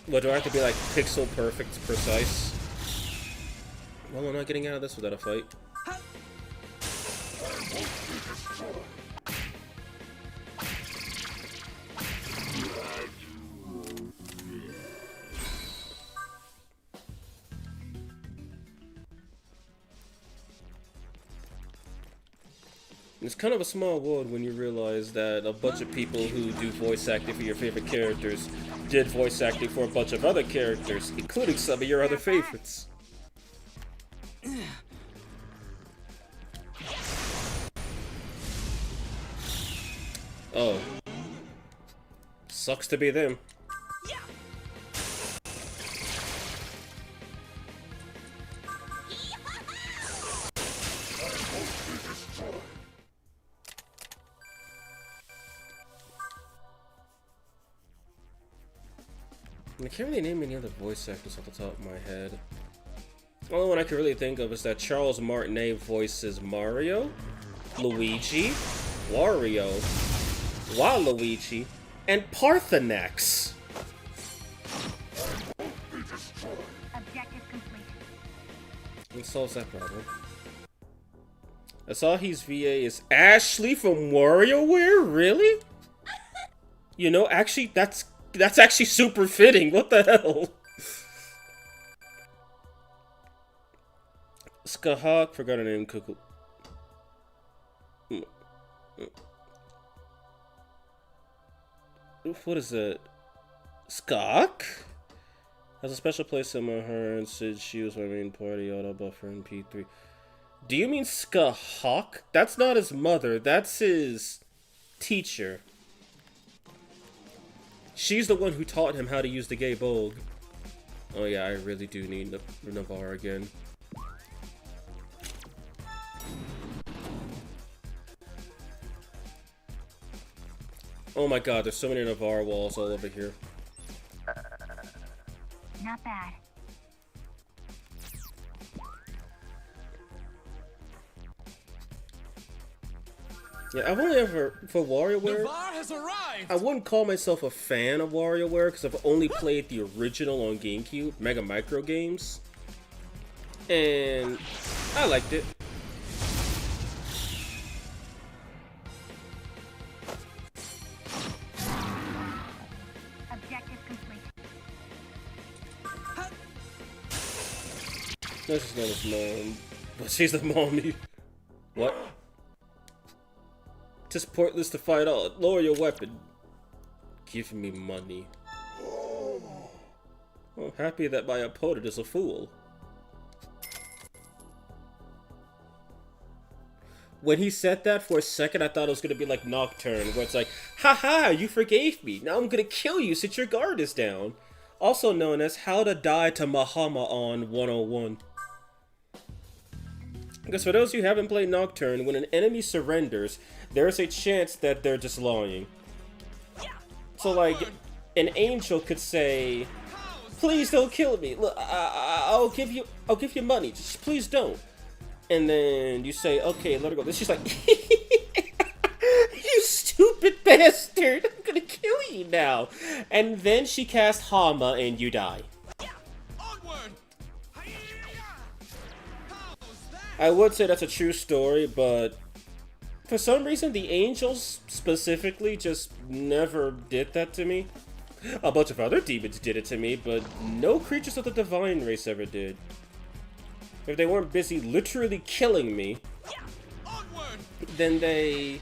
What, do I have to be like pixel perfect precise? Well, I'm not getting out of this without a fight. It's kind of a small world when you realize that a bunch of people who do voice acting for your favorite characters did voice acting for a bunch of other characters, including some of your other favorites. Oh. Sucks to be them. I can't really name any other voice actors off the top of my head. The only one I can really think of is that Charles Martinet voices Mario, Luigi, Wario, Waluigi, and Parthenax. Objective complete. It solves that problem. Asahi's VA is Ashley from WarioWare? Really? You know, actually, that's actually super fitting. What the hell? Skahawk, forgot her name. Cuckoo. What is that? Skawk? Has a special place in my heart and said she was my main party auto buffer in P3. Do you mean Skahawk? That's not his mother. That's his teacher. She's the one who taught him how to use the gay bulb. Oh yeah, I really do need Navarre again. Oh my god, there's so many Navarre walls all over here. Not bad. Yeah, I've only ever, for WarioWare, Navarre has arrived! I wouldn't call myself a fan of WarioWare because I've only played the original on GameCube, Mega Micro games, and I liked it. Objective complete. No, she's not his mom, but she's the mommy. What? Just pointless to fight out. Lower your weapon. Give me money. I'm happy that my opponent is a fool. When he said that for a second, I thought it was gonna be like Nocturne, where it's like, haha, you forgave me. Now I'm gonna kill you since your guard is down. Also known as How to Die to Mahama on 101. Because for those who haven't played Nocturne, when an enemy surrenders, there's a chance that they're just lying. So like, an angel could say, please don't kill me. Look, I'll give you money. Just please don't. And then you say, okay, let her go. Then she's like, you stupid bastard. I'm gonna kill Nanashi now. And then she cast Hama and you die. I would say that's a true story, but for some reason the angels specifically just never did that to me. A bunch of other demons did it to me, but no creatures of the divine race ever did. If they weren't busy literally killing me, then they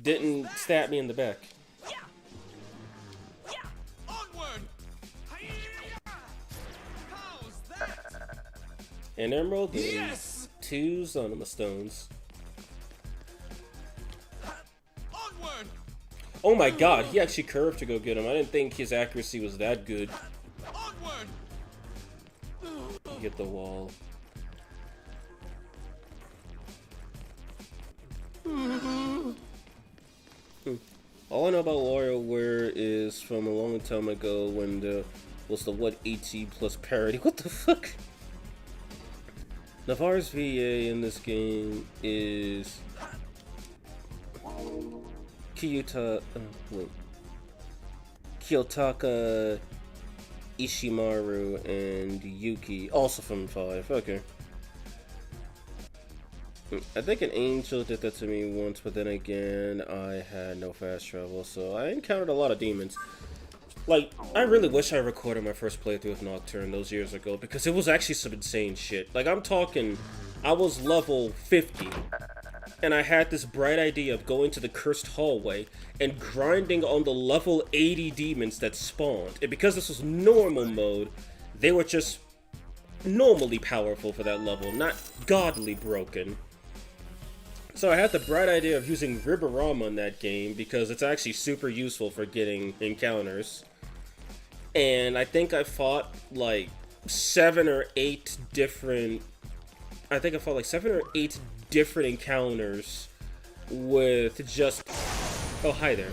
didn't stab me in the back. An emerald and 2 Zonoma stones. Oh my god, he actually curved to go get him. I didn't think his accuracy was that good. Get the wall. All I know about WarioWare is from a long time ago when there was the what 80 plus parody. What the fuck? Navarre's VA in this game is Kiyotaka Ishimaru and Yuki, also from 5. Okay. I think an angel did that to me once, but then again, I had no fast travel, so I encountered a lot of demons. Like, I really wish I recorded my first playthrough of Nocturne those years ago, because it was actually some insane shit. Like, I'm talking, I was level 50, and I had this bright idea of going to the cursed hallway and grinding on the level 80 demons that spawned. And because this was normal mode, they were just normally powerful for that level, not godly broken. So I had the bright idea of using Riborama in that game because it's actually super useful for getting encounters. And I think I fought like 7 or 8 different encounters with just... Oh, hi there.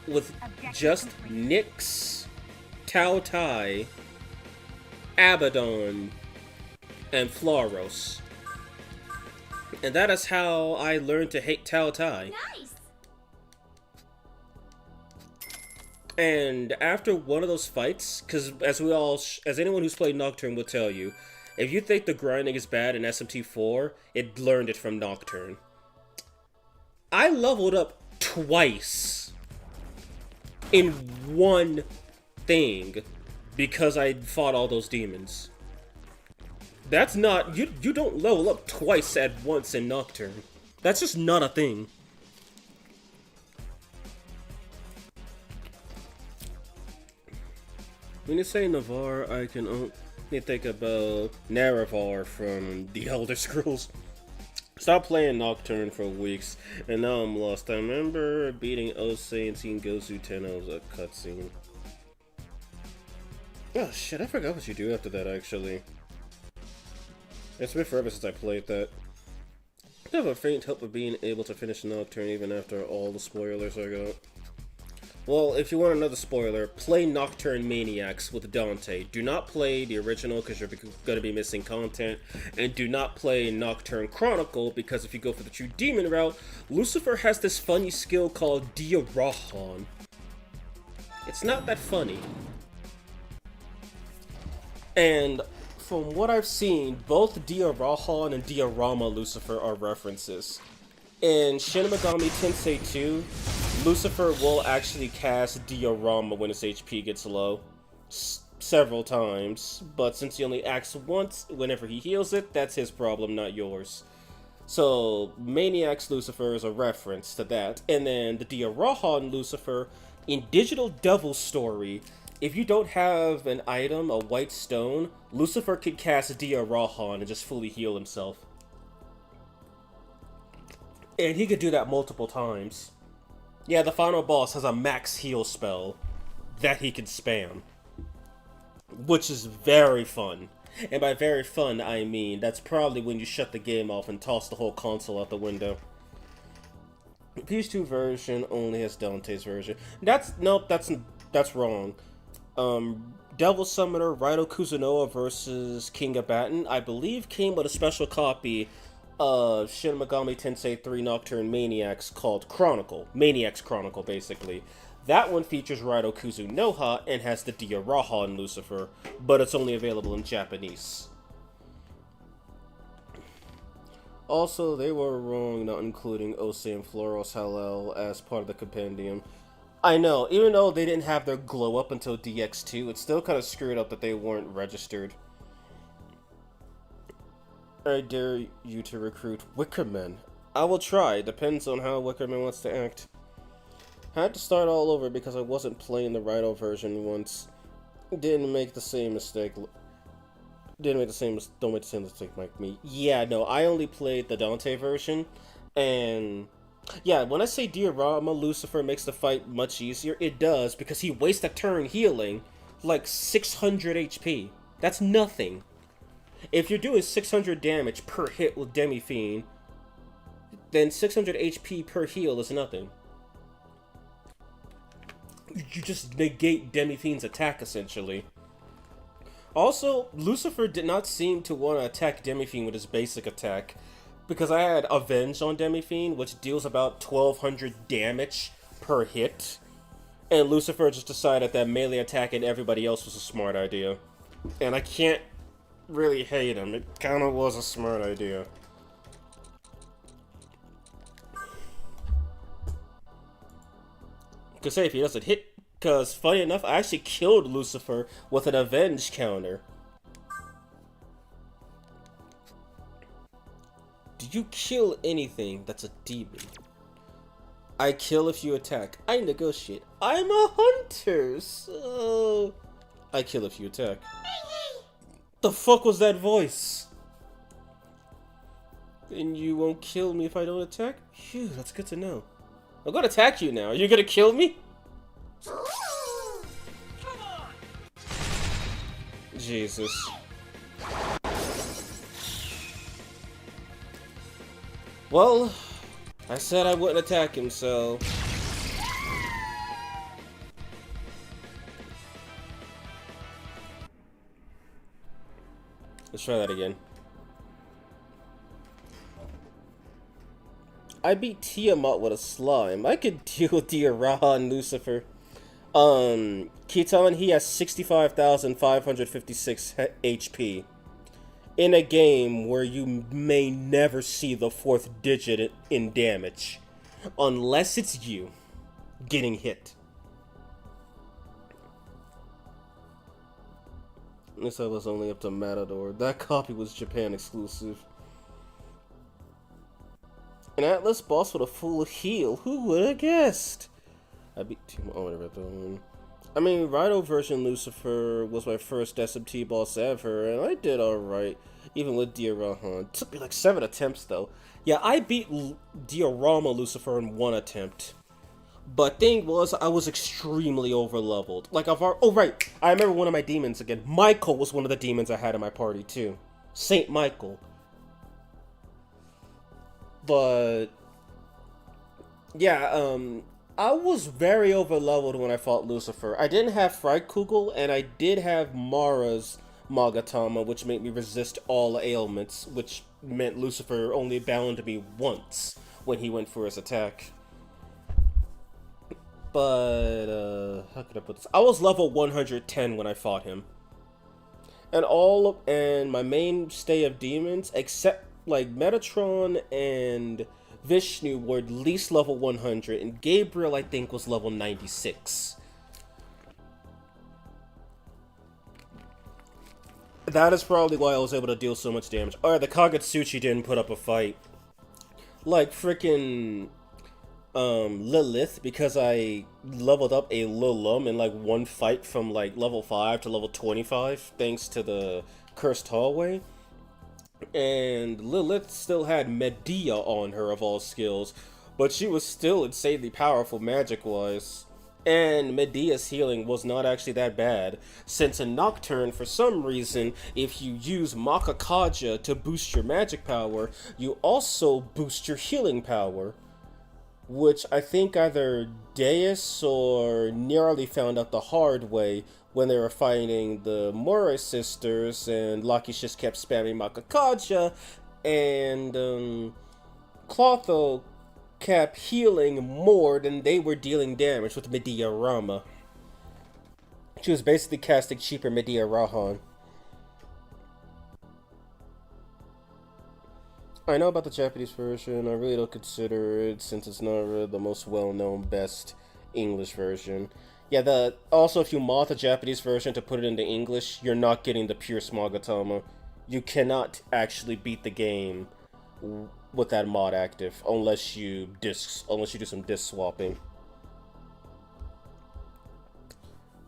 With just Nyx, Tao Tai, Abaddon, and Floros. And that is how I learned to hate Tao Tai. Nice. And after one of those fights, because as anyone who's played Nocturne will tell you, if you think the grinding is bad in SMT4, it learned it from Nocturne. I leveled up twice in one thing because I fought all those demons. That's not... You don't level up twice at once in Nocturne. That's just not a thing. When you say Navarre, I can only think about Naravar from The Elder Scrolls. Stopped playing Nocturne for weeks, and now I'm lost. I remember beating Osei and seeing Gozu Tenno as a cutscene. Oh shit, I forgot what you do after that, actually. It's been forever since I played that. I have a faint hope of being able to finish Nocturne even after all the spoilers I got. Well, if you want another spoiler, play Nocturne Maniacs with Dante. Do not play the original because you're going to be missing content. And do not play Nocturne Chronicle because if you go for the true demon route, Lucifer has this funny skill called Diarahan. It's not that funny. And from what I've seen, both Diarahan and Diorama Lucifer are references. In Shin Megami Tensei 2, Lucifer will actually cast Diorama when his HP gets low. Several times. But since he only acts once, whenever he heals it, that's his problem, not yours. So, Maniac's Lucifer is a reference to that. And then the Diarahan Lucifer, in Digital Devil's Story, if you don't have an item, a white stone, Lucifer could cast Diarahan and just fully heal himself. And he could do that multiple times. Yeah, the final boss has a max heal spell that he can spam. Which is very fun. And by very fun, I mean, that's probably when you shut the game off and toss the whole console out the window. The PS2 version only has Dante's version. That's wrong. Devil Summoner Raido Kuzunoa versus King of Baton, I believe came with a special copy Shin Megami Tensei 3 Nocturne Maniacs called Chronicle. Maniacs Chronicle, basically. That one features Raido Kuzunoha and has the Diaraha and Lucifer, but it's only available in Japanese. Also, they were wrong not including Ose and Floros Hallel as part of the compendium. I know, even though they didn't have their glow up until DX2, it's still kind of screwed up that they weren't registered. I dare you to recruit Wickerman. I will try, depends on how Wickerman wants to act. I had to start all over because I wasn't playing the Rhino version once. Didn't make the same mistake. Don't make the same mistake like me. Yeah, no, I only played the Dante version, and yeah, when I say Diorama Lucifer makes the fight much easier, it does, because he wastes a turn healing like 600 HP. That's nothing. If you're doing 600 damage per hit with Demi-Fiend, then 600 HP per heal is nothing. You just negate Demi-Fiend's attack, essentially. Also, Lucifer did not seem to want to attack Demi-Fiend with his basic attack, because I had Avenge on Demi-Fiend, which deals about 1200 damage per hit, and Lucifer just decided that melee attacking everybody else was a smart idea. And I can't really hate him, it kind of was a smart idea. Because hey, if he doesn't hit, because funny enough, I actually killed Lucifer with an Avenge counter. Do you kill anything that's a demon? I kill if you attack. I negotiate. I'm a hunter, so I kill if you attack. The fuck was that voice? And you won't kill me if I don't attack? Phew, that's good to know. I'm gonna attack you now. Are you gonna kill me? Jesus. Well, I said I wouldn't attack him, so... Let's try that again. I beat Tiamat with a slime. I could deal with Diaraha and Lucifer. Kitan, he has 65,556 HP. In a game where you may never see the 4th digit in damage. Unless it's you getting hit. This I was only up to Matador. That copy was Japan exclusive. An Atlas boss with a full heal. Who would have guessed? I beat whatever. I mean, Rhino version Lucifer was my first SMT boss ever, and I did alright, even with Diorama. It took me like 7 attempts, though. Yeah, I beat Diorama Lucifer in 1 attempt. But thing was, I was extremely overleveled. Like, oh right, I remember one of my demons again. Michael was one of the demons I had in my party, too. Saint Michael. But yeah, I was very overleveled when I fought Lucifer. I didn't have Freikugel, and I did have Mara's Magatama, which made me resist all ailments, which meant Lucifer only bound me once when he went for his attack. But, how could I put this? I was level 110 when I fought him. And my mainstay of demons, except like Metatron and Vishnu, were at least level 100, and Gabriel, I think, was level 96. That is probably why I was able to deal so much damage. Alright, the Kagetsuchi didn't put up a fight. Like frickin' Lilith, because I leveled up a Lilum in like 1 fight from like level 5 to level 25, thanks to the Cursed Hallway. And Lilith still had Medea on her of all skills, but she was still insanely powerful magic-wise. And Medea's healing was not actually that bad, since in Nocturne, for some reason, if you use Makakaja to boost your magic power, you also boost your healing power. Which I think either Deus or Nearly found out the hard way when they were fighting the Morai sisters, and Lucky just kept spamming Makakaja, and Clotho kept healing more than they were dealing damage with Medea Rama. She was basically casting cheaper Medea Rahan. I know about the Japanese version. I really don't consider it since it's not really the most well-known, best English version. Yeah, also if you mod the Japanese version to put it into English, you're not getting the pure Smogatama. You cannot actually beat the game with that mod active unless you do some disc swapping.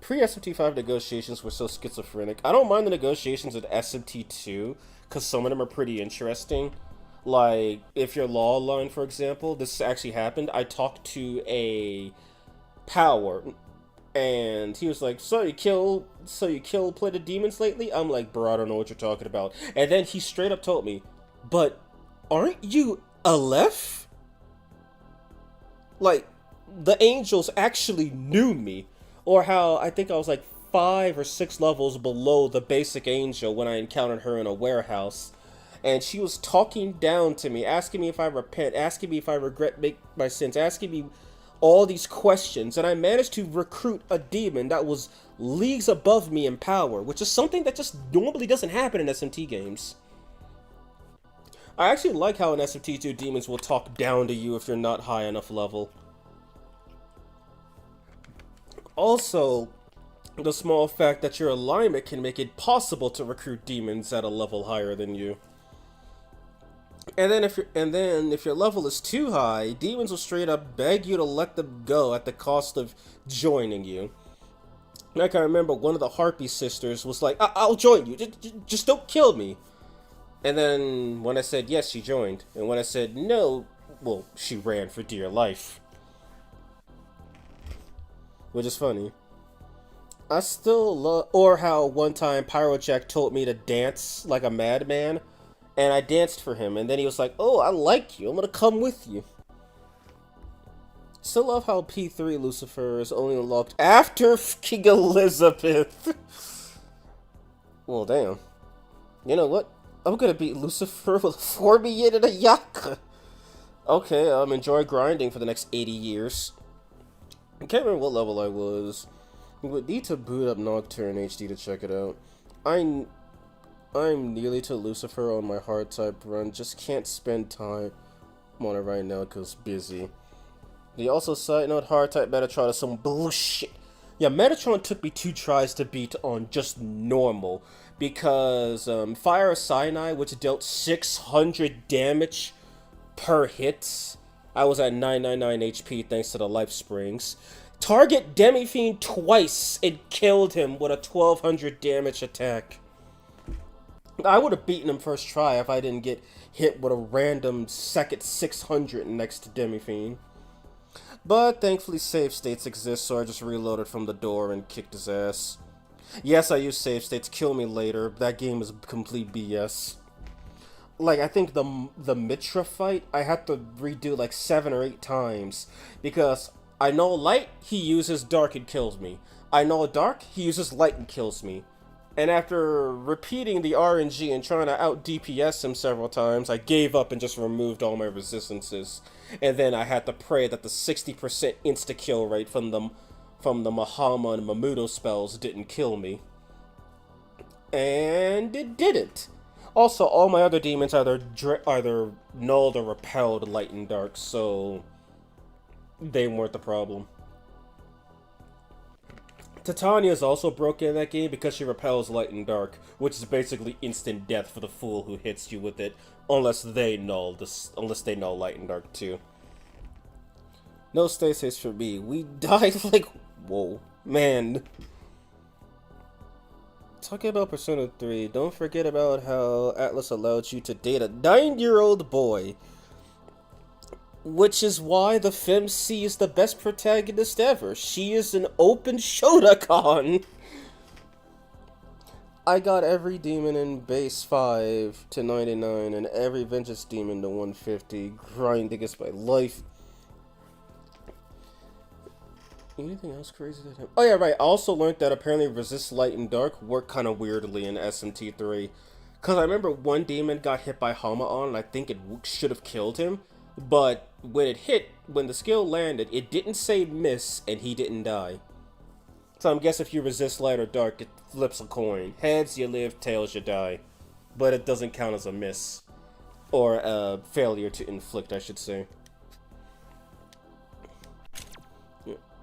Pre-SMT5 negotiations were so schizophrenic. I don't mind the negotiations with SMT2 because some of them are pretty interesting. Like, if you're Law Line, for example, this actually happened. I talked to a power, and he was like, so you kill plated demons lately? I'm like, bro, I don't know what you're talking about. And then he straight up told me, but aren't you Aleph? Like, the angels actually knew me. Or how I think I was like 5 or 6 levels below the basic angel when I encountered her in a warehouse. And she was talking down to me, asking me if I repent, asking me if I regret my sins, asking me all these questions. And I managed to recruit a demon that was leagues above me in power, which is something that just normally doesn't happen in SMT games. I actually like how in SMT2 demons will talk down to you if you're not high enough level. Also, the small fact that your alignment can make it possible to recruit demons at a level higher than you. And then if your level is too high, demons will straight up beg you to let them go at the cost of joining you. Like I remember one of the Harpy sisters was like, I'll join you, just don't kill me. And then when I said yes, she joined. And when I said no, well, she ran for dear life. Which is funny. I still love, or how one time Pyrojack told me to dance like a madman, and I danced for him, and then he was like, oh, I like you, I'm gonna come with you. Still love how P3 Lucifer is only unlocked after King Elizabeth. Well, damn. You know what? I'm gonna beat Lucifer with a 4 yen and a Yaka. Okay, enjoy grinding for the next 80 years. I can't remember what level I was. We would need to boot up Nocturne HD to check it out. I'm nearly to Lucifer on my hard type run. Just can't spend time on it right now because busy. The also side note, hard type Metatron is some bullshit. Yeah, Metatron took me 2 tries to beat on just normal because Fire of Sinai, which dealt 600 damage per hit. I was at 999 HP thanks to the life springs. Target Demi-Fiend twice and killed him with a 1200 damage attack. I would have beaten him first try if I didn't get hit with a random second 600 next to Demi-Fiend. But thankfully save states exist, so I just reloaded from the door and kicked his ass. Yes, I use save states, kill me later. That game is complete BS. Like, I think the Mitra fight, I had to redo like 7 or 8 times. Because I know light, he uses dark and kills me. I know dark, he uses light and kills me. And after repeating the RNG and trying to out DPS him several times, I gave up and just removed all my resistances. And then I had to pray that the 60% insta-kill rate from the Mahama and Mamuto spells didn't kill me. And it didn't. Also, all my other demons either nulled or repelled light and dark, so they weren't the problem. Titania is also broken in that game because she repels light and dark, which is basically instant death for the fool who hits you with it, unless they null light and dark too. No stasis for me. We died like, whoa, man. Talking about Persona 3, don't forget about how Atlas allowed you to date a 9-year-old boy. Which is why the FemC is the best protagonist ever. She is an open Shotokan. I got every demon in base 5 to 99 and every Vengeance demon to 150, grinding against my life. Anything else crazy that happened? Oh yeah, right. I also learned that apparently Resist Light and Dark work kind of weirdly in SMT3. Because I remember one demon got hit by Hama-on, and I think it should have killed him. But when it hit, when the skill landed, it didn't say miss, and he didn't die. So I'm guessing if you resist light or dark, it flips a coin. Heads, you live. Tails, you die. But it doesn't count as a miss. Or a failure to inflict, I should say.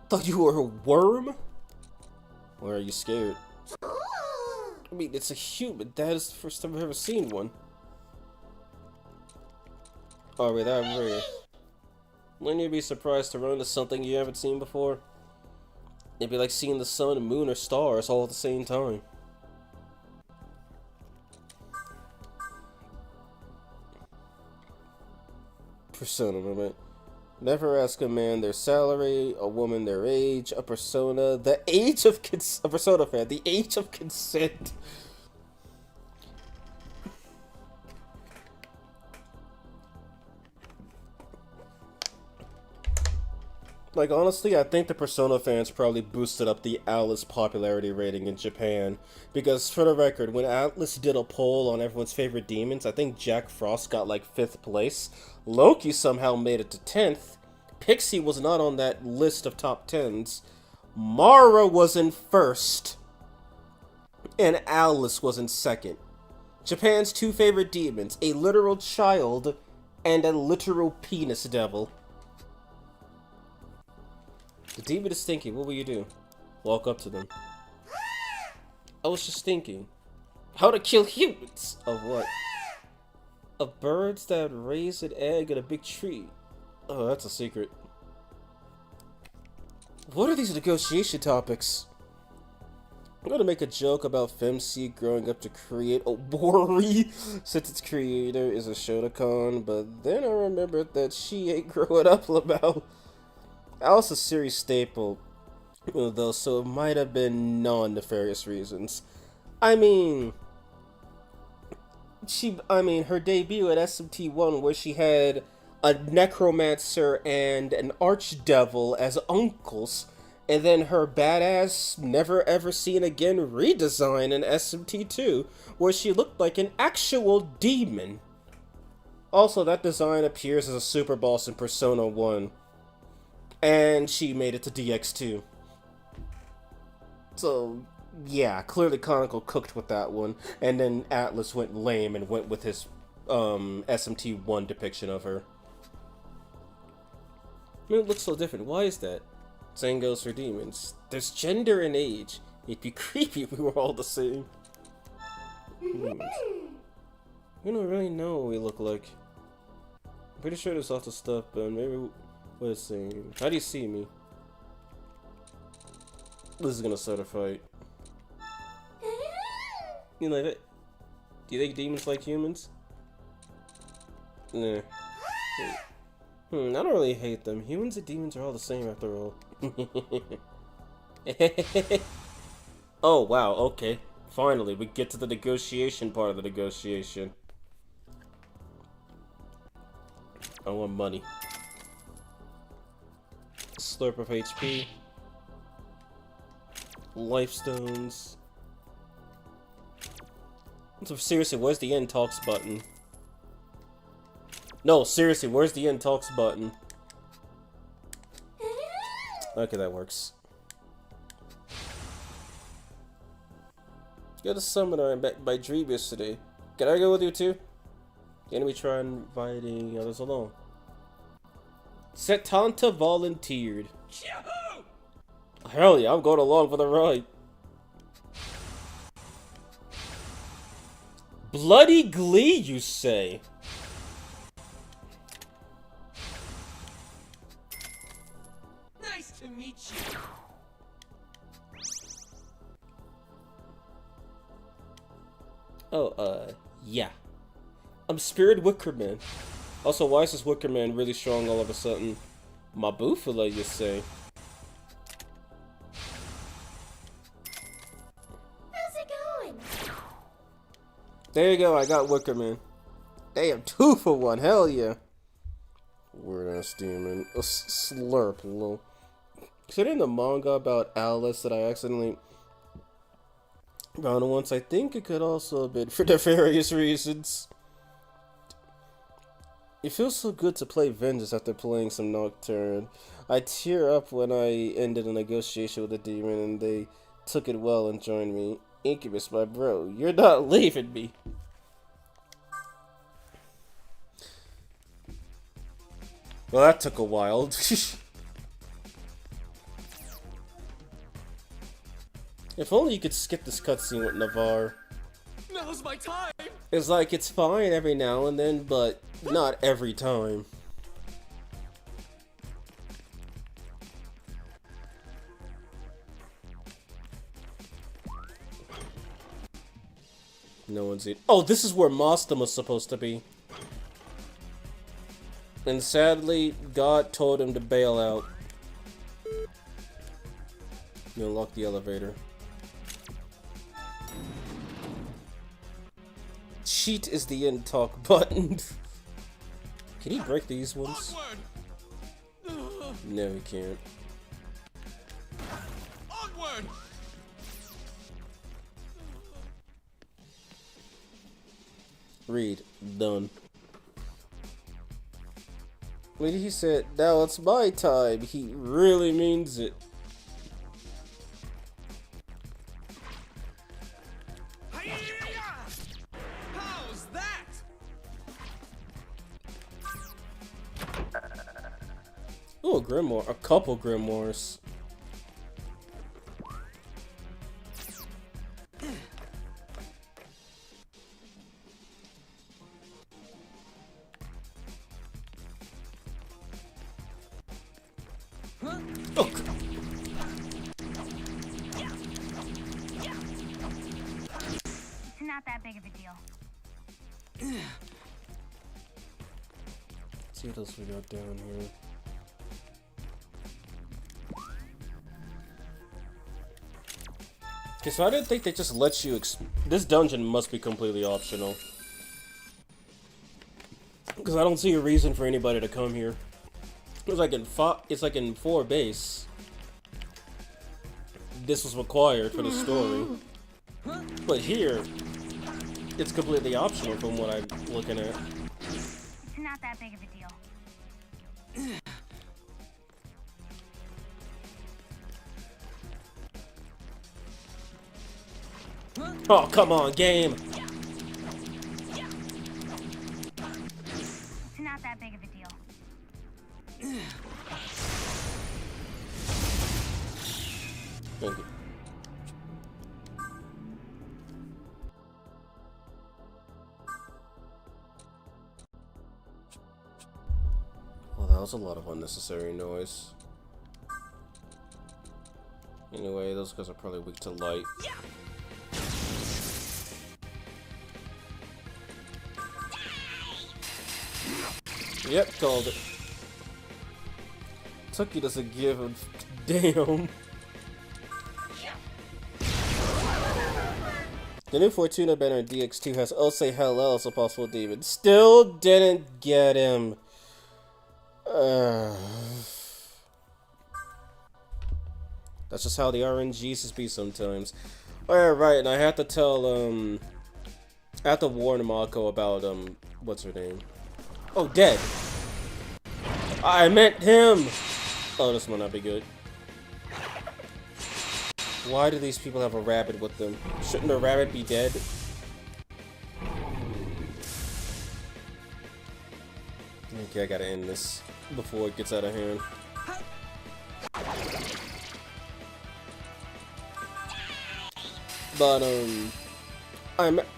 Thought you were a worm? Or are you scared? I mean, it's a human. That is the first time I've ever seen one. Oh, wait, that rare. Wouldn't you be surprised to run into something you haven't seen before? It'd be like seeing the sun, moon, or stars all at the same time. Persona, moment. Never ask a man their salary, a woman their age, a persona, the age of a Persona fan, the age of consent. Like, honestly, I think the Persona fans probably boosted up the Atlas popularity rating in Japan. Because, for the record, when Atlas did a poll on everyone's favorite demons, I think Jack Frost got, like, 5th place. Loki somehow made it to 10th. Pixie was not on that list of top 10s. Mara was in 1st. And Atlas was in 2nd. Japan's 2 favorite demons, a literal child and a literal penis devil. The demon is thinking, what will you do? Walk up to them. I was just thinking. How to kill humans! Of what? Of birds that raise an egg in a big tree. Oh, that's a secret. What are these negotiation topics? I'm gonna make a joke about Femc growing up to create a Wari since its creator is a Shotokan, but then I remembered that she ain't growing up, Lamau. Alice is a series staple, though, so it might have been non-nefarious reasons. I mean, her debut at SMT1, where she had a necromancer and an archdevil as uncles, and then her badass, never ever seen again redesign in SMT2, where she looked like an actual demon. Also, that design appears as a super boss in Persona 1. And she made it to DX2. So, yeah, clearly Chronicle cooked with that one. And then Atlas went lame and went with his SMT1 depiction of her. I mean, it looks so different. Why is that? Same goes for demons. There's gender and age. It'd be creepy if we were all the same. We don't really know what we look like. I'm pretty sure there's lots of stuff, but maybe... Let's see. How do you see me? This is gonna start a fight. You like it? Do you think demons like humans? Nah. I don't really hate them. Humans and demons are all the same after all. Oh, wow, okay. Finally, we get to the negotiation part of the negotiation. I want money. Slurp of HP. Life stones. So seriously, where's the end talks button? No, seriously, where's the end talks button? Okay, that works. Got a summoner I met by dream yesterday. Can I go with you too? Can we try inviting others along? Setanta volunteered. Hell yeah, I'm going along for the ride. Bloody glee, you say? Nice to meet you. Oh, yeah. I'm Spirit Wickerman. Also, why is this Wickerman really strong all of a sudden? Mabufala, you say? How's it going? There you go, I got Wickerman. Damn, 2 for 1, hell yeah. Weird ass demon. A slurp, lol. Considering the manga about Alice that I accidentally Round once, I think it could also have been for nefarious reasons. It feels so good to play Vengeance after playing some Nocturne. I tear up when I ended a negotiation with a demon and they took it well and joined me. Incubus, my bro, you're not leaving me. Well, that took a while. If only you could skip this cutscene with Navarre. Now's my time! It's like, it's fine every now and then, but not every time. No one's in. Oh, this is where Mostem was supposed to be. And sadly, God told him to bail out. You unlock the elevator. Cheat is the end talk button. Can he break these ones? No, he can't. Onward! Read. Done. When he said, now it's my time, he really means it. How's that? Oh, a grimoire. A couple grimoires. Oh. It's not that big of a deal. Let's see what else we got down here. Okay, so I didn't think they just let you this dungeon must be completely optional. Because I don't see a reason for anybody to come here. It's like in 4 base. This was required for the story. But here, it's completely optional from what I'm looking at. It's not that big of a deal. Oh, come on, game! It's not that big of a deal. Thank you. Well, that was a lot of unnecessary noise. Anyway, those guys are probably weak to light. Yep, called it. Tucky doesn't give a damn. The new Fortuna banner in DX2 has Oh Say Hello as a possible demon. Still didn't get him. That's just how the RNGs be sometimes. Alright, right, and I have to tell, I have to warn Mako about, what's her name? Oh, dead. I meant him! Oh, this might not be good. Why do these people have a rabbit with them? Shouldn't a rabbit be dead? Okay, I gotta end this before it gets out of hand. But,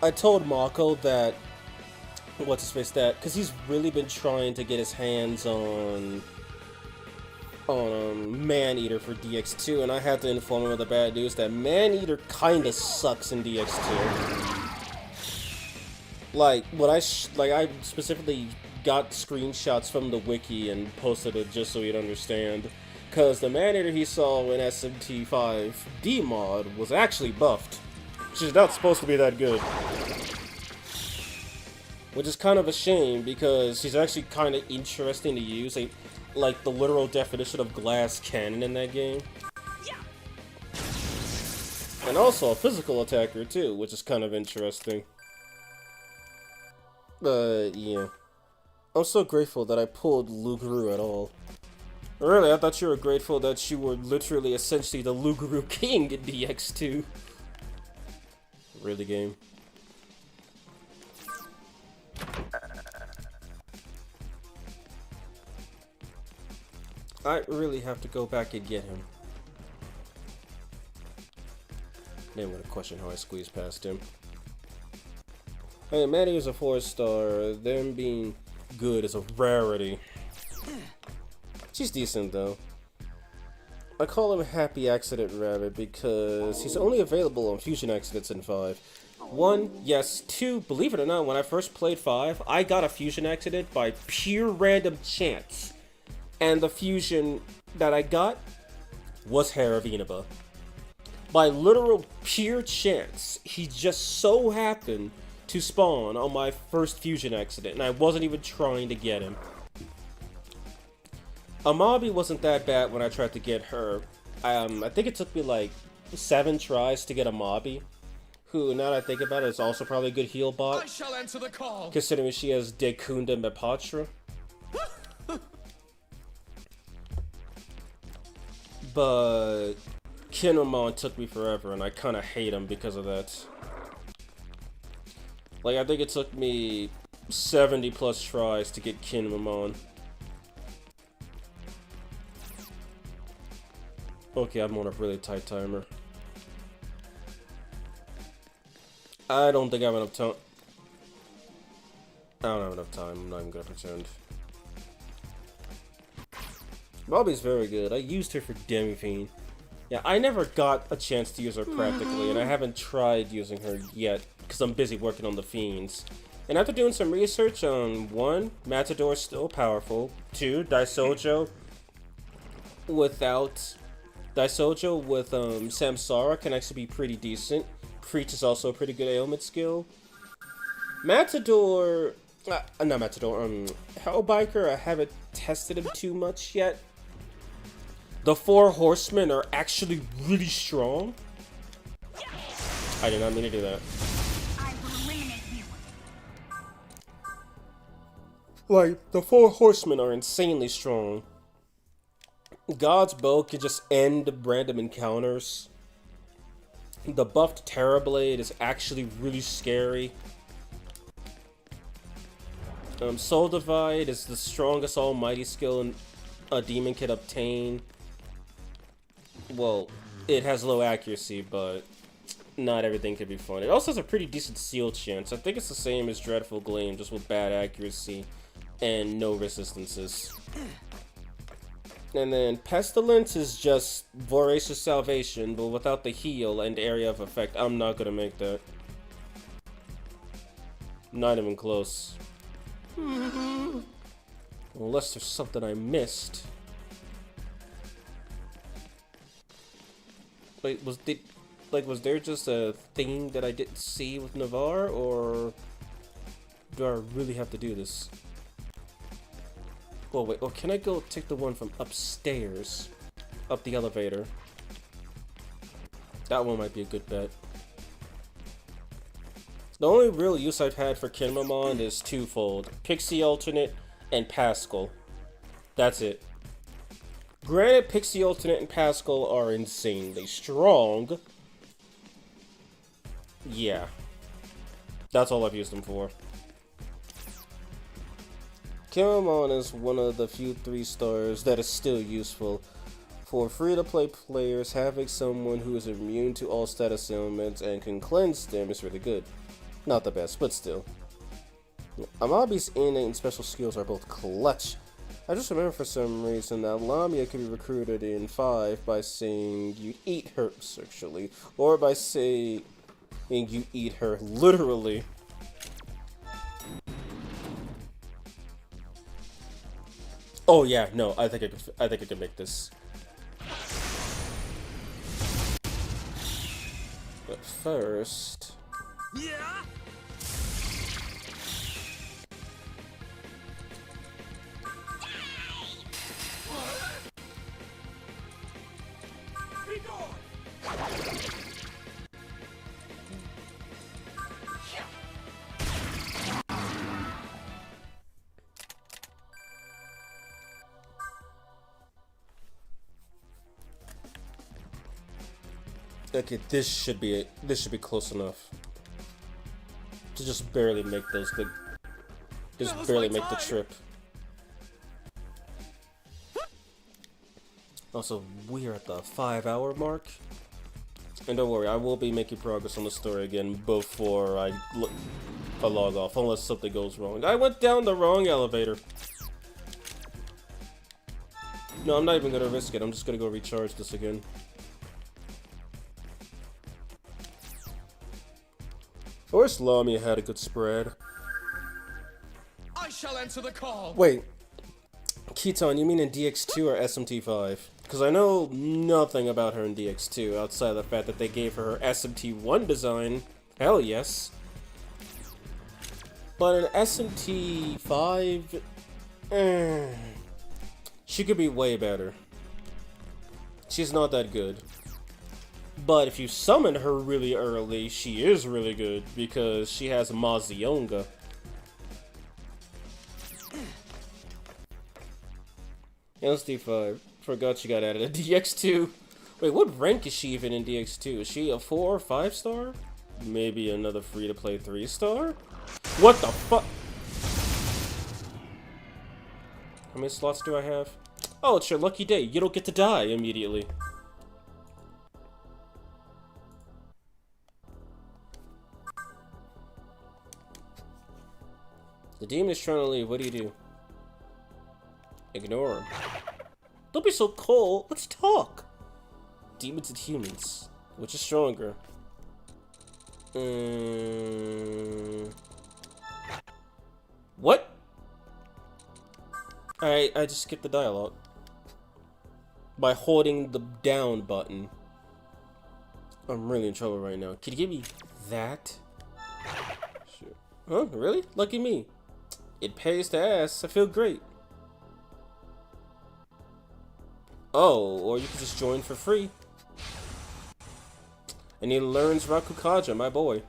I told Mako that, what's his face, that, because he's really been trying to get his hands on Man-Eater for DX2, and I had to inform him of the bad news that Man-Eater kinda sucks in DX2. Like, what I specifically got screenshots from the wiki and posted it just so he'd understand. Because the Man-Eater he saw in SMT5 D-Mod was actually buffed. Which is not supposed to be that good. Which is kind of a shame, because he's actually kind of interesting to use. Like, the literal definition of glass cannon in that game. And also a physical attacker too, which is kind of interesting. But yeah. I'm so grateful that I pulled Luguru at all. Really, I thought you were grateful that you were literally essentially the Luguru King in DX2. Really, game. I really have to go back and get him. Then I'm gonna question how I squeezed past him. Hey, Maddie is a 4-star. Them being good is a rarity. She's decent though. I call him Happy Accident Rabbit because he's only available on Fusion Accidents in 5. 1, yes. 2, believe it or not, when I first played 5, I got a Fusion Accident by pure random chance. And the fusion that I got was Hair of Inaba. By literal pure chance, he just so happened to spawn on my first Fusion Accident, and I wasn't even trying to get him. Amabi wasn't that bad when I tried to get her. I think it took me like 7 tries to get Amabi, who, now that I think about it, is also probably a good heal bot. I shall answer the call. Considering she has Dekunda Mepatra. But Kinramon took me forever, and I kind of hate him because of that. Like, I think it took me 70 plus tries to get Kinramon. Okay, I'm on a really tight timer. I don't think I have enough time. I don't have enough time. I'm not even gonna pretend. Bobby's very good. I used her for Demi-Fiend. Yeah, I never got a chance to use her practically, and I haven't tried using her yet because I'm busy working on the Fiends. And after doing some research on 1, Matador's still powerful. 2, Daisojo with Samsara can actually be pretty decent. Preach is also a pretty good ailment skill. Hellbiker, I haven't tested him too much yet. The 4 horsemen are actually really strong. I did not mean to do that. Like, the 4 horsemen are insanely strong. God's Bow can just end random encounters. The buffed Terrorblade is actually really scary. Soul Divide is the strongest almighty skill a demon can obtain. Well, it has low accuracy, but not everything can be fun. It also has a pretty decent seal chance. I think it's the same as Dreadful Gleam, just with bad accuracy and no resistances. And then Pestilence is just Voracious Salvation, but without the heal and area of effect. I'm not gonna make that. Not even close. Unless there's something I missed. Wait, was there just a thing that I didn't see with Navarre, or do I really have to do this? Oh wait, or can I go take the one from upstairs, up the elevator? That one might be a good bet. The only real use I've had for Kinramon is twofold: Pixie Alternate and Pascal. That's it. Granted, Pixie Alternate and Pascal are insanely strong. Yeah. That's all I've used them for. Kinramon is one of the few 3-stars that is still useful. For free-to-play players, having someone who is immune to all status ailments and can cleanse them is really good. Not the best, but still. Amabi's innate and special skills are both clutch. I just remember for some reason that Lamia could be recruited in 5 by saying you eat her sexually, or by saying you eat her literally. Oh yeah, no, I think I could make this. But first, yeah. Okay, this should be it. This should be close enough to just barely make those good. Just barely make the trip. Also, we're at the 5-hour mark. And don't worry, I will be making progress on the story again before I log off, unless something goes wrong. I went down the wrong elevator. No, I'm not even gonna risk it. I'm just gonna go recharge this again. I wish Lamia had a good spread. I shall answer the call. Wait, Keaton, you mean in DX2 or SMT5? Because I know nothing about her in DX2 outside of the fact that they gave her her SMT1 design. Hell yes. But in SMT5, she could be way better. She's not that good. But if you summon her really early, she is really good because she has Mazionga. SD5. Forgot she got added in DX2. Wait, what rank is she even in DX2? Is she a 4 or 5 star? Maybe another free-to-play 3 star? What the fuck? How many slots do I have? Oh, it's your lucky day. You don't get to die immediately. The demon is trying to leave. What do you do? Ignore him. Don't be so cold. Let's talk. Demons and humans. Which is stronger? What? I just skipped the dialogue. By holding the down button. I'm really in trouble right now. Can you give me that? Sure. Huh? Really? Lucky me. It pays to ask. I feel great. Oh, or you can just join for free. And he learns Rakukaja, my boy.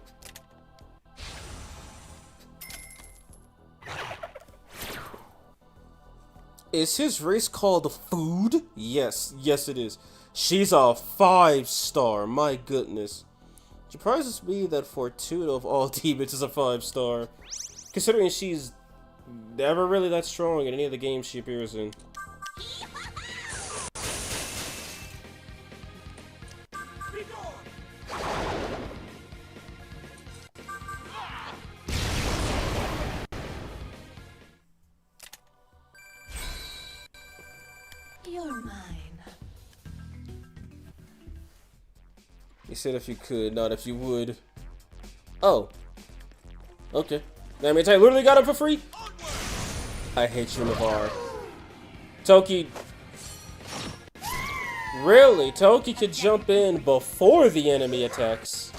Is his race called Food? Yes, yes it is. She's a 5 star, my goodness. Surprises me that Fortuna of all demons is a 5 star. Considering she's never really that strong in any of the games she appears in. You're mine. You said if you could, not if you would. Oh. Okay. I mean, I literally got him for free? I hate you, Navarre. Toki. Really? Toki could jump in before the enemy attacks.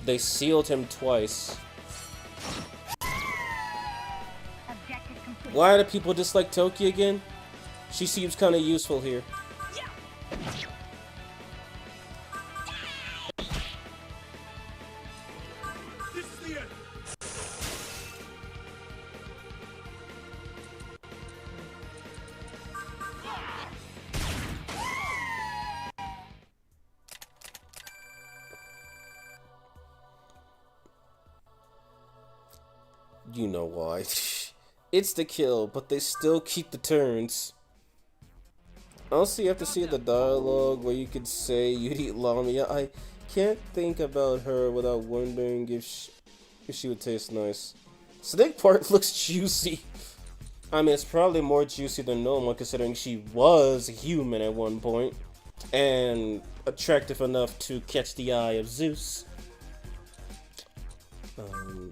They sealed him twice. Why do people dislike Toki again? She seems kind of useful here. This is the end. You know why. It's the kill, but they still keep the turns. Also, you have to see the dialogue where you could say you'd eat Lamia. I can't think about her without wondering if she would taste nice. Snake part looks juicy. I mean, it's probably more juicy than normal considering she was human at one point. And attractive enough to catch the eye of Zeus.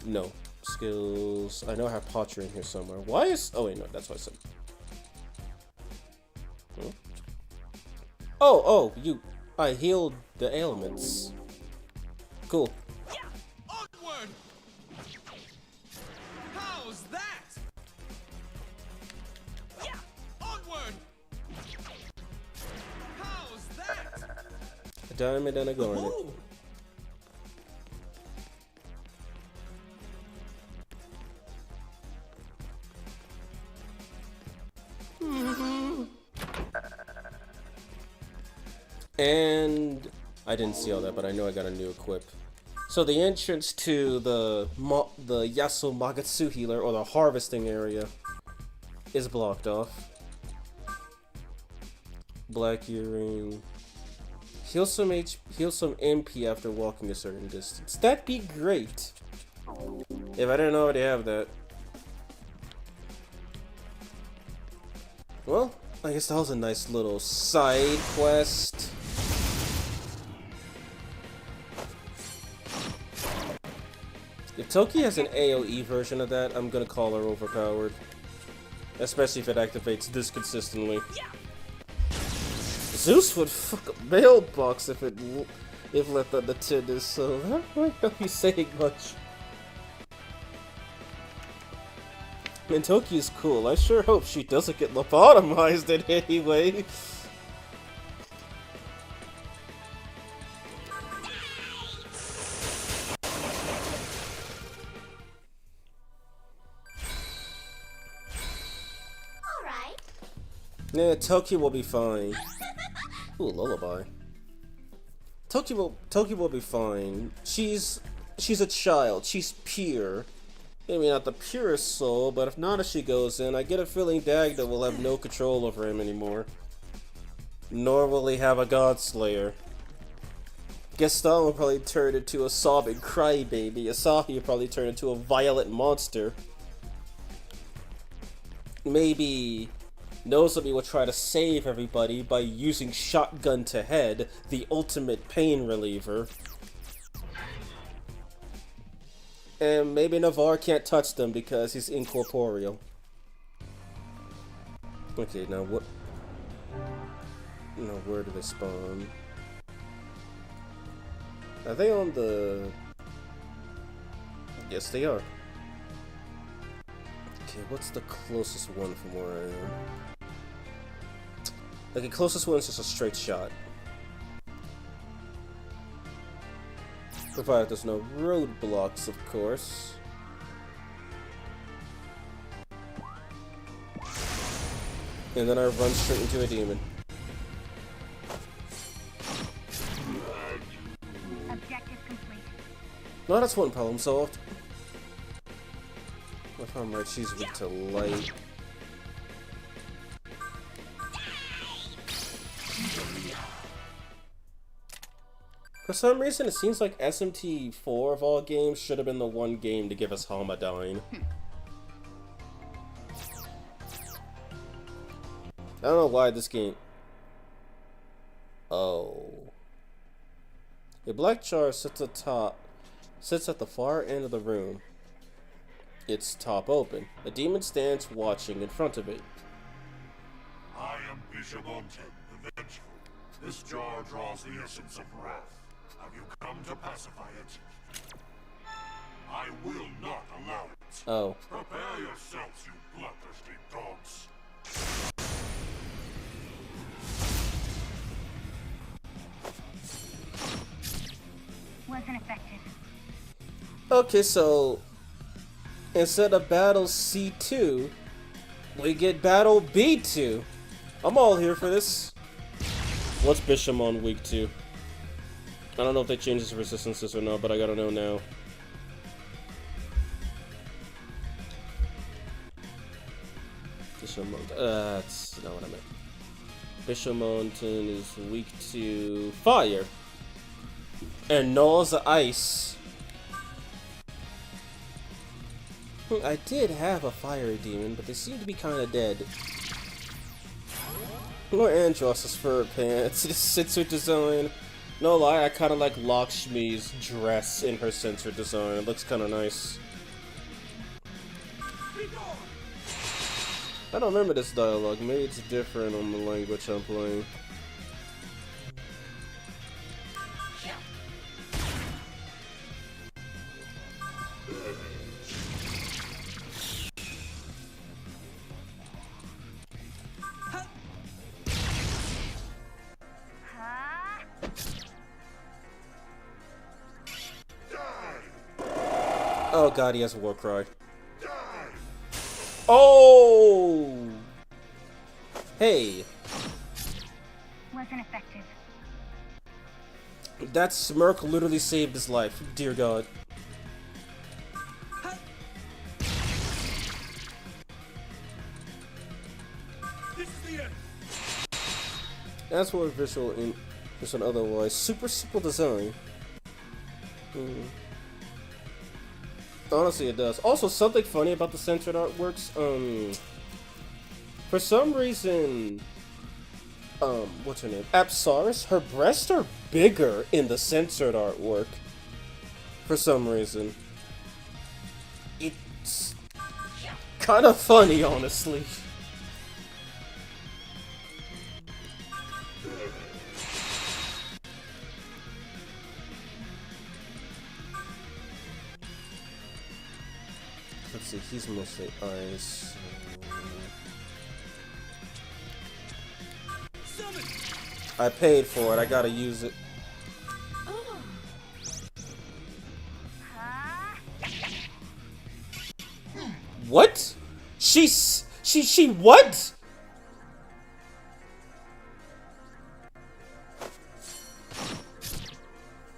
No. Skills. I know I have Potter in here somewhere. Why is... Oh, wait, no. That's what I said. Hmm? Oh, you... I healed the ailments. Cool. Yeah, onward. How's that? Yeah, onward. How's that? A diamond and a garnet. And I didn't see all that, but I know I got a new equip. So the entrance to the Yasu Magatsu healer, or the harvesting area, is blocked off. Black earring. Heal some MP after walking a certain distance. That'd be great. If I didn't already have that. Well, I guess that was a nice little side quest. If Toki has an AoE version of that, I'm gonna call her overpowered. Especially if it activates this consistently. Zeus would fuck a mailbox if left unattended, so that might not be saying much. And Toki is cool. I sure hope she doesn't get lobotomized in any way. Yeah, Toki will be fine. Ooh, lullaby. Toki will be fine. She's a child. She's pure. Maybe not the purest soul, but if Nanashi goes in, I get a feeling Dagda will have no control over him anymore. Nor will he have a Godslayer. Gaston will probably turn into a sobbing crybaby. Asahi will probably turn into a violent monster. Maybe Nozomi will try to save everybody by using shotgun to head, the ultimate pain reliever. And maybe Navarre can't touch them because he's incorporeal. Okay, now what? Now where do they spawn? Are they on the... Yes, they are. Okay, what's the closest one from where I am? Like, the closest one is just a straight shot. Provided there's no roadblocks, of course. And then I run straight into a demon. Objective complete. No, that's one problem solved. If I'm right, she's weak to light. For some reason, it seems like SMT4 of all games should have been the one game to give us Hamadine. I don't know why this game... Oh. A black jar sits at the far end of the room. Its top open. A demon stands watching in front of it. I am Bishamonten, the Vengeful. This jar draws the essence of wrath. Have you come to pacify it? I will not allow it. Oh. Prepare yourselves, you bloodthirsty dogs. Wasn't effective. Okay, so instead of battle C2, we get battle B2. I'm all here for this. What's Bishamon weak to? I don't know if they changed his resistances or not, but I gotta know now. Bishamon, that's not what I meant. Bishamonten is weak to fire. And Null's ice. I did have a fire demon, but they seem to be kind of dead. Or Andross's fur pants. This sensor design. No lie, I kind of like Lakshmi's dress in her sensor design. It looks kind of nice. I don't remember this dialogue. Maybe it's different on the language I'm playing. Oh god, he has a war cry. Oh! Hey! Wasn't effective. That smirk literally saved his life. Dear God. This is the end. As for visual in this one otherwise, super simple design. Honestly, it does. Also, something funny about the censored artworks. For some reason, what's her name? Apsaris, her breasts are bigger in the censored artwork. For some reason. It's kind of funny, honestly. Let's see, he's mostly ice. I paid for it, I gotta use it. What? She what?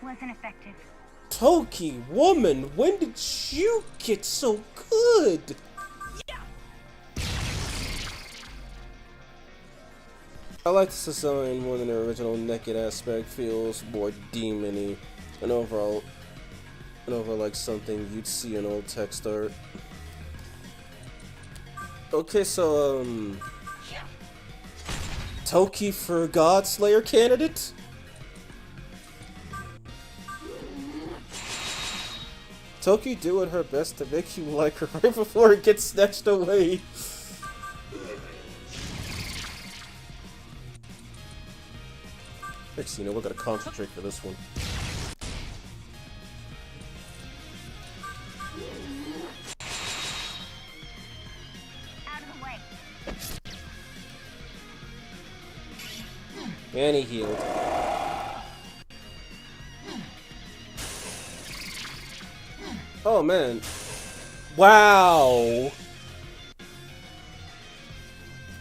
Wasn't effective. Toki, woman, when did you get so good? I like this design more than the original. Naked aspect feels more demon-y and overall like something you'd see in old text art. Okay, so Toki for God Slayer candidate? Toki doing her best to make you like her right before it gets snatched away. Next, you know, we're gonna concentrate for this one. Out of the way. And he healed. Oh man. Wow.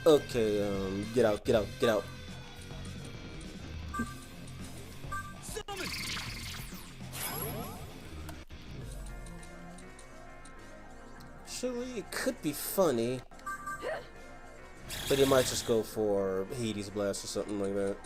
Okay, get out, get out, get out. Actually, it could be funny. But he might just go for Hades Blast or something like that.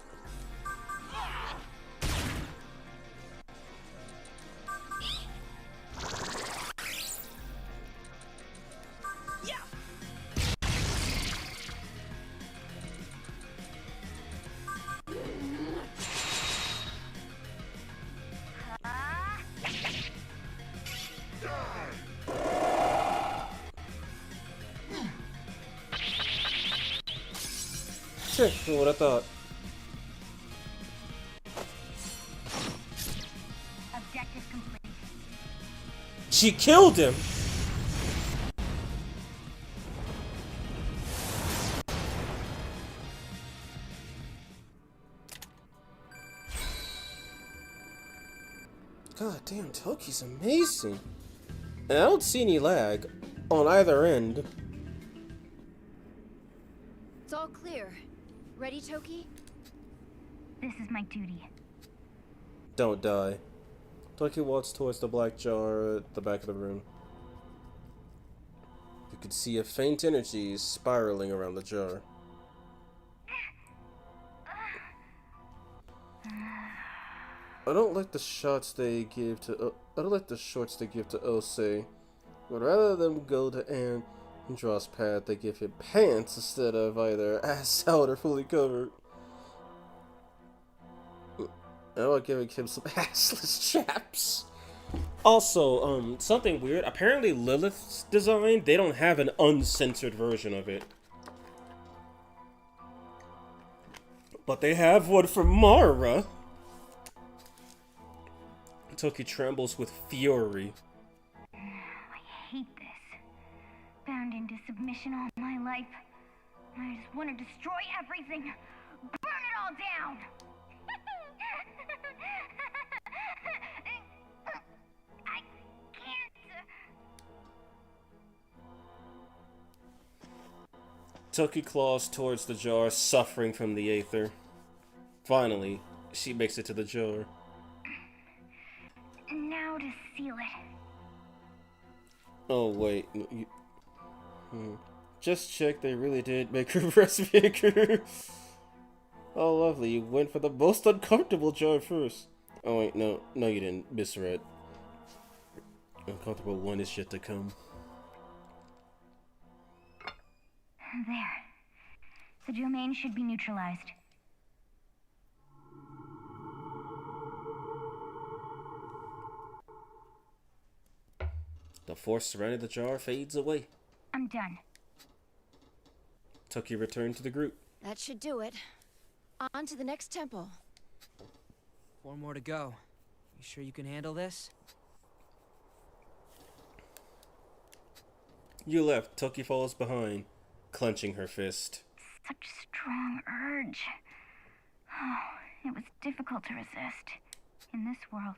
What I thought. Objective complete. She killed him. God damn, Toki's amazing. And I don't see any lag on either end. It's all clear. Ready, Toki? This is my duty. Don't die. Toki walks towards the black jar at the back of the room. You can see a faint energy spiraling around the jar. I don't like the shots they give to. I don't like the shorts they give to Osei. But rather than go to Andros' path, they give him pants instead of either ass out or fully covered. I don't like giving him some assless chaps. Also, something weird. Apparently, Lilith's design, they don't have an uncensored version of it. But they have one for Mara. Toki trembles with fury. I hate this. Bound into submission all my life. I just want to destroy everything. Burn it all down! I can't. Toki claws towards the jar, suffering from the aether. Finally, she makes it to the jar. Oh wait, just check. They really did make her breast bigger. Oh lovely, you went for the most uncomfortable jar first. Oh wait, no, you didn't. Misread. Uncomfortable one is yet to come. There. The domain should be neutralized. The force surrounding the jar fades away. I'm done. Tucky returned to the group. That should do it. On to the next temple. 4 more to go. You sure you can handle this? You left. Tucky falls behind, clenching her fist. Such a strong urge. Oh, it was difficult to resist. In this world,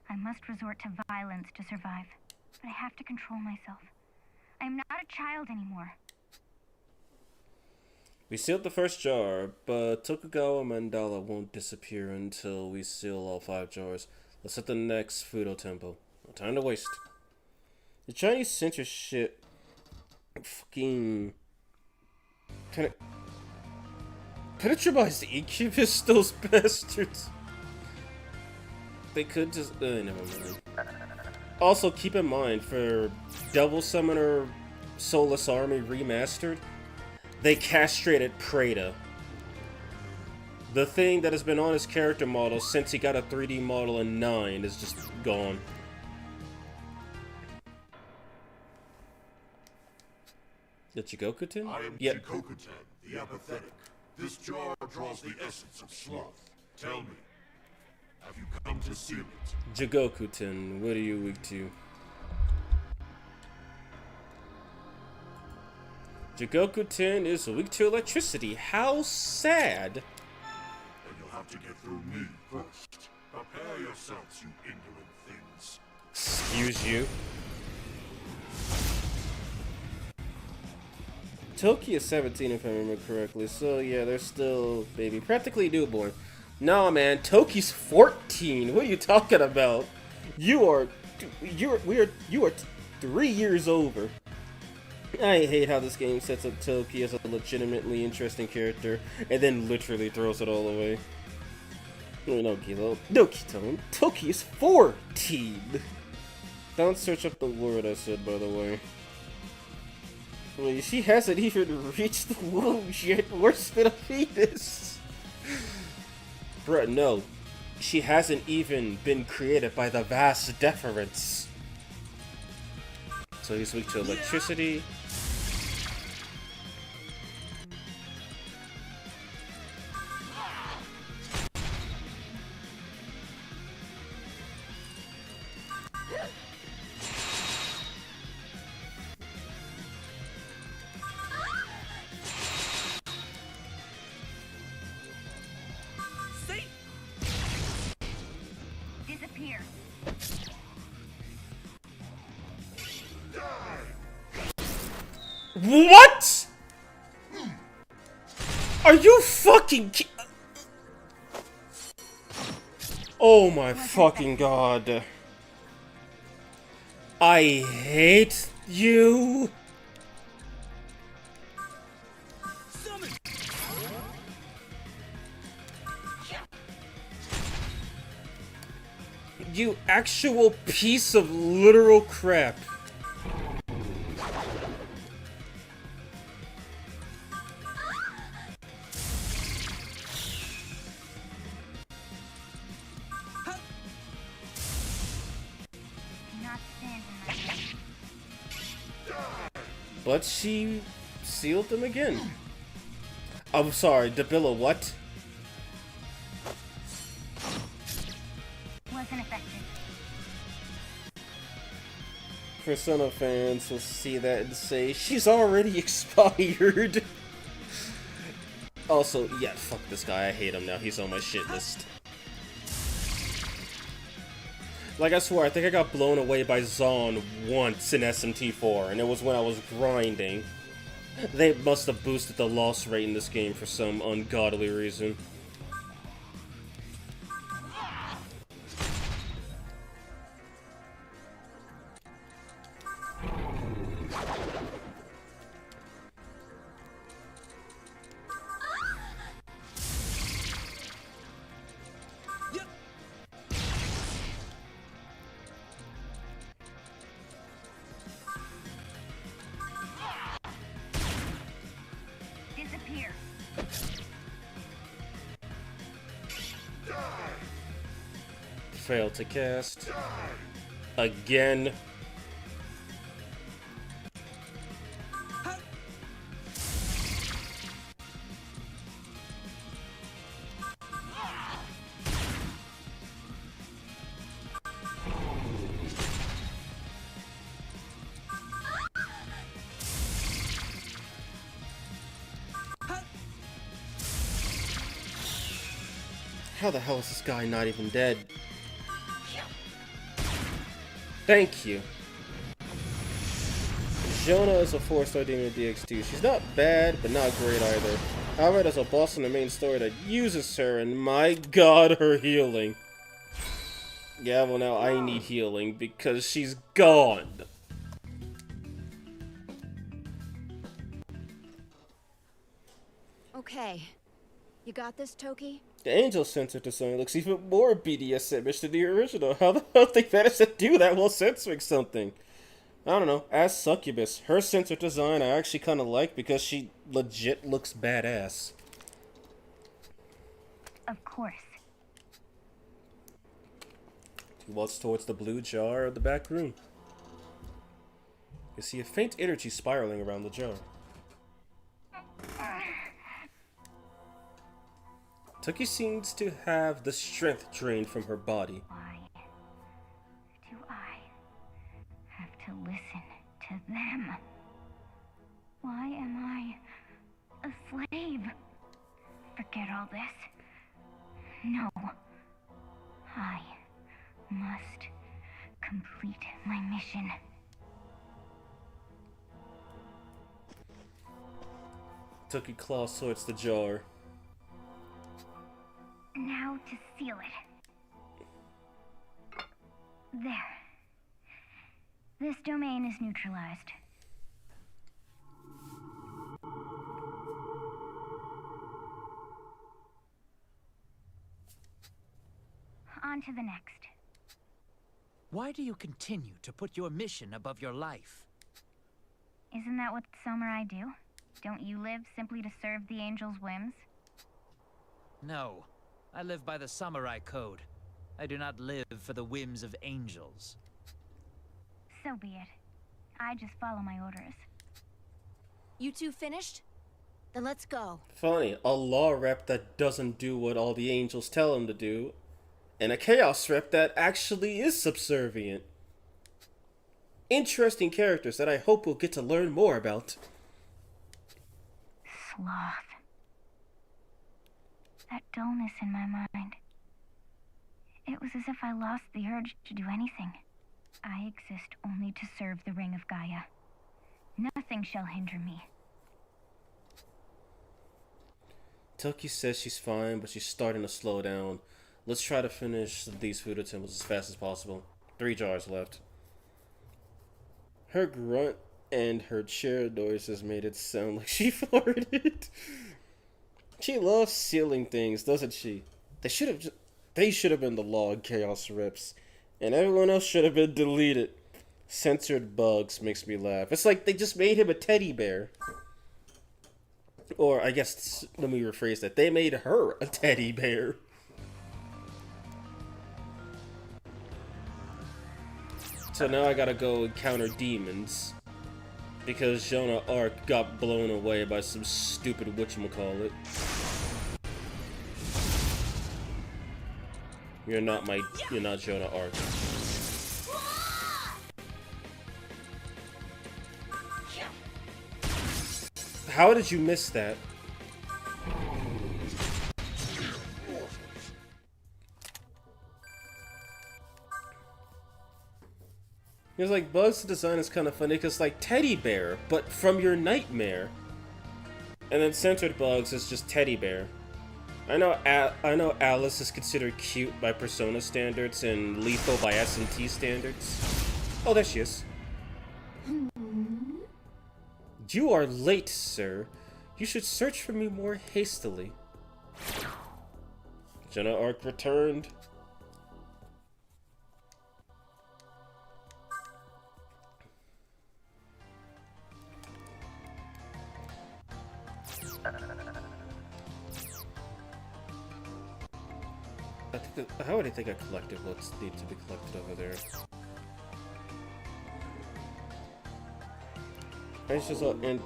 I must resort to violence to survive. But I have to control myself. I am not a child anymore. We sealed the first jar, but Tokugawa Mandala won't disappear until we seal all 5 jars. Let's hit the next Fudo temple. No time to waste. The Chinese censorship fucking penetrabized the incubus, those bastards. They could just never mind. Also, keep in mind, for Devil Summoner Soulless Army Remastered, they castrated Prada. The thing that has been on his character model since he got a 3D model in 9 is just gone. The Jigoku-ten? I am Yep. Jigoku-ten, the apathetic. This jar draws the essence of sloth. Tell me, have you come to seal it? Jigoku-ten, what are you weak to? Jigoku-ten is weak to electricity. How sad! Then you'll have to get through me first. Prepare yourselves, you indolent things. Excuse you. Toki is 17 if I remember correctly, so yeah, they're still baby, practically newborn. Nah, man, Toki's 14. What are you talking about? You are 3 years over. I hate how this game sets up Toki as a legitimately interesting character and then literally throws it all away. No, Kito. Toki is 14. Don't search up the word I said, by the way. Wait, she hasn't even reached the womb yet. Worse than a fetus. Bruh, no. She hasn't even been created by the vast deference. So he's weak to electricity. Disappear. What? Are you fucking Oh my fucking god. I hate you. You actual piece of literal crap. But she sealed them again. I'm sorry, Dabilla, what? Wasn't effective. Persona fans will see that and say, she's already expired. Also, yeah, fuck this guy, I hate him now, he's on my shit list. Like, I swear, I think I got blown away by Zon once in SMT4, and it was when I was grinding. They must have boosted the loss rate in this game for some ungodly reason. Failed to cast. Again. How the hell is this guy not even dead? Thank you. Jonah is a 4-star demon in DX2. She's not bad, but not great either. However, there's a boss in the main story that uses her, and my god, her healing. Yeah, well now I need healing because she's gone. Okay. You got this, Toki? The Angel Censor design looks even more BDSM-ish than the original. How the hell they managed to do that while censoring something? I don't know. As Succubus, her censor design I actually kind of like because she legit looks badass. Of course. He walks towards the blue jar of the back room. You see a faint energy spiraling around the jar. Toki seems to have the strength drained from her body. Why do I have to listen to them? Why am I a slave? Forget all this. No. I must complete my mission. Toki claws towards the jar. Now to seal it. There. This domain is neutralized. On to the next. Why do you continue to put your mission above your life? Isn't that what samurai do? Don't you live simply to serve the angel's whims? No. I live by the samurai code. I do not live for the whims of angels. So be it. I just follow my orders. You two finished? Then let's go. Funny, a law rep that doesn't do what all the angels tell him to do, and a chaos rep that actually is subservient. Interesting characters that I hope we'll get to learn more about. Sloth. That dullness in my mind. It was as if I lost the urge to do anything. I exist only to serve the Ring of Gaia. Nothing shall hinder me. Toki says she's fine, but she's starting to slow down. Let's try to finish these Fudo temples as fast as possible. 3 jars left. Her grunt and her chair noises made it sound like she farted. She loves sealing things, doesn't she? They should have been the log chaos rips, and everyone else should have been deleted. Censored bugs makes me laugh. It's like they just made him a teddy bear. Or I guess let me rephrase that. They made her a teddy bear. So now I gotta go encounter demons. Because Jonah Arc got blown away by some stupid whatchamacallit. You're not Jonah Arc. How did you miss that? It's like Bug's design is kind of funny because like teddy bear, but from your nightmare. And then Censored Bugs is just teddy bear. I know Alice is considered cute by Persona standards and lethal by S&T standards. Oh, there she is. You are late, sir. You should search for me more hastily. Jonah Arc returned. How would I think I collected what's need to be collected over there? I just saw an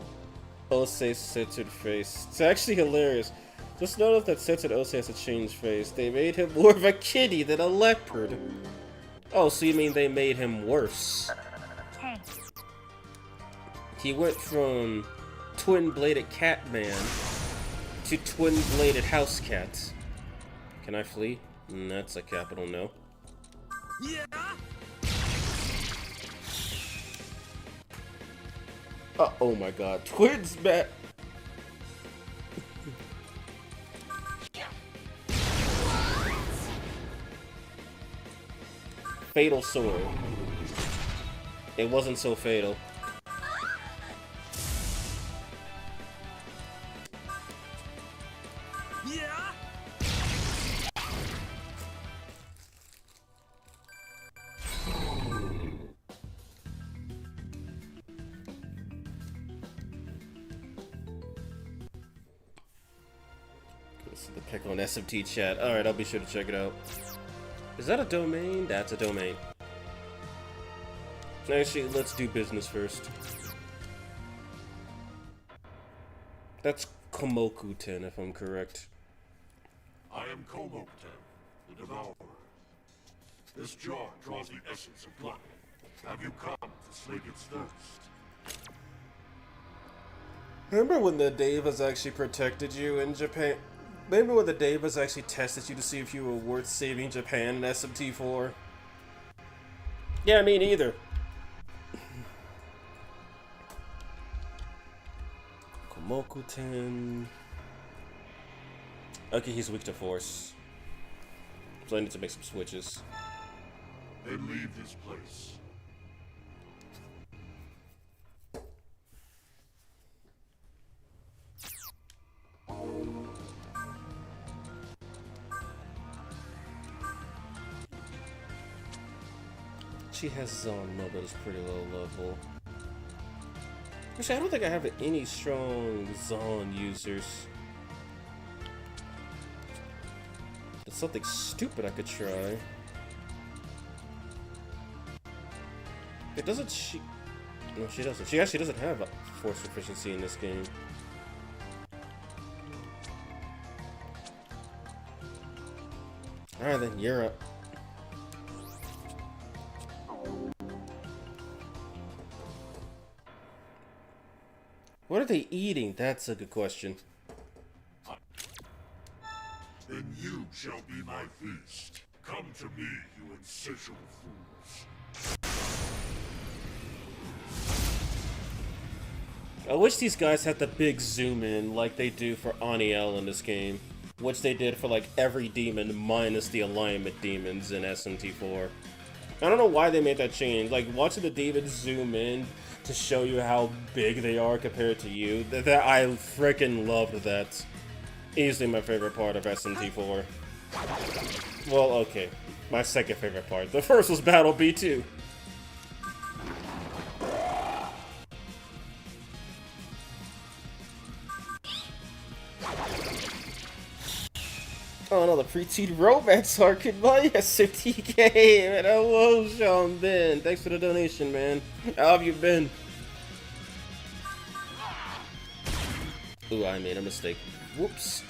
Osei's censored face. It's actually hilarious. Just notice that censored Osei has a changed face. They made him more of a kitty than a leopard. Oh, so you mean they made him worse? Hey. He went from twin-bladed cat man to twin-bladed house cat. Can I flee? That's a capital no. Yeah. Oh my god, twins bat. Fatal sword. It wasn't so fatal. Yeah. The pick on SMT chat. Alright, I'll be sure to check it out. Is that a domain? That's a domain. Actually, let's do business first. That's Komoku-ten, if I'm correct. I am Komoku-ten, the Devourer. This jar draws the essence of gluttony. Have you come to slake its thirst? Remember when the Devas actually protected you in Japan? Remember when the Devas actually tested you to see if you were worth saving Japan in SMT4? Yeah, me neither. Komoku-ten. Okay, he's weak to force. So I need to make some switches. Then leave this place. She has Zanma, but it's pretty low level. Actually, I don't think I have any strong Zon users. There's something stupid I could try. It doesn't she... No, she doesn't. She actually doesn't have a force proficiency in this game. Alright then, you're up. What are they eating? That's a good question. Then you shall be my feast. Come to me, you insatiable fools. I wish these guys had the big zoom in like they do for Aniel in this game. Which they did for like every demon minus the alignment demons in SMT4. I don't know why they made that change. Like watching the demons zoom in to show you how big they are compared to you. That I freaking loved that. Easily my favorite part of SMT4. Well, okay. My second favorite part. The first was Battle B2. Oh no, the preteen romance arc in my SMT game. And hello, Sean Ben. Thanks for the donation, man. How have you been? Ooh, I made a mistake. Whoops.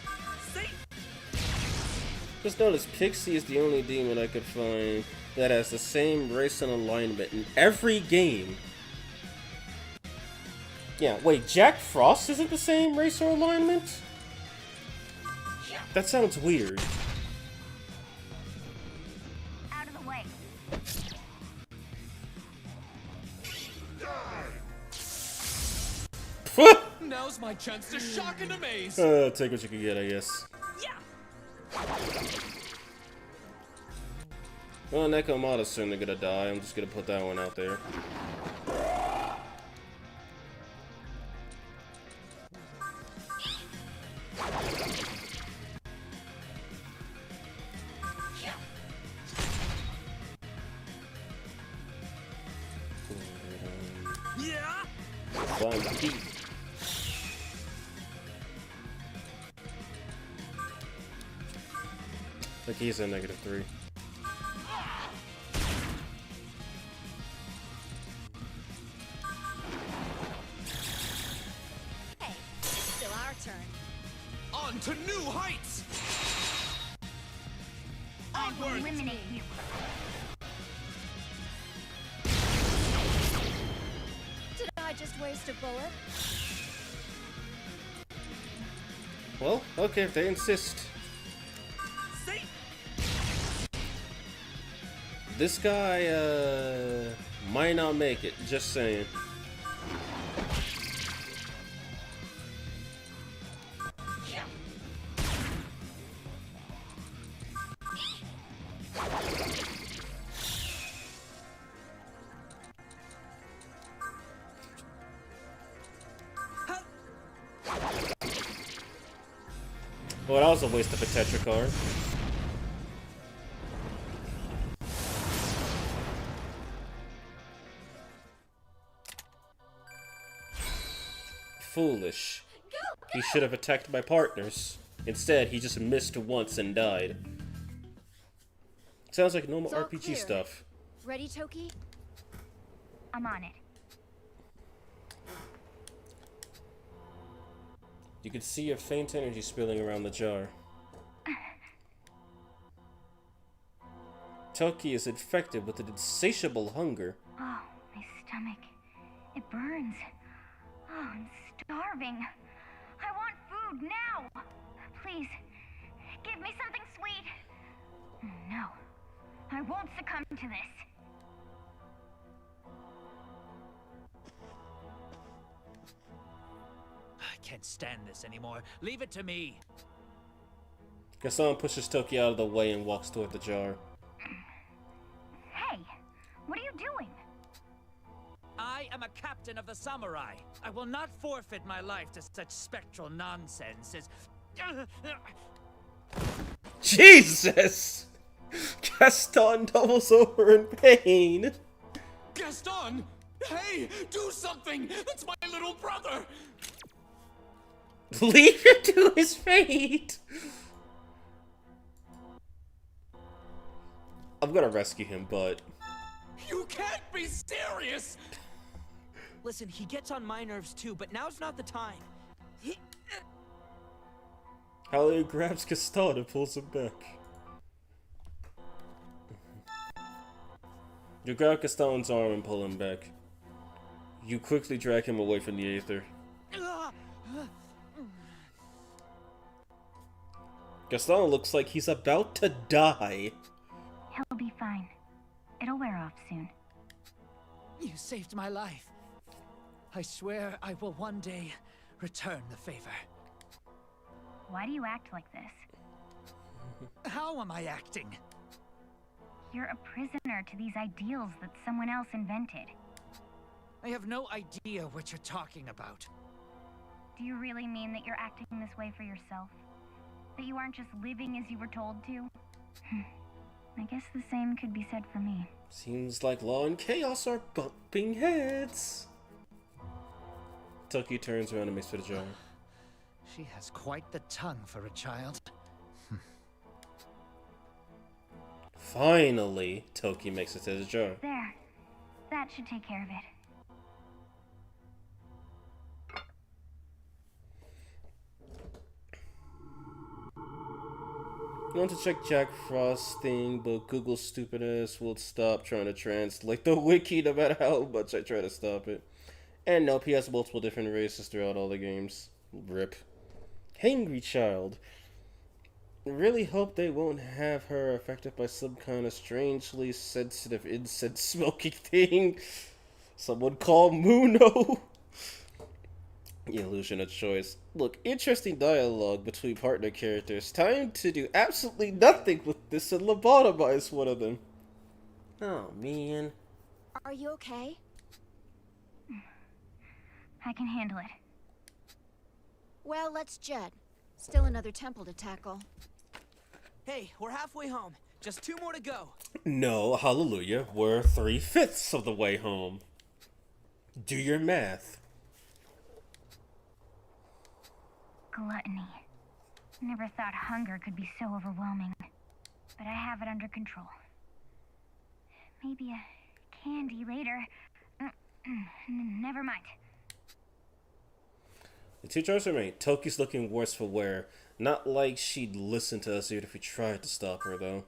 Just notice, Pixie is the only demon I could find that has the same race and alignment in every game. Yeah, wait, Jack Frost isn't the same race or alignment? That sounds weird. Out of the way. Now's my chance to shock and amaze. Take what you can get, I guess. Well, Nekomata's certainly gonna die. I'm just gonna put that one out there. Slime deep. Like he's a -3. Hey, it's still our turn. On to new heights! I will eliminate you. Did I just waste a bullet? Well, okay, if they insist. See? This guy, might not make it, just saying. Well, that was a waste of a Tetra card. Foolish. He should have attacked my partners. Instead, he just missed once and died. Sounds like normal It's all RPG clear. stuff. Ready, Toki? I'm on it. You can see a faint energy spilling around the jar. Toki is infected with an insatiable hunger. Oh, my stomach. It burns. Oh, I'm starving. I want food now. Please, give me something sweet. No, I won't succumb to this. I can't stand this anymore. Leave it to me. Gaston pushes Toki out of the way and walks toward the jar. Hey, what are you doing? I am a captain of the samurai. I will not forfeit my life to such spectral nonsense as... Jesus! Gaston doubles over in pain. Gaston! Hey, do something! That's my little brother! Leave him to his fate! I'm gonna rescue him, but... You can't be serious! Listen, he gets on my nerves too, but now's not the time. Halle grabs Gaston and pulls him back. You grab Gaston's arm and pull him back. You quickly drag him away from the Aether. Gaston looks like he's about to die. He'll be fine. It'll wear off soon. You saved my life. I swear I will one day return the favor. Why do you act like this? How am I acting? You're a prisoner to these ideals that someone else invented. I have no idea what you're talking about. Do you really mean that you're acting this way for yourself? That you aren't just living as you were told to? I guess the same could be said for me. Seems like law and chaos are bumping heads. Toki turns around and makes for the jar. She has quite the tongue for a child. Finally, Toki makes it to the jar. There. That should take care of it. I want to check Jack Frost's thing, but Google's stupid ass will stop trying to translate the wiki no matter how much I try to stop it. And nope, he has multiple different races throughout all the games. Rip. Hangry child. Really hope they won't have her affected by some kind of strangely sensitive incense smoking thing. Someone call Muno. Illusion of choice. Look, interesting dialogue between partner characters. Time to do absolutely nothing with this and lobotomize one of them. Oh, man. Are you okay? I can handle it. Well, let's jet. Still another temple to tackle. Hey, we're halfway home. Just 2 more to go. No, hallelujah. We're 3/5 of the way home. Do your math. Gluttony. Never thought hunger could be so overwhelming. but I have it under control. Maybe a candy later. Never mind. The two choices remain. Toki's looking worse for wear. Not like she'd listen to us even if we tried to stop her, though.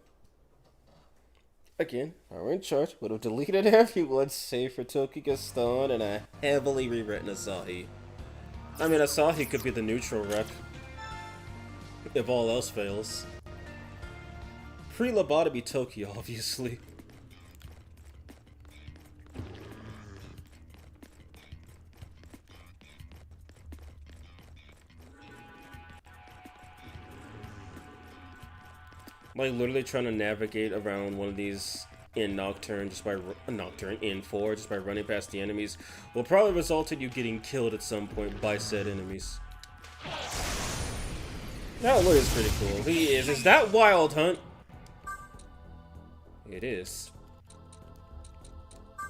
Again, our in charge would have deleted everyone save for Toki Gaston and a heavily rewritten Asahi. I mean, Asahi could be the neutral rep, if all else fails. Pre-lobotomy Toki, obviously. Like literally trying to navigate around one of these in Nocturne just by in 4 just by running past the enemies will probably result in you getting killed at some point by said enemies. That look is pretty cool. He is. Is that Wild Hunt? It is.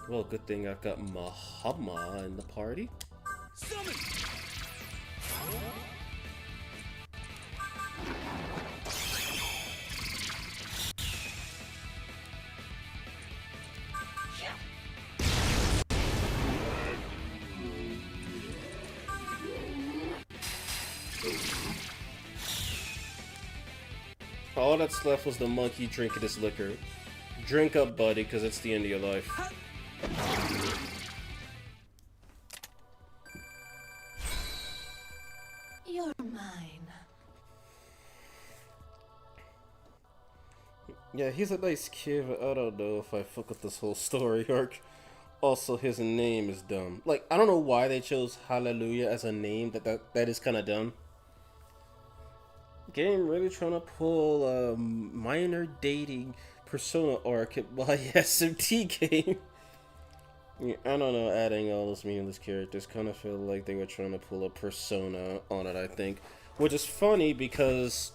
Well, good thing I've got Mahama in the party. Summon! All that's left was the monkey drinking his liquor. Drink up, buddy, because it's the end of your life. You're mine. Yeah, he's a nice kid, but I don't know if I fuck with this whole story arc. Also, his name is dumb. Like, I don't know why they chose Hallelujah as a name. That is kind of dumb. Game really trying to pull a minor dating Persona arc by SMT game. Yeah, I don't know, adding all those meaningless characters kind of feel like they were trying to pull a Persona on it, I think. Which is funny because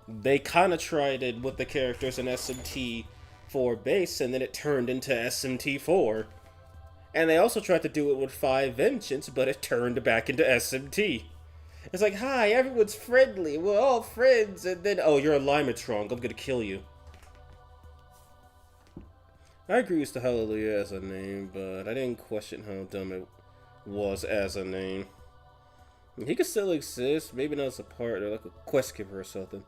they kind of tried it with the characters in SMT4 base and then it turned into SMT4. And they also tried to do it with 5 Vengeance, but it turned back into SMT. It's like, hi, everyone's friendly, we're all friends, and then, oh, you're a Limatron, I'm gonna kill you. I agree with the Hallelujah as a name, but I didn't question how dumb it was as a name. He could still exist, maybe not as a partner, like a quest giver or something.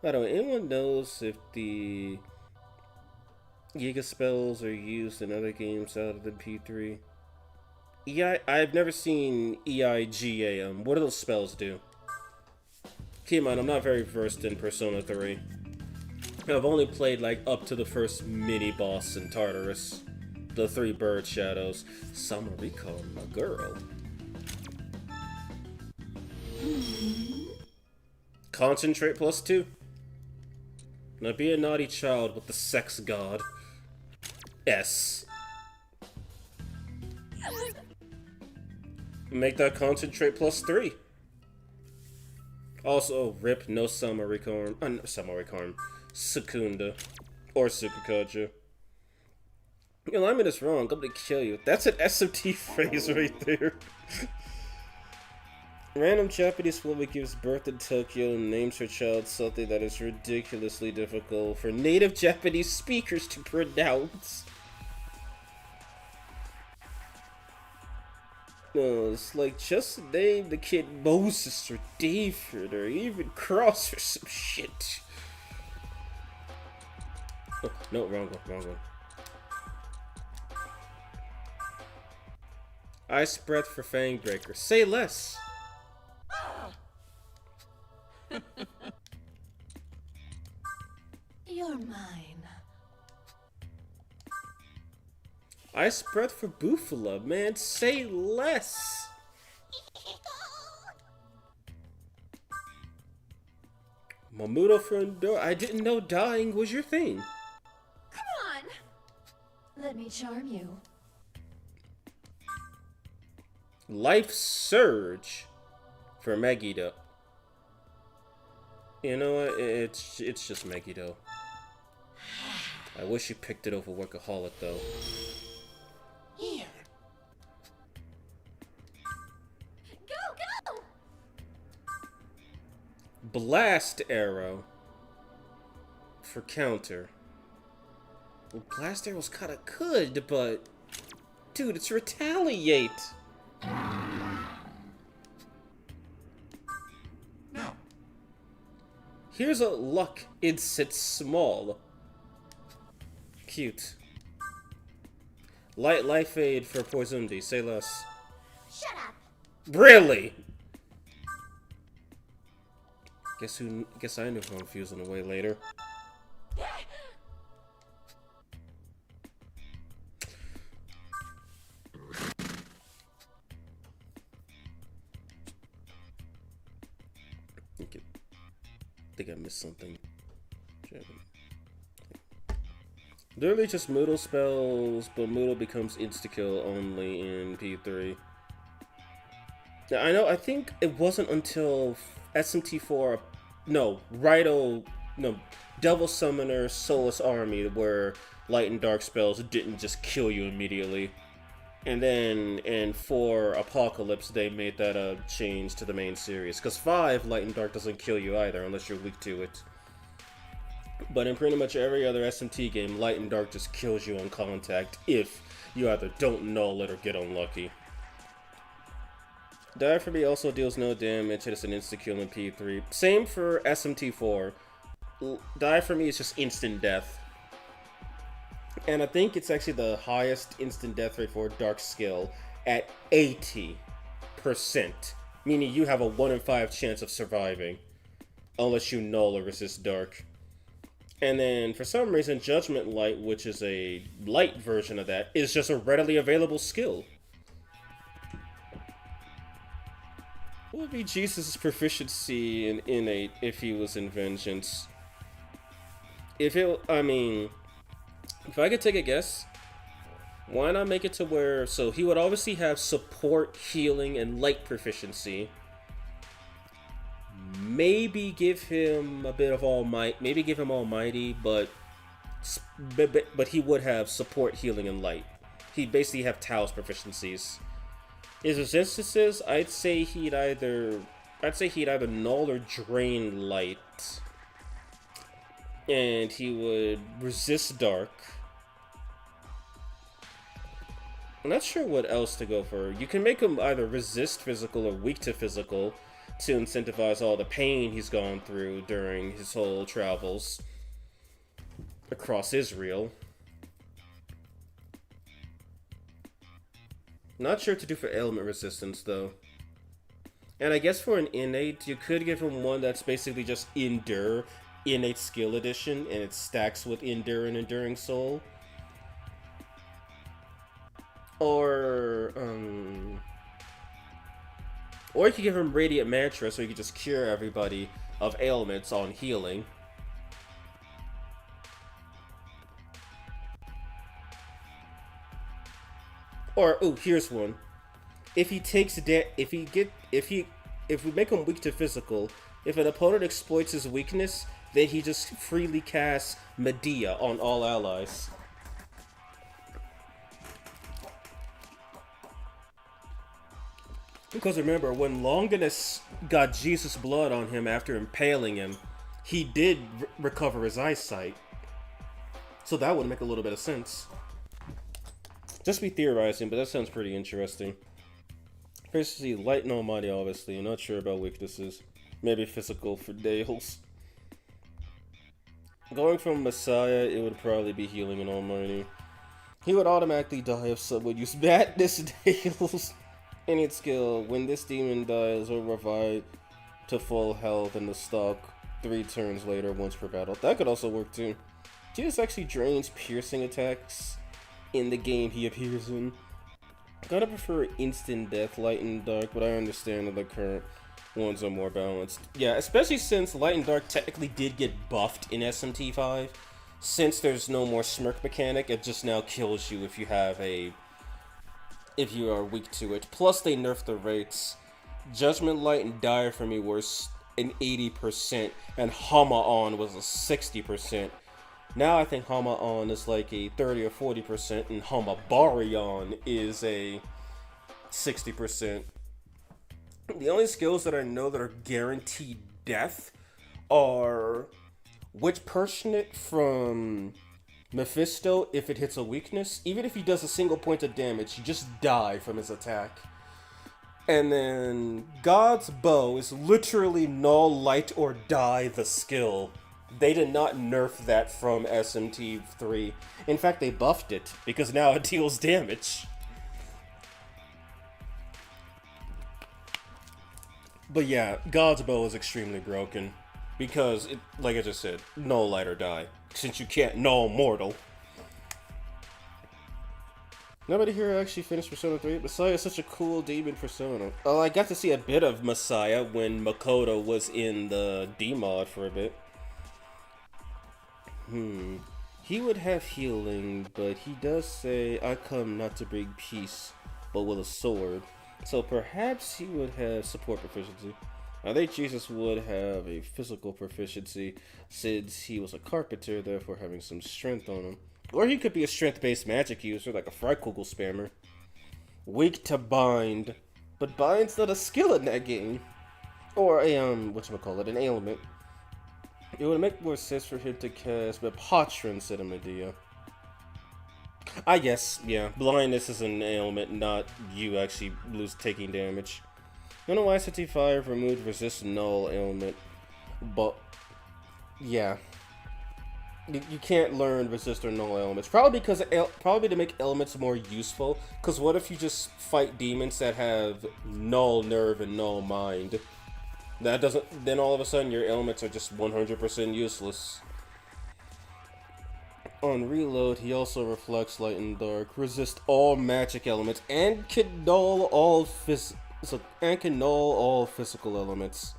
I don't know, anyone knows if the Yiga spells are used in other games other than P3? I've never seen EIGA. What do those spells do? Keep in mind, I'm not very versed in Persona 3. I've only played like up to the first mini-boss in Tartarus. The 3 bird shadows. Samariko, my girl. Concentrate +2. Now be a naughty child with the sex god. S. Make that concentrate +3. Also, rip no Samarikorn. Samarikorn. Secunda. Or Sukukaja. Your alignment is wrong. I'm gonna kill you. That's an SMT phrase right there. Random Japanese woman gives birth in Tokyo and names her child something that is ridiculously difficult for native Japanese speakers to pronounce. No, it's like just name the kid Moses or David or even Cross or some shit. Oh, no, wrong one. Ice breath for Fangbreaker. Say less. You're mine. Ice breath for Bufala, man. Say less. Mamuto for Endor. I didn't know dying was your thing. Come on. Let me charm you. Life Surge for Megiddo. You know what? It's just Megiddo. I wish you picked it over Workaholic though. Here. Go! Blast Arrow for counter. Well, Blast Arrow's kinda good, but... Dude, it's Retaliate! No. Here's a Luck. It sits small. Cute. Light Life Aid for Poisondi. Say less. Shut up! Really? Guess I knew who I'm fusing away later. I think I missed something. Literally just Moodle spells, but Moodle becomes insta-kill only in P3. Now, I think it wasn't until SMT4, Devil Summoner, Soulless Army, where Light and Dark spells didn't just kill you immediately. And then in 4 Apocalypse, they made that a change to the main series. Because 5, Light and Dark doesn't kill you either, unless you're weak to it. But in pretty much every other SMT game, Light and Dark just kills you on contact if you either don't null it or get unlucky. Die for me also deals no damage, it is an insta-kill in P3. Same for SMT4. Die for me is just instant death. And I think it's actually the highest instant death rate for Dark skill at 80%. Meaning you have a 1 in 5 chance of surviving. Unless you null or resist Dark. And then, for some reason, Judgment Light, which is a light version of that, is just a readily available skill. What would be Jesus' proficiency in Innate if he was in Vengeance? If I could take a guess, why not make it to where, so he would obviously have support, healing, and light proficiency. Maybe give him a bit of All Might, maybe give him Almighty, but he would have support, healing, and light. He'd basically have Tao's proficiencies. His resistances, I'd say he'd either null or drain light. And he would resist dark. I'm not sure what else to go for. You can make him either resist physical or weak to physical to incentivize all the pain he's gone through during his whole travels across Israel. Not sure what to do for ailment resistance, though. And I guess for an innate, you could give him one that's basically just Endure, Innate Skill Edition, and it stacks with Endure and Enduring Soul. Or you could give him Radiant Mantra so you could just cure everybody of ailments on healing. Or, ooh, here's one. If he takes if we make him weak to physical, if an opponent exploits his weakness, then he just freely casts Medea on all allies. Because remember, when Longinus got Jesus' blood on him after impaling him, he did recover his eyesight. So that would make a little bit of sense. Just be theorizing, but that sounds pretty interesting. Basically, light and almighty, obviously. I'm not sure about weaknesses. Maybe physical for Dales. Going from Messiah, it would probably be healing and almighty. He would automatically die if someone used Madness Dales. Innate skill, when this demon dies, will revive to full health in the stock 3 turns later once per battle. That could also work too. Jesus actually drains piercing attacks in the game he appears in. Gotta prefer instant death, light and dark, but I understand that the current ones are more balanced. Yeah, especially since light and dark technically did get buffed in SMT5. Since there's no more smirk mechanic, it just now kills you if you are weak to it. Plus they nerfed the rates. Judgment Light and Dire for me were an 80%, and Hama-On was a 60%. Now I think Hama-On is like a 30 or 40%, and Hama-Barion is a 60%. The only skills that I know that are guaranteed death are which personate from Mephisto, if it hits a weakness, even if he does a single point of damage, you just die from his attack. And then God's Bow is literally null, light, or die the skill. They did not nerf that from SMT3. In fact, they buffed it, because now it deals damage. But yeah, God's Bow is extremely broken. Because, it, like I just said, null, light, or die. Since you can't null mortal. Nobody here actually finished Persona 3. Messiah is such a cool demon persona. Oh, I got to see a bit of Messiah when Makoto was in the D-mod for a bit. He would have healing, but he does say, I come not to bring peace, but with a sword. So perhaps he would have support proficiency. I think Jesus would have a physical proficiency, since he was a carpenter, therefore having some strength on him. Or he could be a strength-based magic user, like a Freikugel spammer. Weak to bind. But bind's not a skill in that game. Or a, whatchamacallit, an ailment. It would make more sense for him to cast Mepatra instead of Medea. I guess, yeah. Blindness is an ailment, not you actually taking damage. I don't know why SMT5 removed resist null ailment. But, yeah. You can't learn resist or null elements. Probably because probably to make elements more useful. Because what if you just fight demons that have null nerve and null mind? That doesn't. Then all of a sudden your elements are just 100% useless. On reload, he also reflects light and dark, resist all magic elements, and can null all physical elements.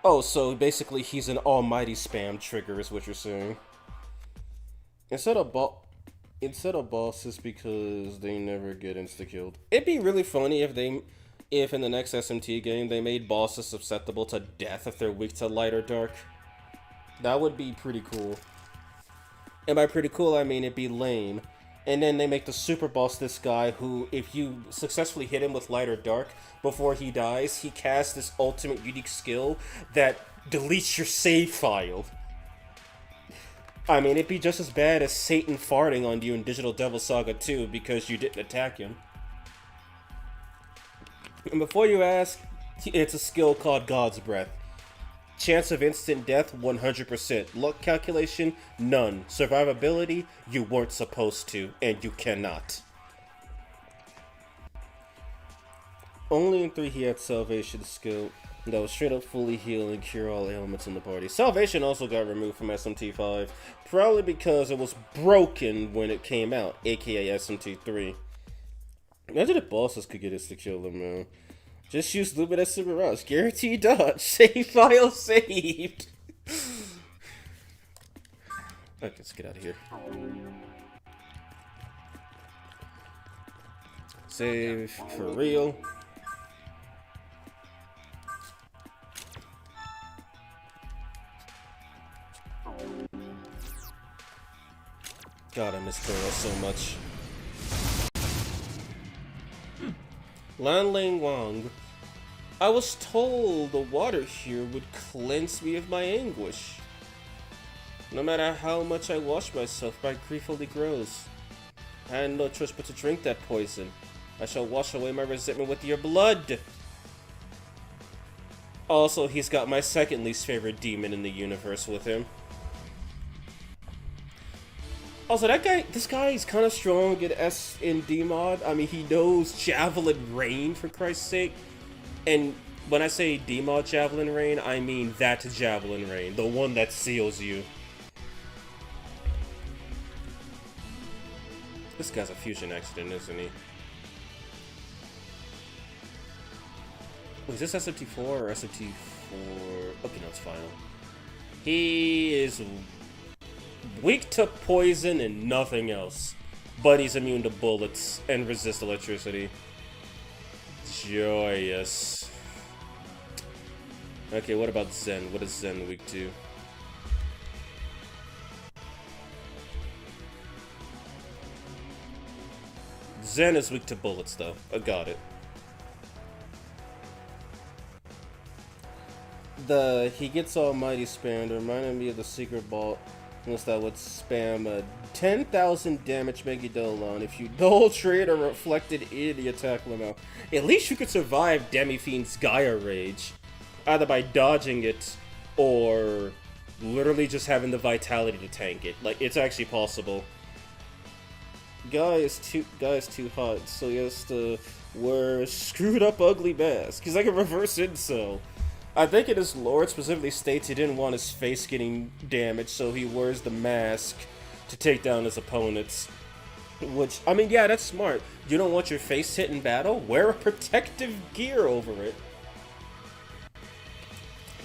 Oh, so basically he's an almighty spam trigger, is what you're saying. Instead of bosses because they never get insta-killed. It'd be really funny if in the next SMT game they made bosses susceptible to death if they're weak to light or dark. That would be pretty cool. And by pretty cool, I mean it'd be lame. And then they make the super boss this guy who, if you successfully hit him with light or dark before he dies, he casts this ultimate unique skill that deletes your save file. I mean, it'd be just as bad as Satan farting on you in Digital Devil Saga 2 because you didn't attack him. And before you ask, it's a skill called God's Breath. Chance of instant death, 100%. Luck calculation, none. Survivability, you weren't supposed to, and you cannot. Only in 3 he had Salvation skill. That was straight up fully heal and cure all ailments in the party. Salvation also got removed from SMT5, probably because it was broken when it came out, aka SMT3. Imagine if bosses could get us to kill them, man. Just use Luminescent Mirage. Guaranteed dodge. Save file saved. Okay, let's get out of here. Save for real. God, I miss Throttles so much. Lan Ling Wang. I was told the water here would cleanse me of my anguish. No matter how much I wash myself, my grief only grows. I had no choice but to drink that poison. I shall wash away my resentment with your blood. Also, he's got my second least favorite demon in the universe with him. Also, this guy is kind of strong in S in D mod. I mean, he knows Javelin Rain, for Christ's sake. And when I say D mod Javelin Rain, I mean that Javelin Rain, the one that seals you. This guy's a fusion accident, isn't he? Wait, is this SMT4 or SMT4? Okay, no, it's final. He is weak to poison and nothing else, but he's immune to bullets and resist electricity. Joyous. Okay, what about Zen? What is Zen weak to? Zen is weak to bullets, though. I got it. he gets almighty spam to reminded me of the secret ball that would spam a 10,000 damage Megidolon if you dull trade or reflected in the attack limit. At least you could survive Demi-Fiend's Gaia Rage, either by dodging it or literally just having the vitality to tank it. Like, it's actually possible. Guy is too hot, so he has to wear a screwed up ugly mask. He's like a reverse incel. I think in his lore it specifically states he didn't want his face getting damaged, so he wears the mask to take down his opponents. Which, I mean, yeah, that's smart. You don't want your face hit in battle? Wear a protective gear over it.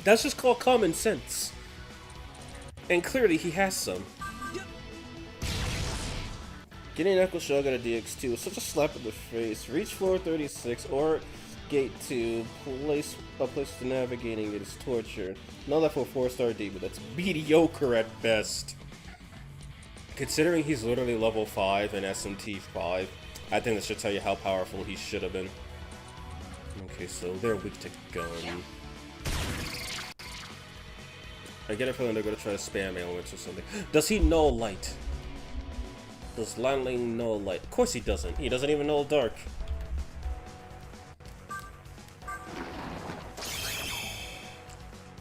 That's just called common sense. And clearly he has some. Getting Echo Shog at a DX2 is such a slap in the face. Reach floor 36 or gate 2, a place to navigating it is torture. Know that for a 4-star demon, that's mediocre at best. Considering he's literally level 5 and SMT 5, I think that should tell you how powerful he should have been. Okay, so they're weak to gun. I get a feeling they're gonna try to spam elements or something. Does he know light? Does Landling know light? Of course he doesn't. He doesn't even know dark.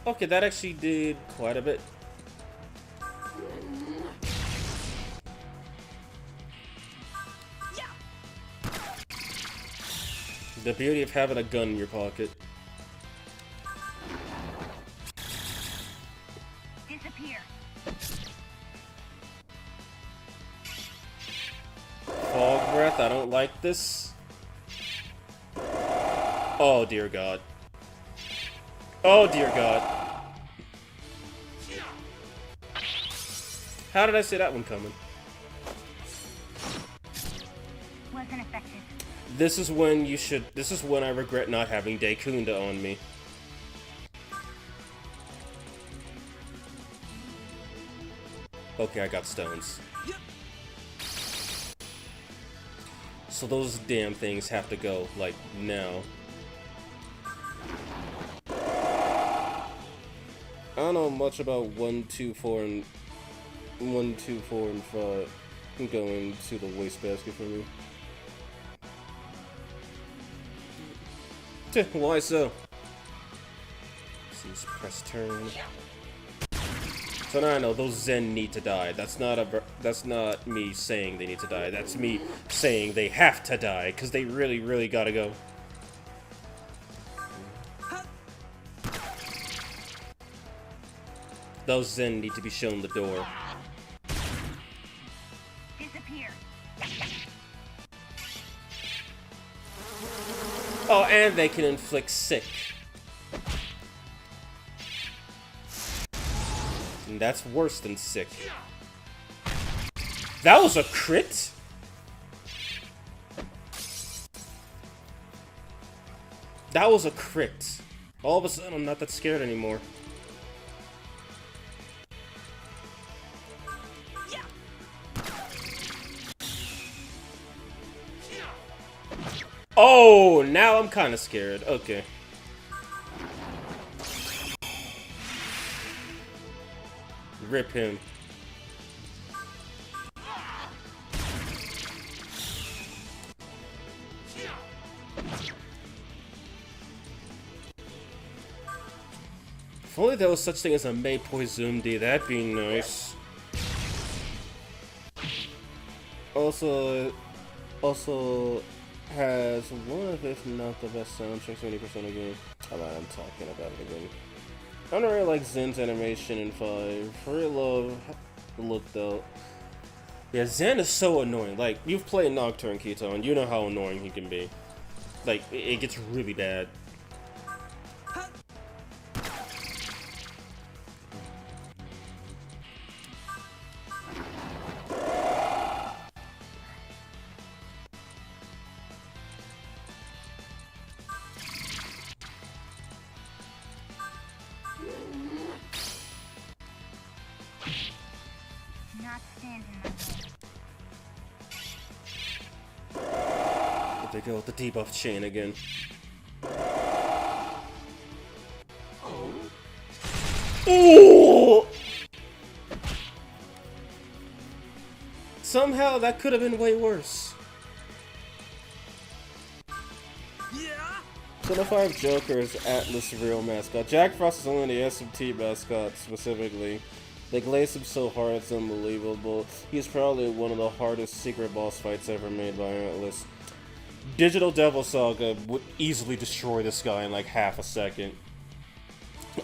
Okay, that actually did quite a bit. The beauty of having a gun in your pocket. Disappear. Fog breath, I don't like this. Oh dear God. Oh dear God. How did I see that one coming? Wasn't effective. This is when I regret not having Daikunda on me. Okay, I got stones. So those damn things have to go, like, now. I don't know much about 1, 2, 4, and 1, 2, 4, and 5. I'm going to the wastebasket for me. Why so? Let's press turn. So now I know those Zen need to die. That's not me saying they need to die. That's me saying they have to die because they really, really gotta go. Those Zen need to be shown the door. Disappear. Oh, and they can inflict sick. And that's worse than sick. That was a crit? That was a crit. All of a sudden, I'm not that scared anymore. Oh, now I'm kind of scared. Okay. Rip him. If only there was such thing as a Mei Poizumdi, that'd be nice. Also has one of, if not the best soundtracks, 20% of the game. I'm talking about it again. I don't really like Zen's animation in 5. I really love the look though. Yeah, Zen is so annoying. Like, you've played Nocturne, Keaton, you know how annoying he can be. Like, it gets really bad. Not standing my way. They go with the debuff chain again. Ooh! Somehow that could have been way worse. So the 5 Jokers, Atlas real mascot. Jack Frost is only the SMT mascot specifically. They glaze him so hard it's unbelievable. He's probably one of the hardest secret boss fights ever made by Atlas. Digital Devil Saga would easily destroy this guy in like half a second.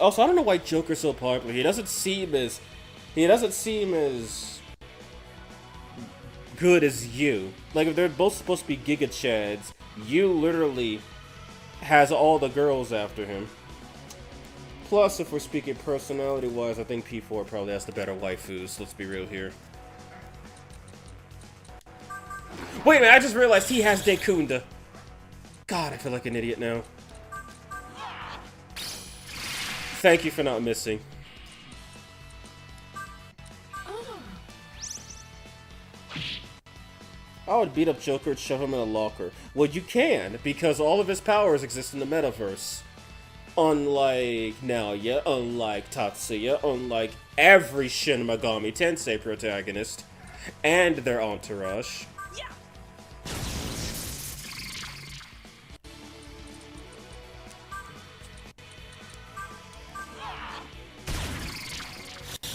Also, I don't know why Joker's so popular. He doesn't seem as good as you. Like, if they're both supposed to be Giga Chads, you literally has all the girls after him. Plus, if we're speaking personality-wise, I think P4 probably has the better waifus. Let's be real here. Wait a minute, I just realized he has Dekunda. God, I feel like an idiot now. Thank you for not missing. I would beat up Joker and shove him in a locker. Well, you can, because all of his powers exist in the metaverse. Unlike Naoya, unlike Tatsuya, unlike every Shin Megami Tensei protagonist, and their entourage.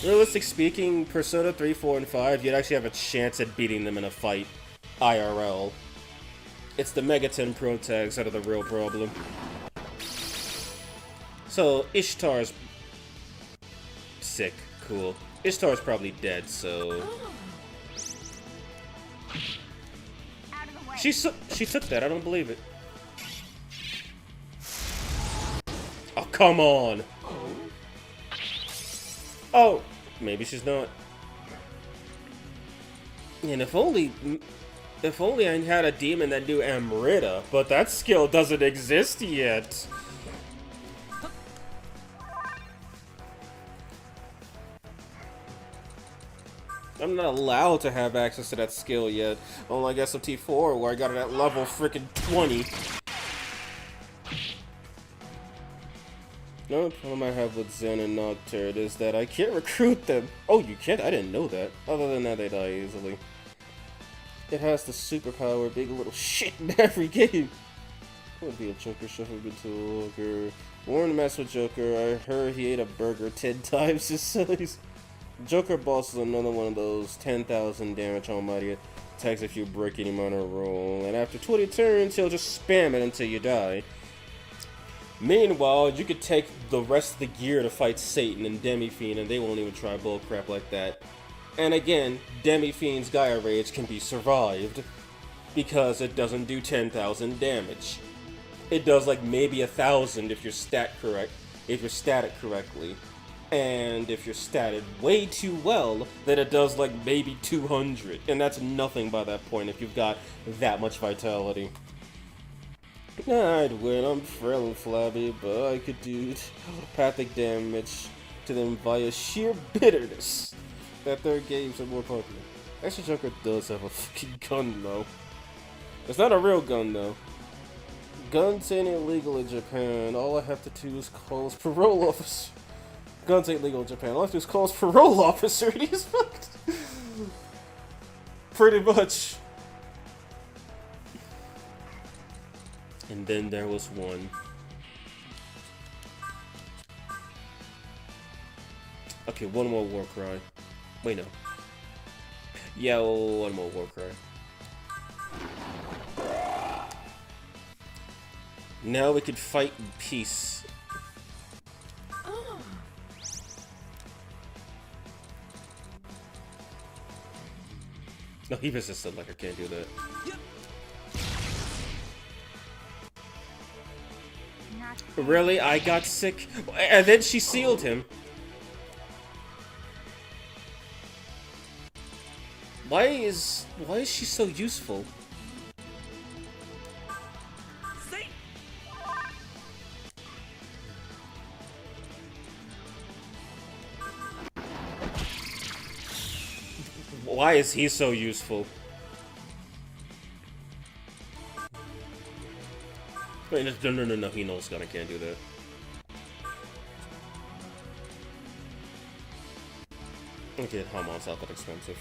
Realistic speaking, Persona 3, 4, and 5, you'd actually have a chance at beating them in a fight. IRL. It's the Megaton protags that are the real problem. So, Ishtar's sick. Cool. Ishtar's probably dead, so... She took that, I don't believe it. Oh, come on! Oh! Maybe she's not. And if only I had a demon that knew Amrita, but that skill doesn't exist yet. I'm not allowed to have access to that skill yet. Unlike SMT4, where I got it at level freaking 20. Another problem I have with Zen and Nocturne is that I can't recruit them. Oh, you can't? I didn't know that. Other than that, they die easily. It has the superpower being a little shit in every game. Would be a Joker shuffle into Joker. Warren mess with Joker. I heard he ate a burger 10 times his size. Joker boss is another one of those 10,000 damage almighty attacks if you break any minor roll. And after 20 turns, he'll just spam it until you die. Meanwhile, you could take the rest of the gear to fight Satan and Demi-Fiend, and they won't even try bullcrap like that. And again, Demi-Fiend's Gaia Rage can be survived, because it doesn't do 10,000 damage. It does like maybe 1,000 if you're static correctly. And if you're statted way too well, then it does like maybe 200. And that's nothing by that point if you've got that much vitality. I'd win, I'm frail and flabby, but I could do telepathic damage to them via sheer bitterness that their games are more popular. Actually, Joker does have a fucking gun, though. It's not a real gun, though. Guns ain't illegal in Japan. All I have to do is call his parole officer. Guns ain't legal in Japan. All I have to do is call his parole officer, and he's fucked. Pretty much. And then there was one. Okay, one more war cry. Wait, no. Yeah, one more war cry. Now we could fight in peace. No, he resisted like I can't do that. Really? I got sick? And then she sealed him. Why is she so useful? Why is he so useful? Wait, no, he knows God, I can't do that. Okay, Hamon's not that expensive.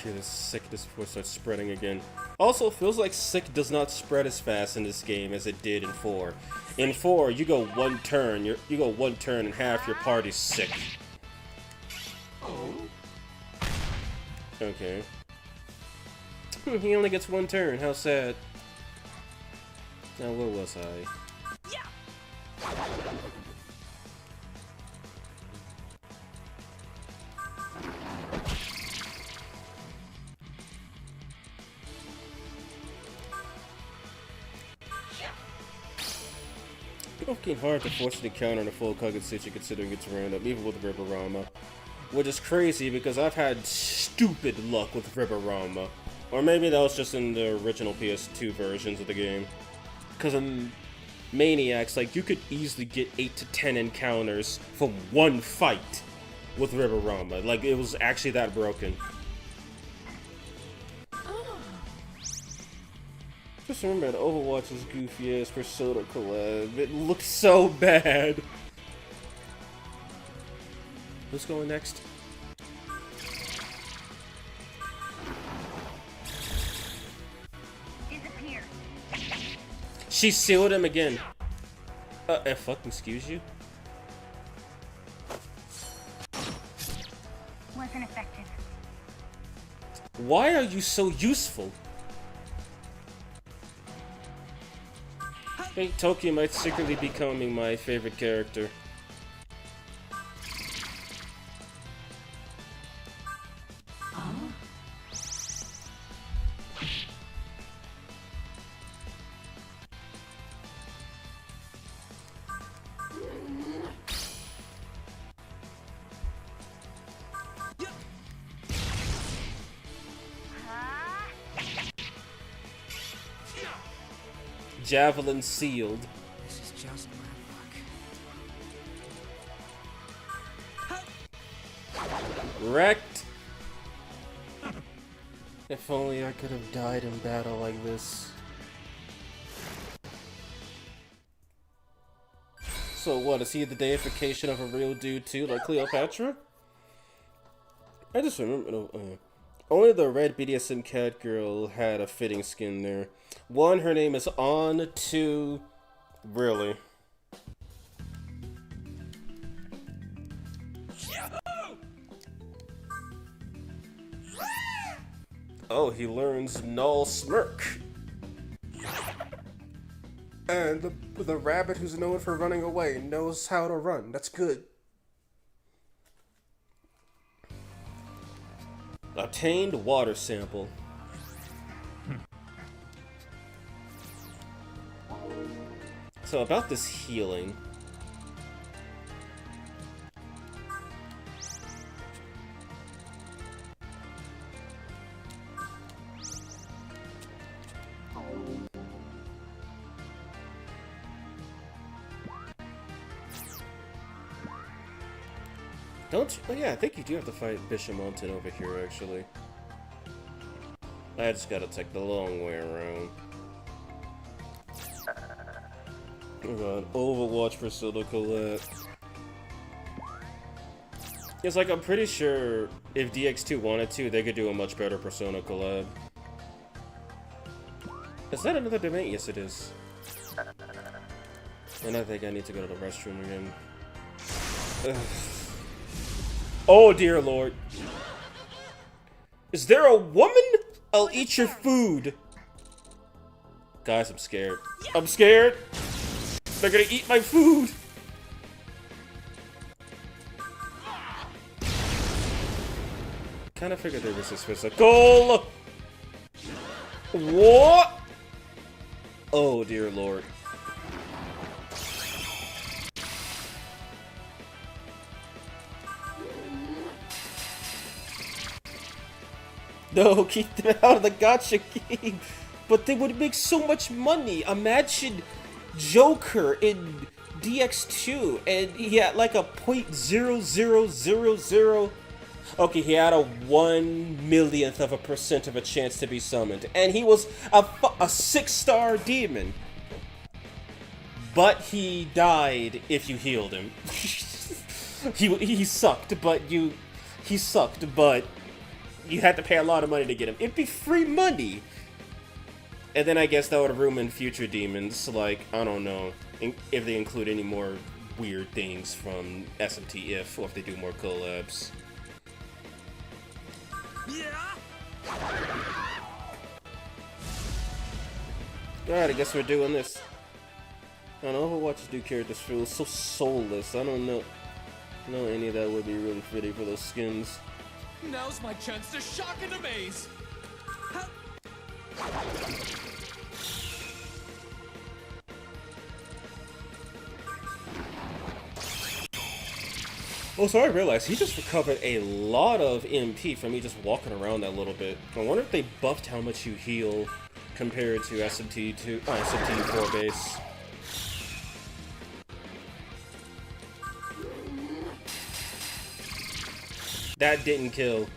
Kid is sick just before it starts spreading again. Also, it feels like sick does not spread as fast in this game as it did in 4. In 4, you go one turn, you go one turn and half your party's sick. Okay. He only gets one turn, how sad. Now where was I? It's fucking hard to force an encounter in a full Kagutsuchi considering it's random, even with Riborama. Which is crazy because I've had stupid luck with Riborama. Or maybe that was just in the original PS2 versions of the game. Because in Maniacs, like, you could easily get 8 to 10 encounters from one fight with Riborama. Like, it was actually that broken. Just remember that Overwatch's goofy ass Persona collab. It looks so bad. Who's going next? Disappear. She sealed him again. Fucking excuse you? Wasn't effective. Why are you so useful? I think Tokyo might secretly be becoming my favorite character. Javelin sealed. This is just my luck. Wrecked. If only I could have died in battle like this. So what, is he the deification of a real dude too, like Cleopatra? I just remember, only the red BDSM cat girl had a fitting skin there. 1, her name is On. 2, really. Oh, he learns Null Smirk. And the rabbit who's known for running away knows how to run. That's good. Obtained water sample. So about this healing. Don't you? Oh yeah, I think you do have to fight Bishop Mountain over here, actually. I just gotta take the long way around. Oh god, Overwatch Persona collab. It's like, I'm pretty sure if DX2 wanted to, they could do a much better Persona collab. Is that another domain? Yes, it is. And I think I need to go to the restroom again. Ugh. Oh dear lord. Is there a woman? I'll eat your food. Guys, I'm scared. I'm scared. They're gonna eat my food. Kinda figured there was this physical. What? Oh dear lord. No, keep them out of the gacha game. But they would make so much money. Imagine Joker in DX2 and he had like a .0000 Okay, he had a 1/1,000,000th of a percent of a chance to be summoned, and he was a 6-star demon. But he died if you healed him. he sucked, but he sucked, but you had to pay a lot of money to get him. It'd be free money. And then I guess that would ruin future demons, like, I don't know, if they include any more weird things from SMT or if they do more collabs. Alright, I guess we're doing this. I don't know, Overwatch's new characters feel so soulless. I don't know any of that would be really fitting for those skins. Now's my chance to shock and amaze. Oh, so I realized he just recovered a lot of MP from me just walking around that little bit. I wonder if they buffed how much you heal compared to SMT4 base. That didn't kill.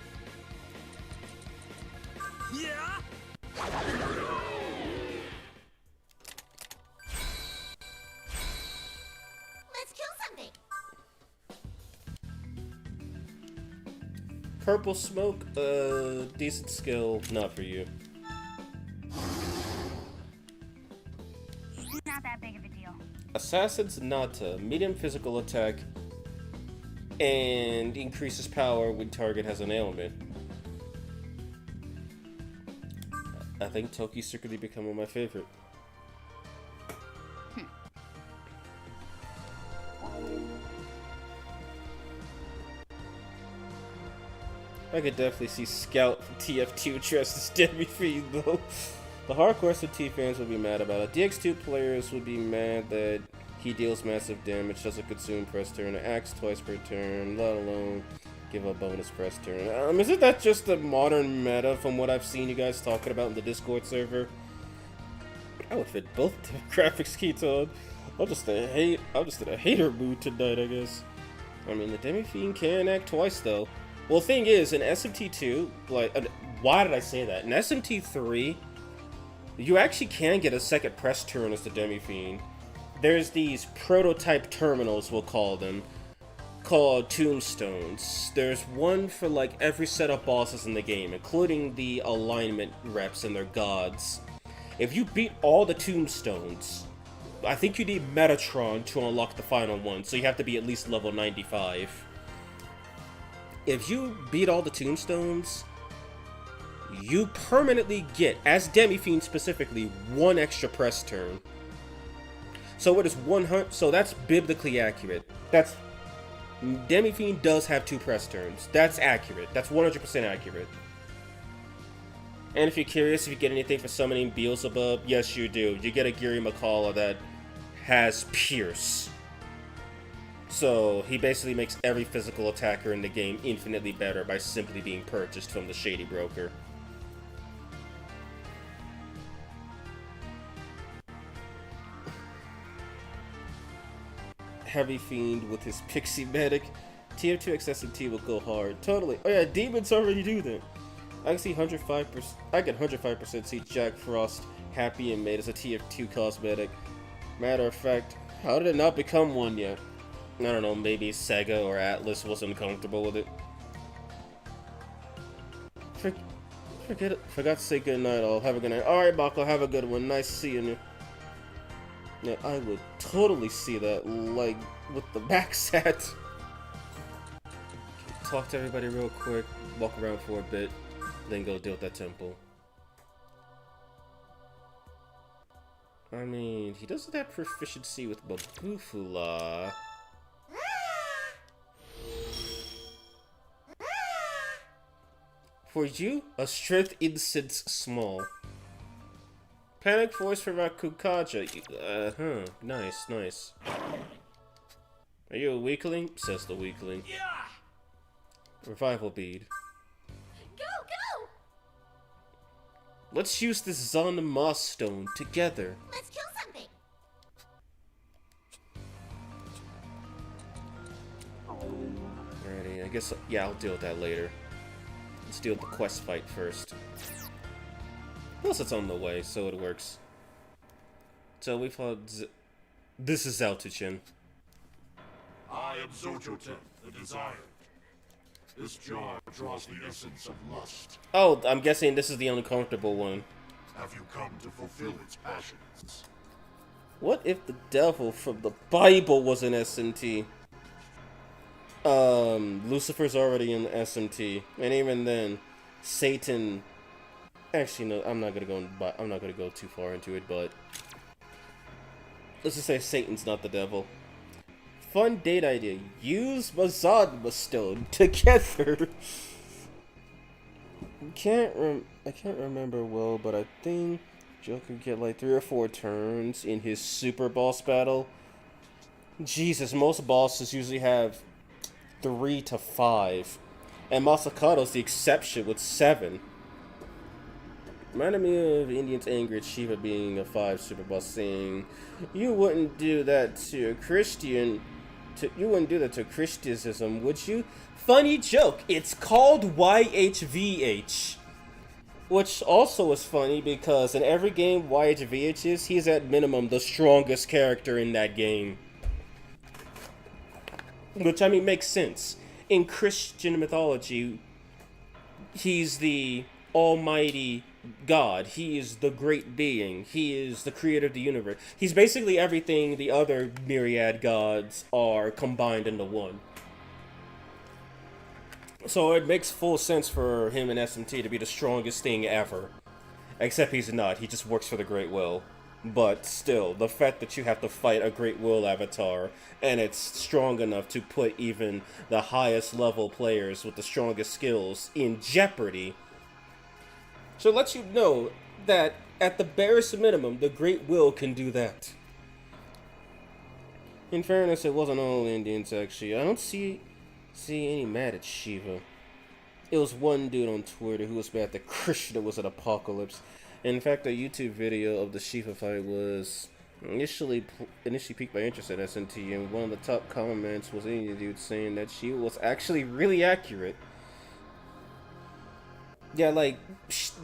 Let's kill something. Purple smoke, decent skill, not for you. Not that big of a deal. Assassin's Nata, medium physical attack, and increases power when target has an ailment. I think Toki's secretly becoming my favorite. I could definitely see Scout from TF2 dressed as Demi Fiend though. The hardcore SMT fans would be mad about it. DX2 players would be mad that he deals massive damage, doesn't consume press turn, acts twice per turn, let alone give a bonus press turn. Isn't that just the modern meta from what I've seen you guys talking about in the Discord server? I would fit both graphics keys I'm just in a hater mood tonight, I guess. I mean, the Demi Fiend can act twice though. Well, the thing is, in SMT2, like, why did I say that? In SMT3, you actually can get a second press turn as the Demi Fiend. There's these prototype terminals, we'll call them, called tombstones. There's one for like every set of bosses in the game, including the alignment reps and their gods. If you beat all the tombstones, I think you need Metatron to unlock the final one, so you have to be at least level 95. If you beat all the tombstones, you permanently get, as Demi Fiend specifically, one extra press turn. So it is 100. So that's biblically accurate. That's Demi Fiend does have 2 press turns. That's accurate. That's 100% accurate. And if you're curious if you get anything for summoning Beelzebub, yes you do. You get a Giri McCullough that has Pierce. So he basically makes every physical attacker in the game infinitely better by simply being purchased from the Shady Broker. Heavy Fiend with his Pixie Medic. TF2 XSMT will go hard. Totally. Oh yeah, demons already do that. I can see 105%. I can 105% see Jack Frost happy and made as a TF2 cosmetic. Matter of fact, how did it not become one yet? I don't know, maybe Sega or Atlas wasn't comfortable with it. Forgot to say goodnight all. Have a good night. Alright, Bako, have a good one. Nice seeing you. Yeah, I would totally see that, like, with the back set. Talk to everybody real quick, walk around for a bit, then go deal with that temple. I mean, he doesn't have proficiency with Babufula. For you, a strength incense small. Panic voice for Rakukaja. Nice, nice. Are you a weakling? Says the weakling. Revival bead. Go, go! Let's use this Zon Moss stone together. Let's kill something. Alrighty, I guess, yeah, I'll deal with that later. Let's deal with the quest fight first. Plus it's on the way, so it works. So we fought this is Zeltuchin. I am Zototep, the Desired. This jar draws the essence of lust. Oh, I'm guessing this is the uncomfortable one. Have you come to fulfill its passions? What if the devil from the Bible was an SMT? Lucifer's already in SMT, and even then, Satan. Actually, no, I'm not gonna go too far into it, but let's just say Satan's not the devil. Fun date idea: use Mazadma Stone together. I can't remember well, but I think Joker get like 3 or 4 turns in his super boss battle. Jesus, most bosses usually have 3 to 5, and Masakato's the exception with 7. Reminded me of Indian's anger at Shiva being a 5 super boss, saying, "You wouldn't do that to a Christian. You wouldn't do that to Christianism, would you?" Funny joke. It's called YHVH. Which also is funny because in every game YHVH is, he's at minimum the strongest character in that game. Which, I mean, makes sense. In Christian mythology, he's the almighty God. He is the great being. He is the creator of the universe. He's basically everything the other myriad gods are combined into one. So it makes full sense for him in SMT to be the strongest thing ever. Except he's not. He just works for the Great Will. But still, the fact that you have to fight a Great Will avatar, and it's strong enough to put even the highest level players with the strongest skills in jeopardy. So it lets you know that, at the barest minimum, the Great Will can do that. In fairness, it wasn't all Indians, actually. I don't see any mad at Shiva. It was one dude on Twitter who was mad that Krishna was an apocalypse. In fact, a YouTube video of the Shiva fight was initially piqued my interest in SNT, and one of the top comments was any dude saying that Shiva was actually really accurate. Yeah, like,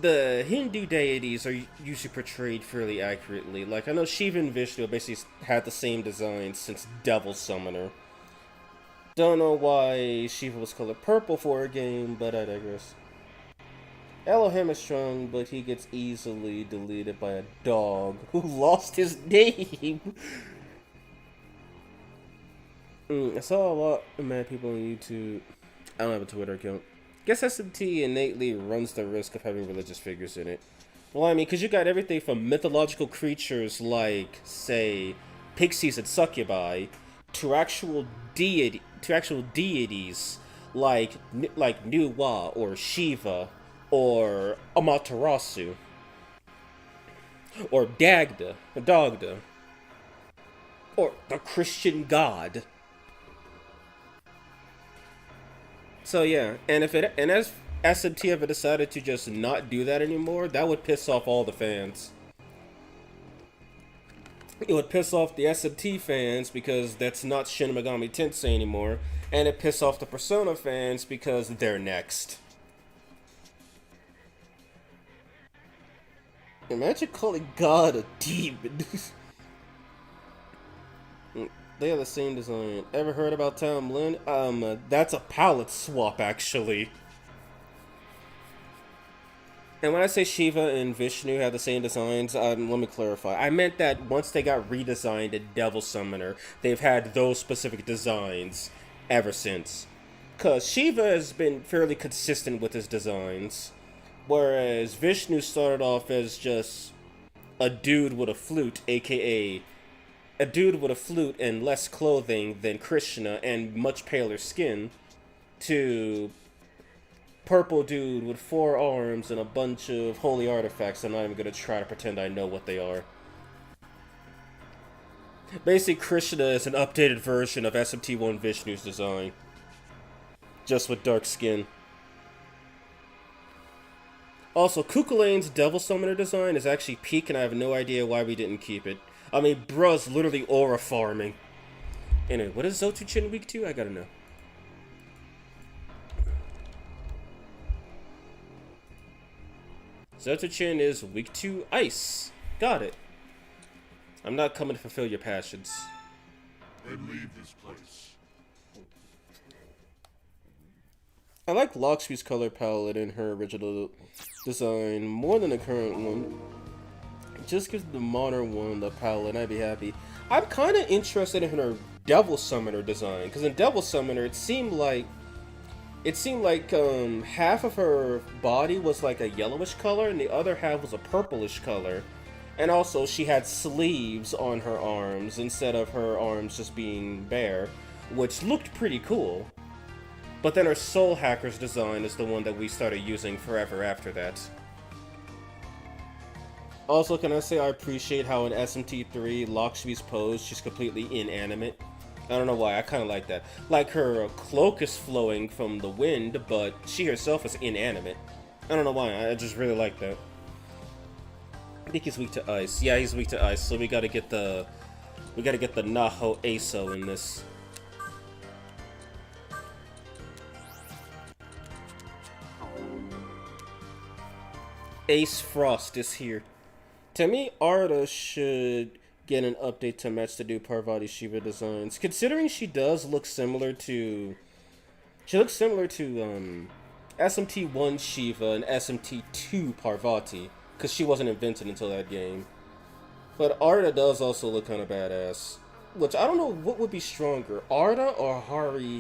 the Hindu deities are usually portrayed fairly accurately. Like, I know Shiva and Vishnu basically had the same design since Devil Summoner. Don't know why Shiva was colored purple for a game, but I digress. Elohim is strong, but he gets easily deleted by a dog who lost his name. I saw a lot of mad people on YouTube. I don't have a Twitter account. Guess SMT innately runs the risk of having religious figures in it. Well, I mean, because you got everything from mythological creatures like, say, pixies and succubi, to actual deities like Nuwa or Shiva or Amaterasu or Dagda, or the Christian God. So yeah, and as SMT ever decided to just not do that anymore, that would piss off all the fans. It would piss off the SMT fans because that's not Shin Megami Tensei anymore, and it piss off the Persona fans because they're next. Imagine calling God a demon. They have the same design. Ever heard about Tom Lin? That's a palette swap, actually. And when I say Shiva and Vishnu have the same designs, let me clarify. I meant that once they got redesigned in Devil Summoner, they've had those specific designs ever since. Because Shiva has been fairly consistent with his designs, whereas Vishnu started off as just a dude with a flute, aka a dude with a flute and less clothing than Krishna and much paler skin, to purple dude with 4 arms and a bunch of holy artifacts. I'm not even gonna try to pretend I know what they are. Basically, Krishna is an updated version of SMT1 Vishnu's design, just with dark skin. Also, Kukulane's Devil Summoner design is actually peak, and I have no idea why we didn't keep it. I mean, bruh's literally aura farming. Anyway, what is Zotuchin week 2? I gotta know. Zoto-chin is weak to ice. Got it. I'm not coming to fulfill your passions. Then leave this place. I like Lakshmi's color palette in her original design more than the current one. Just give the modern one the palette and I'd be happy. I'm kind of interested in her Devil Summoner design, because in Devil Summoner it seemed like half of her body was like a yellowish color and the other half was a purplish color. And also she had sleeves on her arms instead of her arms just being bare, which looked pretty cool. But then her Soul Hackers design is the one that we started using forever after that. Also, can I say I appreciate how in SMT3, Lakshmi's pose, she's completely inanimate. I don't know why, I kind of like that. Like her cloak is flowing from the wind, but she herself is inanimate. I don't know why, I just really like that. I think he's weak to ice. Yeah, he's weak to ice, so we gotta get the Naho Aso in this. Ace Frost is here. To me, Arda should get an update to match the new Parvati Shiva designs. Considering she does look similar to... She looks similar to SMT1 Shiva and SMT2 Parvati. Because she wasn't invented until that game. But Arda does also look kind of badass. Which, I don't know what would be stronger. Arda or Hari?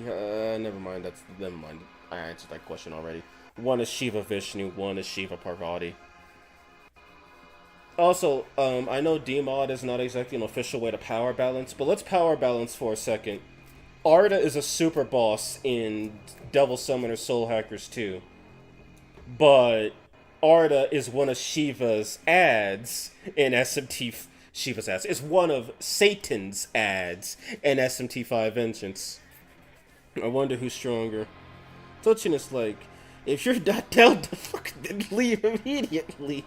Never mind. Never mind. I answered that question already. One is Shiva Vishnu, one is Shiva Parvati. Also, I know Dmod is not exactly an official way to power balance, but let's power balance for a second. Arda is a super boss in Devil Summoner Soul Hackers 2. But Arda is one of Shiva's ads in SMT... Shiva's ads. It's one of Satan's ads in SMT5 Vengeance. I wonder who's stronger. Touching is like, if you're not down to fuck, then leave immediately.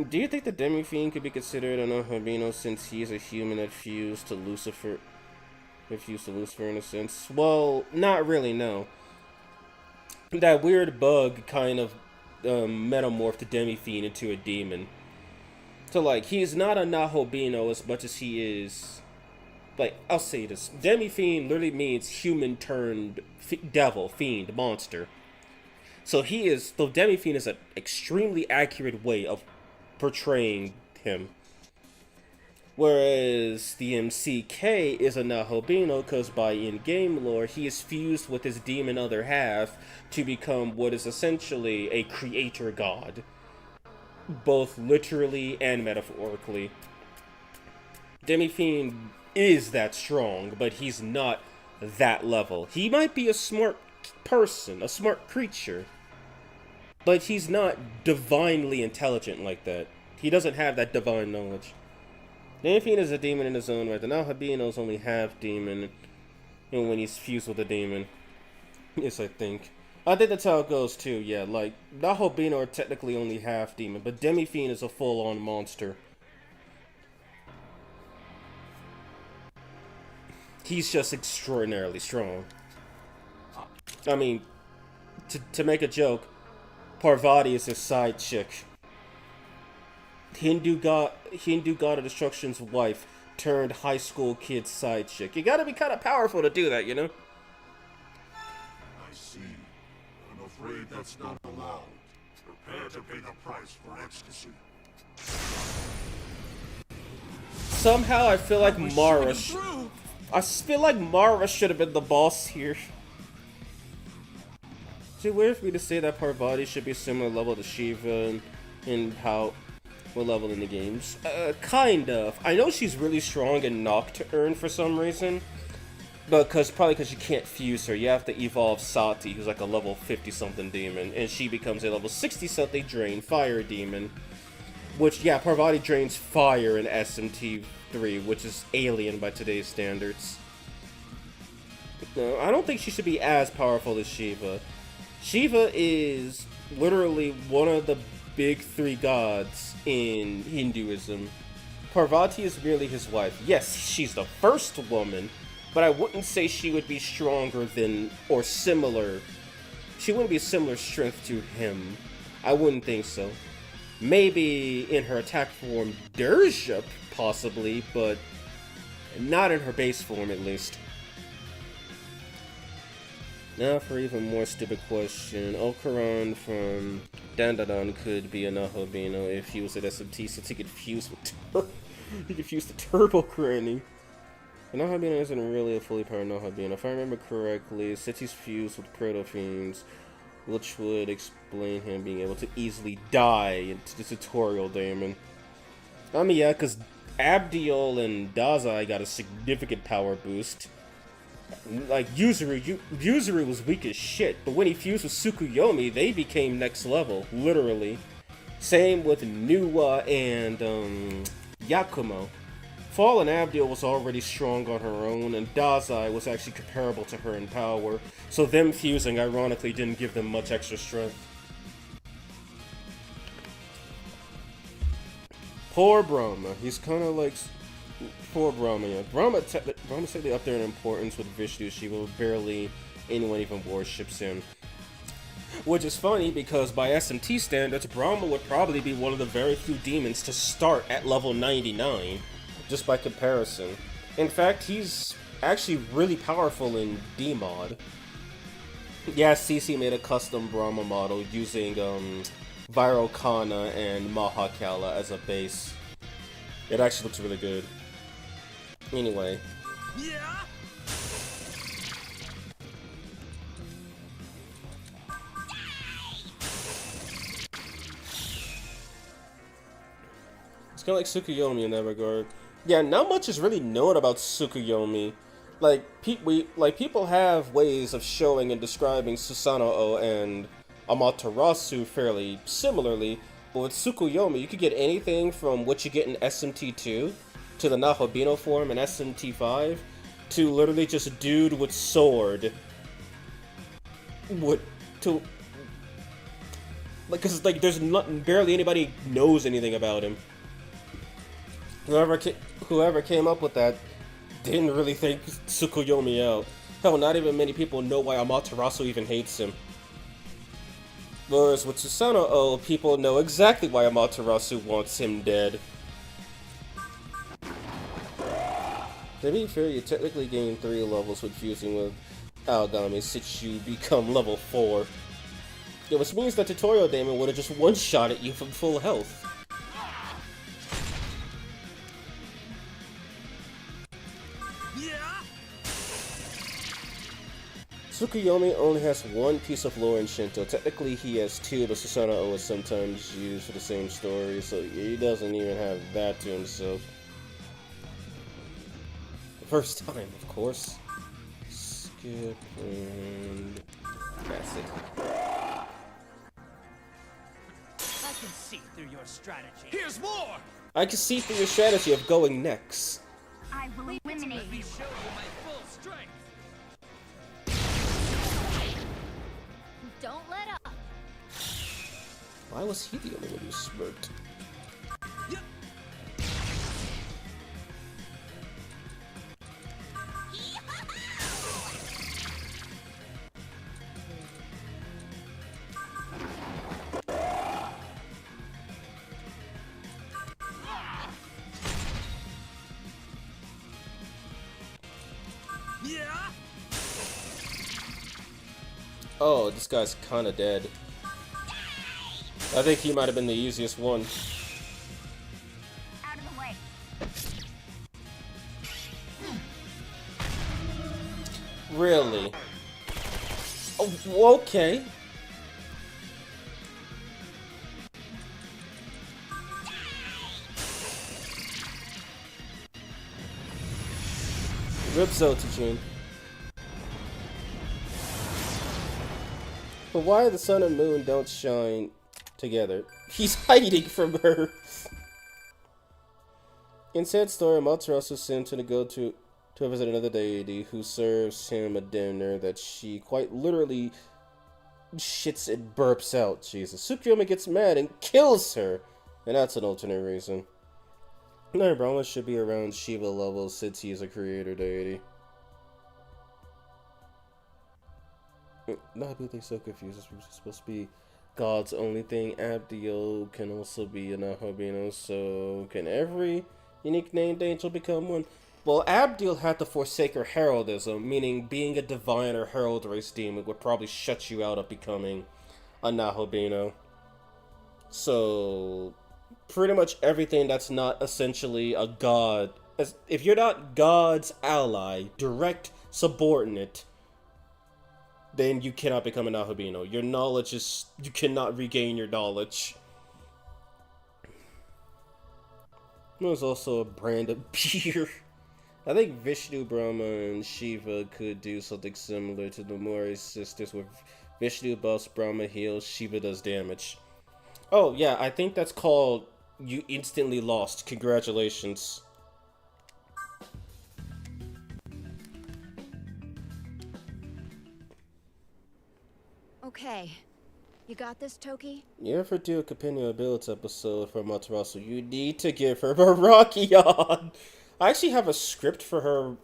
Do you think the Demi-Fiend could be considered an Albino since he is a human that fused to Lucifer? In a sense? Well, not really, no. That weird bug kind of metamorphed the Demi-Fiend into a demon. So, like, he is not a Nahobino as much as he is... Like, I'll say this. Demi-Fiend literally means human turned devil, fiend, monster. So he is... The Demi-Fiend is an extremely accurate way of portraying him. Whereas the MCK is a Nahobino because by in-game lore, he is fused with his demon other half to become what is essentially a creator god. Both literally and metaphorically. Demi-Fiend is that strong, but he's not that level. He might be a smart person, a smart creature, but he's not divinely intelligent like that. He doesn't have that divine knowledge. Demi-Fiend is a demon in his own right. The Nahobino is only half demon, and when he's fused with a demon. Yes, I think that's how it goes too, yeah. Like, Nahobino are technically only half demon, but Demi-Fiend is a full-on monster. He's just extraordinarily strong. I mean, to make a joke, Parvati is his side chick. Hindu god of destruction's wife turned high school kid side chick. You gotta be kind of powerful to do that, you know? I see. I'm afraid that's not allowed. Prepare to pay the price for ecstasy. Somehow I feel like Mara... I feel like Mara should have been the boss here. Is it weird for me to say that Parvati should be a similar level to Shiva and how... What level in the games? Kind of. I know she's really strong in Nocturne for some reason. But probably because you can't fuse her. You have to evolve Sati, who's like a level 50-something demon. And she becomes a level 60-something Drain Fire demon. Which, yeah, Parvati drains fire in SMT3, which is alien by today's standards. No, I don't think she should be as powerful as Shiva. Shiva is literally one of the big three gods in Hinduism. Parvati is merely his wife. Yes, she's the first woman, but I wouldn't say she would be stronger than, or similar. She wouldn't be similar strength to him. I wouldn't think so. Maybe in her attack form, Dersha, possibly, but not in her base form, at least. Now for even more stupid question. Okaran from Dandadan could be a Nahabino if he was at SMT, since he could fuse with he could fuse the Turbo Granny. The Nahabino isn't really a fully powered Nahabino. If I remember correctly, since he's fused with Proto-Fiends, which would explain him being able to easily die into the tutorial daemon. I mean, yeah, because Abdiel and Dazai got a significant power boost. Like, Yuzuru was weak as shit, but when he fused with Tsukuyomi, they became next level, literally. Same with Nuwa and, Yakumo. Fallen Abdiel was already strong on her own, and Dazai was actually comparable to her in power, so them fusing ironically didn't give them much extra strength. Poor Brahma. He's kind of like... Poor Brahma, yeah. Brahma's technically up there in importance with Vishnu Shiva, but barely anyone even worships him. Which is funny, because by SMT standards, Brahma would probably be one of the very few demons to start at level 99, just by comparison. In fact, he's actually really powerful in D-Mod. Yeah, CC made a custom Brahma model using Virokana and Mahakala as a base. It actually looks really good. Anyway. Yeah. It's kind of like Tsukuyomi in that regard. Yeah, not much is really known about Tsukuyomi. Like, people have ways of showing and describing Susanoo and Amaterasu fairly similarly, but with Tsukuyomi, you could get anything from what you get in SMT2 to the Nahabino form in SMT5 to literally just a dude with sword. Cause there's barely anybody knows anything about him. Whoever came up with that didn't really think Tsukuyomi out. Hell, not even many people know why Amaterasu even hates him. Whereas with Susanoo, people know exactly why Amaterasu wants him dead. To be fair, you technically gain 3 levels with fusing with Algami since you become level 4. Yeah, which means that Tutorial Daemon would have just one-shot at you from full health. Tsukuyomi only has 1 piece of lore in Shinto. Technically he has 2, but Susanoo is sometimes used for the same story, so he doesn't even have that to himself. The first time, of course. Skip and... that's it. I can see through your strategy. Here's more! I can see through your strategy of going next. I will eliminate you. Show you my full strength. Don't let up. Why was he the only one who smirked? Yeah. Oh, this guy's kinda dead. I think he might have been the easiest one. Out of the way. Really? Oh, okay. Rip Zotajin. But why the sun and moon don't shine together? He's hiding from her. In said story, Amaterasu sent him to go to visit another deity who serves him a dinner that she quite literally shits and burps out. Jesus. Tsukuyomi gets mad and kills her. And that's an alternate reason. No, Brahma should be around Shiva level since he is a creator deity. Not really so confused. This was supposed to be God's only thing. Abdiel can also be a Nahabino, so can every unique named angel become one? Well, Abdiel had to forsake her heraldism, meaning being a divine or herald race demon would probably shut you out of becoming a Nahabino. So, pretty much everything that's not essentially a god, if you're not God's ally, direct subordinate, then you cannot become a Nahabino. Your knowledge is... you cannot regain your knowledge. There's also a brand of beer. I think Vishnu, Brahma, and Shiva could do something similar to the Mori sisters, where Vishnu buffs, Brahma heals, Shiva does damage. Oh, yeah, I think that's called You Instantly Lost. Congratulations. Okay. You got this, Toki? You ever do a companion ability episode for Matarasu, you need to give her Barakion! I actually have a script for her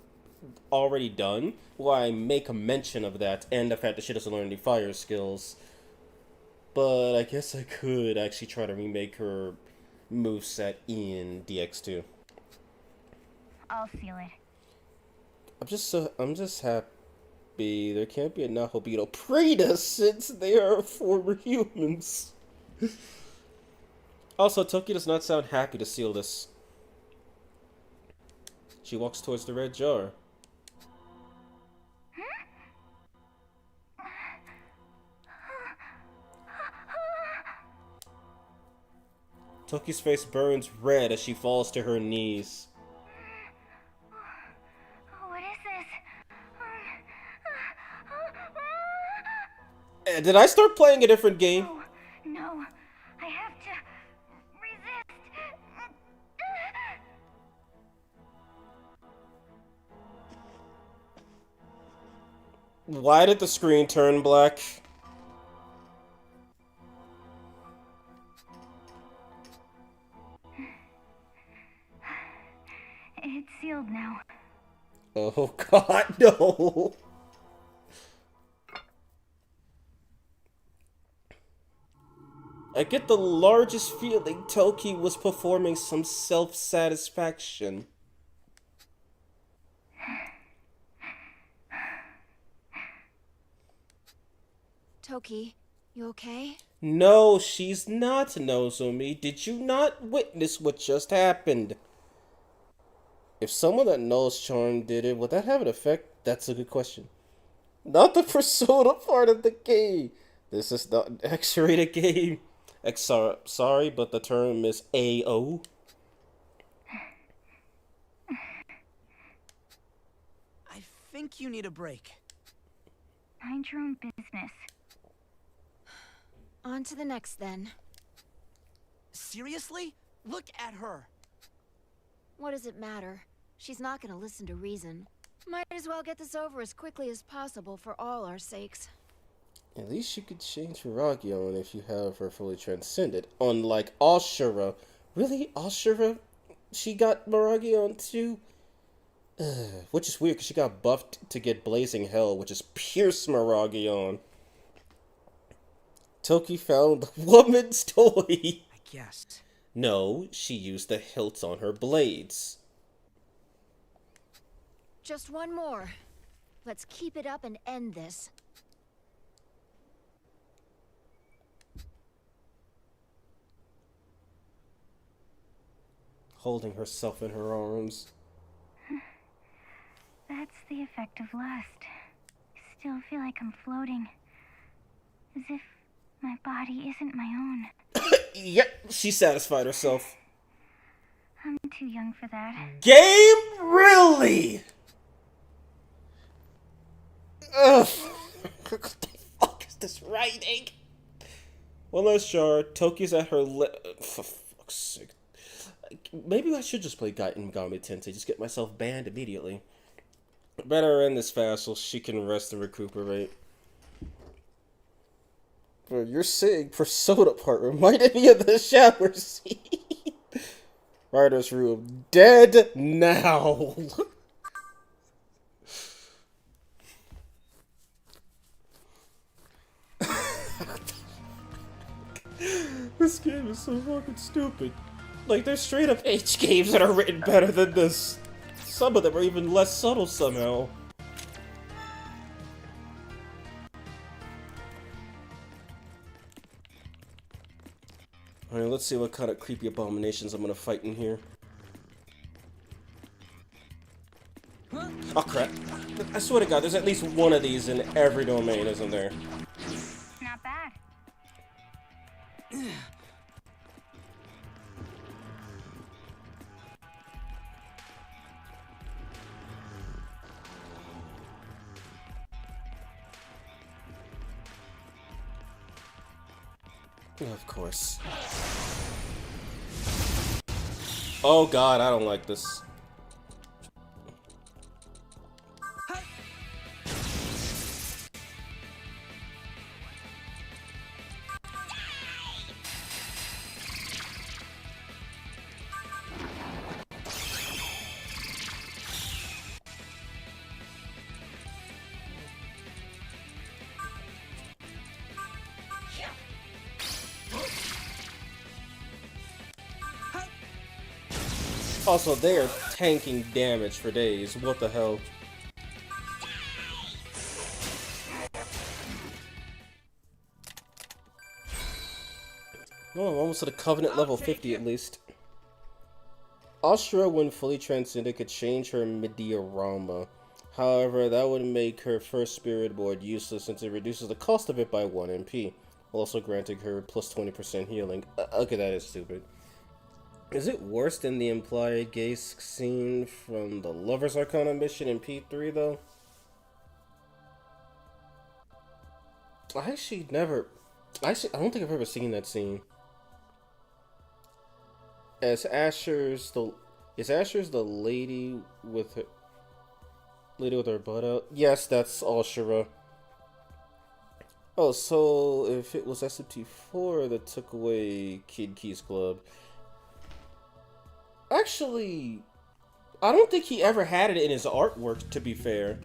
already done, where I make a mention of that, and the fact that she doesn't learn any fire skills. But I guess I could actually try to remake her moveset in DX2. I'll seal it. I'm just happy there can't be a Nahobito Preta since they are former humans. Also, Toki does not sound happy to seal this. She walks towards the red jar. Toki's face burns red as she falls to her knees. What is this? Did I start playing a different game? No, I have to resist. Why did the screen turn black? It's sealed now. Oh god, no! I get the largest feeling Toki was performing some self-satisfaction. Toki, you okay? No, she's not, Nozomi. Did you not witness what just happened? If someone that knows Charm did it, would that have an effect? That's a good question. Not the persona part of the game. This is not an X-rated game. Sorry, but the term is AO. I think you need a break. Mind your own business. On to the next, then. Seriously? Look at her. What does it matter? She's not gonna listen to reason. Might as well get this over as quickly as possible for all our sakes. At least you could change Hiragion if you have her fully transcended. Unlike Ashura. Really? Ashura? She got Miragion too? Which is weird because she got buffed to get Blazing Hell, which is Pierce Miragion. Toki found the woman's toy. I guess. No, she used the hilts on her blades. Just one more. Let's keep it up and end this. Holding herself in her arms. That's the effect of lust. I still feel like I'm floating. As if my body isn't my own. Yep, she satisfied herself. I'm too young for that. Game? Really? Ugh. What the fuck is this writing? One last jar. Toki's at her for fuck's sake. Maybe I should just play Megami Tensei. Just get myself banned immediately. Better end this fast so she can rest and recuperate. But you're saying Persona part reminded me of the shower scene. Writer's room. Dead now. This game is so fucking stupid. Like, there's straight up H games that are written better than this. Some of them are even less subtle somehow. Alright, let's see what kind of creepy abominations I'm gonna fight in here. Oh crap. I swear to God, there's at least one of these in every domain, isn't there? Not bad. Of course. Oh God, I don't like this. Also, they are tanking damage for days. What the hell? Oh, I'm almost at a Covenant level 50 at least. Ashura, when fully transcended, could change her Mediarama. However, that would make her first spirit board useless since it reduces the cost of it by 1 MP, also granting her plus 20% healing. Okay, that is stupid. Is it worse than the implied gay scene from the Lover's Arcana mission in P3, though? I actually never... I don't think I've ever seen that scene. Is Asher's the lady with her butt out? Yes, that's Ashura. Oh, so if it was SMT4 that took away Kid Key's club... Actually, I don't think he ever had it in his artwork, to be fair.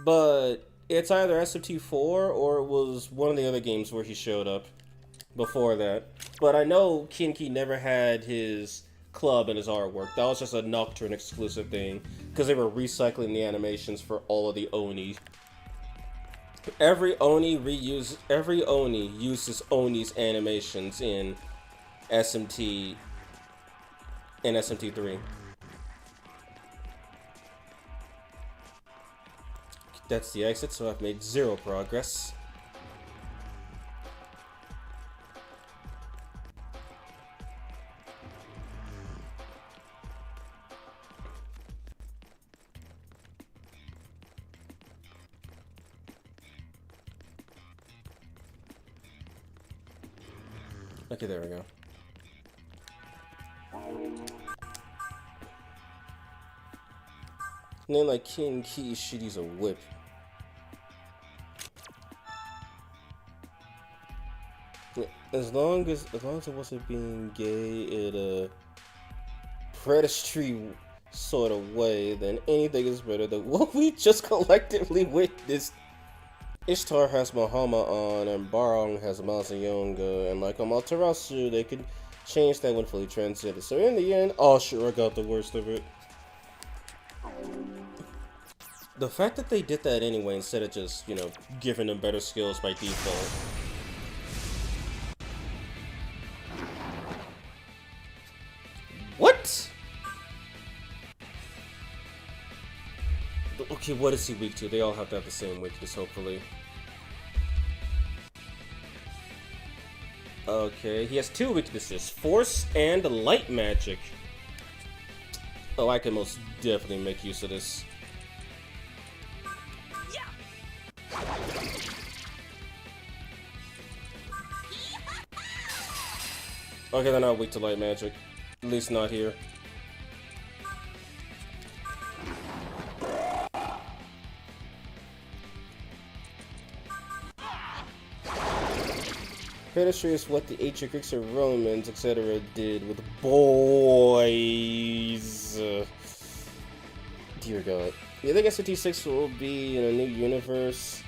But it's either SMT4 or it was one of the other games where he showed up before that. But I know Kinki never had his club in his artwork. That was just a Nocturne exclusive thing, because they were recycling the animations for all of the Oni. Every Oni uses Oni's animations in SMT and SMT3. That's the exit, so I've made 0 progress. Okay, there we go. And then, like, King Key should use a whip. As long as it wasn't being gay in a predatory sort of way, then anything is better than what we just collectively witnessed. Ishtar has Mahama on, and Barong has Mazayonga, and like Amaterasu, they could change that when fully transcended. So in the end, Ashura got the worst of it. The fact that they did that anyway, instead of just, you know, giving them better skills by default. What? Okay, what is he weak to? They all have to have the same weakness, hopefully. Okay, he has 2 weaknesses, Force and Light Magic. Oh, I can most definitely make use of this. Okay, they're not weak to Light Magic. At least not here. Predatory is what the ancient Greeks or Romans, etc. did with boys. Dear God. You think SCT-6 will be in a new universe?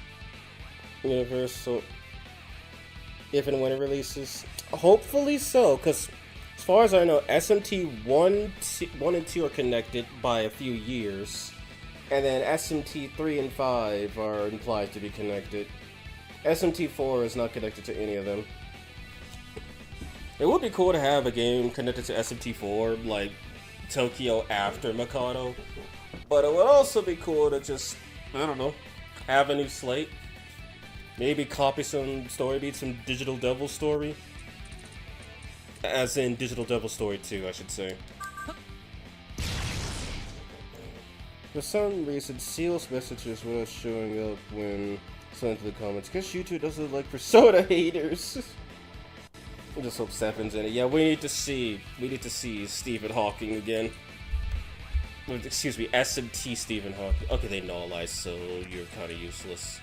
Universal. if and when it releases. Hopefully so, because as far as I know, SMT 1 and 2 are connected by a few years, and then SMT 3 and 5 are implied to be connected. SMT 4 is not connected to any of them. It would be cool to have a game connected to SMT 4, like Tokyo after Mikado, but it would also be cool to just, I don't know, have a new slate. Maybe copy some story beats from Digital Devil Story. As in Digital Devil Story 2, I should say. For some reason, Seal's messages were not showing up when sent to the comments. Guess YouTube doesn't like Persona haters. I just hope Seven's in it. Yeah, we need to see Stephen Hawking again. Excuse me, SMT Stephen Hawking. Okay, they nullized, so you're kind of useless.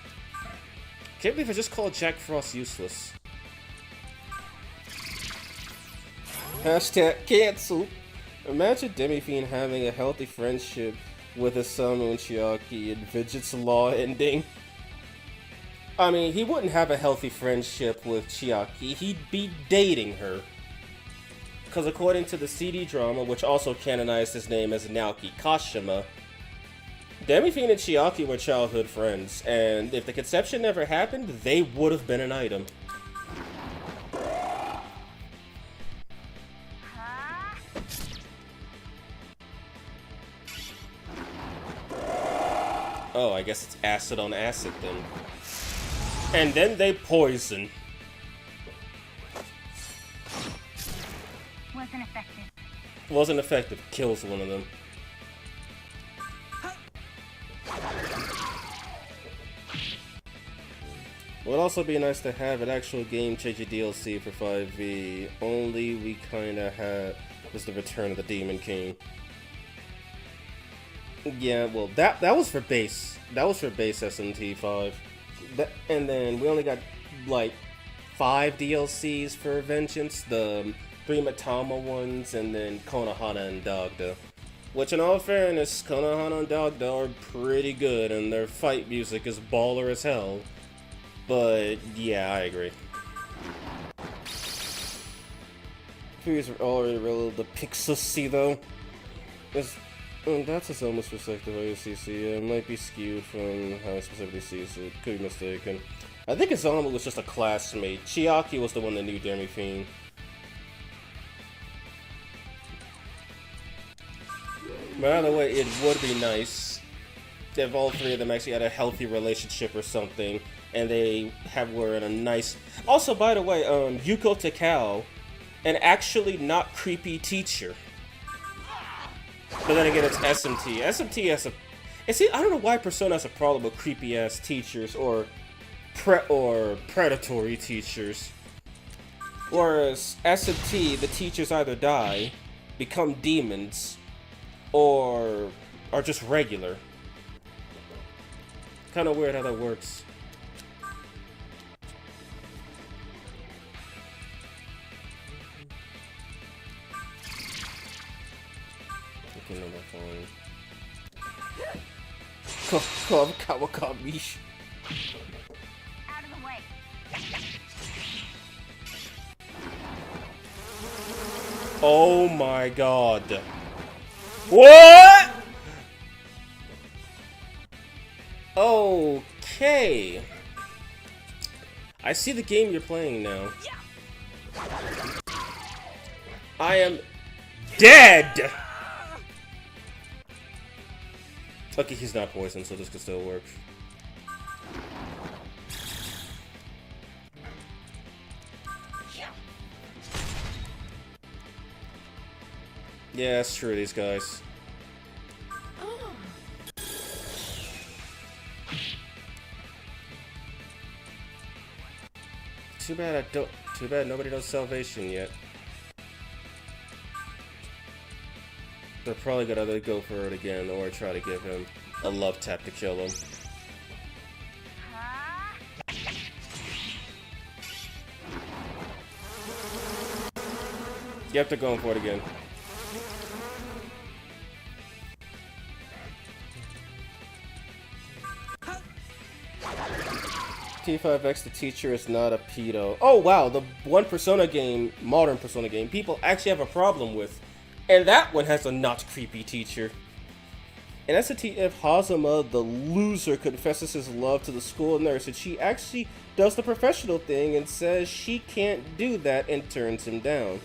Can't believe I just called Jack Frost useless. Hashtag cancel. Imagine Demi-Fiend having a healthy friendship with Isamu and Chiaki and Vigit's Law ending. I mean, he wouldn't have a healthy friendship with Chiaki, he'd be dating her. Because according to the CD drama, which also canonized his name as Naoki Kashima, Demi-Fiend and Chiaki were childhood friends, and if the conception never happened, they would have been an item. Oh, I guess it's acid on acid then. And then they poison. Wasn't effective. Wasn't effective. Kills one of them. Would also be nice to have an actual game-changing DLC for 5V. Only we kinda had was the Return of the Demon King. Yeah, well, that was for base. That was for base SMT5. And then we only got like 5 DLCs for Vengeance, the 3 Mitama ones, and then Konohana and Dagda. Which, in all fairness, Konohana and Dagda are pretty good, and their fight music is baller as hell. But yeah, I agree. Figures are already related to Pixel though. That's his almost perspective of OCC. It might be skewed from how he specifically sees it. Could be mistaken. I think Izamu was just a classmate. Chiaki was the one that knew Demi-Fiend. But either way, it would be nice if all 3 of them actually had a healthy relationship or something, and they were in a nice... Also, by the way, Yuko Takao, an actually not creepy teacher. But then again, it's SMT. SMT has a... See, I don't know why Persona has a problem with creepy-ass teachers or predatory teachers. Whereas SMT, the teachers either die, become demons, or are just regular. Kind of weird how that works. Okay, no, that's fine. Kawakamish. Out of the way. Oh my god. What? Okay. I see the game you're playing now. I am dead! Okay, he's not poisoned, so this could still work. Yeah, it's true, these guys. Too bad nobody knows Salvation yet. They're probably gonna either go for it again or try to give him a love tap to kill him. Yep, they're going for it again. P5X, the teacher is not a pedo. Oh wow, the one Persona game, modern Persona game, people actually have a problem with. And that one has a not creepy teacher. And that's if Hazama, the loser, confesses his love to the school nurse, and she actually does the professional thing and says she can't do that and turns him down.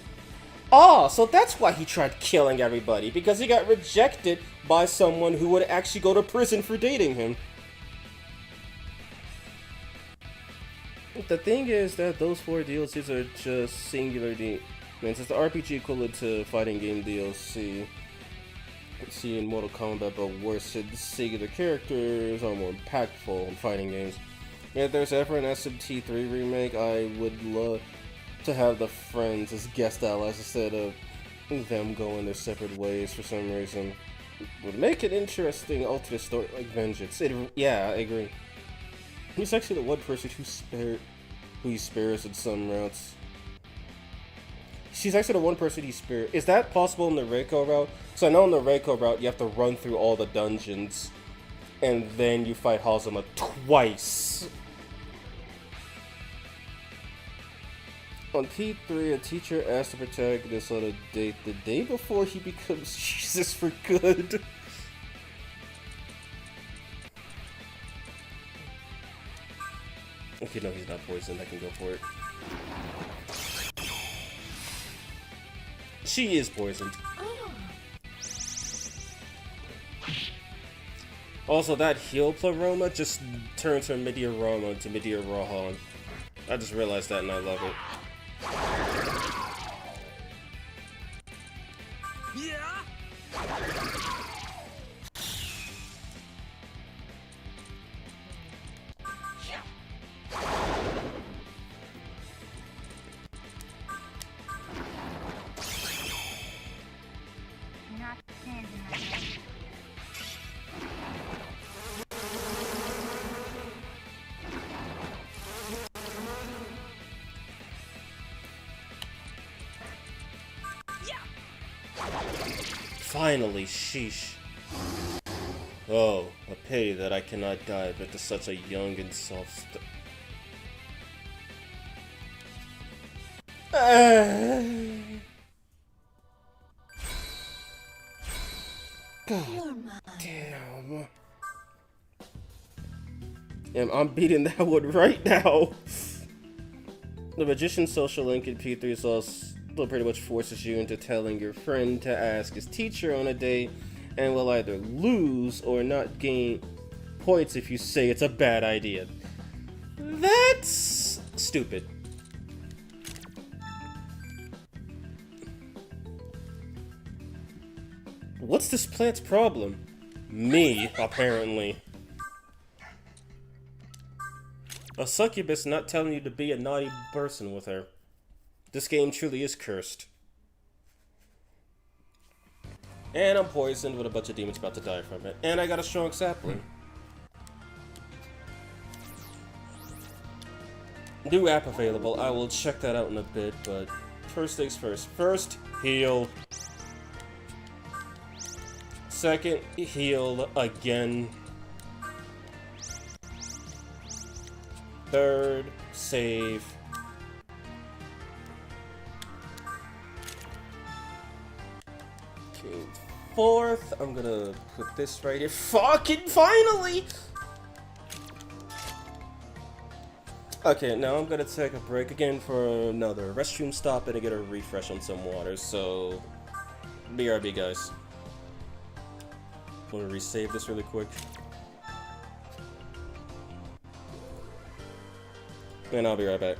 Oh, so that's why he tried killing everybody, because he got rejected by someone who would actually go to prison for dating him. The thing is that those 4 DLCs are just singular demons. It's the RPG equivalent to fighting game DLC. See in Mortal Kombat, but worse, singular characters are more impactful in fighting games. If there's ever an SMT3 remake, I would love to have the friends as guest allies instead of them going their separate ways for some reason. Would make it interesting alternate story like Vengeance. Yeah, I agree. He's actually the one person who he spares in some routes. She's actually the one person he spares. Is that possible in the Reiko route? So I know in the Reiko route you have to run through all the dungeons and then you fight Hazama twice. On P3, a teacher asked the protagonist on a date the day before he becomes Jesus for good. Okay, no, he's not poisoned. I can go for it. She is poisoned. Also, that heal Pleroma just turns her Meteoroma into Meteorohan. I just realized that and I love it. Finally, sheesh. Oh, a pity that I cannot dive into such a young and soft God damn. I'm beating that one right now. The Magician's social link in P3 is also pretty much forces you into telling your friend to ask his teacher on a date and will either lose or not gain points if you say it's a bad idea. That's stupid. What's this plant's problem? Me, apparently. A succubus not telling you to be a naughty person with her. This game truly is cursed. And I'm poisoned with a bunch of demons about to die from it. And I got a strong sapling. New app available. I will check that out in a bit, but first things first. First, heal. Second, heal again. Third, save. Okay, fourth, I'm gonna put this right here. Fucking finally! Okay, now I'm gonna take a break again for another restroom stop and to get a refresh on some water, so BRB guys. I'm gonna resave this really quick. And I'll be right back.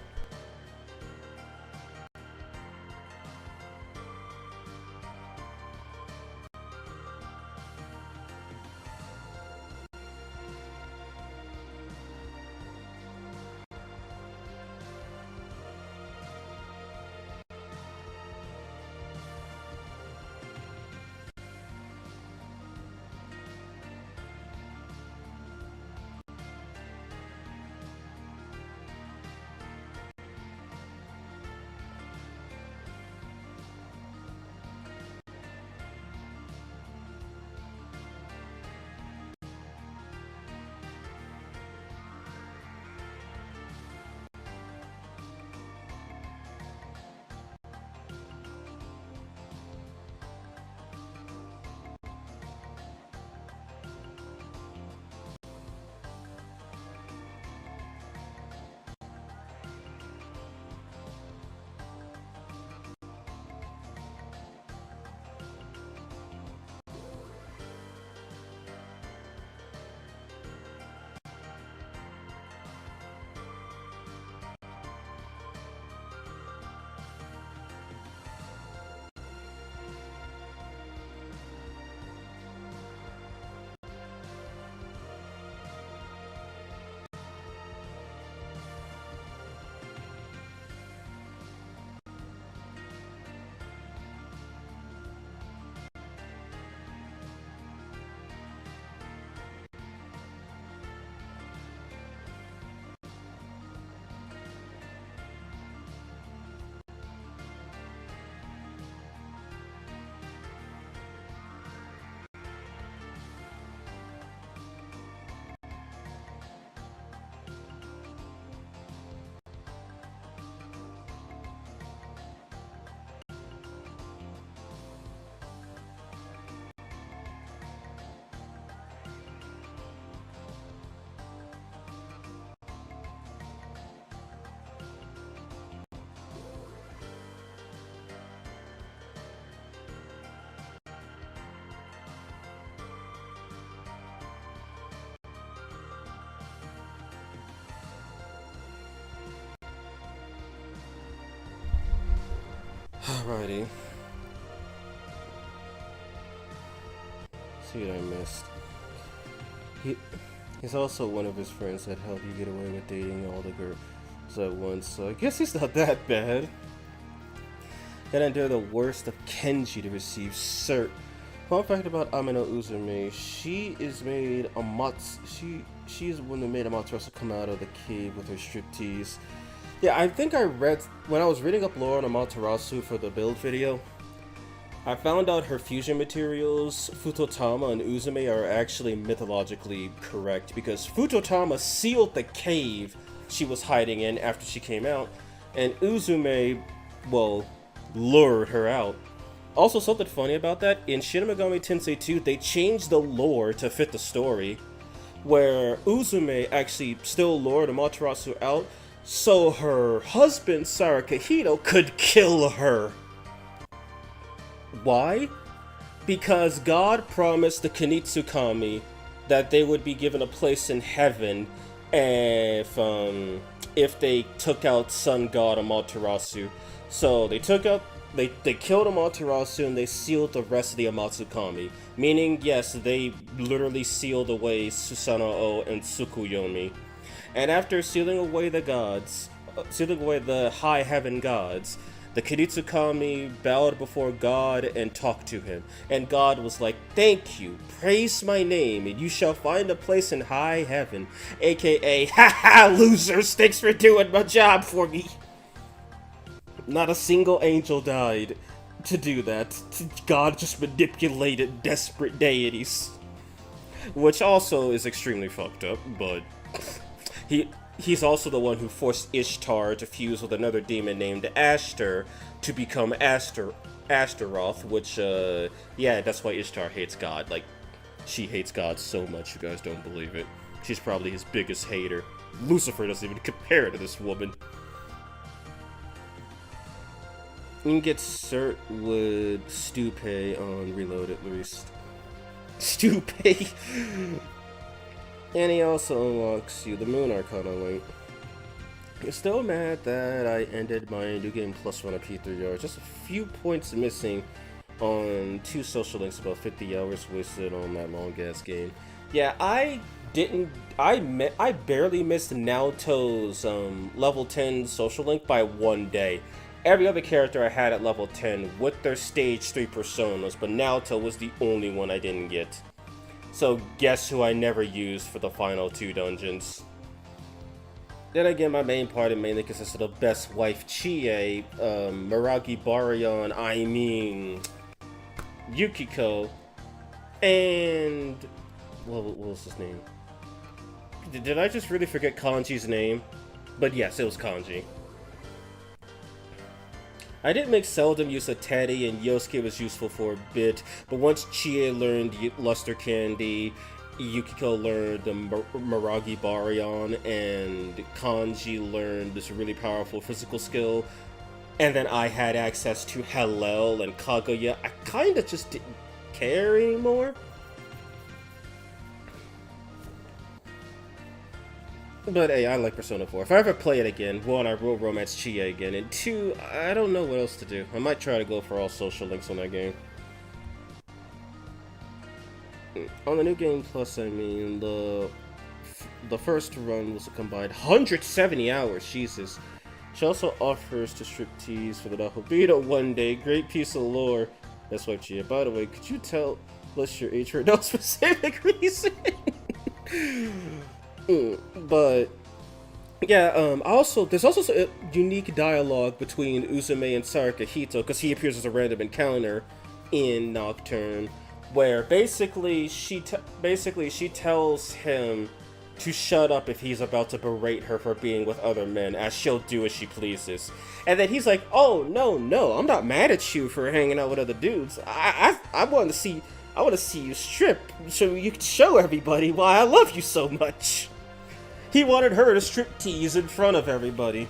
Alrighty. See what I missed. He's also one of his friends that helped you get away with dating all the girls at once, so I guess he's not that bad. Gotta endure the worst of Kenji to receive cert. Fun fact about Amino Uzume, she is made she is the one that made Amaterasu come out of the cave with her striptease. Yeah, I think I read, when I was reading up lore on Amaterasu for the build video, I found out her fusion materials, Futotama and Uzume, are actually mythologically correct, because Futotama sealed the cave she was hiding in after she came out, and Uzume, well, lured her out. Also, something funny about that, in Shin Megami Tensei 2, they changed the lore to fit the story, where Uzume actually still lured Amaterasu out, so her husband, Sarakahito, could kill her. Why? Because God promised the Kunitsukami that they would be given a place in heaven if they took out Sun God Amaterasu. So they killed Amaterasu and they sealed the rest of the Amatsukami. Meaning, yes, they literally sealed away Susanoo and Tsukuyomi. And after sealing away the gods, sealing away the high heaven gods, the Kunitsukami bowed before God and talked to him. And God was like, "Thank you, praise my name, and you shall find a place in high heaven." AKA, "Haha, losers, thanks for doing my job for me." Not a single angel died to do that. God just manipulated desperate deities. Which also is extremely fucked up, but he's also the one who forced Ishtar to fuse with another demon named Ashtar to become Ashtaroth, which, yeah, that's why Ishtar hates God. Like, she hates God so much, you guys don't believe it. She's probably his biggest hater. Lucifer doesn't even compare to this woman. You can get cert with Stupe on Reload at least. Stupe! And he also unlocks you the Moon Arcana link. You're still mad that I ended my New Game Plus run of P3R. Just a few points missing on 2 social links, about 50 hours wasted on that long ass game. Yeah, I barely missed Naoto's level 10 social link by 1 day. Every other character I had at level 10 with their stage 3 personas, but Naoto was the only one I didn't get. So guess who I never used for the final 2 dungeons. Then again, my main party mainly consists of the best wife Chie, Miragi Baryon, Yukiko, and what was his name? Did I just really forget Kanji's name? But yes, it was Kanji. I did make seldom use of Teddy, and Yosuke was useful for a bit, but once Chie learned Luster Candy, Yukiko learned Miragi Baryon, and Kanji learned this really powerful physical skill, and then I had access to Hallel and Kaguya, I kinda just didn't care anymore. But hey, I like Persona 4. If I ever play it again, 1, I will romance Chie again, and 2, I don't know what else to do. I might try to go for all social links on that game. On the New Game Plus, I mean, the first run was a combined 170 hours, Jesus. She also offers to striptease for the Nahobedo one day. Great piece of lore. That's why Chie. By the way, could you tell us your age for no specific reason? But yeah, there's also a unique dialogue between Uzume and Sarakahito, because he appears as a random encounter in Nocturne, where basically she tells him to shut up if he's about to berate her for being with other men, as she'll do as she pleases. And then he's like, "Oh no, I'm not mad at you for hanging out with other dudes. I want to see you strip so you can show everybody why I love you so much." He wanted her to striptease in front of everybody.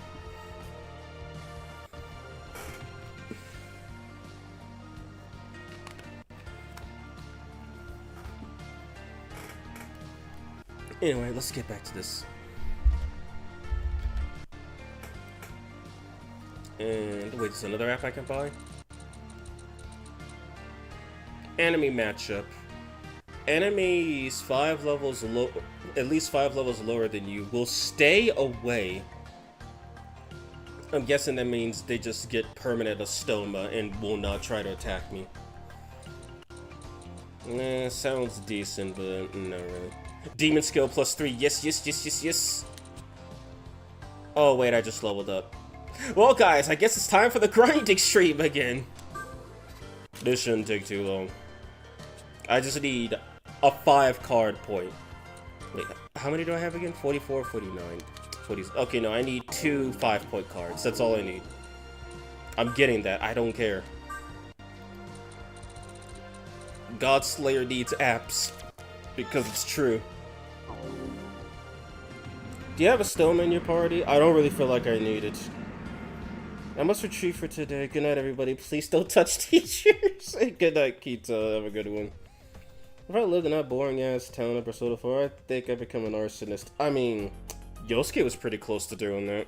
Anyway, let's get back to this. And wait, there's another app I can buy? enemy matchup. Enemies 5 levels low, at least 5 levels lower than you, will stay away. I'm guessing that means they just get permanent Astoma and will not try to attack me. Sounds decent, but no, really. Demon skill +3. Yes, yes, yes, yes, yes. Oh, wait, I just leveled up. Well, guys, I guess it's time for the grinding stream again. This shouldn't take too long. I just need a 5-card point. Wait, how many do I have again? 44, 49, 40. Okay, no, I need 2 5-point cards. That's all I need. I'm getting that. I don't care. Godslayer needs apps. Because it's true. Do you have a Stoma in your party? I don't really feel like I need it. I must retreat for today. Good night, everybody. Please don't touch teachers. Good night, Kita. Have a good one. If I lived in that boring-ass town of Persona 4, I think I'd become an arsonist. I mean, Yosuke was pretty close to doing that.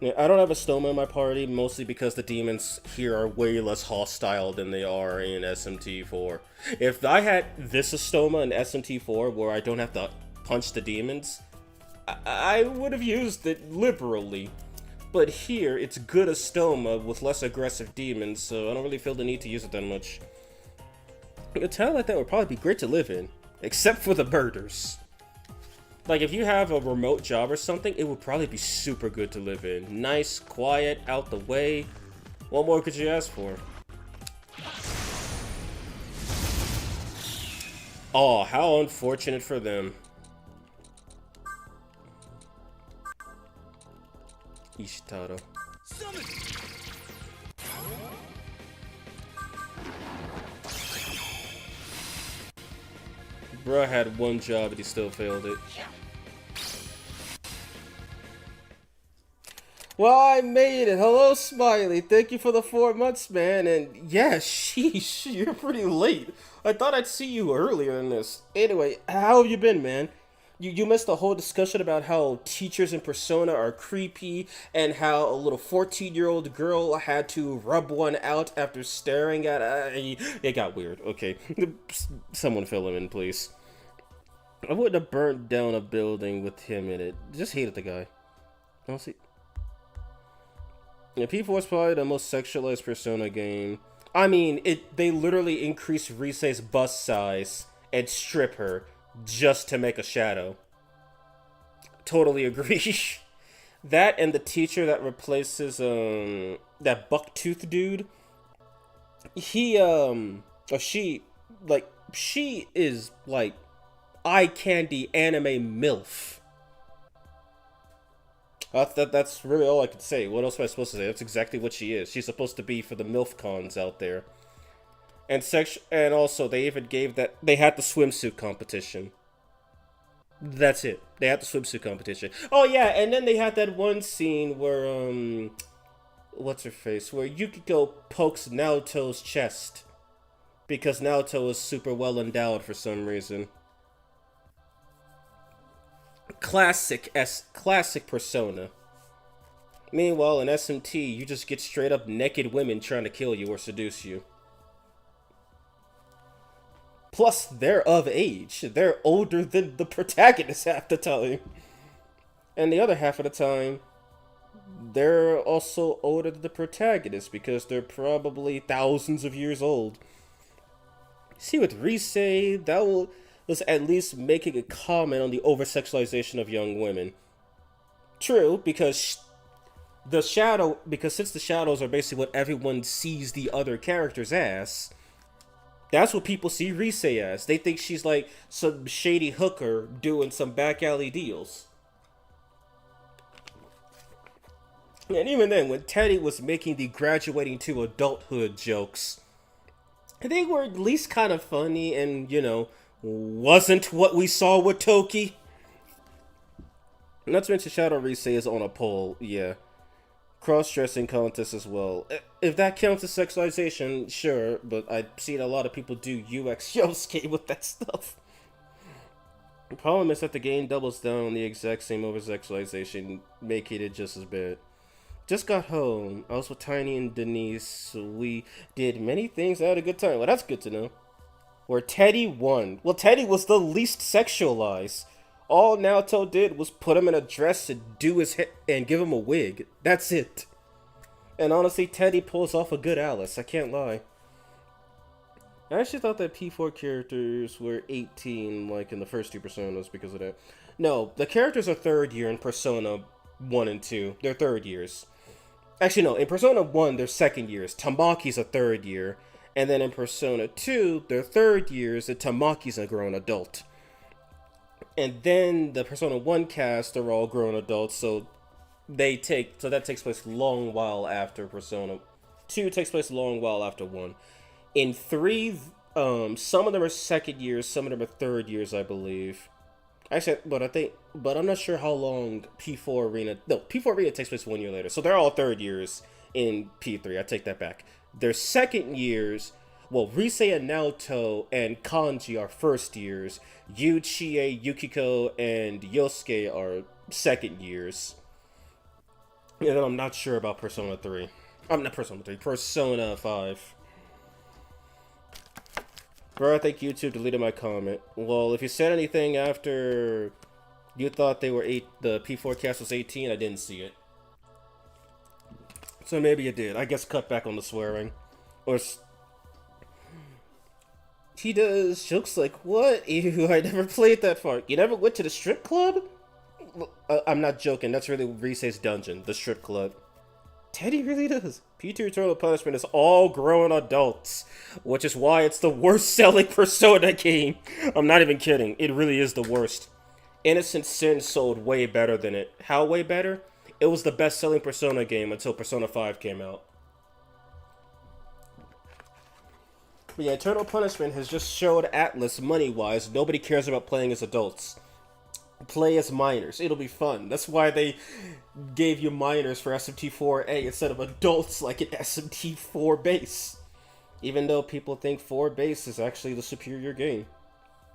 Yeah, I don't have a Stoma in my party, mostly because the demons here are way less hostile than they are in SMT4. If I had this Stoma in SMT4, where I don't have to punch the demons, I would have used it liberally. But here, it's good Stoma with less aggressive demons, so I don't really feel the need to use it that much. A town like that would probably be great to live in, except for the murders. Like, if you have a remote job or something, it would probably be super good to live in. Nice, quiet, out the way. What more could you ask for? Oh, how unfortunate for them. Ishitaro. Bruh had one job and he still failed it. Well, I made it. Hello, Smiley. Thank you for the 4 months, man. And yeah, sheesh, you're pretty late. I thought I'd see you earlier than this. Anyway, how have you been, man? You missed the whole discussion about how teachers in Persona are creepy and how a little 14-year-old girl had to rub one out after staring at it got weird. Okay, someone fill him in, please. I wouldn't have burnt down a building with him in it. Just hated the guy. Honestly. Yeah, P4 is probably the most sexualized Persona game. I mean, they literally increase Rise's bust size and strip her just to make a shadow. Totally agree. That and the teacher that replaces that bucktooth dude. He or she is like eye candy anime MILF. That's really all I could say. What else am I supposed to say? That's exactly what she is. She's supposed to be for the MILF cons out there. And also they even gave that they had the swimsuit competition. That's it. They had the swimsuit competition. Oh yeah, and then they had that one scene where what's her face? Where Yukiko pokes Naoto's chest because Naoto is super well endowed for some reason. Classic Persona. Meanwhile, in SMT, you just get straight up naked women trying to kill you or seduce you. Plus, they're of age. They're older than the protagonist half the time. And the other half of the time, they're also older than the protagonist because they're probably thousands of years old. See, with Rise, that was at least making a comment on the over-sexualization of young women. True, because since the shadows are basically what everyone sees the other characters as, that's what people see Rise as. They think she's like some shady hooker doing some back alley deals. And even then, when Teddy was making the graduating to adulthood jokes, they were at least kind of funny and, you know, wasn't what we saw with Toki. Not to mention Shadow Rise is on a pole, yeah. Cross-dressing contest as well. If that counts as sexualization, sure, but I've seen a lot of people do UX Yosuke with that stuff. The problem is that the game doubles down on the exact same over-sexualization, making it just as bad. Just got home. I was with Tiny and Denise. We did many things. I had a good time. Well, that's good to know. Where Teddy won. Well, Teddy was the least sexualized. All Naoto did was put him in a dress and do his hair and give him a wig. That's it. And honestly, Teddy pulls off a good Alice. I can't lie. I actually thought that P4 characters were 18, like in the first two Personas, because of that. No, the characters are third year in Persona 1 and 2. They're third years. Actually, no, in Persona 1, they're second years. Tamaki's a third year. And then in Persona 2, they're third years, and Tamaki's a grown adult. And then the Persona 1 cast are all grown adults, so that takes place a long while after Persona 2 takes place a long while after 1. In 3, some of them are second years, some of them are third years, I believe. Actually, but I'm not sure how long P4 Arena. No, P4 Arena takes place 1 year later, so they're all third years in P3. I take that back. Their second years, well, Rise and Naoto and Kanji are first years. Yu, Chie, Yukiko, and Yosuke are second years. And then I'm not sure about Persona 3. I'm not Persona 3, Persona 5. Bro, I think YouTube deleted my comment. Well, if you said anything after you thought they were the P4 cast was 18, I didn't see it. So maybe it did. I guess cut back on the swearing. Or he does jokes like, what? Ew, I never played that far. You never went to the strip club? I'm not joking. That's really Rise's dungeon, the strip club. Teddy really does. P2 Eternal Punishment is all grown adults, which is why it's the worst selling Persona game. I'm not even kidding. It really is the worst. Innocent Sin sold way better than it. How way better? It was the best selling Persona game until Persona 5 came out. But yeah, Eternal Punishment has just showed Atlas money-wise. Nobody cares about playing as adults. Play as minors. It'll be fun. That's why they gave you minors for SMT4A instead of adults like an SMT4 base. Even though people think 4 base is actually the superior game.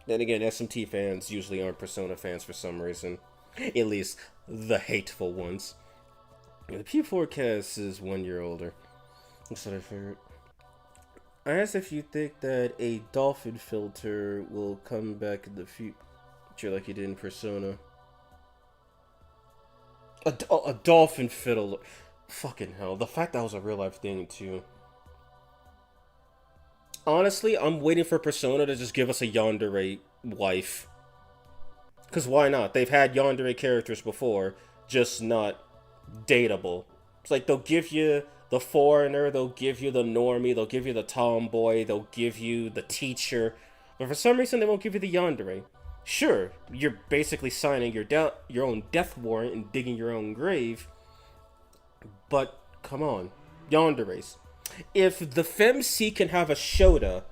Then again, SMT fans usually aren't Persona fans for some reason. At least the hateful ones. The P4 cast is 1 year older. That's what I figured. I asked if you think that a dolphin filter will come back in the future like you did in Persona. A dolphin fiddle. Fucking hell. The fact that was a real life thing too. Honestly, I'm waiting for Persona to just give us a yandere wife. Because why not? They've had yandere characters before, just not dateable. It's like they'll give you the foreigner, they'll give you the normie, they'll give you the tomboy, they'll give you the teacher. But for some reason, they won't give you the yandere. Sure, you're basically signing your own death warrant and digging your own grave. But, come on. Yanderes. If the FemC can have a Shota,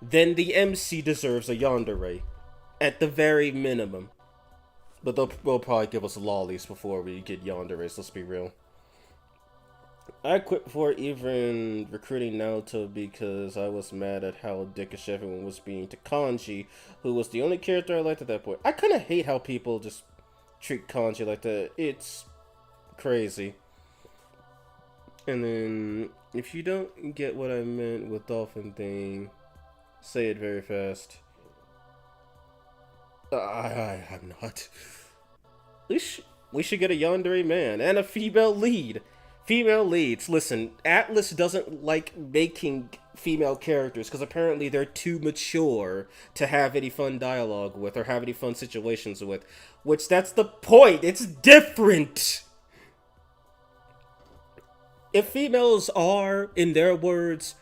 then the MC deserves a yandere. At the very minimum. But they'll probably give us lollies before we get yanderes, let's be real. I quit before even recruiting Naoto because I was mad at how dickish everyone was being to Kanji, who was the only character I liked at that point. I kind of hate how people just treat Kanji like that. It's crazy. And then, if you don't get what I meant with dolphin thing, say it very fast. I'm not. We should get a yandere man and a female lead. Female leads. Listen, Atlas doesn't like making female characters because apparently they're too mature to have any fun dialogue with or have any fun situations with. Which, that's the point. It's different. If females are, in their words,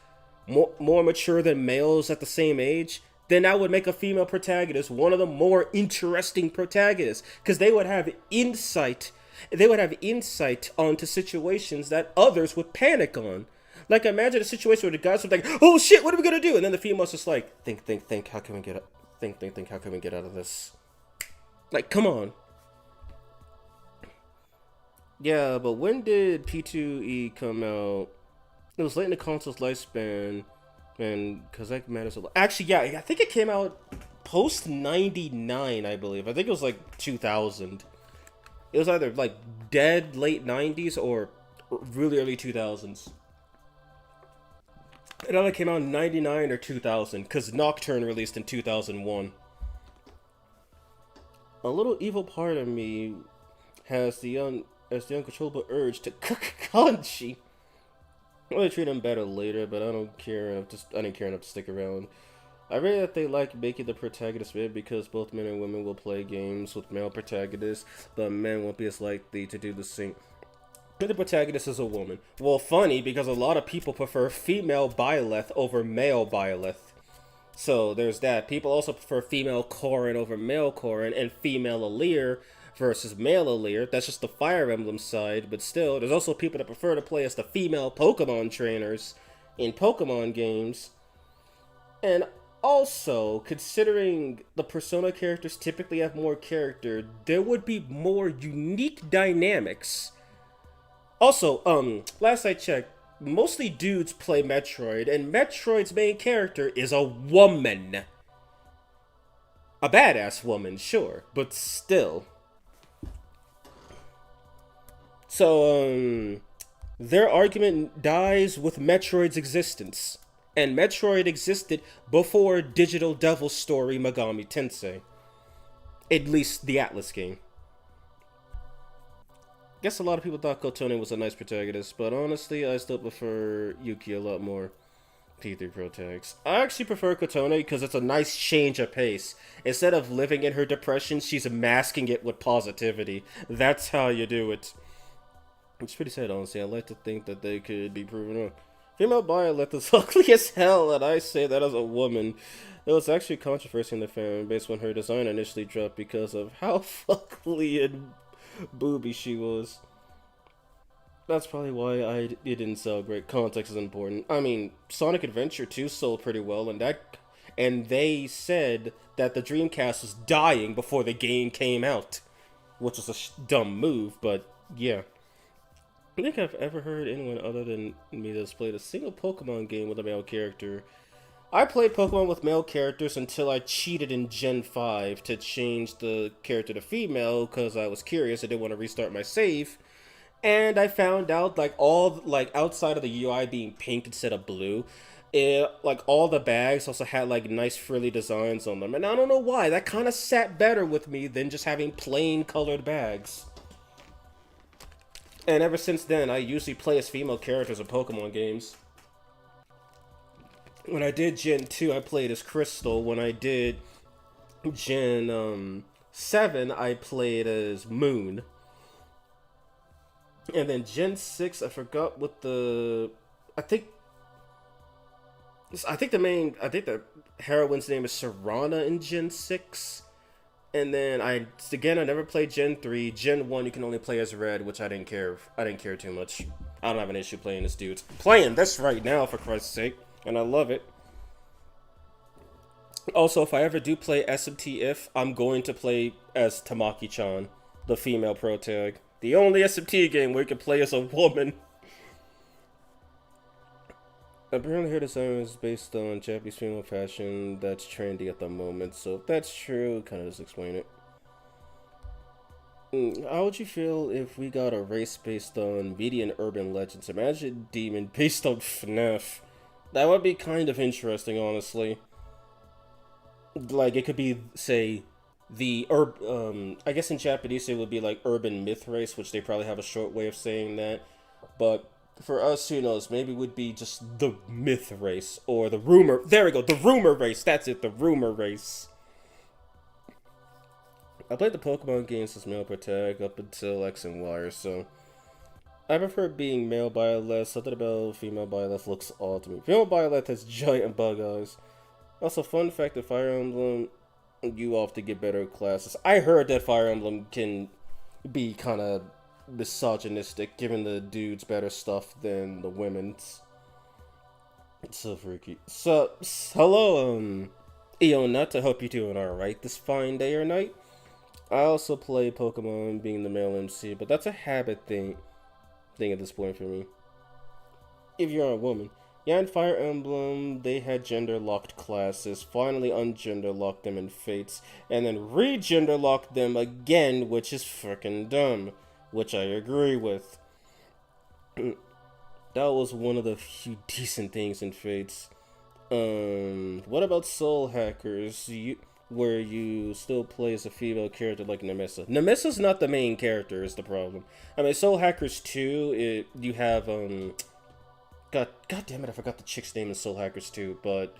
more mature than males at the same age, then I would make a female protagonist one of the more interesting protagonists because they would have insight. They would have insight onto situations that others would panic on. Like, imagine a situation where the guys would be like, "Oh shit, what are we gonna do?" And then the female's just like, "Think. How can we get? Think. How can we get out of this?" Like, come on. Yeah, but when did P2E come out? It was late in the console's lifespan, and because that matters a lot. Actually, yeah, I think it came out post 99, I believe. I think it was like 2000. It was either like dead late 90s or really early 2000s. It either came out in 99 or 2000, because Nocturne released in 2001. A little evil part of me has the uncontrollable urge to cook kanji. I'm gonna treat him better later, but I don't care enough I didn't care enough to stick around. I read that they like making the protagonist male because both men and women will play games with male protagonists, but men won't be as likely to do the same. The protagonist is a woman. Well, funny, because a lot of people prefer female Byleth over male Byleth. So there's that. People also prefer female Corrin over male Corrin, and female Alear versus male Alear. That's just the Fire Emblem side, but still, there's also people that prefer to play as the female Pokemon trainers in Pokemon games. And also, considering the Persona characters typically have more character, there would be more unique dynamics. Also, last I checked, mostly dudes play Metroid, and Metroid's main character is a woman. A badass woman, sure, but still. So, their argument dies with Metroid's existence. And Metroid existed before Digital Devil Story Megami Tensei. At least the Atlas game. Guess a lot of people thought Kotone was a nice protagonist, but honestly, I still prefer Yuki a lot more. P3 protags. I actually prefer Kotone because it's a nice change of pace. Instead of living in her depression, she's masking it with positivity. That's how you do it. It's pretty sad, honestly. I like to think that they could be proven wrong. Female Byleth is ugly as hell, and I say that as a woman. There was actually controversy in the fan base when her design initially dropped because of how ugly and booby she was. That's probably why it didn't sell great. Context is important. I mean, Sonic Adventure 2 sold pretty well, and they said that the Dreamcast was dying before the game came out, which was a dumb move, but yeah. I don't think I've ever heard anyone other than me that's played a single Pokemon game with a male character. I played Pokemon with male characters until I cheated in Gen 5 to change the character to female because I was curious. I didn't want to restart my save. And I found out, outside of the UI being pink instead of blue, all the bags also had, nice frilly designs on them. And I don't know why. That kind of sat better with me than just having plain colored bags. And ever since then, I usually play as female characters in Pokemon games. When I did Gen 2, I played as Crystal. When I did Gen 7, I played as Moon. And then Gen 6, I forgot what the... I think the heroine's name is Serana in Gen 6. And then I never played Gen 3. Gen 1, you can only play as Red, which I didn't care too much. I don't have an issue playing as dudes. I'm playing this right now, for Christ's sake, and I love it. Also, if I ever do play SMT I'm going to play as Tamaki-chan, the female protag. The only SMT game where you can play as a woman. Apparently her design is based on Japanese female fashion that's trendy at the moment, so if that's true, kind of just explain it. How would you feel if we got a race based on median urban legends? Imagine demon based on FNAF. That would be kind of interesting, honestly. It could be, say, I guess in Japanese it would be urban myth race, which they probably have a short way of saying that, but for us, who knows, maybe it would be just the myth race, or the rumor, there we go, the rumor race, that's it, the rumor race. I played the Pokemon games as male protag up until X and Y, so I prefer being male Byleth. Something about female Byleth looks odd to me. Female Byleth has giant bug eyes. Also, fun fact, that Fire Emblem, you often get better classes. I heard that Fire Emblem can be kind of misogynistic, giving the dudes better stuff than the women's. It's so freaky. So, hello, Eonut, I hope you're doing alright this fine day or night. I also play Pokemon being the male MC, but that's a habit thing at this point for me. If you're a woman. Yeah, in Fire Emblem, they had gender-locked classes, finally ungender-locked them in Fates, and then re-gender-locked them again, which is frickin' dumb. Which I agree with. That was one of the few decent things in Fates. What about Soul Hackers? Where you still play as a female character like Nemissa. Nemissa's not the main character is the problem. I mean, Soul Hackers 2, you have, God damn it, I forgot the chick's name in Soul Hackers 2, but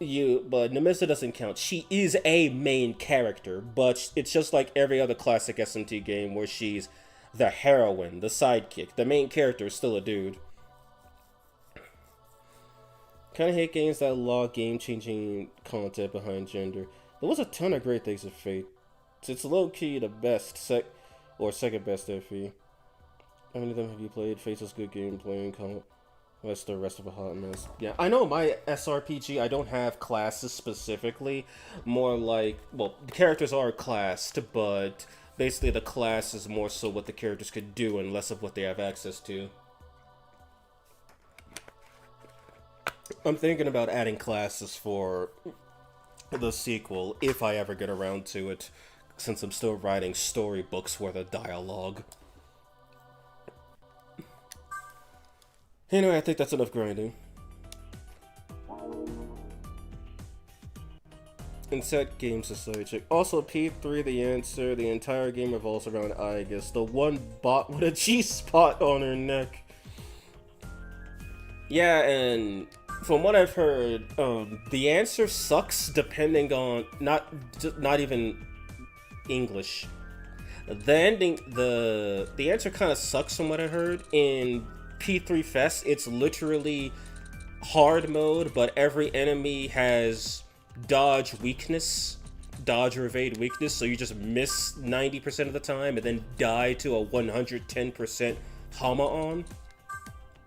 Nemissa doesn't count. She is a main character, but it's just like every other classic SMT game where she's the heroine, the sidekick. The main character is still a dude. Kind of hate games that log game-changing content behind gender. There was a ton of great things in Fate. It's low-key the best, second best FE. How many of them have you played? Fate's is good gameplay and that's the rest of a hot mess. Yeah, I know my SRPG, I don't have classes specifically. More like, well, the characters are classed, but basically the class is more so what the characters could do and less of what they have access to. I'm thinking about adding classes for the sequel, if I ever get around to it, since I'm still writing storybooks worth of dialogue. Anyway, I think that's enough grinding. Insect Game Society check. Also, P3, the answer. The entire game revolves around Aegis, the one bot with a G-spot on her neck. Yeah, and from what I've heard, the answer sucks depending on not even English. The ending, the answer kind of sucks from what I heard. In P3 Fest, it's literally hard mode, but every enemy has dodge weakness, dodge or evade weakness, so you just miss 90% of the time and then die to a 110% Hama on.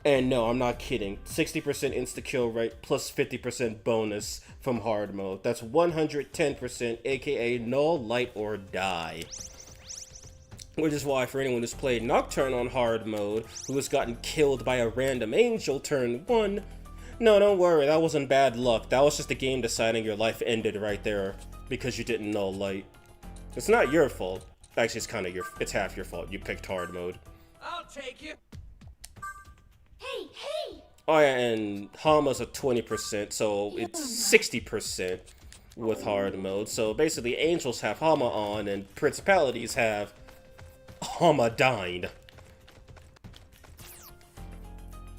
And no, I'm not kidding. 60% insta-kill rate plus 50% bonus from hard mode. That's 110%, aka null, light, or die. Which is why for anyone who's played Nocturne on hard mode, who has gotten killed by a random angel turn 1, no, don't worry, that wasn't bad luck. That was just the game deciding your life ended right there because you didn't null light. It's not your fault. Actually, it's half your fault. You picked hard mode. I'll take you. Hey! Oh yeah, and Hama's at 20%, so it's 60% with hard mode. So basically, angels have Hama on, and principalities have Hama dying.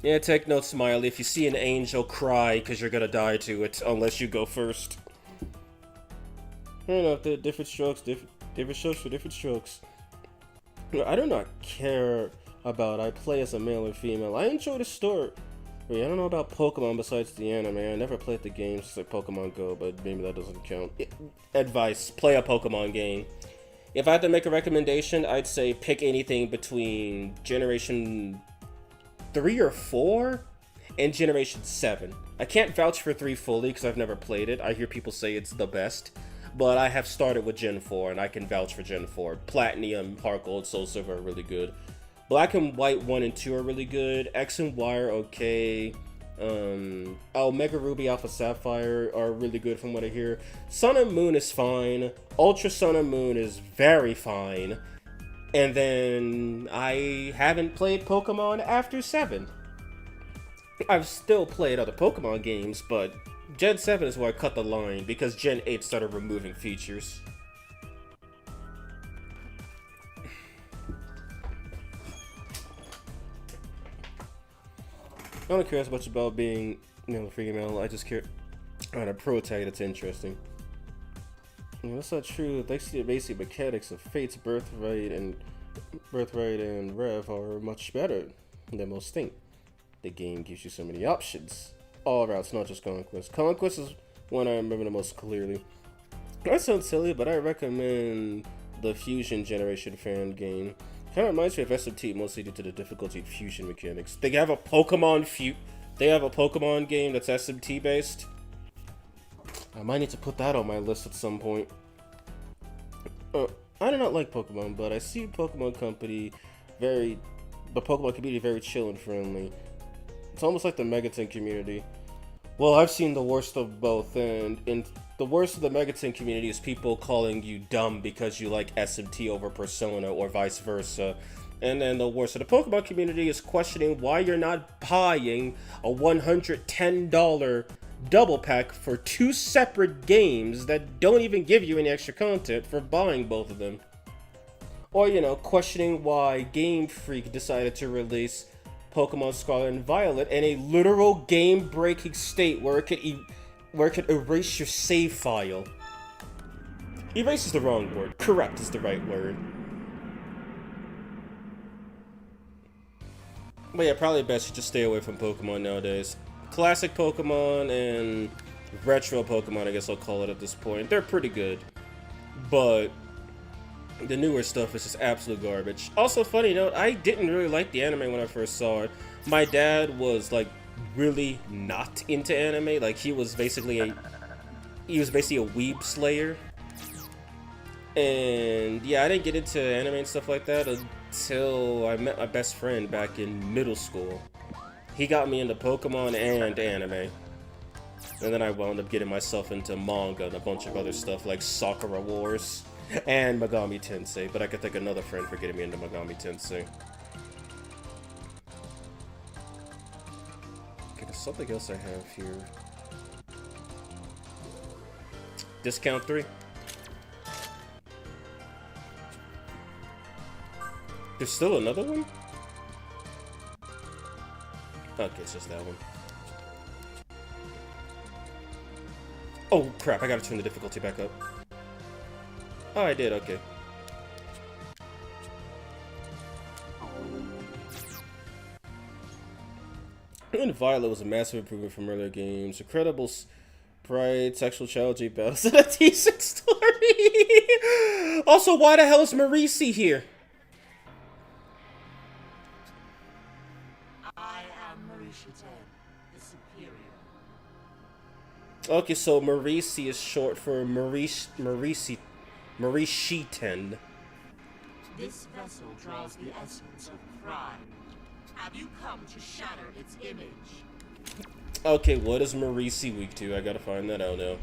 Yeah, take note, Smiley. If you see an angel, cry, because you're gonna die to it, unless you go first. Fair enough, different strokes, different strokes for different strokes. I do not care about I play as a male or female. I enjoy the story. Wait, I don't know about Pokemon besides the anime. I never played the games just like Pokemon Go, but maybe that doesn't count. Advice, play a Pokemon game. If I had to make a recommendation, I'd say pick anything between Generation 3 or 4 and Generation 7. I can't vouch for 3 fully because I've never played it. I hear people say it's the best, but I have started with Gen 4 and I can vouch for Gen 4. Platinum, Heart Gold, Soul Silver are really good. Black and White 1 and 2 are really good. X and Y are okay. Omega Ruby, Alpha Sapphire are really good from what I hear. Sun and Moon is fine. Ultra Sun and Moon is very fine. And then I haven't played Pokemon after 7. I've still played other Pokemon games, but Gen 7 is where I cut the line because Gen 8 started removing features. I don't care as much about being male or female. I just care on a pro tag that's interesting. That's not true. Thanks to the basic mechanics of Fate's Birthright and Rev are much better than most think. The game gives you so many options. All routes, not just Conquest. Conquest is one I remember the most clearly. That sounds silly, but I recommend the Fusion Generation fan game. Kind of reminds me of SMT, mostly due to the difficulty of fusion mechanics. They have a Pokemon game that's SMT based. I might need to put that on my list at some point. I do not like Pokemon, but I see the Pokemon community very chill and friendly. It's almost like the Megaton community. Well, I've seen the worst of both, and in the worst of the Megaton community is people calling you dumb because you like SMT over Persona or vice versa. And then the worst. So the Pokemon community is questioning why you're not buying a $110 double pack for 2 separate games that don't even give you any extra content for buying both of them. Or, you know, questioning why Game Freak decided to release Pokemon Scarlet and Violet in a literal game-breaking state where it could erase your save file. Erase is the wrong word. Correct is the right word. But yeah, probably best to just stay away from Pokemon nowadays. Classic Pokemon and retro Pokemon, I guess I'll call it at this point. They're pretty good. But the newer stuff is just absolute garbage. Also, funny note, I didn't really like the anime when I first saw it. My dad was, like, really not into anime. Like, he was basically a weeb slayer. And yeah, I didn't get into anime and stuff like that until I met my best friend back in middle school. He got me into Pokemon and anime. And then I wound up getting myself into manga and a bunch of other stuff like Sakura Wars and Megami Tensei. But I could thank another friend for getting me into Megami Tensei. Okay, there's something else I have here. Discount 3. There's still another one? Okay, it's just that one. Oh, crap, I gotta turn the difficulty back up. Oh, I did, okay. And Violet was a massive improvement from earlier games. Incredible sprite, sexual challenge battles, and a decent story! Also, why the hell is Marisi here? Okay, so Marisi is short for Marishiten. This vessel draws the essence of crime. Have you come to shatter its image? Okay, what is Marisi weak to? I gotta find that out now.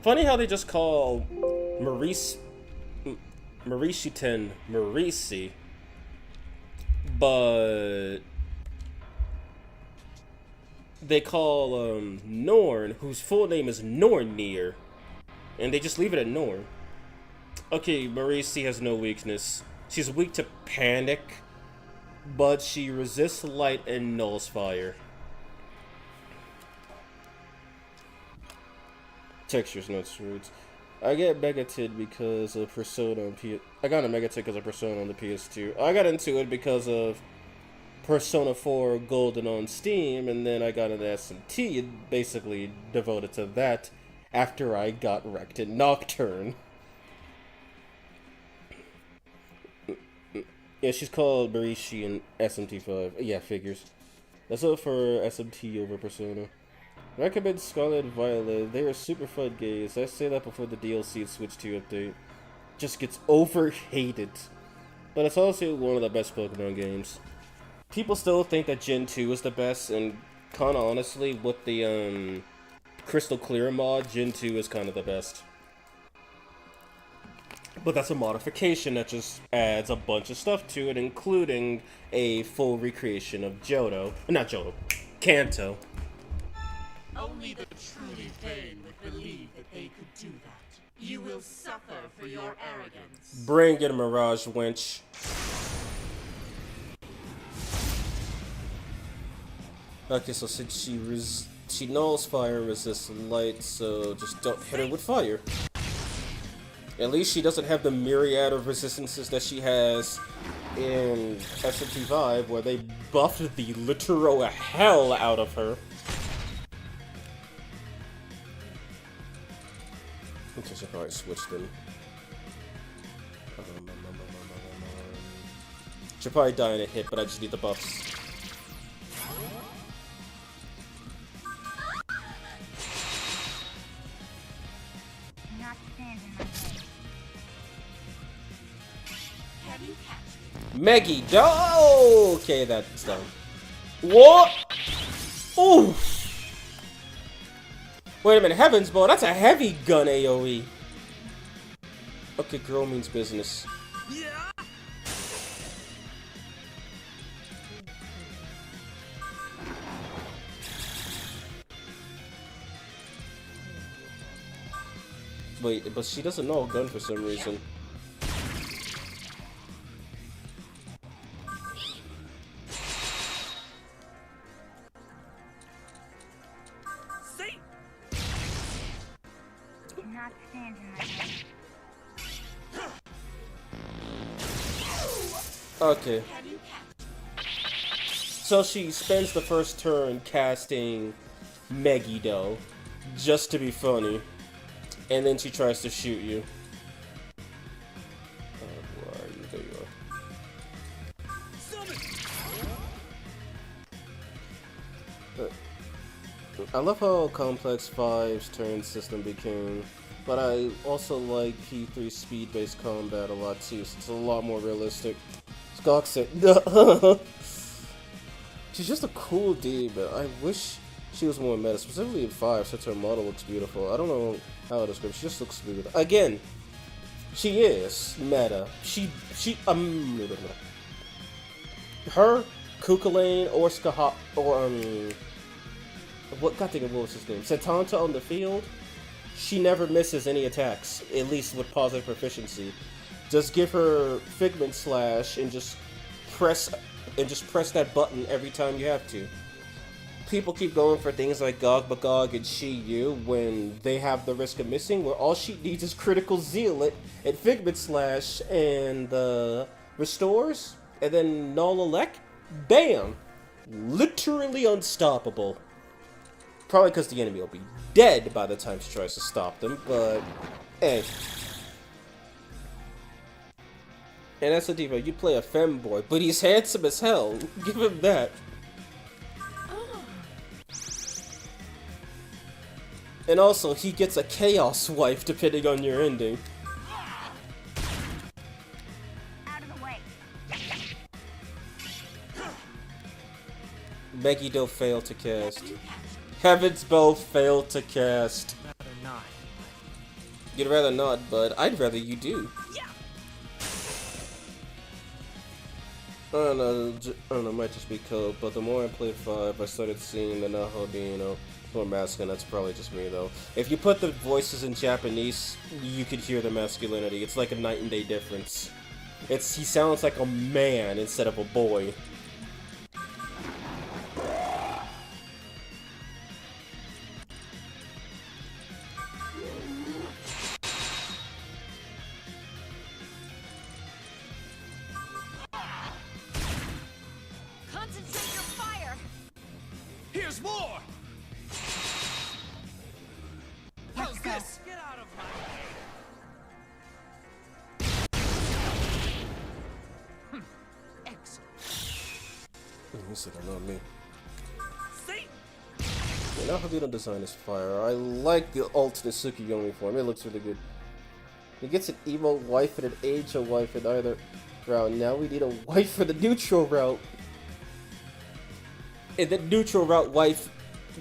Funny how they just call Marishiten Marisi, but they call Norn, whose full name is Nornir, and they just leave it at Norn. Okay, Marisi has no weakness. She's weak to panic, but she resists light and nulls fire. Textures, not roots. I get Megatid because of Persona on I got a Megatid because of Persona on the PS2. I got into it because of Persona 4 Golden on Steam, and then I got an SMT and basically devoted to that after I got wrecked in Nocturne. Yeah, she's called Barishi in SMT5. Yeah, figures. That's all for SMT over Persona. Recommend Scarlet and Violet. They are super fun games. I say that before the DLC Switch 2 update. Just gets overhated. But it's also one of the best Pokemon games. People still think that Gen 2 is the best, and kinda honestly, with the Crystal Clear mod, Gen 2 is kind of the best. But that's a modification that just adds a bunch of stuff to it, including a full recreation of Johto. Not Johto, Kanto. Only the truly vain would believe that they could do that. You will suffer for your arrogance. Bring it, Mirage Wench. Okay, so since she nulls fire and resists light, so just don't hit her with fire. At least she doesn't have the myriad of resistances that she has in SMT5, where they buffed the literal hell out of her. I think I should probably switch them. Should probably die in a hit, but I just need the buffs. Meggy, oh, okay, that's done. What? Ooh. Wait a minute, heavens, boy, that's a heavy gun AoE. Okay, girl means business. Yeah. Wait, but she doesn't know a gun for some reason. See? Not standing like Okay. So she spends the first turn casting Megiddo, just to be funny. And then she tries to shoot you. Where are you? There you are. I love how complex 5's turn system became, but I also like P3's speed-based combat a lot too, so it's a lot more realistic. Skok said, she's just a cool D, but I wish she was more meta, specifically in 5, since her model looks beautiful. I don't know how to describe it, she just looks good. Again, she is meta. Her, Kukulane, or Skaha, or, what was his name? Setanta on the field, she never misses any attacks, at least with positive proficiency. Just give her Figment Slash and just press that button every time you have to. People keep going for things like Gog Magog and Shi-Yu when they have the risk of missing, where all she needs is Critical Zealot and Figment Slash and Restores, and then Null Elect, bam! Literally unstoppable. Probably because the enemy will be dead by the time she tries to stop them, but hey. And that's a diva, you play a femboy, but he's handsome as hell. Give him that. And also, he gets a Chaos Wife depending on your ending. out of the way. Megiddo failed to cast. Heaven's Bow failed to cast. Rather not. You'd rather not, but I'd rather you do. I don't know, it might just be code, but the more I played 5, I started seeing the Naho being, more masculine. That's probably just me, though. If you put the voices in Japanese, you could hear the masculinity. It's like a night and day difference. He sounds like a man instead of a boy. Concentrate your fire! Here's more! How's Let's go. this? Get out of my way! Excellent. He said, not me. See? Yeah, now Habino design is fire. I like the alternate Tsukuyomi form. It looks really good. He gets an emo wife and an Asia wife in either route. Now we need a wife for the neutral route. In the neutral route wife,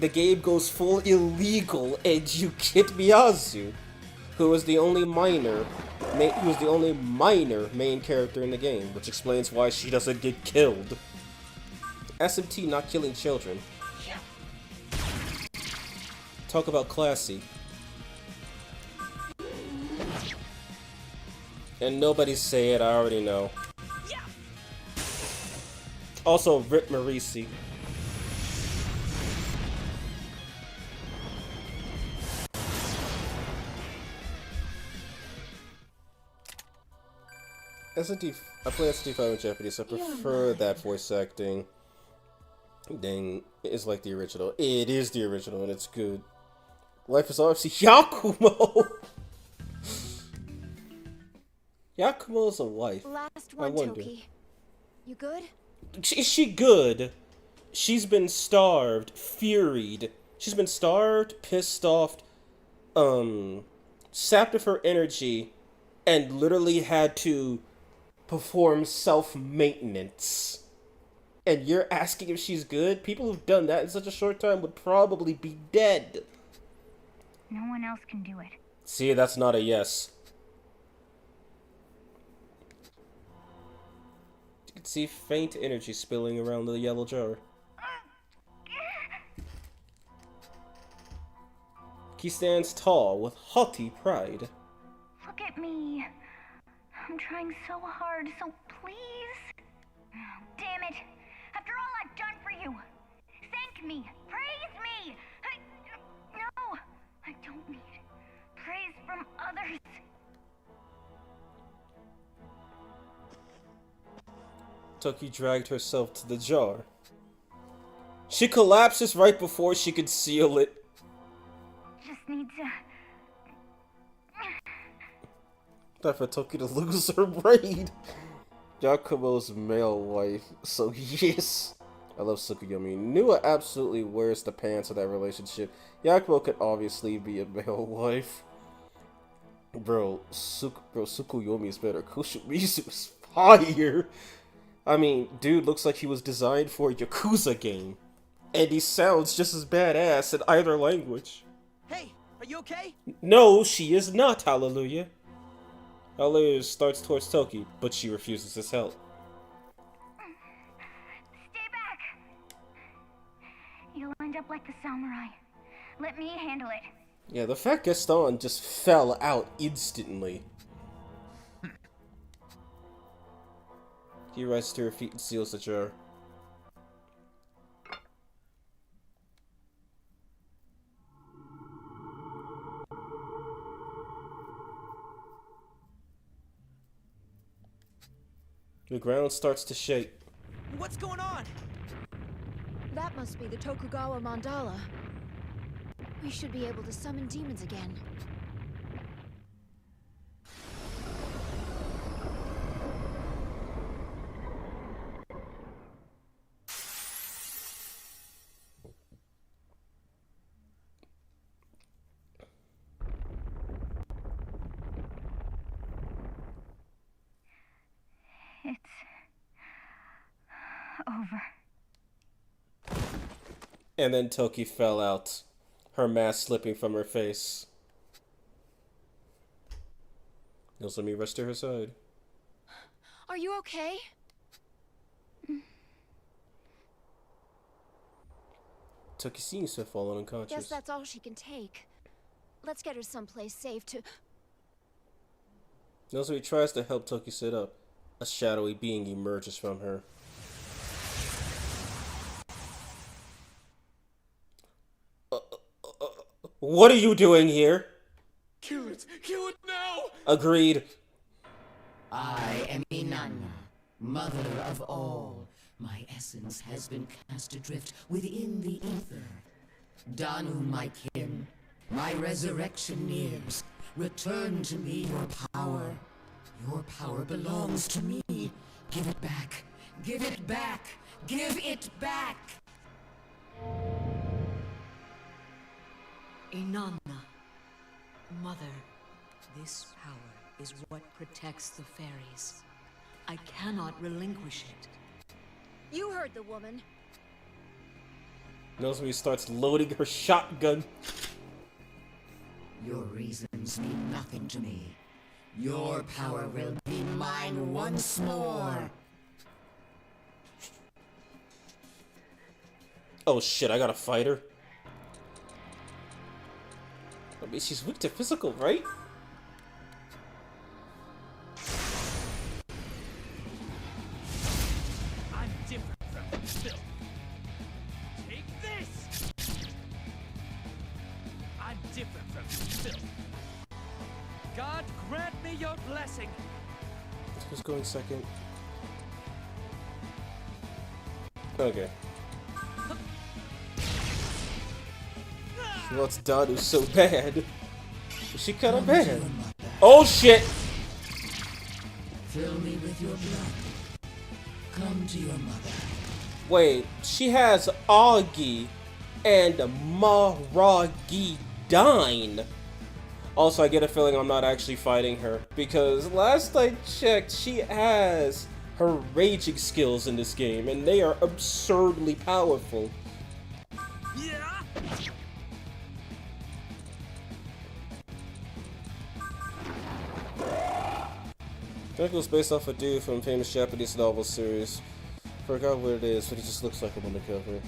the game goes full illegal and you get Miyazu, who is the only minor main character in the game, which explains why she doesn't get killed. SMT not killing children. Talk about classy. And nobody say it, I already know. Also, Rip Marisi. I play SMT5 in Japanese, I prefer that voice acting. Dang, it's like the original. It is the original and it's good. Life is obviously Yakumo! Yakumo's a wife. Last one, Toki. You good? Is she good? She's been starved, furied. She's been starved, pissed off, sapped of her energy, and literally had to perform self-maintenance. And you're asking if she's good? People who've done that in such a short time would probably be dead. No one else can do it. See, that's not a yes. See faint energy spilling around the yellow jar. He stands tall with haughty pride. Look at me. I'm trying so hard, so please. Oh, damn it. After all I've done for you. Thank me. Praise me. No, I don't need praise from others. Toki dragged herself to the jar. She collapses right before she could seal it. Just need to... Time for Toki to lose her braid. Yakumo's male wife. So yes. I love Tsukuyomi. Nua absolutely wears the pants of that relationship. Yakumo could obviously be a male wife. Bro, Tsukuyomi is better. Kushumizu is fire. I mean, dude looks like he was designed for a Yakuza game. And he sounds just as badass in either language. Hey, are you okay? No, she is not, Hallelujah. Hallelujah starts towards Toki, but she refuses his help. Stay back! You'll end up like the samurai. Let me handle it. Yeah, the fat Gaston just fell out instantly. He rises to her feet and seals the jar. The ground starts to shake. What's going on? That must be the Tokugawa mandala. We should be able to summon demons again. It's... over. And then Toki fell out, her mask slipping from her face. Nozomi rushed to her side. Are you okay? Toki seems to have fallen unconscious. Guess that's all she can take. Let's get her someplace safe to... Nozomi tries to help Toki sit up. A shadowy being emerges from her. What are you doing here? Kill it now! Agreed. I am Inanna, mother of all. My essence has been cast adrift within the ether. Danu, my kin, my resurrection nears. Return to me your power. Your power belongs to me. Give it back. Give it back. Give it back. Inanna, Mother, this power is what protects the fairies. I cannot relinquish it. You heard the woman. Nozomi starts loading her shotgun. Your reasons mean nothing to me. Your power will be mine once more. Oh shit, I gotta fight her. I mean, she's weak to physical, right? I'm different from Phil. Take this! I'm different from Phil. God grant me your blessing. Who's going second? Okay. What's Danu so bad? Is she kinda bad? Oh shit! Fill me with your blood. Come to your mother. Wait, she has Augie and Maragidine. Also, I get a feeling I'm not actually fighting her, because last I checked, she has her raging skills in this game, and they are absurdly powerful. Yeah. Dracula's based off a dude from a famous Japanese novel series. Forgot what it is, but he just looks like him on the cover.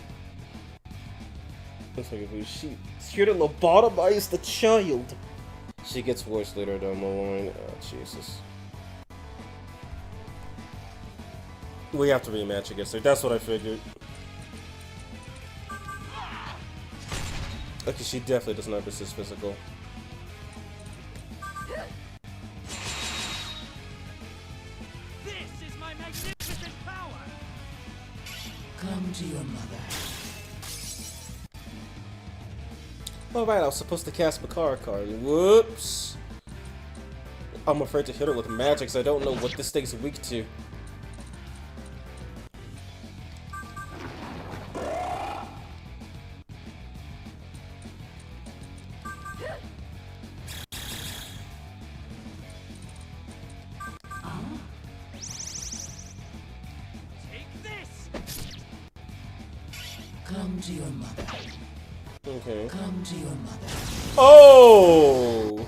Looks like a she's here to lobotomize the child. She gets worse later down the line. Oh, Jesus. We have to rematch against her. That's what I figured. Okay, she definitely does not resist physical. This is my magnificent power! Come to your mother. Oh right, I was supposed to cast Makara card. Whoops. I'm afraid to hit her with magic, so I don't know what this thing's weak to. Come to your mother. Okay. Come to your mother. Oh!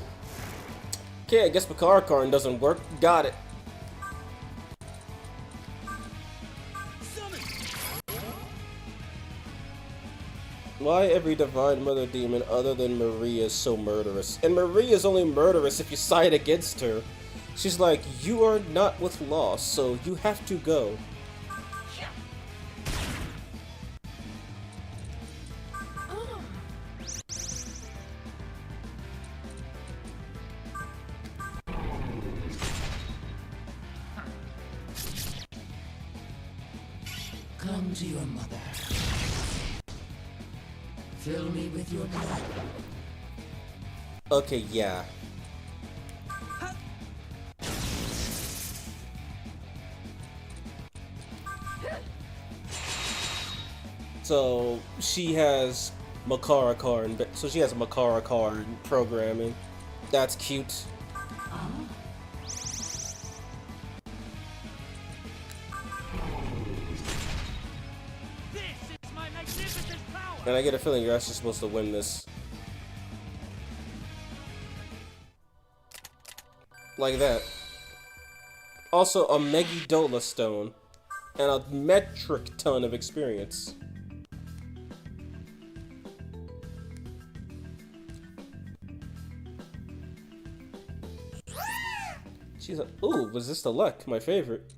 Okay, I guess Makara card doesn't work. Got it. Why every Divine Mother demon other than Maria is so murderous? And Maria is only murderous if you side against her. She's like, you are not with loss, so you have to go. Come to your mother. Fill me with your blood. Okay, yeah. So she has Makara card, so she has a Makara card programming. That's cute. And I get a feeling you're actually supposed to win this. Like that. Also, a Megidola stone. And a metric ton of experience. She's like, ooh, was this the luck? My favorite.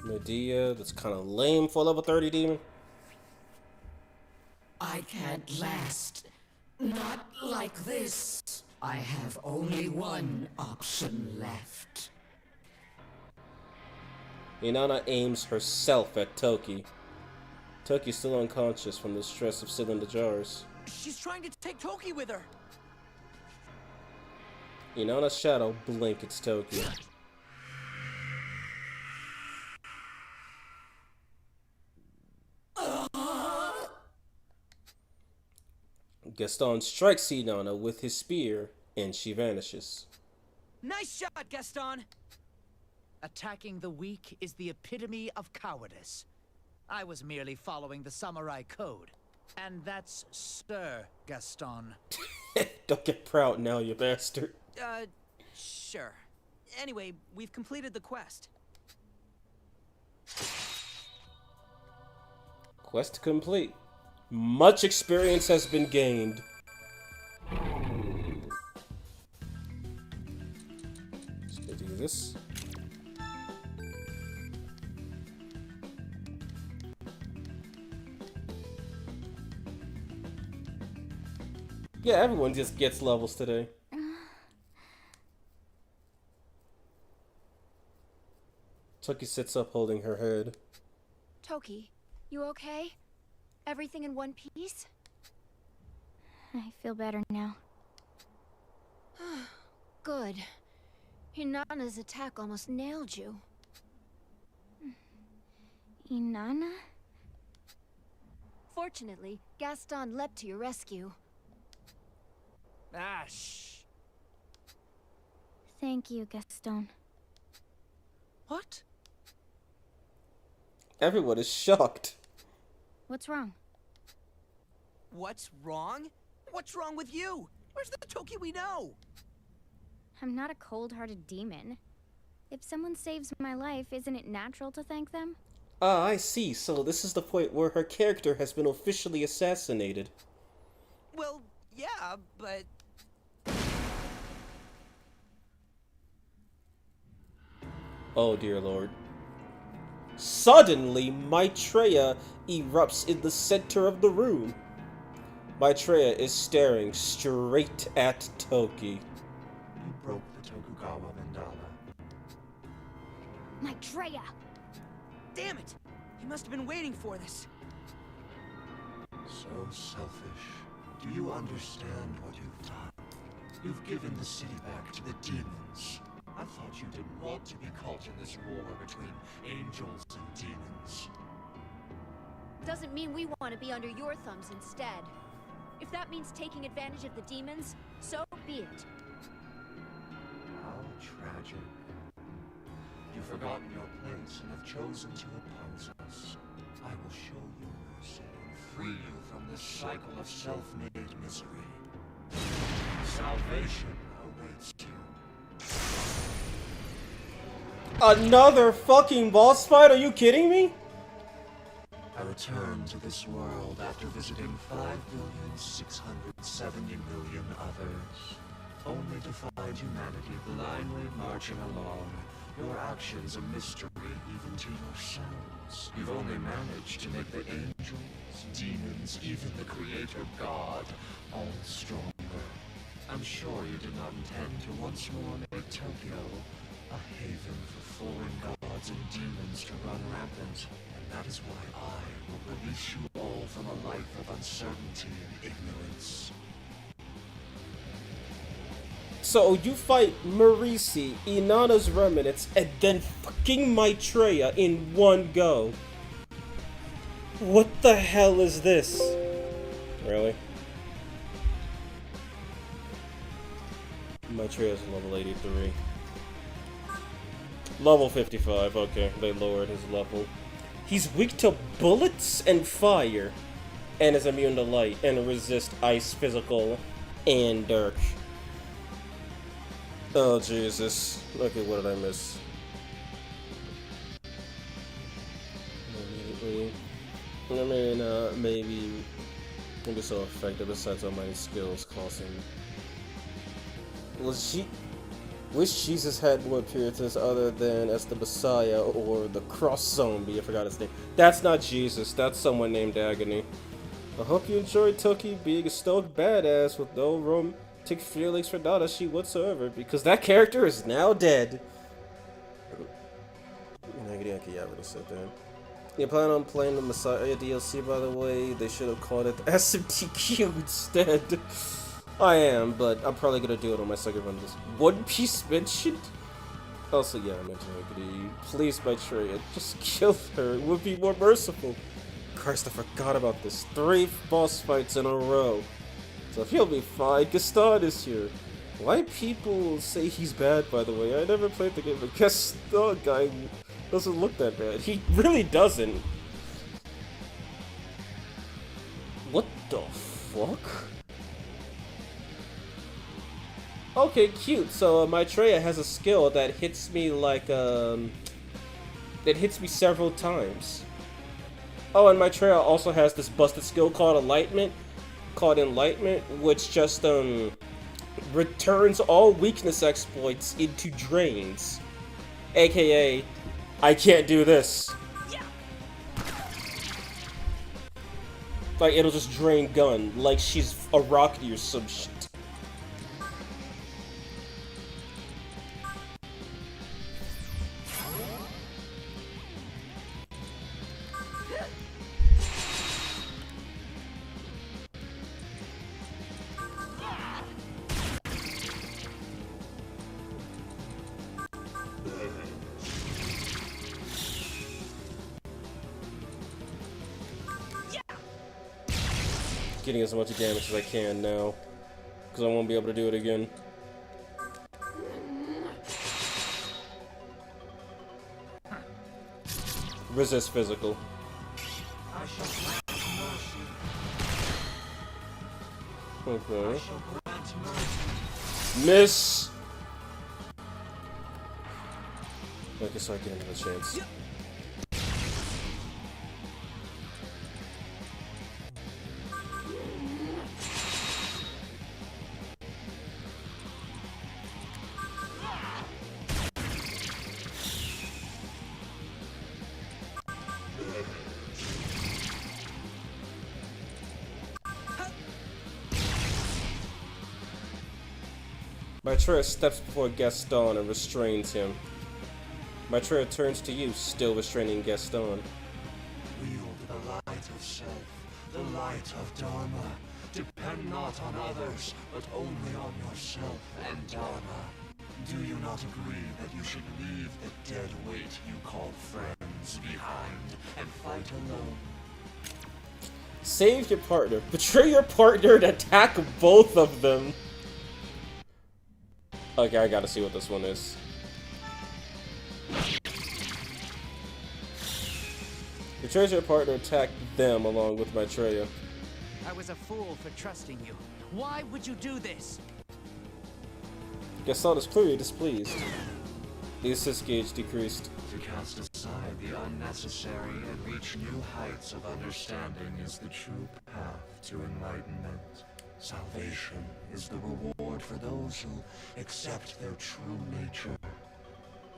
Medea, that's kind of lame for a level 30 demon. I can't last. Not like this. I have only one option left. Inanna aims herself at Toki. Toki's still unconscious from the stress of sealing the jars. She's trying to take Toki with her. Inanna's shadow blankets Toki. Gaston strikes Inanna with his spear, and she vanishes. Nice shot, Gaston! Attacking the weak is the epitome of cowardice. I was merely following the samurai code. And that's Sir Gaston. Don't get proud now, you bastard. Sure. Anyway, we've completed the quest. Quest complete. Much experience has been gained. Just gonna do this. Yeah, everyone just gets levels today. Toki sits up holding her head. Toki, you okay? Everything in one piece? I feel better now. Good. Inanna's attack almost nailed you. Inanna? Fortunately, Gaston leapt to your rescue. Ah, shh. Thank you, Gaston. What? Everyone is shocked. What's wrong? What's wrong? What's wrong with you? Where's the Toki we know? I'm not a cold-hearted demon. If someone saves my life, isn't it natural to thank them? Ah, I see. So this is the point where her character has been officially assassinated. Well, yeah, but... Oh dear lord. Suddenly, Maitreya erupts in the center of the room. Maitreya is staring straight at Toki. You broke the Tokugawa mandala. Maitreya! Damn it! He must have been waiting for this. So selfish. Do you understand what you've done? You've given the city back to the demons. I thought you didn't want to be caught in this war between angels and demons. Doesn't mean we want to be under your thumbs instead. If that means taking advantage of the demons, so be it. How tragic. You've forgotten your place and have chosen to oppose us. I will show you mercy and free you from this cycle of self-made misery. Salvation awaits you. Another fucking boss fight? Are you kidding me? I returned to this world after visiting 5,670,000,000 others, only to find humanity blindly marching along. Your actions a mystery even to yourselves. You've only managed to make the angels, demons, even the creator god, all stronger. I'm sure you did not intend to once more make Tokyo a haven for foreign gods and demons to run rampant. That is why I will release you all from a life of uncertainty and ignorance. So you fight Marisi, Inanna's remnants, and then fucking Maitreya in one go. What the hell is this? Really? Maitreya's level 83. Level 55, okay, they lowered his level. He's weak to bullets and fire, and is immune to light, and resist ice, physical, and dark. Oh Jesus. Okay, what did I miss? Immediately. I mean, maybe so effective besides all my skills causing. Which Jesus had more appearances other than as the Messiah or the Cross Zombie? I forgot his name. That's not Jesus, that's someone named Agony. I hope you enjoyed Toki being a stoic badass with no romantic feelings for Nanashi whatsoever, because that character is now dead. Yeah, I would have said that. You plan on playing the Messiah DLC, by the way? They should have called it the SMTQ instead. I am, but I'm probably gonna do it on my second run. Just One Piece mentioned? Also, yeah, I mentioned Agony. Please, Maitreya, just kill her. It would be more merciful. Christ, I forgot about this. 3 boss fights in a row. So he'll be fine. Gaston is here. Why people say he's bad, by the way? I never played the game, but Gaston guy doesn't look that bad. He really doesn't. What the fuck? Okay, cute. So Maitreya has a skill that hits me like, that hits me several times. Oh, and Maitreya also has this busted skill called Enlightenment, which just, returns all weakness exploits into drains. AKA, I can't do this. Like, it'll just drain gun, like she's a Rocky or some shit. Getting as much damage as I can now, because I won't be able to do it again. Resist physical. Okay. Miss! I guess I get another chance. Maitreya steps before Gaston and restrains him. Maitreya turns to you, still restraining Gaston. Wield the light of self, the light of Dharma. Depend not on others, but only on yourself and Dharma. Do you not agree that you should leave the dead weight you call friends behind and fight alone? Save your partner. Betray your partner and attack both of them. Okay, I gotta see what this one is. Betray your partner, attack them along with Maitreya. I was a fool for trusting you. Why would you do this? Gaston is clearly displeased. The assist gauge decreased. To cast aside the unnecessary and reach new heights of understanding is the true path to enlightenment. Salvation is the reward for those who accept their true nature.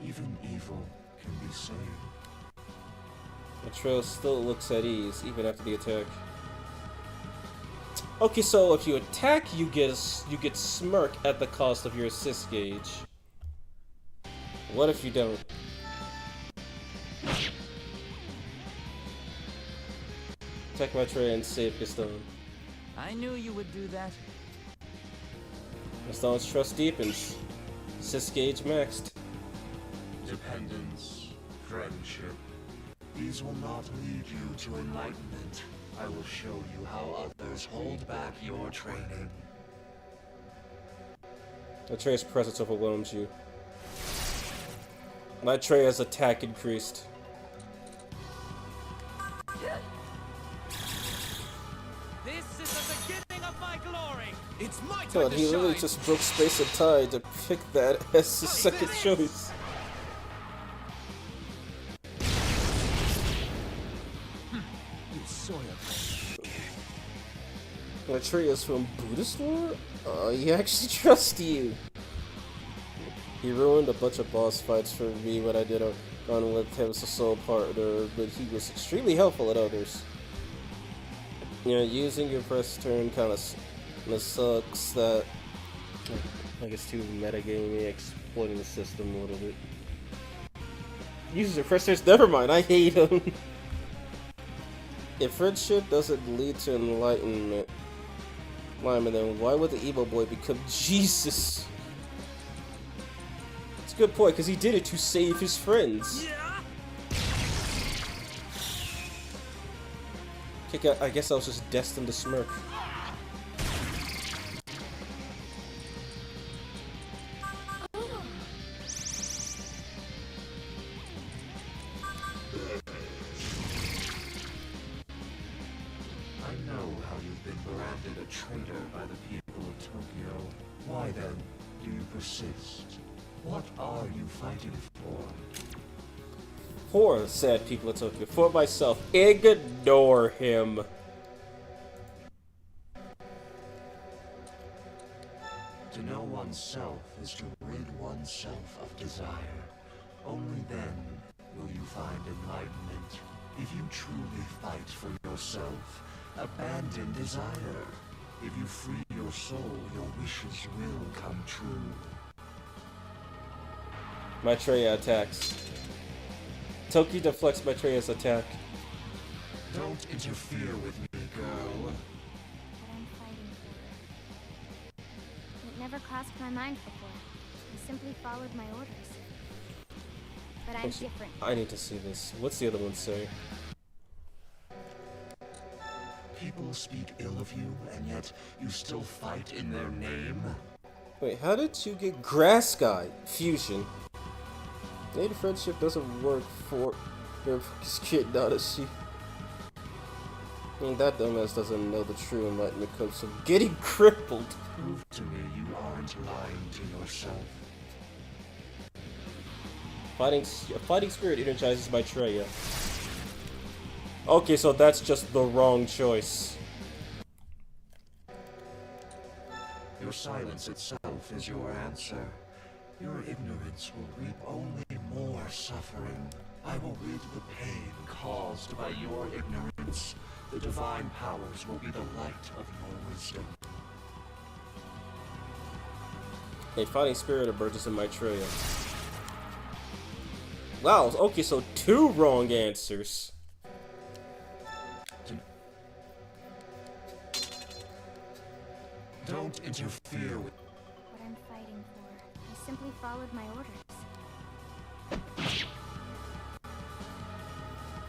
Even evil can be saved. Maitreya still looks at ease, even after the attack. Okay, so if you attack, you get smirk at the cost of your assist gauge. What if you don't? Attack Maitreya and save Gaston. I knew you would do that. Gaston's trust deepens. Assist gauge maxed. Dependence, friendship. These will not lead you to enlightenment. I will show you how others hold back your training. Maitreya's presence overwhelms you. Maitreya's attack increased. This is the beginning of my glory. It's my time God, to he literally shine. just broke space and time to pick that as his second choice. Maitreya's from Buddhist War? He actually trusts you. He ruined a bunch of boss fights for me when I did a run with him as a sole partner, but he was extremely helpful at others. You know, using your press turn kind of sucks that, I guess, too metagamey, exploiting the system a little bit. Uses your press turns, never mind, I hate him. If friendship doesn't lead to enlightenment, then why would the evil boy become Jesus? It's a good point, because he did it to save his friends. Okay, I guess I was just destined to smirk. What are you fighting for? For the sad people of Tokyo, for myself, ignore him. To know oneself is to rid oneself of desire. Only then will you find enlightenment. If you truly fight for yourself, abandon desire. If you free your soul, your wishes will come true. Maitreya attacks. Toki deflects Maitreya's attack. Don't interfere with me, girl. But I'm fighting for it. It never crossed my mind before. I simply followed my orders. But I'm different. I need to see this. What's the other one say? People speak ill of you, and yet you still fight in their name? Wait, how did you get Grass Guy Fusion? Native friendship doesn't work for your kid, Nanashi. That dumbass doesn't know the true enlightenment comes from getting crippled. Prove to me you aren't lying to yourself. Fighting spirit energizes Maitreya. Okay, so that's just the wrong choice. Your silence itself is your answer. Your ignorance will reap only more suffering. I will rid the pain caused by your ignorance. The divine powers will be the light of your wisdom. A fighting spirit emerges in Maitreya. Wow, okay, so 2 wrong answers. Don't interfere with what I'm fighting for. I simply followed my orders.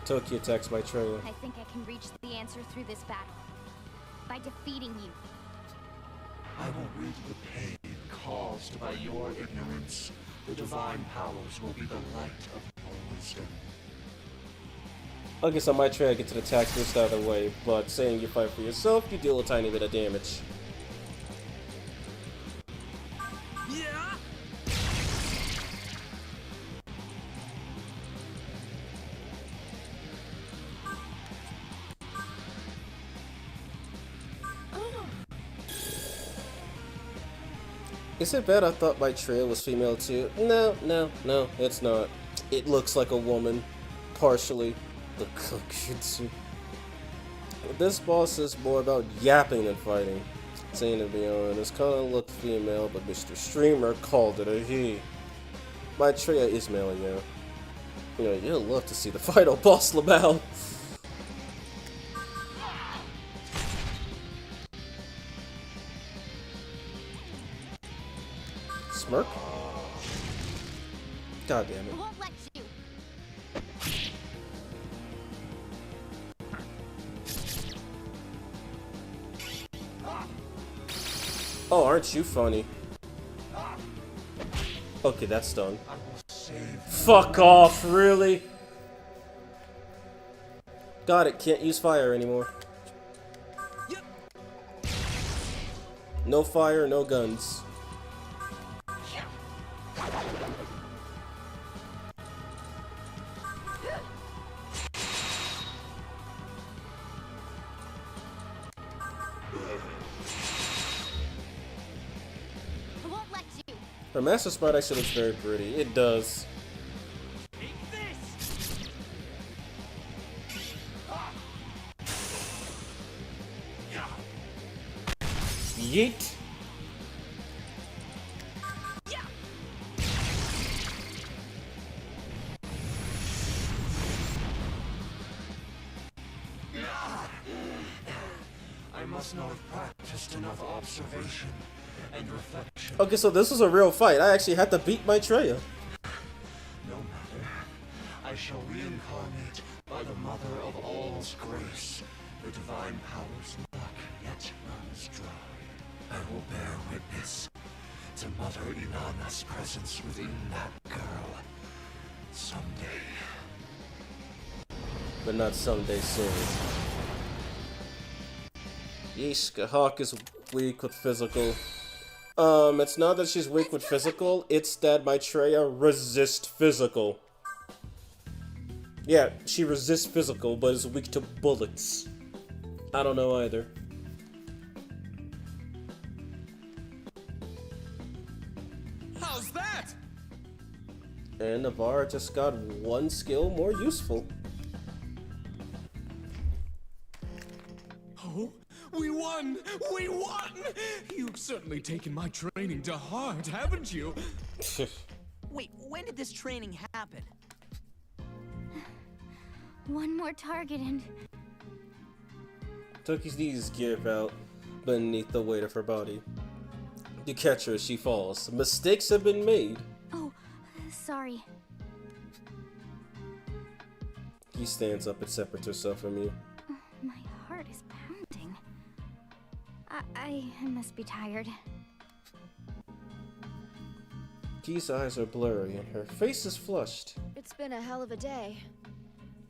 Toki attacks Maitreya. I think I can reach the answer through this battle. By defeating you. I will rid the pain caused by your ignorance. The divine powers will be the light of your wisdom. Okay, so Maitreya gets an attack boost out of the way, but saying you fight for yourself, you deal a tiny bit of damage. Yeah. Is it bad I thought Maitreya was female too? No, it's not. It looks like a woman. Partially. The Kokujutsu. This boss is more about yapping than fighting. Saying to be honest, kinda looked female, but Mr. Streamer called it a he. Maitreya is male, yeah. You know, you'll love to see the final boss, Lamau. Smirk? God damn it. I won't let you. Oh, aren't you funny? Okay, that's done. Fuck off, really? Got it, can't use fire anymore. No fire, no guns. Her Master Sprite actually looks very pretty. It does. Yeet. I must not have practiced enough observation and reflection. Okay, so this was a real fight. I actually had to beat Maitreya. No matter. I shall reincarnate by the Mother of All's grace. The divine powers luck yet runs dry. I will bear witness to Mother Inanna's presence within that girl. Someday. But not someday soon. Yeesh, Hawk is weak with physical. It's not that she's weak with physical, it's that Maitreya resists physical. Yeah, she resists physical, but is weak to bullets. I don't know either. How's that? And Navarre just got one skill more useful. Oh, we won! We won! You've certainly taken my training to heart, haven't you? Wait, when did this training happen? One more target and... Toki's knees give out beneath the weight of her body. You catch her as she falls. Mistakes have been made. Oh, sorry. He stands up and separates herself from you. My heart is pounding. I must be tired. Ki's eyes are blurry and her face is flushed. It's been a hell of a day.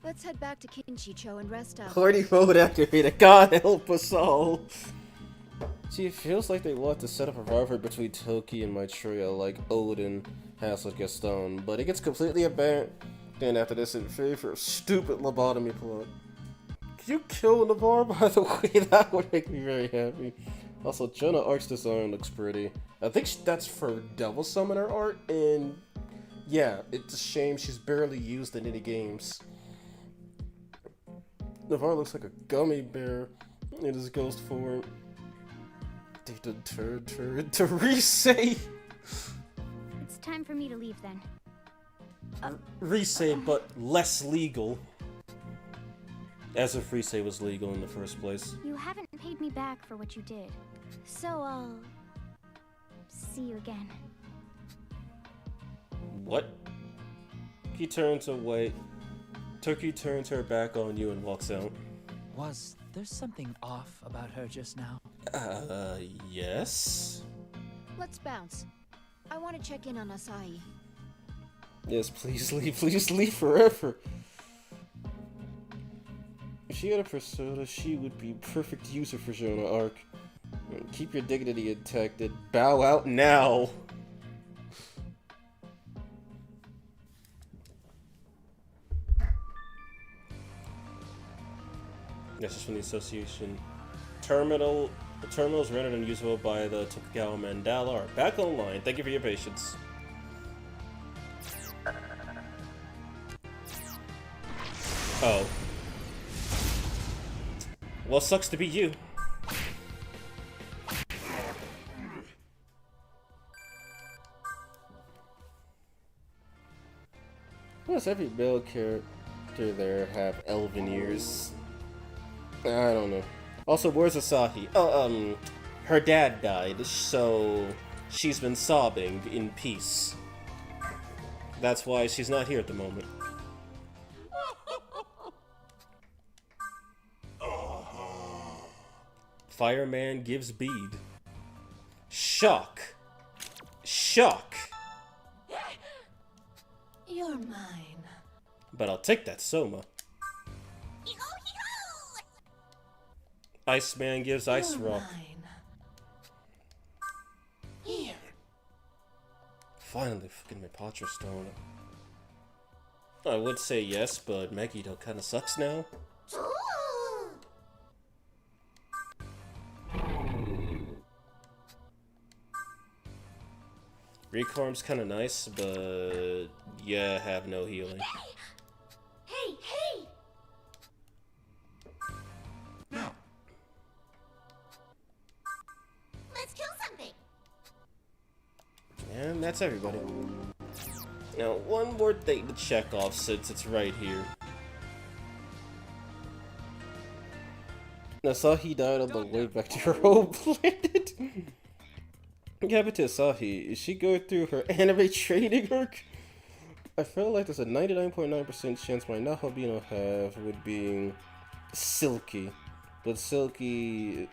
Let's head back to Kinshicho and rest up. Party mode activated. God help us all. See, it feels like they want to set up a rivalry between Toki and Maitreya, like Odin has with Gaston, but it gets completely abandoned after this in favor of stupid lobotomy plot. Can you kill Navarre, by the way? That would make me very happy. Also, Jonah Ark's design looks pretty. I think that's for Devil Summoner art, and yeah, it's a shame she's barely used in any games. Navarre looks like a gummy bear in his ghost form. Therese! It's time for me to leave then. Rise, but less legal. As if Rise was legal in the first place. You haven't paid me back for what you did, so I'll see you again. What? He turns away. Turkey turns her back on you and walks out. Was there something off about her just now? Yes? Let's bounce. I want to check in on Asahi. Yes, please leave forever. If she had a persona, she would be perfect user for Jonah Arc. Keep your dignity intact and bow out now. This is from the association. The terminal is rendered unusable by the Tokugawa Mandala are back online. Thank you for your patience. Oh. Well, sucks to be you. Why does every male character there have elven ears? I don't know. Also, where's Asahi? Oh, her dad died, so she's been sobbing in peace. That's why she's not here at the moment. Fireman gives bead. Shock. Shock. You're mine. But I'll take that Soma. Iceman gives Ice Rock. Here. Finally, fucking my Patra Stone. I would say yes, but Megiddo kinda sucks now. Recorm's kinda nice, but yeah, have no healing. Hey, hey! Now. Let's kill something. And that's everybody. Now, one more thing to check off since it's right here. Asahi died on the way back to her home planet. What happened to Asahi? Is she going through her anime training arc? I feel like there's a 99.9% chance my Nahabino have would being Silky. But Silky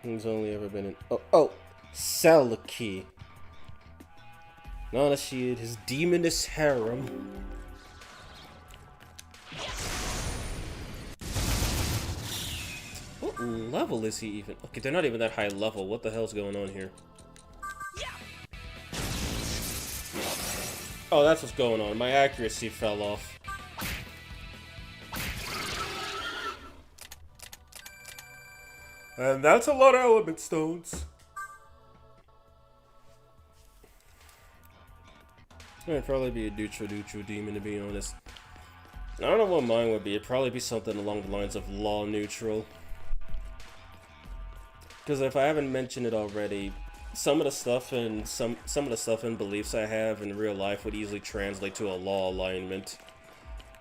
has only ever been in... Oh! Selkie. Nanashi and his demoness harem. What level is he even? Okay, they're not even that high level. What the hell's going on here? Oh, that's what's going on. My accuracy fell off. And that's a lot of element stones. It'd probably be a neutral demon, to be honest. I don't know what mine would be. It'd probably be something along the lines of law neutral. Because if I haven't mentioned it already, some of the stuff and some of the stuff and beliefs I have in real life would easily translate to a law alignment.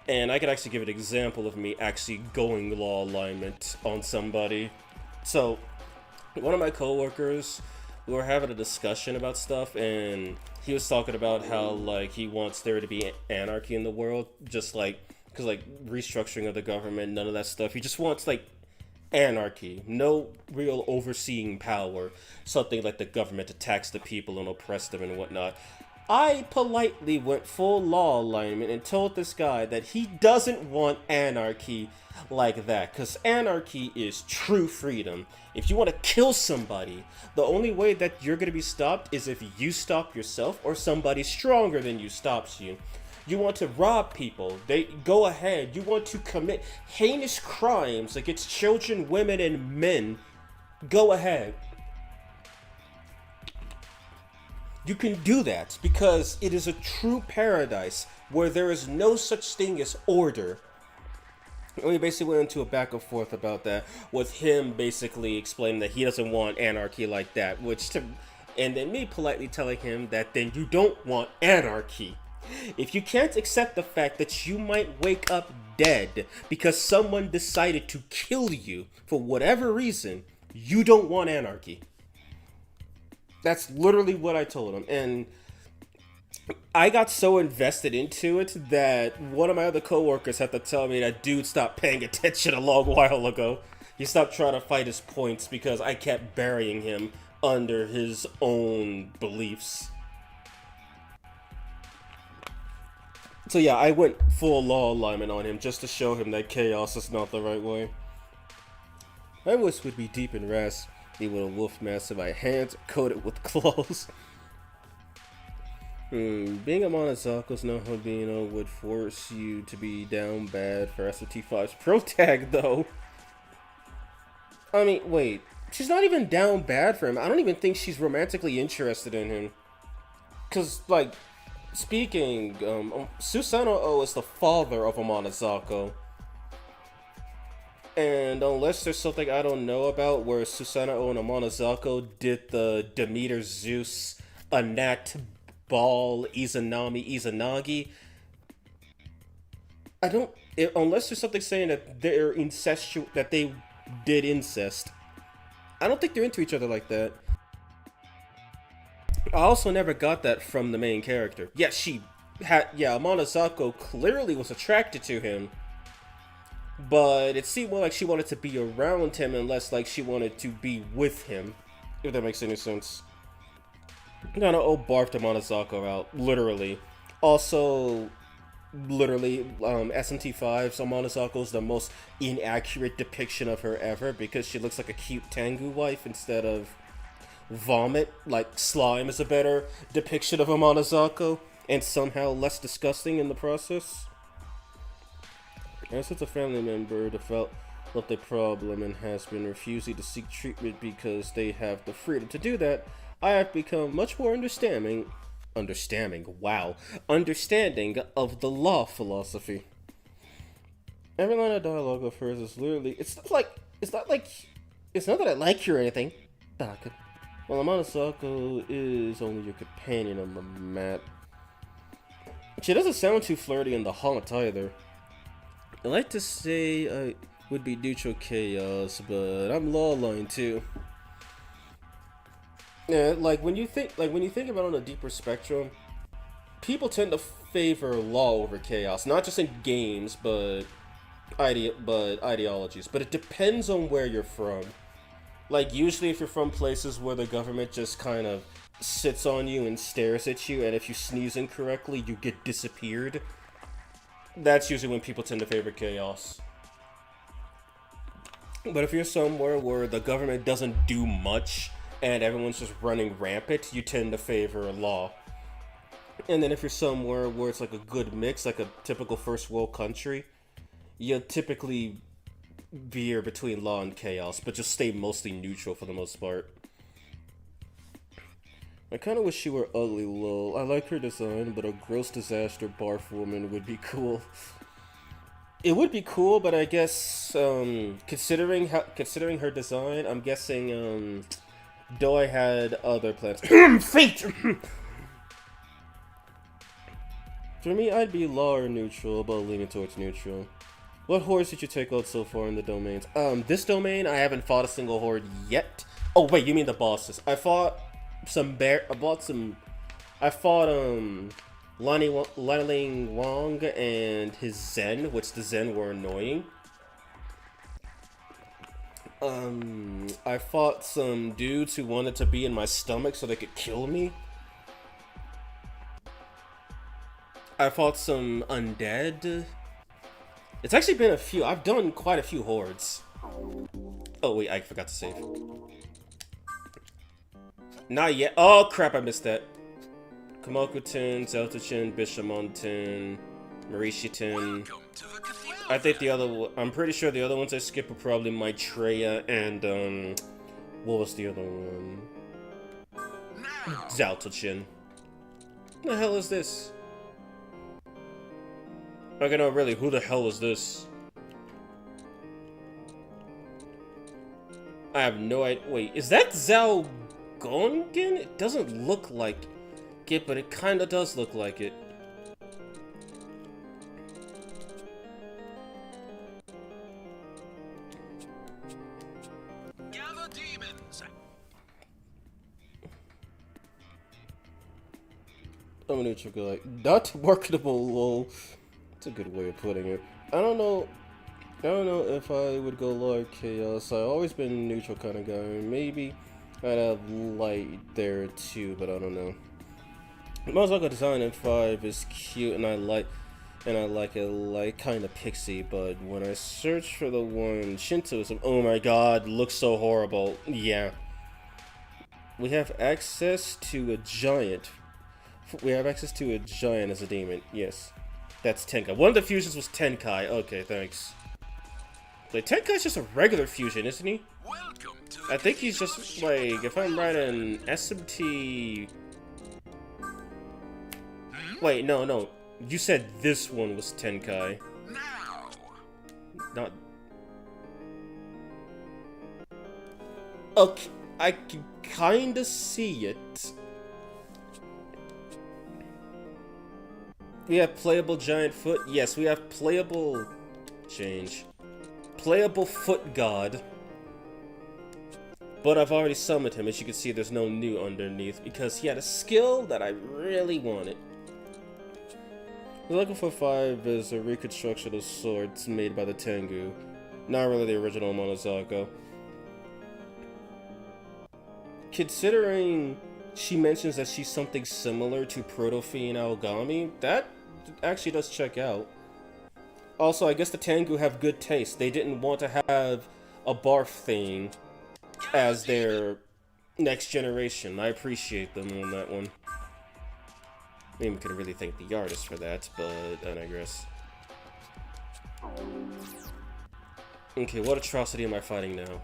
And I could actually give an example of me actually going law alignment on somebody. So, one of my coworkers, we were having a discussion about stuff, and he was talking about how, like, he wants there to be anarchy in the world, just like, because, like, restructuring of the government, none of that stuff. He just wants, like, anarchy, no real overseeing power, something like the government to tax the people and oppress them and whatnot. I politely went full law alignment and told this guy that he doesn't want anarchy like that, because anarchy is true freedom. If you want to kill somebody, the only way that you're going to be stopped is if you stop yourself or somebody stronger than you stops you. You want to rob people, they go ahead. You want to commit heinous crimes against children, women, and men, go ahead. You can do that because it is a true paradise where there is no such thing as order. And we basically went into a back and forth about that, with him basically explaining that he doesn't want anarchy like that, and then me politely telling him that then you don't want anarchy. If you can't accept the fact that you might wake up dead because someone decided to kill you for whatever reason, you don't want anarchy. That's literally what I told him, and I got so invested into it that one of my other coworkers had to tell me that dude stopped paying attention a long while ago. He stopped trying to fight his points because I kept burying him under his own beliefs. So yeah, I went full law alignment on him just to show him that chaos is not the right way. My voice would be deep and raspy with a wolf mask in my hands coated with claws. Being a Monozako's no Hobino would force you to be down bad for SMT5's pro tag, though. I mean, wait. She's not even down bad for him. I don't even think she's romantically interested in him. Because, like, speaking, Susanoo is the father of Amanazako. And unless there's something I don't know about where Susanoo and Amanazako did the Demeter Zeus, Anat, Ball, Izanagi, unless there's something saying that they're incestuous, that they did incest, I don't think they're into each other like that. I also never got that from the main character. Yes, Amanazako clearly was attracted to him, but it seemed more like she wanted to be around him and less like she wanted to be with him, if that makes any sense. Nanashi barfed Amanazako out, literally. Also, literally, SMT5's Amanazako is the most inaccurate depiction of her ever because she looks like a cute Tengu wife instead of vomit. Like, slime is a better depiction of Amanazako, and somehow less disgusting in the process. As it's a family member that felt a problem and has been refusing to seek treatment because they have the freedom to do that, I have become much more understanding of the law philosophy. Every line of dialogue of hers is literally, it's not that I like you or anything. Well, Amanazako is only your companion on the map. She doesn't sound too flirty in the haunt either. I like to say I would be neutral chaos, but I'm law line too. Yeah, when you think about it on a deeper spectrum, people tend to favor law over chaos, not just in games, but ideologies. But it depends on where you're from. Like, usually if you're from places where the government just kind of sits on you and stares at you, and if you sneeze incorrectly, you get disappeared, that's usually when people tend to favor chaos. But if you're somewhere where the government doesn't do much, and everyone's just running rampant, you tend to favor law. And then if you're somewhere where it's like a good mix, like a typical first world country, you typically veer between law and chaos, but just stay mostly neutral for the most part. I kinda wish she were ugly, lol. I like her design, but a gross disaster barf woman would be cool. It would be cool, but I guess, considering her design, I'm guessing, Doi had other plans. Fate! For me, I'd be law or neutral, but leaning towards neutral. What hordes did you take out so far in the domains? This domain, I haven't fought a single horde yet. Oh, wait, you mean the bosses. I fought Lining Wong and his Zen, which the Zen were annoying. I fought some dudes who wanted to be in my stomach so they could kill me. I fought some undead. It's actually been a few. I've done quite a few hordes. Oh wait, I forgot to save. Not yet. Oh crap, I missed that. Kamoku-tun, Zelda-tun, Bishamon-tun, Marishi-tun. I think the other. I'm pretty sure the other ones I skipped were probably Maitreya and what was the other one? Zelda-chin. What the hell is this? Okay, no, really, who the hell is this? I have no idea. Wait, is that Zhao Gongen? It doesn't look like it, but it kinda does look like it. Gather demons. I'm a neutral guy. Not marketable, lol. That's a good way of putting it. I don't know if I would go Lord Chaos. I've always been a neutral kind of guy. Maybe I'd have light there too, but I don't know. The motorcycle design in 5 is cute, and I like it like kind of pixie. But when I search for the one Shintoism, oh my god, looks so horrible. Yeah, we have access to a giant. We have access to a giant as a demon. Yes, that's Tenkai. One of the fusions was Tenkai. Okay, thanks. Like, Tenkai's just a regular fusion, isn't he? I think he's just, like, if I'm right, an SMT... Wait, no. You said this one was Tenkai. Not... Okay, I can kinda see it. We have playable giant foot. Yes, we have playable... Change. Playable foot god. But I've already summoned him. As you can see, there's no new underneath because he had a skill that I really wanted. The Looking for 5 is a reconstruction of swords made by the Tengu. Not really the original Monozako. Considering she mentions that she's something similar to Proto-Fiend Aogami, that actually does check out. Also, I guess the Tengu have good taste. They didn't want to have a barf thing as their next generation. I appreciate them on that one. Maybe we could really thank the artist for that, but I digress. Okay, what atrocity am I fighting now?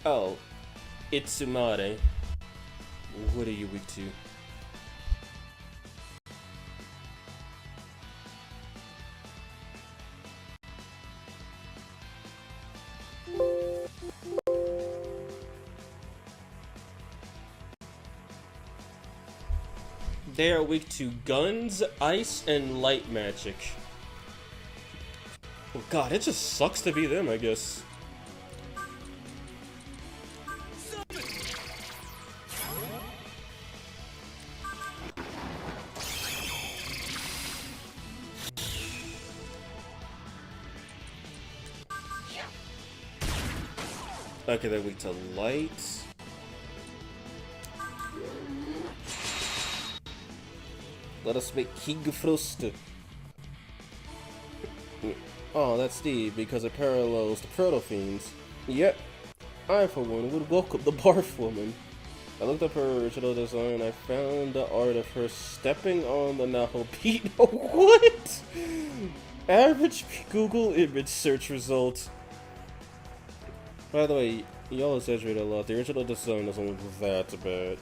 Oh, Itsumare. What are you weak to? They are weak to guns, ice, and light magic. Oh god, it just sucks to be them, I guess. Okay, they're weak to light. Let us make King Frost. Oh, that's Steve, because it parallels the Proto-Fiends. Yep, I for one would welcome the Barf Woman. I looked up her original design, I found the art of her stepping on the Naho Pete. What? Average Google image search result. By the way, y'all exaggerate a lot. The original design doesn't look that bad.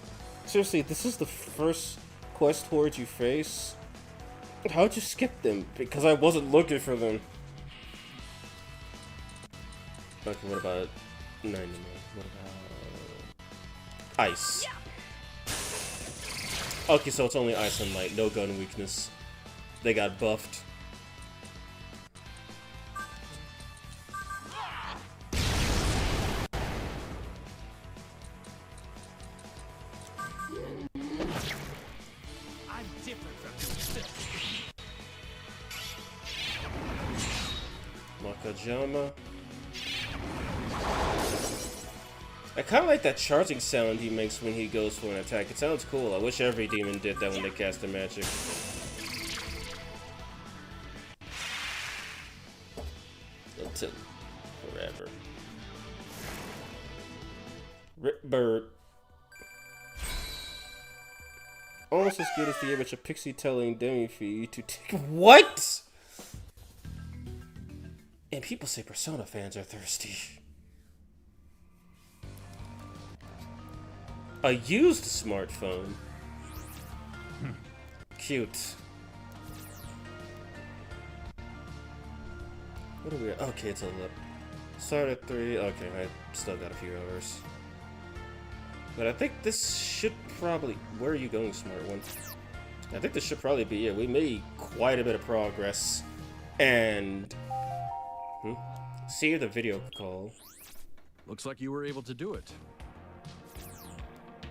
Seriously, this is the first quest horde you face? How'd you skip them? Because I wasn't looking for them. Okay, what about... No. What about... Ice. Okay, so it's only ice and light. No gun weakness. They got buffed. Makajama. I kind of like that charging sound he makes when he goes for an attack. It sounds cool. I wish every demon did that when they cast their magic. Until forever. Rip Bird. Almost as good as the image of Pixie telling Demi-Fee to take— What?! And people say Persona fans are thirsty. A used smartphone. Cute. What are we at? Okay, it's a lip. Start at 3. Okay, I still got a few hours. But I think this should probably— Where are you going, smart one? I think this should probably be it. We made quite a bit of progress. And... See the video call. Looks like you were able to do it.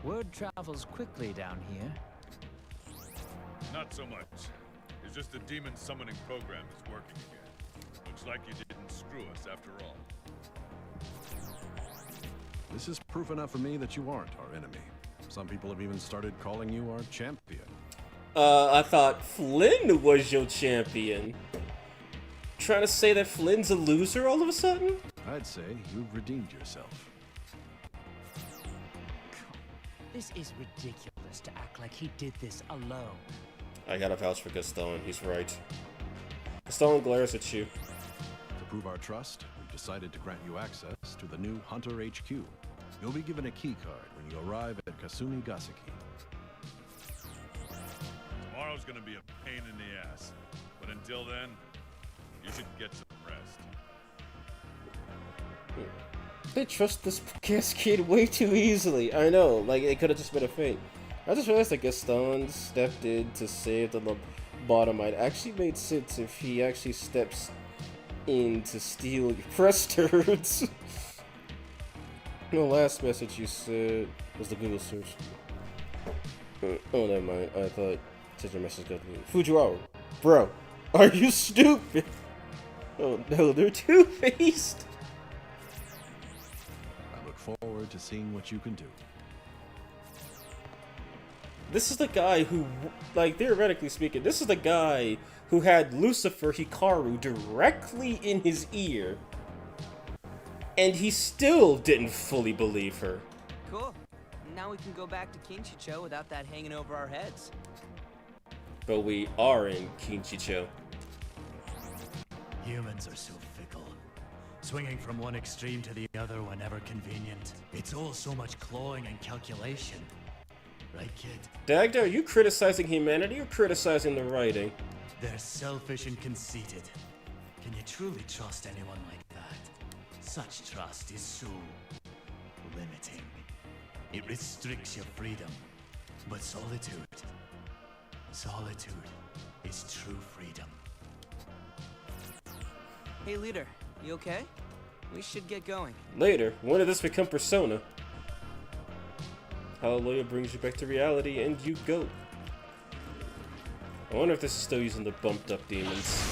Word travels quickly down here. Not so much. It's just the demon summoning program is working again. Looks like you didn't screw us after all. This is proof enough for me that you aren't our enemy. Some people have even started calling you our champion. I thought Flynn was your champion. Trying to say that Flynn's a loser all of a sudden? I'd say you've redeemed yourself. This is ridiculous to act like he did this alone. I gotta vouch for Gaston, he's right. Gaston glares at you. To prove our trust, we've decided to grant you access to the new Hunter HQ. You'll be given a key card when you arrive at Kasumi Gaseki. Tomorrow's gonna be a pain in the ass. But until then, you should get some rest. They trust this gas kid way too easily. I know, like it could have just been a feint. I just realized that Gaston stepped in to save the lobotomite. Actually made sense if he actually steps in to steal your press. The last message you said was the Google search. Oh, never mind. I thought such a message got me. Fujiwara, bro, are you stupid? Oh no, they're two-faced. I look forward to seeing what you can do. This is the guy who, like, theoretically speaking, this is the guy who had Lucifer Hikaru directly in his ear. And he still didn't fully believe her. Cool. Now we can go back to Kinchicho without that hanging over our heads. But we are in Kinchicho. Humans are so fickle, swinging from one extreme to the other whenever convenient. It's all so much clawing and calculation. Right, kid? Dagda, are you criticizing humanity or criticizing the writing? They're selfish and conceited. Can you truly trust anyone like that? Such trust is so limiting. It restricts your freedom. But solitude is true freedom. Hey, leader, you okay? We should get going. Later, when did this become Persona? Hallelujah brings you back to reality, and you go. I wonder if this is still using the bumped up demons.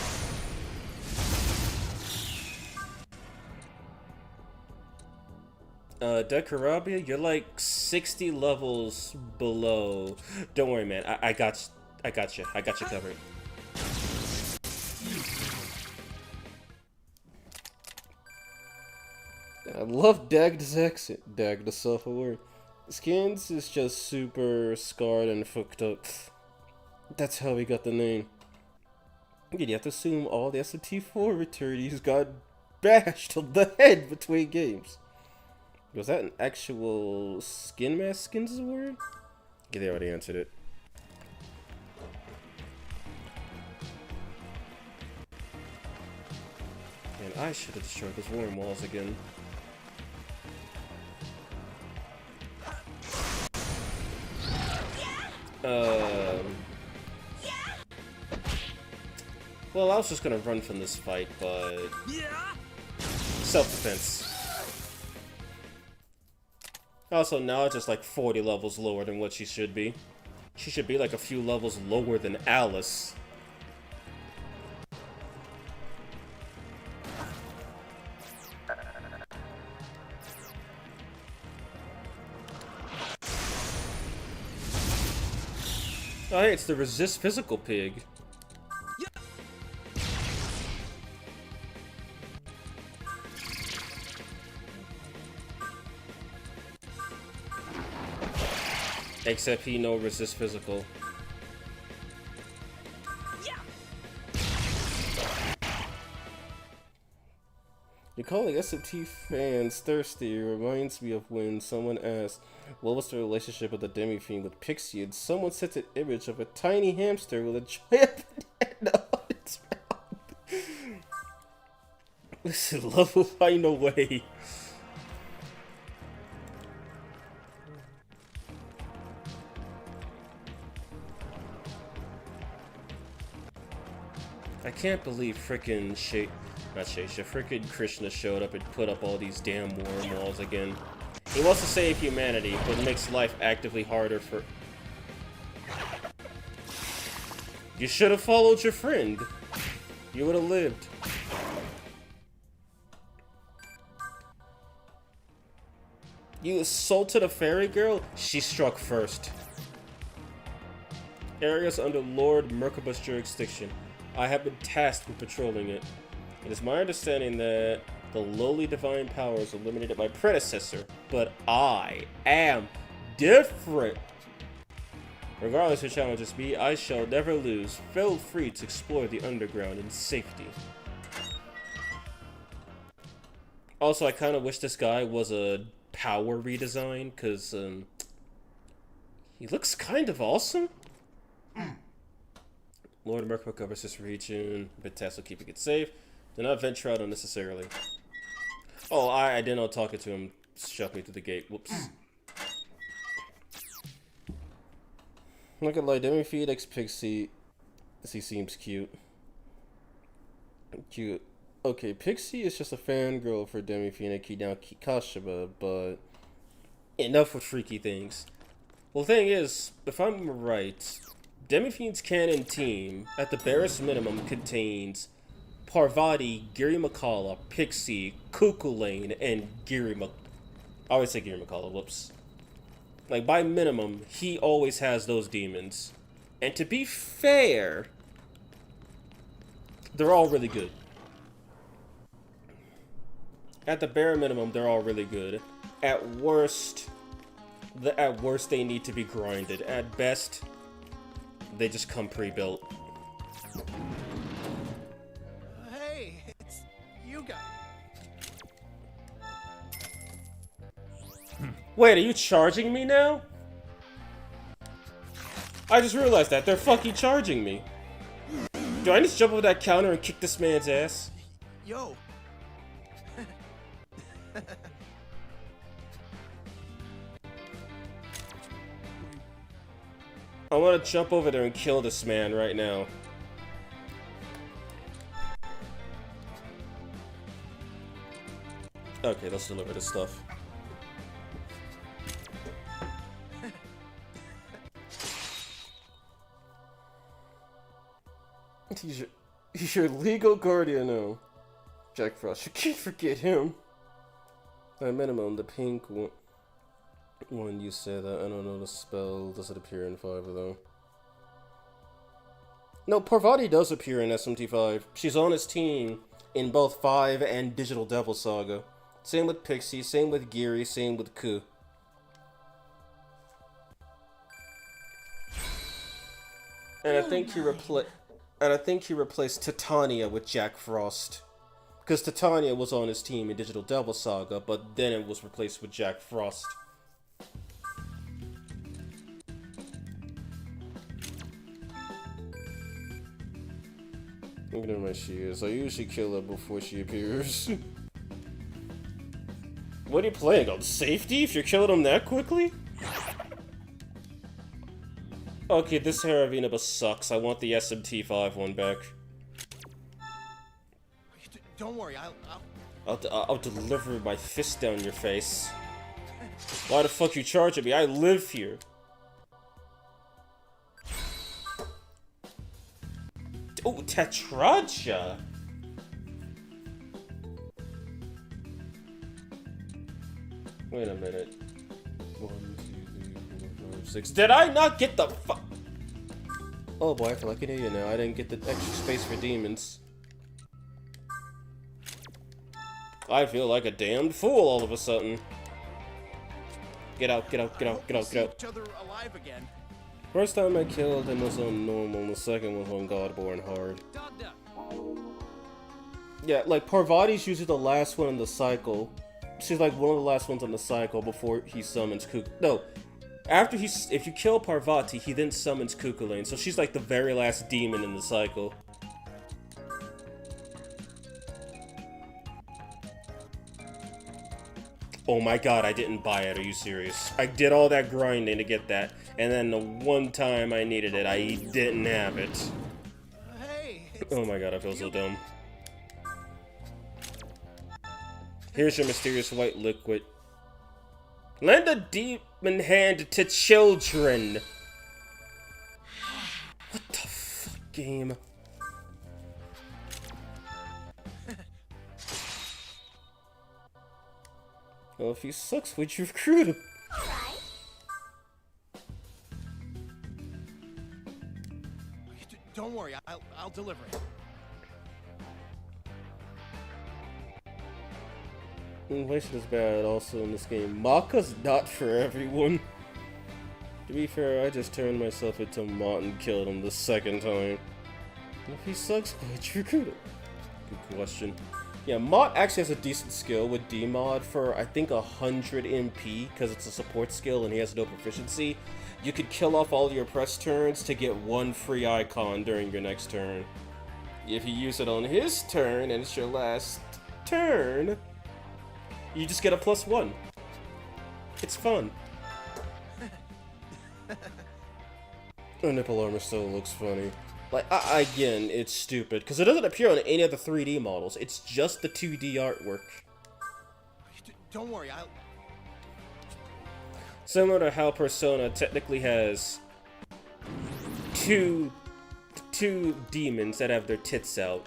Dekarabia, you're like 60 levels below. Don't worry, man. I got you. I got you covered. I love Dagda's accent. Dagda self-aware. Skins is just super scarred and fucked up. That's how he got the name. You have to assume all the SMT4 returnees got bashed on the head between games. Was that an actual skin mask? Skins is a word? Yeah, they already answered it. And I should have destroyed those worm walls again. Well, I was just gonna run from this fight, but self-defense. Also, now just like 40 levels lower than what she should be. She should be like a few levels lower than Alice. Oh, hey, it's the resist physical pig. Except he no resist physical. You're calling SMT fans thirsty reminds me of when someone asked, what was the relationship of the demi-fiend with Pixie, and someone sent an image of a tiny hamster with a giant banana on its mouth. Listen, love will find a way. I can't believe frickin' frickin' Krishna showed up and put up all these damn worm walls again. He wants to save humanity, but makes life actively harder for... You should have followed your friend. You would have lived. You assaulted a fairy girl? She struck first. Areas under Lord Merkabah's jurisdiction. I have been tasked with patrolling it. It is my understanding that the lowly divine powers eliminated my predecessor, but I am different. Regardless who challenges me, I shall never lose. Feel free to explore the underground in safety. Also, I kind of wish this guy was a power redesign, because he looks kind of awesome. Lord Merkabah covers this region, but tasked with keeping it safe. Do not venture out unnecessarily. Oh, I didn't know talking to him shoved me through the gate. Whoops. Look at like Demi-Fiend X Pixie. He seems cute. Cute. Okay, Pixie is just a fangirl for Demi-Fiend and Kashima, but enough with freaky things. Well, the thing is, if I'm right, Demi-Fiend's canon team, at the barest minimum, contains Parvati, Giri Makala, Pixie, Kukulane, and I always say Giri Makala, whoops. Like, by minimum, he always has those demons. And to be fair, they're all really good. At the bare minimum, they're all really good. At worst, they need to be grinded. At best, they just come pre-built. Hey, it's you guys. Wait, are you charging me now? I just realized that. They're fucking charging me. Do I need to jump over that counter and kick this man's ass? Yo. I want to jump over there and kill this man right now. Okay, let's deliver this stuff. He's your legal guardian now. Jack Frost, you can't forget him. At minimum, the pink one you said that. I don't know the spell. Does it appear in 5 though? No, Parvati does appear in SMT5. She's on his team in both 5 and Digital Devil Saga. Same with Pixie, same with Giri, same with Ku. And I think he replaced Titania with Jack Frost. Because Titania was on his team in Digital Devil Saga, but then it was replaced with Jack Frost. Look at how much she is. I usually kill her before she appears. What are you playing on safety if you're killing them that quickly? Okay, this Haravina bus sucks. I want the SMT5 one back. Don't worry, I'll deliver my fist down your face. Why the fuck you charging me? I live here. Oh, Tetraja! Wait a minute. 1, 2, 3, 4, 5, 6. Did I not get the fuck? Oh boy, I feel like an idiot now. I didn't get the extra space for demons. I feel like a damned fool all of a sudden. Get out, get out, get out, get out, get out. Each other alive again. First time I killed him was on normal, and the second was on Godborn hard. Dagda. Yeah, like Parvati's usually the last one in the cycle. She's like one of the last ones on the cycle before he summons No, after if you kill Parvati, he then summons Cuchulainn, so she's like the very last demon in the cycle. Oh my god, I didn't buy it, are you serious? I did all that grinding to get that, and then the one time I needed it, I didn't have it. Hey. Oh my god, I feel so dumb. Here's your mysterious white liquid. Lend a demon hand to children! What the fuck, game? Well, if he sucks, why'd you recruit him? Don't worry, I'll deliver it. Inflation is bad also in this game. Maka's not for everyone. To be fair, I just turned myself into Mott and killed him the second time. If he sucks, why'd you recruit him? Good question. Yeah, Mott actually has a decent skill with D-Mod for, I think, 100 MP, because it's a support skill and he has no proficiency. You could kill off all your press turns to get one free icon during your next turn. If you use it on his turn and it's your last turn, you just get a +1. It's fun. The nipple armor still looks funny. Like, again, it's stupid, because it doesn't appear on any of the 3D models. It's just the 2D artwork. Don't worry, I'll... Similar to how Persona technically has two demons that have their tits out.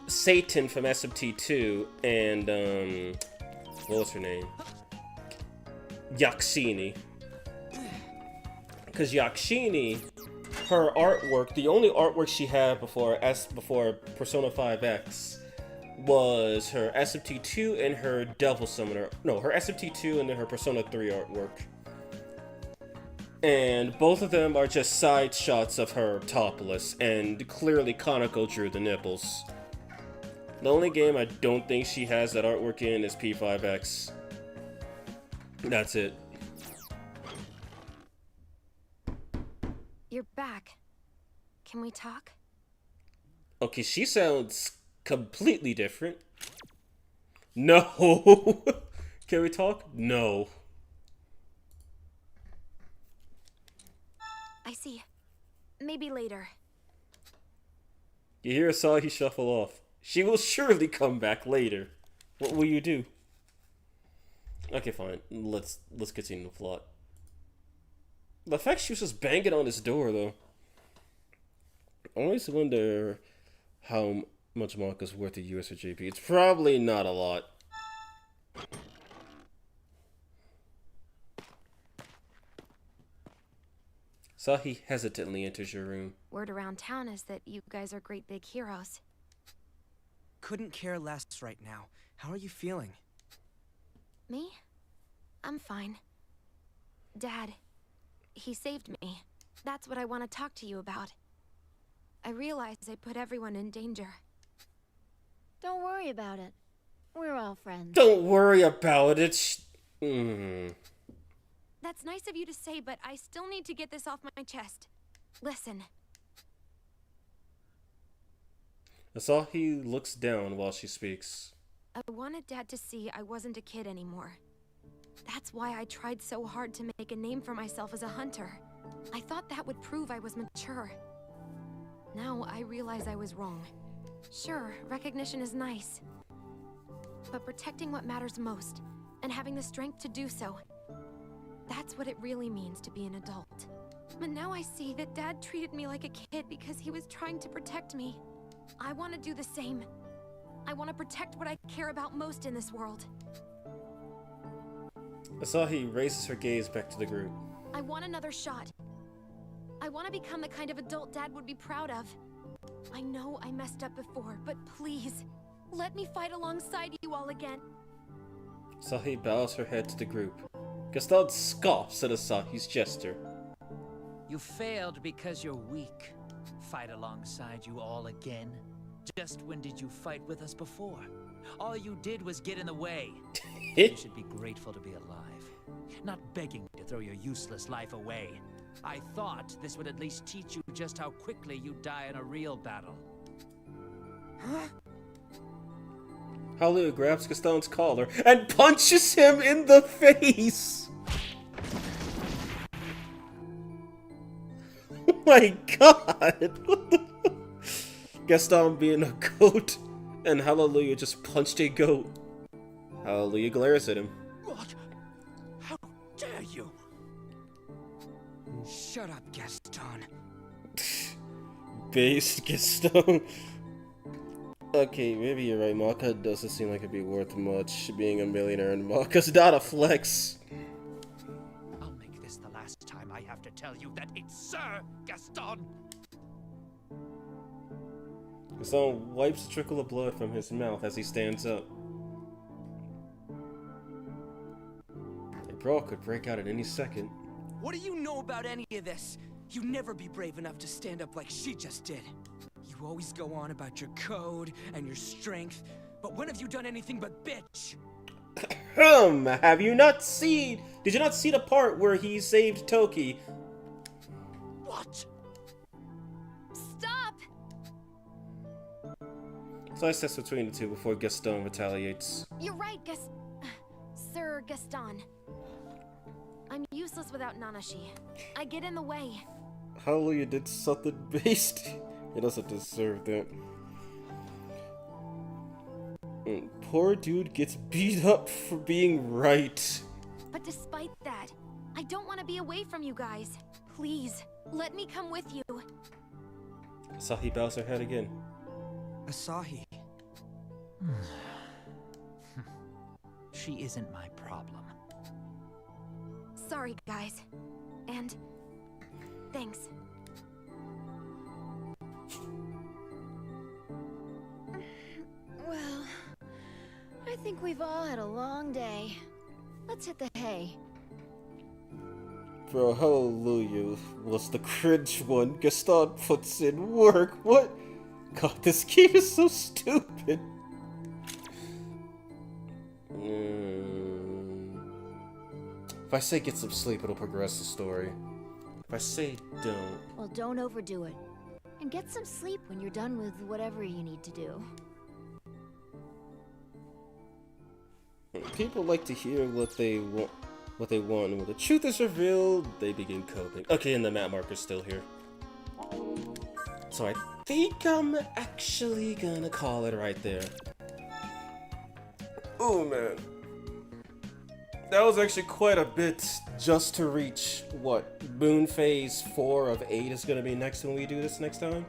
Satan from SMT2 and, what was her name? Yakshini. Because Yakshini, her artwork, the only artwork she had before Persona 5X was her SMT2 and her Devil Summoner. No, her SMT2 and then her Persona 3 artwork. And both of them are just side shots of her topless, and clearly Kaneko drew the nipples. The only game I don't think she has that artwork in is P5X. That's it. You're back. Can we talk? Okay, she sounds completely different. No! Can we talk? No. I see. Maybe later. You hear Asahi shuffle off. She will surely come back later. What will you do? Okay, fine. Let's continue the plot. The fact she was just banging on his door, though. I always wonder how much Maka's worth to US or JP. It's probably not a lot. Sahi hesitantly enters your room. Word around town is that you guys are great big heroes. Couldn't care less right now. How are you feeling? Me? I'm fine. Dad, he saved me. That's what I want to talk to you about. I realize I put everyone in danger. Don't worry about it. We're all friends. Don't worry about it. That's nice of you to say, but I still need to get this off my chest. Listen. Asahi looks down while she speaks. I wanted Dad to see I wasn't a kid anymore. That's why I tried so hard to make a name for myself as a hunter. I thought that would prove I was mature. Now I realize I was wrong. Sure, recognition is nice. But protecting what matters most, and having the strength to do so, that's what it really means to be an adult. But now I see that Dad treated me like a kid because he was trying to protect me. I want to do the same. I want to protect what I care about most in this world. Asahi raises her gaze back to the group. I want another shot. I want to become the kind of adult Dad would be proud of. I know I messed up before, but please, let me fight alongside you all again. Asahi bows her head to the group. Gaston scoffs at Asahi's gesture. You failed because you're weak. Fight alongside you all again? Just when did you fight with us before? All you did was get in the way. You should be grateful to be alive, not begging to throw your useless life away. I thought this would at least teach you just how quickly you die in a real battle. Huh? Hallelujah grabs Gaston's collar and punches him in the face! Oh my god! Gaston being a goat, and Hallelujah just punched a goat. Hallelujah glares at him. What? How dare you? Shut up, Gaston. Based Gaston. Okay, maybe you're right. Maka doesn't seem like it'd be worth much being a millionaire, and Maka's not a flex. I'll make this the last time I have to tell you that it's Sir Gaston. Gaston wipes a trickle of blood from his mouth as he stands up. A brawl could break out at any second. What do you know about any of this? You'd never be brave enough to stand up like she just did. You always go on about your code and your strength, but when have you done anything but bitch? Have you not seen? Did you not see the part where he saved Toki? What? Stop! So I steps between the two before Gaston retaliates. You're right, Sir Gaston. I'm useless without Nanashi. I get in the way. Hallelujah did something based. He doesn't deserve that. Poor dude gets beat up for being right. But despite that, I don't want to be away from you guys. Please, let me come with you. Asahi bows her head again. Asahi. She isn't my problem. Sorry, guys. And thanks. Well, I think we've all had a long day. Let's hit the hay. Bro, Hallelujah was the cringe one. Gaston puts in work. What? God, this game is so stupid. If I say get some sleep, it'll progress the story. If I say don't... Well, don't overdo it. And get some sleep when you're done with whatever you need to do. People like to hear what they want, and when the truth is revealed, they begin coping. Okay, and the map marker's still here. So I think I'm actually gonna call it right there. Oh man. That was actually quite a bit just to reach, what, Moon Phase 4 of 8 is gonna be next when we do this next time?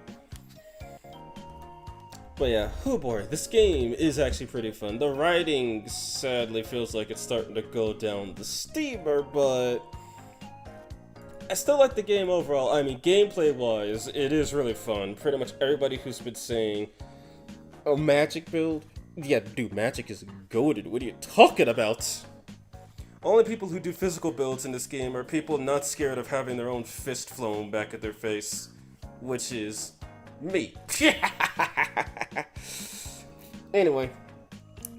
But yeah, oh boy, this game is actually pretty fun. The writing sadly feels like it's starting to go down the steamer, but I still like the game overall. I mean, gameplay-wise, it is really fun. Pretty much everybody who's been saying a magic build, yeah, dude, magic is goated. What are you talking about? Only people who do physical builds in this game are people not scared of having their own fist flown back at their face, which is me. Anyway,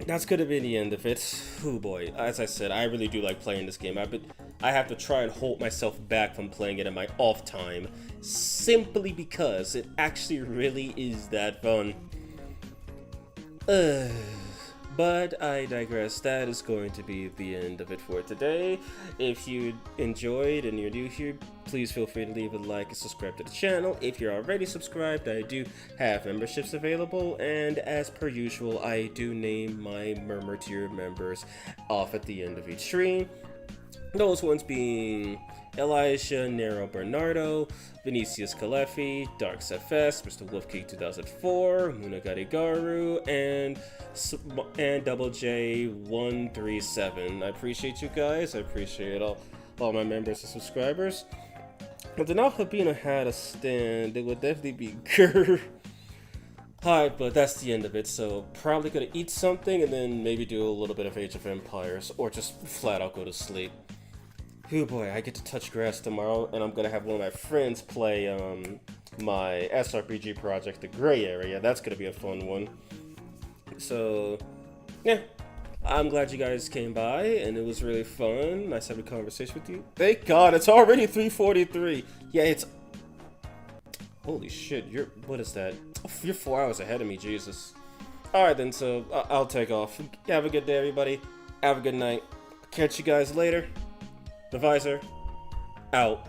that's gonna be the end of it. Oh boy, as I said, I really do like playing this game. I have to try and hold myself back from playing it in my off time, simply because it actually really is that fun. But I digress. That is going to be the end of it for today. If you enjoyed and you're new here, please feel free to leave a like and subscribe to the channel. If you're already subscribed, I do have memberships available, and as per usual, I do name my Murmur tier members off at the end of each stream. Those ones being Elijah, Nero Bernardo, Vinicius Kalefi, DarksFS, Mr. Wolfcake 2004, Munagarigaru, and Double J137. I appreciate you guys. I appreciate all my members and subscribers. If the now Habina had a stand, it would definitely be Grr. Alright, but that's the end of it, so probably gonna eat something and then maybe do a little bit of Age of Empires, or just flat out go to sleep. Oh boy, I get to touch grass tomorrow, and I'm gonna have one of my friends play my SRPG project, The Gray Area. That's gonna be a fun one. So, yeah. I'm glad you guys came by, and it was really fun. Nice having a conversation with you. Thank God, it's already 3:43. Yeah, it's... Holy shit, what is that? Oh, you're 4 hours ahead of me, Jesus. Alright then, so I'll take off. Have a good day, everybody. Have a good night. Catch you guys later. The Visor, out.